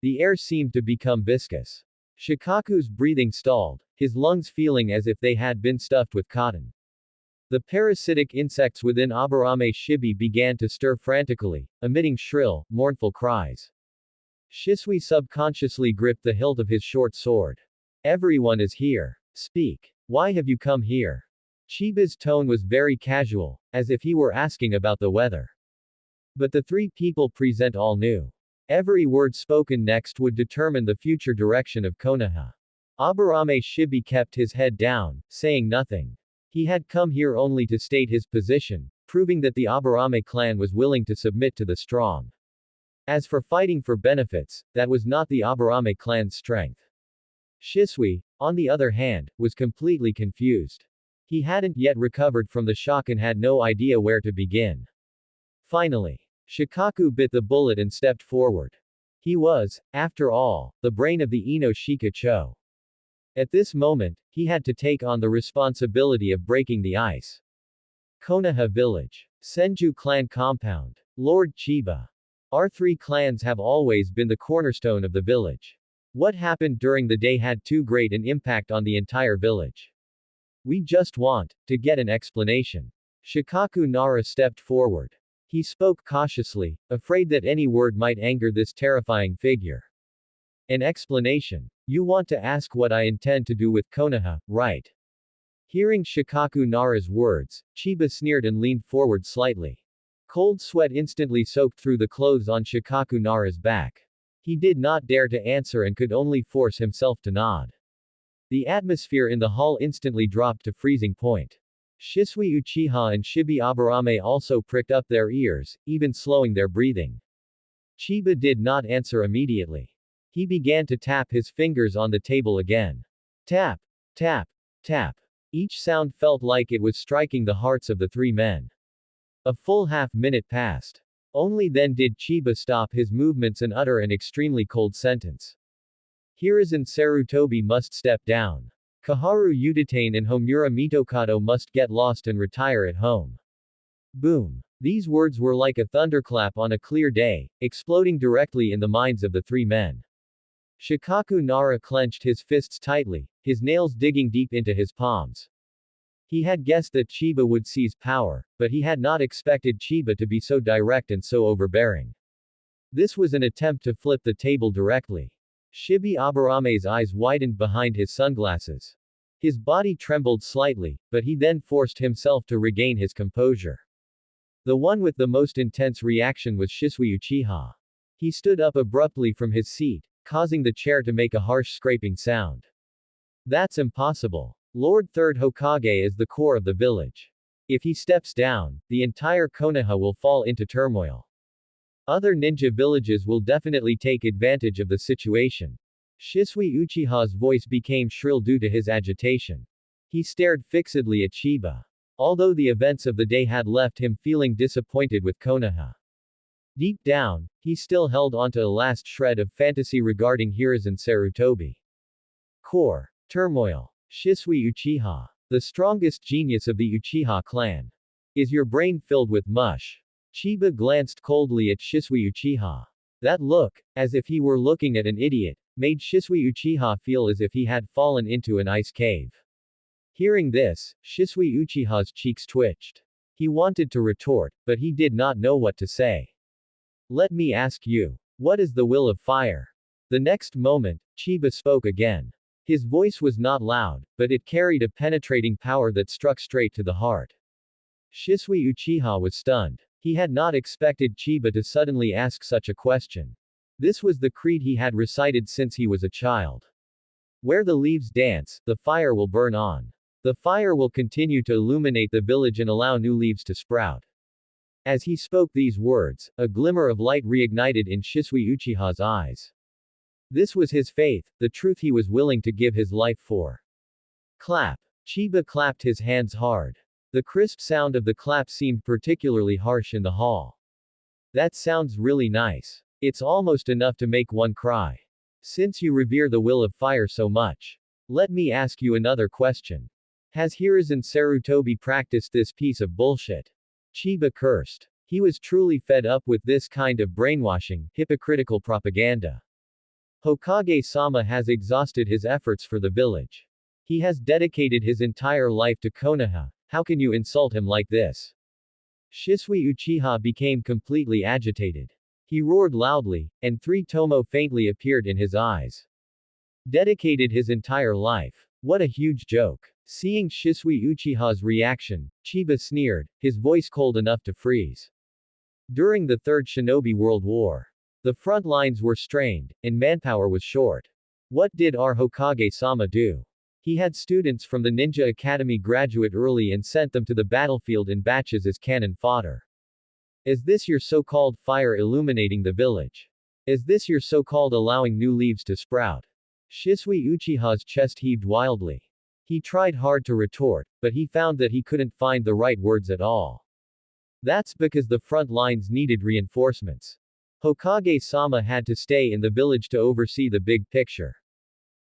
The air seemed to become viscous. Shikaku's breathing stalled, his lungs feeling as if they had been stuffed with cotton. The parasitic insects within Aburame Shibi began to stir frantically, emitting shrill, mournful cries. Shisui subconsciously gripped the hilt of his short sword. Everyone is here. Speak. Why have you come here? Chiba's tone was very casual, as if he were asking about the weather. But the three people present all knew. Every word spoken next would determine the future direction of Konoha. Aburame Shibi kept his head down, saying nothing. He had come here only to state his position, proving that the Aburame clan was willing to submit to the strong. As for fighting for benefits, that was not the Aburame clan's strength. Shisui, on the other hand, was completely confused. He hadn't yet recovered from the shock and had no idea where to begin. Finally, Shikaku bit the bullet and stepped forward. He was, after all, the brain of the Ino Shika Cho. At this moment, he had to take on the responsibility of breaking the ice. Konoha Village. Senju Clan Compound. Lord Chiba. Our three clans have always been the cornerstone of the village. What happened during the day had too great an impact on the entire village. We just want to get an explanation. Shikaku Nara stepped forward. He spoke cautiously, afraid that any word might anger this terrifying figure. An explanation. You want to ask what I intend to do with Konoha, right? Hearing Shikaku Nara's words, Chiba sneered and leaned forward slightly. Cold sweat instantly soaked through the clothes on Shikaku Nara's back. He did not dare to answer and could only force himself to nod. The atmosphere in the hall instantly dropped to freezing point. Shisui Uchiha and Shibi Aburame also pricked up their ears, even slowing their breathing. Chiba did not answer immediately. He began to tap his fingers on the table again. Tap, tap, tap. Each sound felt like it was striking the hearts of the three men. A full half-minute passed. Only then did Chiba stop his movements and utter an extremely cold sentence. Hiruzen Sarutobi must step down. Kaharu Udatane and Homura Mitokado must get lost and retire at home. Boom. These words were like a thunderclap on a clear day, exploding directly in the minds of the three men. Shikaku Nara clenched his fists tightly, his nails digging deep into his palms. He had guessed that Chiba would seize power, but he had not expected Chiba to be so direct and so overbearing. This was an attempt to flip the table directly. Shibi Abarame's eyes widened behind his sunglasses. His body trembled slightly, but he then forced himself to regain his composure. The one with the most intense reaction was Shisui Uchiha. He stood up abruptly from his seat, causing the chair to make a harsh scraping sound. That's impossible. Lord Third Hokage is the core of the village. If he steps down, the entire Konoha will fall into turmoil. Other ninja villages will definitely take advantage of the situation. Shisui Uchiha's voice became shrill due to his agitation. He stared fixedly at Chiba. Although the events of the day had left him feeling disappointed with Konoha. Deep down, he still held onto a last shred of fantasy regarding Hiruzen Sarutobi. Core. Turmoil. Shisui Uchiha. The strongest genius of the Uchiha clan. Is your brain filled with mush? Chiba glanced coldly at Shisui Uchiha. That look, as if he were looking at an idiot, made Shisui Uchiha feel as if he had fallen into an ice cave. Hearing this, Shisui Uchiha's cheeks twitched. He wanted to retort, but he did not know what to say. Let me ask you, what is the will of fire? The next moment, Chiba spoke again. His voice was not loud, but it carried a penetrating power that struck straight to the heart. Shisui Uchiha was stunned. He had not expected Chiba to suddenly ask such a question. This was the creed he had recited since he was a child. Where the leaves dance, the fire will burn on. The fire will continue to illuminate the village and allow new leaves to sprout. As he spoke these words, a glimmer of light reignited in Shisui Uchiha's eyes. This was his faith, the truth he was willing to give his life for. Clap. Chiba clapped his hands hard. The crisp sound of the clap seemed particularly harsh in the hall. That sounds really nice. It's almost enough to make one cry. Since you revere the will of fire so much, let me ask you another question. Has Hiruzen Sarutobi practiced this piece of bullshit? Chiba cursed. He was truly fed up with this kind of brainwashing, hypocritical propaganda. Hokage-sama has exhausted his efforts for the village. He has dedicated his entire life to Konoha. How can you insult him like this? Shisui Uchiha became completely agitated. He roared loudly, and 3 tomo faintly appeared in his eyes. Dedicated his entire life. What a huge joke. Seeing Shisui Uchiha's reaction, Chiba sneered, his voice cold enough to freeze. During the Third Shinobi World War, the front lines were strained, and manpower was short. What did our Hokage-sama do? He had students from the Ninja Academy graduate early and sent them to the battlefield in batches as cannon fodder. Is this your so-called fire illuminating the village? Is this your so-called allowing new leaves to sprout? Shisui Uchiha's chest heaved wildly. He tried hard to retort, but he found that he couldn't find the right words at all. That's because the front lines needed reinforcements. Hokage-sama had to stay in the village to oversee the big picture.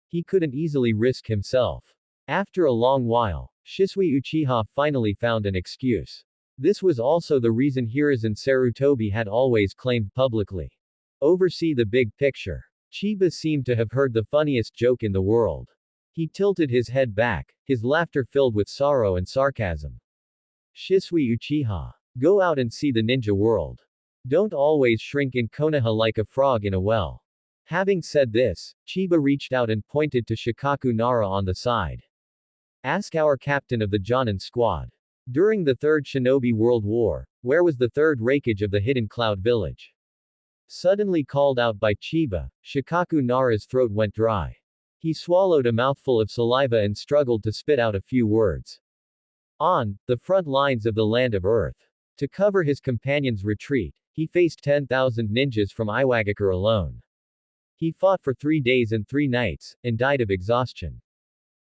He couldn't easily risk himself. After a long while, Shisui Uchiha finally found an excuse. This was also the reason Hiruzen Sarutobi had always claimed publicly. Oversee the big picture. Chiba seemed to have heard the funniest joke in the world. He tilted his head back, his laughter filled with sorrow and sarcasm. Shisui Uchiha. Go out and see the ninja world. Don't always shrink in Konoha like a frog in a well. Having said this, Chiba reached out and pointed to Shikaku Nara on the side. Ask our captain of the Jonin squad. During the Third Shinobi World War, where was the third raikage of the Hidden Cloud Village? Suddenly called out by Chiba, Shikaku Nara's throat went dry. He swallowed a mouthful of saliva and struggled to spit out a few words. On the front lines of the land of Earth. To cover his companion's retreat, he faced 10,000 ninjas from Iwagakure alone. He fought for 3 days and 3 nights, and died of exhaustion.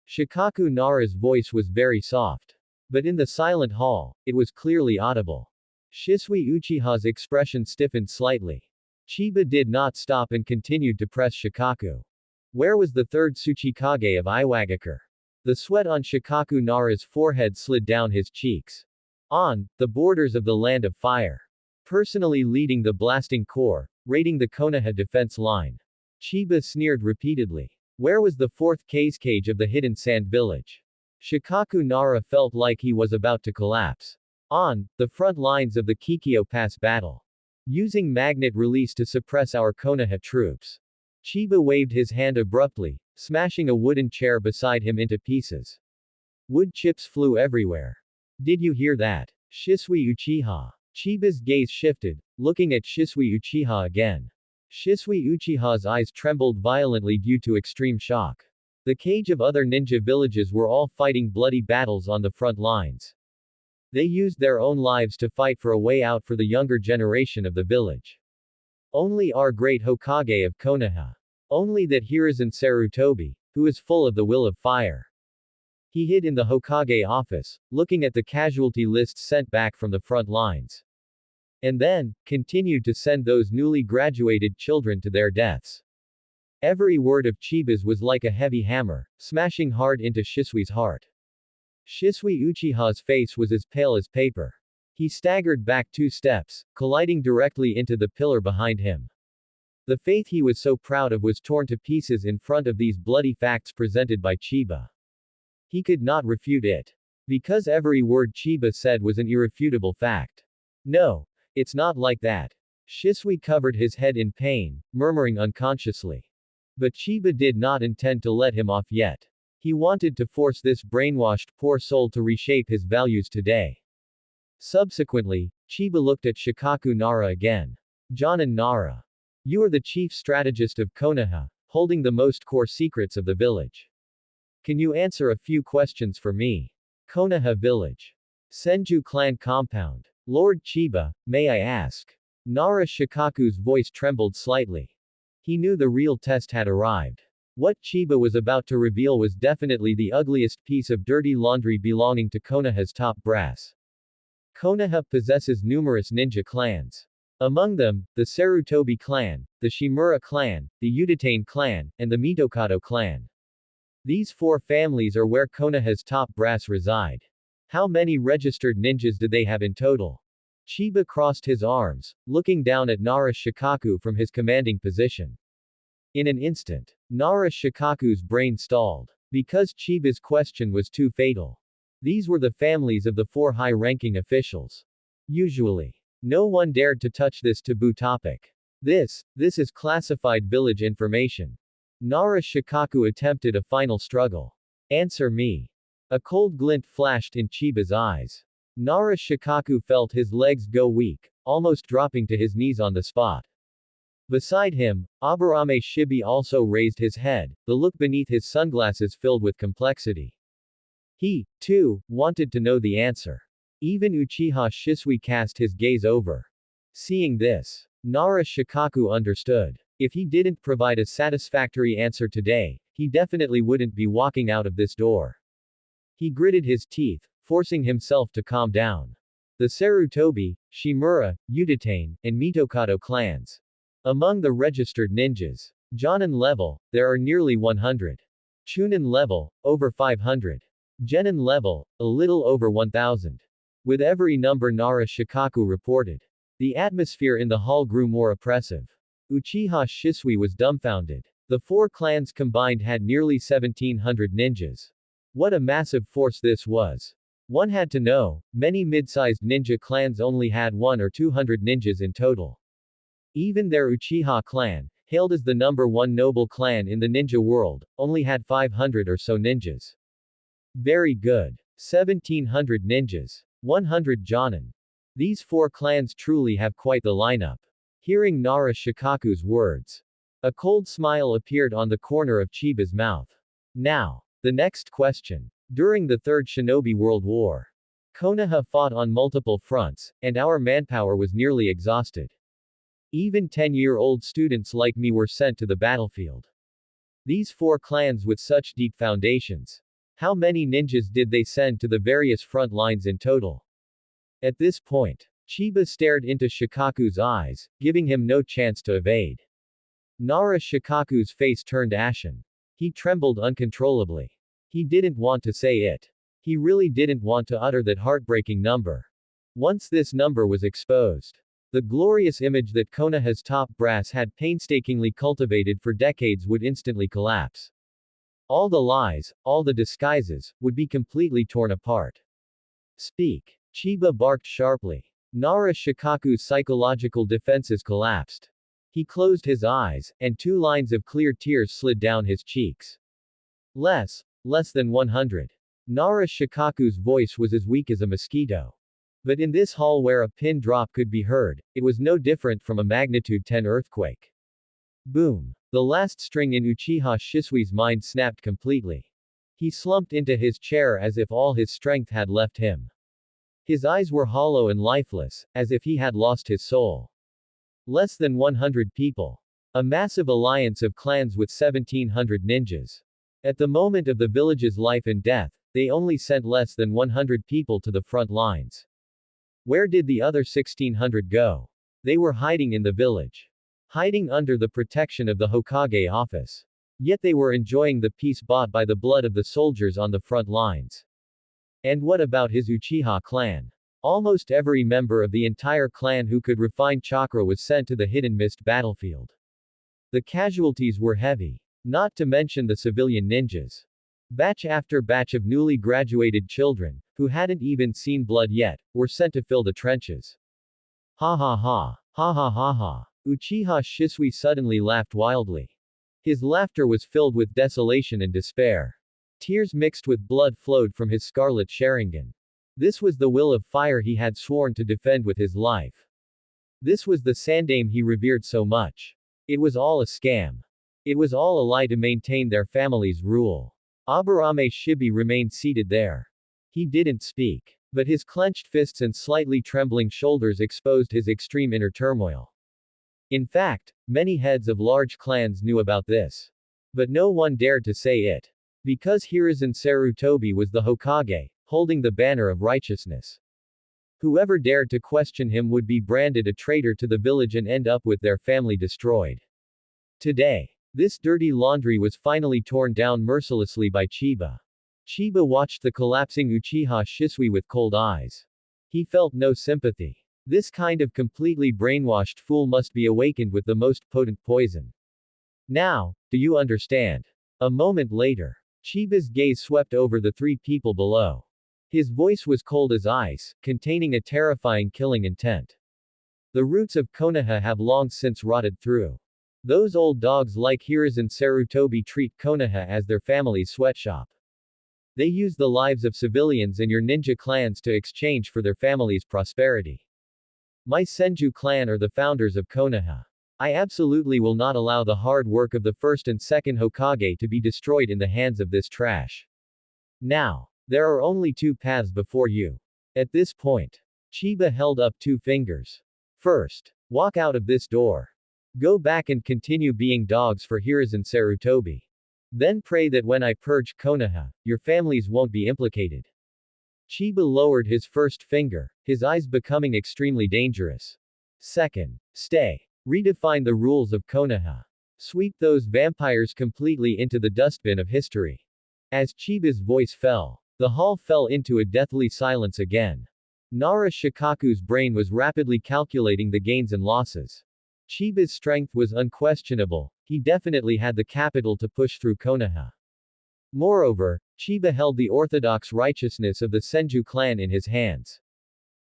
Shikaku Nara's voice was very soft. But in the silent hall, it was clearly audible. Shisui Uchiha's expression stiffened slightly. Chiba did not stop and continued to press Shikaku. Where was the third Tsuchikage of Iwagakure? The sweat on Shikaku Nara's forehead slid down his cheeks. On the borders of the land of fire. Personally leading the blasting corps, raiding the Konoha defense line. Chiba sneered repeatedly. Where was the fourth cage of the hidden sand village? Shikaku Nara felt like he was about to collapse. On the front lines of the Kikyo Pass battle. Using magnet release to suppress our Konoha troops. Chiba waved his hand abruptly, smashing a wooden chair beside him into pieces. Wood chips flew everywhere. Did you hear that? Shisui Uchiha. Chiba's gaze shifted, looking at Shisui Uchiha again. Shisui Uchiha's eyes trembled violently due to extreme shock. The cage of other ninja villages were all fighting bloody battles on the front lines. They used their own lives to fight for a way out for the younger generation of the village. Only our great Hokage of Konoha. Only that Hiruzen Sarutobi, who is full of the will of fire. He hid in the Hokage office, looking at the casualty lists sent back from the front lines. And then, continued to send those newly graduated children to their deaths. Every word of Chiba's was like a heavy hammer, smashing hard into Shisui's heart. Shisui Uchiha's face was as pale as paper. He staggered back 2 steps, colliding directly into the pillar behind him. The faith he was so proud of was torn to pieces in front of these bloody facts presented by Chiba. He could not refute it. Because every word Chiba said was an irrefutable fact. No, it's not like that. Shisui covered his head in pain, murmuring unconsciously. But Chiba did not intend to let him off yet. He wanted to force this brainwashed poor soul to reshape his values today. Subsequently, Chiba looked at Shikaku Nara again. Jonin Nara. You are the chief strategist of Konoha, holding the most core secrets of the village. Can you answer a few questions for me? Konoha Village. Senju Clan Compound. Lord Chiba, may I ask? Nara Shikaku's voice trembled slightly. He knew the real test had arrived. What Chiba was about to reveal was definitely the ugliest piece of dirty laundry belonging to Konoha's top brass. Konoha possesses numerous ninja clans. Among them, the Sarutobi clan, the Shimura clan, the Udatain clan, and the Mitokado clan. These 4 families are where Konoha's top brass reside. How many registered ninjas do they have in total? Chiba crossed his arms, looking down at Nara Shikaku from his commanding position. In an instant, Nara Shikaku's brain stalled. Because Chiba's question was too fatal. These were the families of the 4 high-ranking officials. Usually, no one dared to touch this taboo topic. This is classified village information. Nara Shikaku attempted a final struggle. Answer me. A cold glint flashed in Chiba's eyes. Nara Shikaku felt his legs go weak, almost dropping to his knees on the spot. Beside him, Aburame Shibi also raised his head, the look beneath his sunglasses filled with complexity. He, too, wanted to know the answer. Even Uchiha Shisui cast his gaze over. Seeing this, Nara Shikaku understood. If he didn't provide a satisfactory answer today, he definitely wouldn't be walking out of this door. He gritted his teeth, forcing himself to calm down. The Sarutobi, Shimura, Udatain, and Mitokado clans. Among the registered ninjas. Jonin level, there are nearly 100. Chunin level, over 500. Genin level, a little over 1,000. With every number Nara Shikaku reported. The atmosphere in the hall grew more oppressive. Uchiha Shisui was dumbfounded. The 4 clans combined had nearly 1,700 ninjas. What a massive force this was. One had to know, many mid-sized ninja clans only had 100 or 200 ninjas in total. Even their Uchiha clan, hailed as the number 1 noble clan in the ninja world, only had 500 or so ninjas. Very good. 1,700 ninjas. 100 Jonin. These 4 clans truly have quite the lineup. Hearing Nara Shikaku's words, a cold smile appeared on the corner of Chiba's mouth. Now, the next question. During the Third Shinobi World War, Konoha fought on multiple fronts, and our manpower was nearly exhausted. Even 10-year-old students like me were sent to the battlefield. These 4 clans with such deep foundations. How many ninjas did they send to the various front lines in total? At this point, Chiba stared into Shikaku's eyes, giving him no chance to evade. Nara Shikaku's face turned ashen. He trembled uncontrollably. He didn't want to say it. He really didn't want to utter that heartbreaking number. Once this number was exposed, the glorious image that Konoha's top brass had painstakingly cultivated for decades would instantly collapse. All the lies, all the disguises, would be completely torn apart. Speak. Chiba barked sharply. Nara Shikaku's psychological defenses collapsed. He closed his eyes, and 2 lines of clear tears slid down his cheeks. Less than 100. Nara Shikaku's voice was as weak as a mosquito. But in this hall where a pin drop could be heard, it was no different from a magnitude 10 earthquake. Boom. The last string in Uchiha Shisui's mind snapped completely. He slumped into his chair as if all his strength had left him. His eyes were hollow and lifeless, as if he had lost his soul. Less than 100 people. A massive alliance of clans with 1,700 ninjas. At the moment of the village's life and death, they only sent less than 100 people to the front lines. Where did the other 1,600 go? They were hiding in the village. Hiding under the protection of the Hokage office. Yet they were enjoying the peace bought by the blood of the soldiers on the front lines. And what about his Uchiha clan? Almost every member of the entire clan who could refine chakra was sent to the Hidden Mist battlefield. The casualties were heavy. Not to mention the civilian ninjas. Batch after batch of newly graduated children, who hadn't even seen blood yet, were sent to fill the trenches. Ha ha ha. Ha ha ha ha. Uchiha Shisui suddenly laughed wildly. His laughter was filled with desolation and despair. Tears mixed with blood flowed from his scarlet Sharingan. This was the will of fire he had sworn to defend with his life. This was the Sandaime he revered so much. It was all a scam. It was all a lie to maintain their family's rule. Aburame Shibi remained seated there. He didn't speak. But his clenched fists and slightly trembling shoulders exposed his extreme inner turmoil. In fact, many heads of large clans knew about this. But no one dared to say it. Because Hiruzen Sarutobi was the Hokage, holding the banner of righteousness. Whoever dared to question him would be branded a traitor to the village and end up with their family destroyed. Today, this dirty laundry was finally torn down mercilessly by Chiba. Chiba watched the collapsing Uchiha Shisui with cold eyes. He felt no sympathy. This kind of completely brainwashed fool must be awakened with the most potent poison. Now, do you understand? A moment later, Chiba's gaze swept over the 3 people below. His voice was cold as ice, containing a terrifying killing intent. The roots of Konoha have long since rotted through. Those old dogs like Hiruzen Sarutobi treat Konoha as their family's sweatshop. They use the lives of civilians in your ninja clans to exchange for their family's prosperity. My Senju clan are the founders of Konoha. I absolutely will not allow the hard work of the first and second Hokage to be destroyed in the hands of this trash. Now, there are only 2 paths before you. At this point, Chiba held up 2 fingers. First, walk out of this door. Go back and continue being dogs for Hiruzen Sarutobi. Then pray that when I purge Konoha, your families won't be implicated. Chiba lowered his first finger, his eyes becoming extremely dangerous. Second, stay. Redefine the rules of Konoha. Sweep those vampires completely into the dustbin of history. As Chiba's voice fell, the hall fell into a deathly silence again. Nara Shikaku's brain was rapidly calculating the gains and losses. Chiba's strength was unquestionable. He definitely had the capital to push through Konoha. Moreover, Chiba held the orthodox righteousness of the Senju clan in his hands.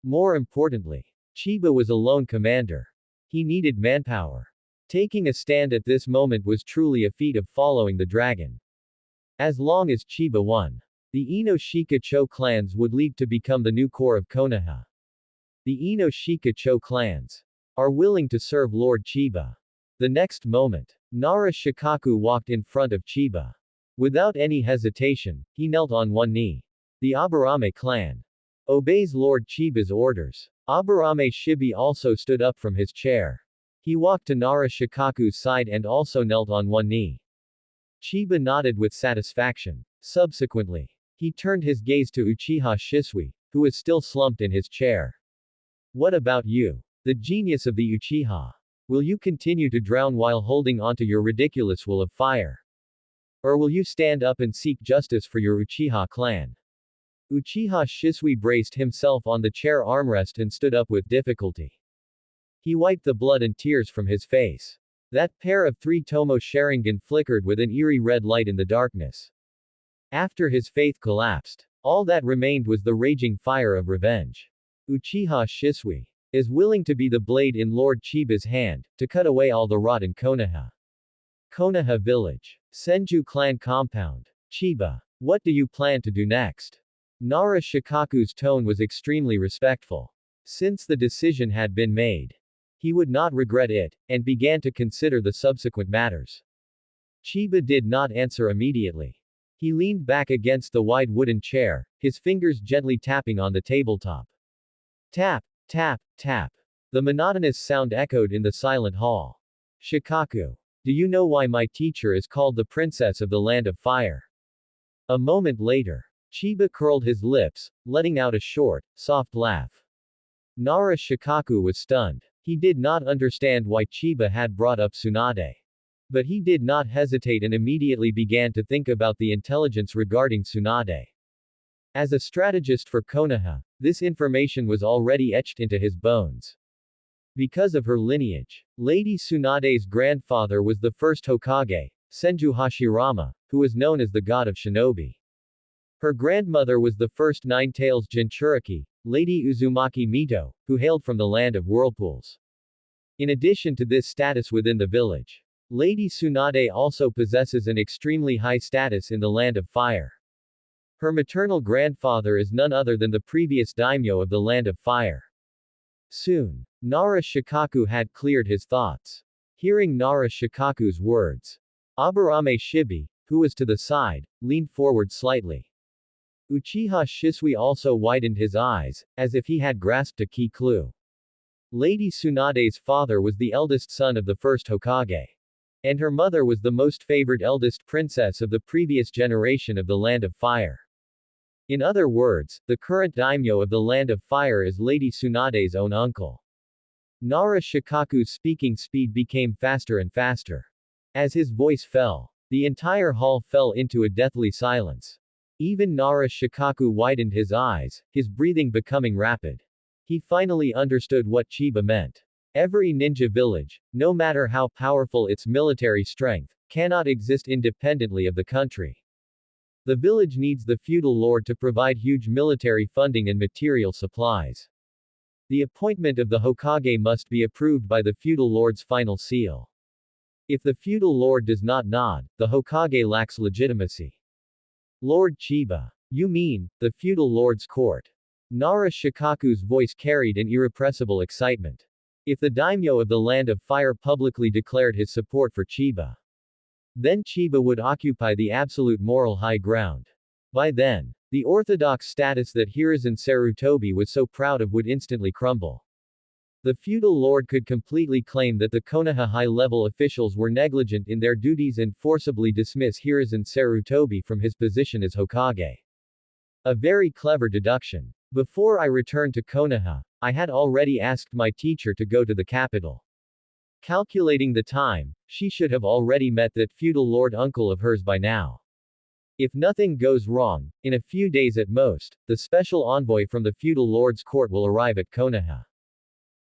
More importantly, Chiba was a lone commander. He needed manpower. Taking a stand at this moment was truly a feat of following the dragon. As long as Chiba won, the Ino Shika Cho clans would lead to become the new core of Konoha. The Ino Shika Cho clans are willing to serve Lord Chiba. The next moment, Nara Shikaku walked in front of Chiba. Without any hesitation, he knelt on one knee. The Aburame clan obeys Lord Chiba's orders. Aburame Shibi also stood up from his chair. He walked to Nara Shikaku's side and also knelt on one knee. Chiba nodded with satisfaction. Subsequently, he turned his gaze to Uchiha Shisui, who was still slumped in his chair. What about you? The genius of the Uchiha. Will you continue to drown while holding onto your ridiculous will of fire? Or will you stand up and seek justice for your Uchiha clan? Uchiha Shisui braced himself on the chair armrest and stood up with difficulty. He wiped the blood and tears from his face. That pair of 3 Tomo Sharingan flickered with an eerie red light in the darkness. After his faith collapsed, all that remained was the raging fire of revenge. Uchiha Shisui is willing to be the blade in Lord Chiba's hand, to cut away all the rot in Konoha. Konoha Village. Senju Clan Compound. Chiba. What do you plan to do next? Nara Shikaku's tone was extremely respectful. Since the decision had been made, he would not regret it, and began to consider the subsequent matters. Chiba did not answer immediately. He leaned back against the wide wooden chair, his fingers gently tapping on the tabletop. Tap, tap, tap. The monotonous sound echoed in the silent hall. Shikaku. Do you know why my teacher is called the Princess of the Land of Fire? A moment later, Chiba curled his lips, letting out a short, soft laugh. Nara Shikaku was stunned. He did not understand why Chiba had brought up Tsunade. But he did not hesitate and immediately began to think about the intelligence regarding Tsunade. As a strategist for Konoha, this information was already etched into his bones. Because of her lineage, Lady Tsunade's grandfather was the first Hokage, Senju Hashirama, who was known as the god of shinobi. Her grandmother was the first Nine-Tails Jinchuriki, Lady Uzumaki Mito, who hailed from the land of whirlpools. In addition to this status within the village, Lady Tsunade also possesses an extremely high status in the land of fire. Her maternal grandfather is none other than the previous daimyo of the land of fire. Soon, Nara Shikaku had cleared his thoughts. Hearing Nara Shikaku's words, Aburame Shibi, who was to the side, leaned forward slightly. Uchiha Shisui also widened his eyes, as if he had grasped a key clue. Lady Tsunade's father was the eldest son of the first Hokage. And her mother was the most favored eldest princess of the previous generation of the Land of Fire. In other words, the current daimyo of the Land of Fire is Lady Tsunade's own uncle. Nara Shikaku's speaking speed became faster and faster. As his voice fell, the entire hall fell into a deathly silence. Even Nara Shikaku widened his eyes, his breathing becoming rapid. He finally understood what Chiba meant. Every ninja village, no matter how powerful its military strength, cannot exist independently of the country. The village needs the feudal lord to provide huge military funding and material supplies. The appointment of the Hokage must be approved by the feudal lord's final seal. If the feudal lord does not nod, the Hokage lacks legitimacy. Lord Chiba. You mean, the feudal lord's court? Nara Shikaku's voice carried an irrepressible excitement. If the daimyo of the Land of Fire publicly declared his support for Chiba, then Chiba would occupy the absolute moral high ground. By then, the orthodox status that Hiruzen Sarutobi was so proud of would instantly crumble. The feudal lord could completely claim that the Konoha high-level officials were negligent in their duties and forcibly dismiss Hiruzen Sarutobi from his position as Hokage. A very clever deduction. Before I returned to Konoha, I had already asked my teacher to go to the capital. Calculating the time, she should have already met that feudal lord uncle of hers by now. If nothing goes wrong, in a few days at most, the special envoy from the feudal lord's court will arrive at Konoha.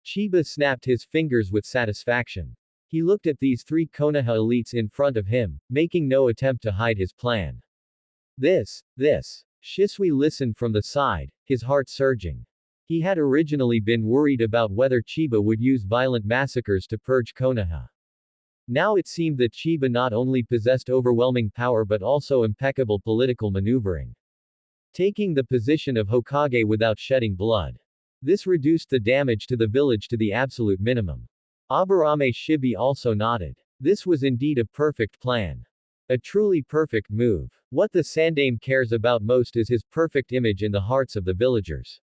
Chiba snapped his fingers with satisfaction. He looked at these three Konoha elites in front of him, making no attempt to hide his plan. This. Shisui listened from the side, his heart surging. He had originally been worried about whether Chiba would use violent massacres to purge Konoha. Now it seemed that Chiba not only possessed overwhelming power but also impeccable political maneuvering. Taking the position of Hokage without shedding blood. This reduced the damage to the village to the absolute minimum. Aburame Shibi also nodded. This was indeed a perfect plan. A truly perfect move. What the Sandaime cares about most is his perfect image in the hearts of the villagers.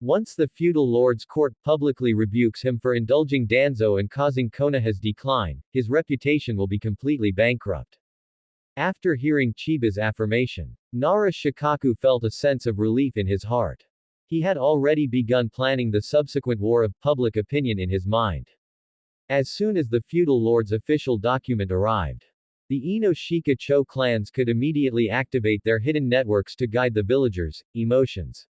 Once the feudal lord's court publicly rebukes him for indulging Danzo and causing Konoha's decline, his reputation will be completely bankrupt. After hearing Chiba's affirmation, Nara Shikaku felt a sense of relief in his heart. He had already begun planning the subsequent war of public opinion in his mind. As soon as the feudal lord's official document arrived, the Ino-Shika Cho clans could immediately activate their hidden networks to guide the villagers' emotions.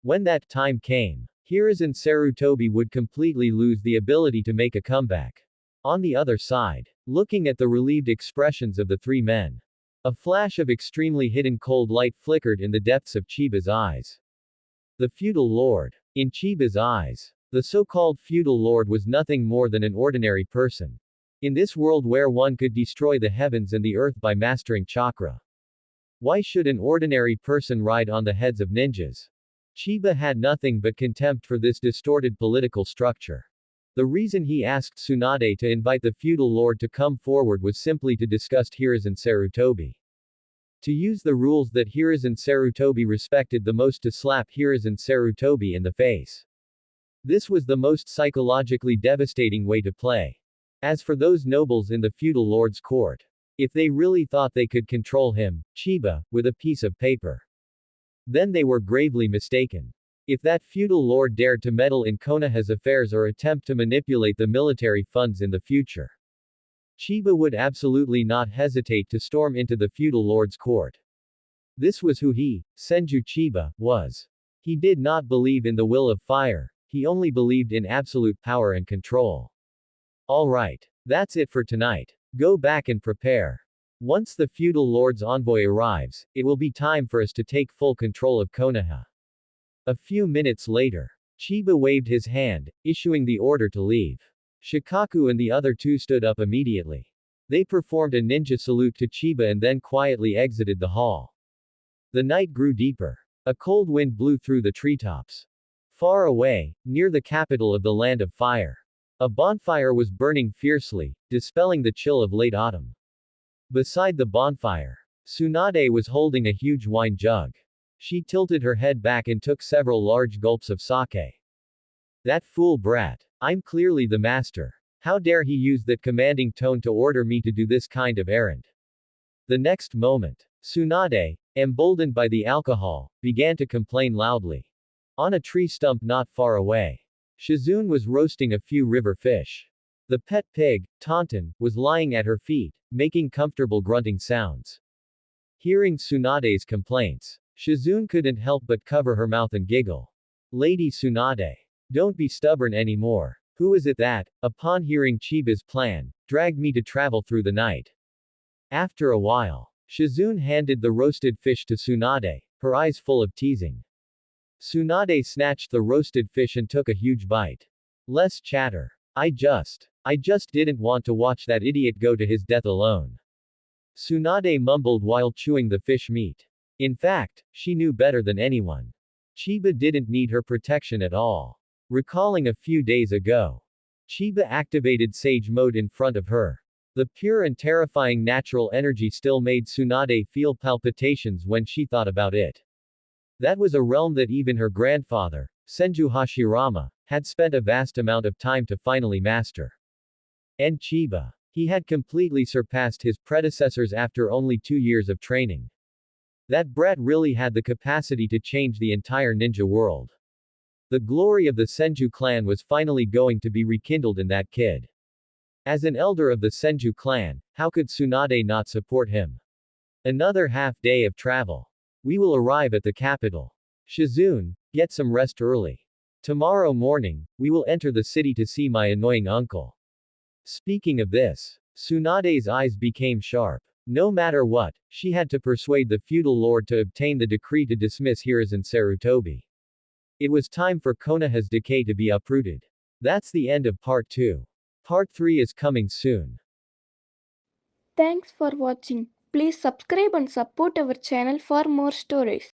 When that time came, Hiruzen Sarutobi would completely lose the ability to make a comeback. On the other side, looking at the relieved expressions of the three men, a flash of extremely hidden cold light flickered in the depths of Chiba's eyes. The feudal lord. In Chiba's eyes, the so-called feudal lord was nothing more than an ordinary person. In this world where one could destroy the heavens and the earth by mastering chakra. Why should an ordinary person ride on the heads of ninjas? Chiba had nothing but contempt for this distorted political structure. The reason he asked Tsunade to invite the feudal lord to come forward was simply to discuss Hiruzen Sarutobi. To use the rules that Hiruzen Sarutobi respected the most to slap Hiruzen Sarutobi in the face. This was the most psychologically devastating way to play. As for those nobles in the feudal lord's court, if they really thought they could control him, Chiba, with a piece of paper, then they were gravely mistaken. If that feudal lord dared to meddle in Konoha's affairs or attempt to manipulate the military funds in the future, Chiba would absolutely not hesitate to storm into the feudal lord's court. This was who he, Senju Chiba, was. He did not believe in the will of fire, he only believed in absolute power and control. Alright. That's it for tonight. Go back and prepare. Once the feudal lord's envoy arrives, it will be time for us to take full control of Konoha. A few minutes later, Chiba waved his hand, issuing the order to leave. Shikaku and the other two stood up immediately. They performed a ninja salute to Chiba and then quietly exited the hall. The night grew deeper. A cold wind blew through the treetops. Far away, near the capital of the Land of Fire, a bonfire was burning fiercely, dispelling the chill of late autumn. Beside the bonfire, Tsunade was holding a huge wine jug. She tilted her head back and took several large gulps of sake. That fool brat. I'm clearly the master. How dare he use that commanding tone to order me to do this kind of errand? The next moment, Tsunade, emboldened by the alcohol, began to complain loudly. On a tree stump not far away, Shizune was roasting a few river fish. The pet pig, Tauntaun, was lying at her feet, making comfortable grunting sounds. Hearing Tsunade's complaints, Shizune couldn't help but cover her mouth and giggle. Lady Tsunade. Don't be stubborn anymore. Who is it that, upon hearing Chiba's plan, dragged me to travel through the night? After a while, Shizune handed the roasted fish to Tsunade, her eyes full of teasing. Tsunade snatched the roasted fish and took a huge bite. Less chatter. I just didn't want to watch that idiot go to his death alone. Tsunade mumbled while chewing the fish meat. In fact, she knew better than anyone. Chiba didn't need her protection at all. Recalling a few days ago, Chiba activated Sage Mode in front of her. The pure and terrifying natural energy still made Tsunade feel palpitations when she thought about it. That was a realm that even her grandfather, Senju Hashirama, had spent a vast amount of time to finally master. And Chiba. He had completely surpassed his predecessors after only 2 years of training. That brat really had the capacity to change the entire ninja world. The glory of the Senju clan was finally going to be rekindled in that kid. As an elder of the Senju clan, how could Tsunade not support him? Another half day of travel. We will arrive at the capital. Shizune, get some rest early. Tomorrow morning, we will enter the city to see my annoying uncle. Speaking of this, Tsunade's eyes became sharp. No matter what, she had to persuade the feudal lord to obtain the decree to dismiss Hiruzen Sarutobi. It was time for Konoha's decay to be uprooted. That's the end of part 2. Part 3 is coming soon. Thanks for watching. Please subscribe and support our channel for more stories.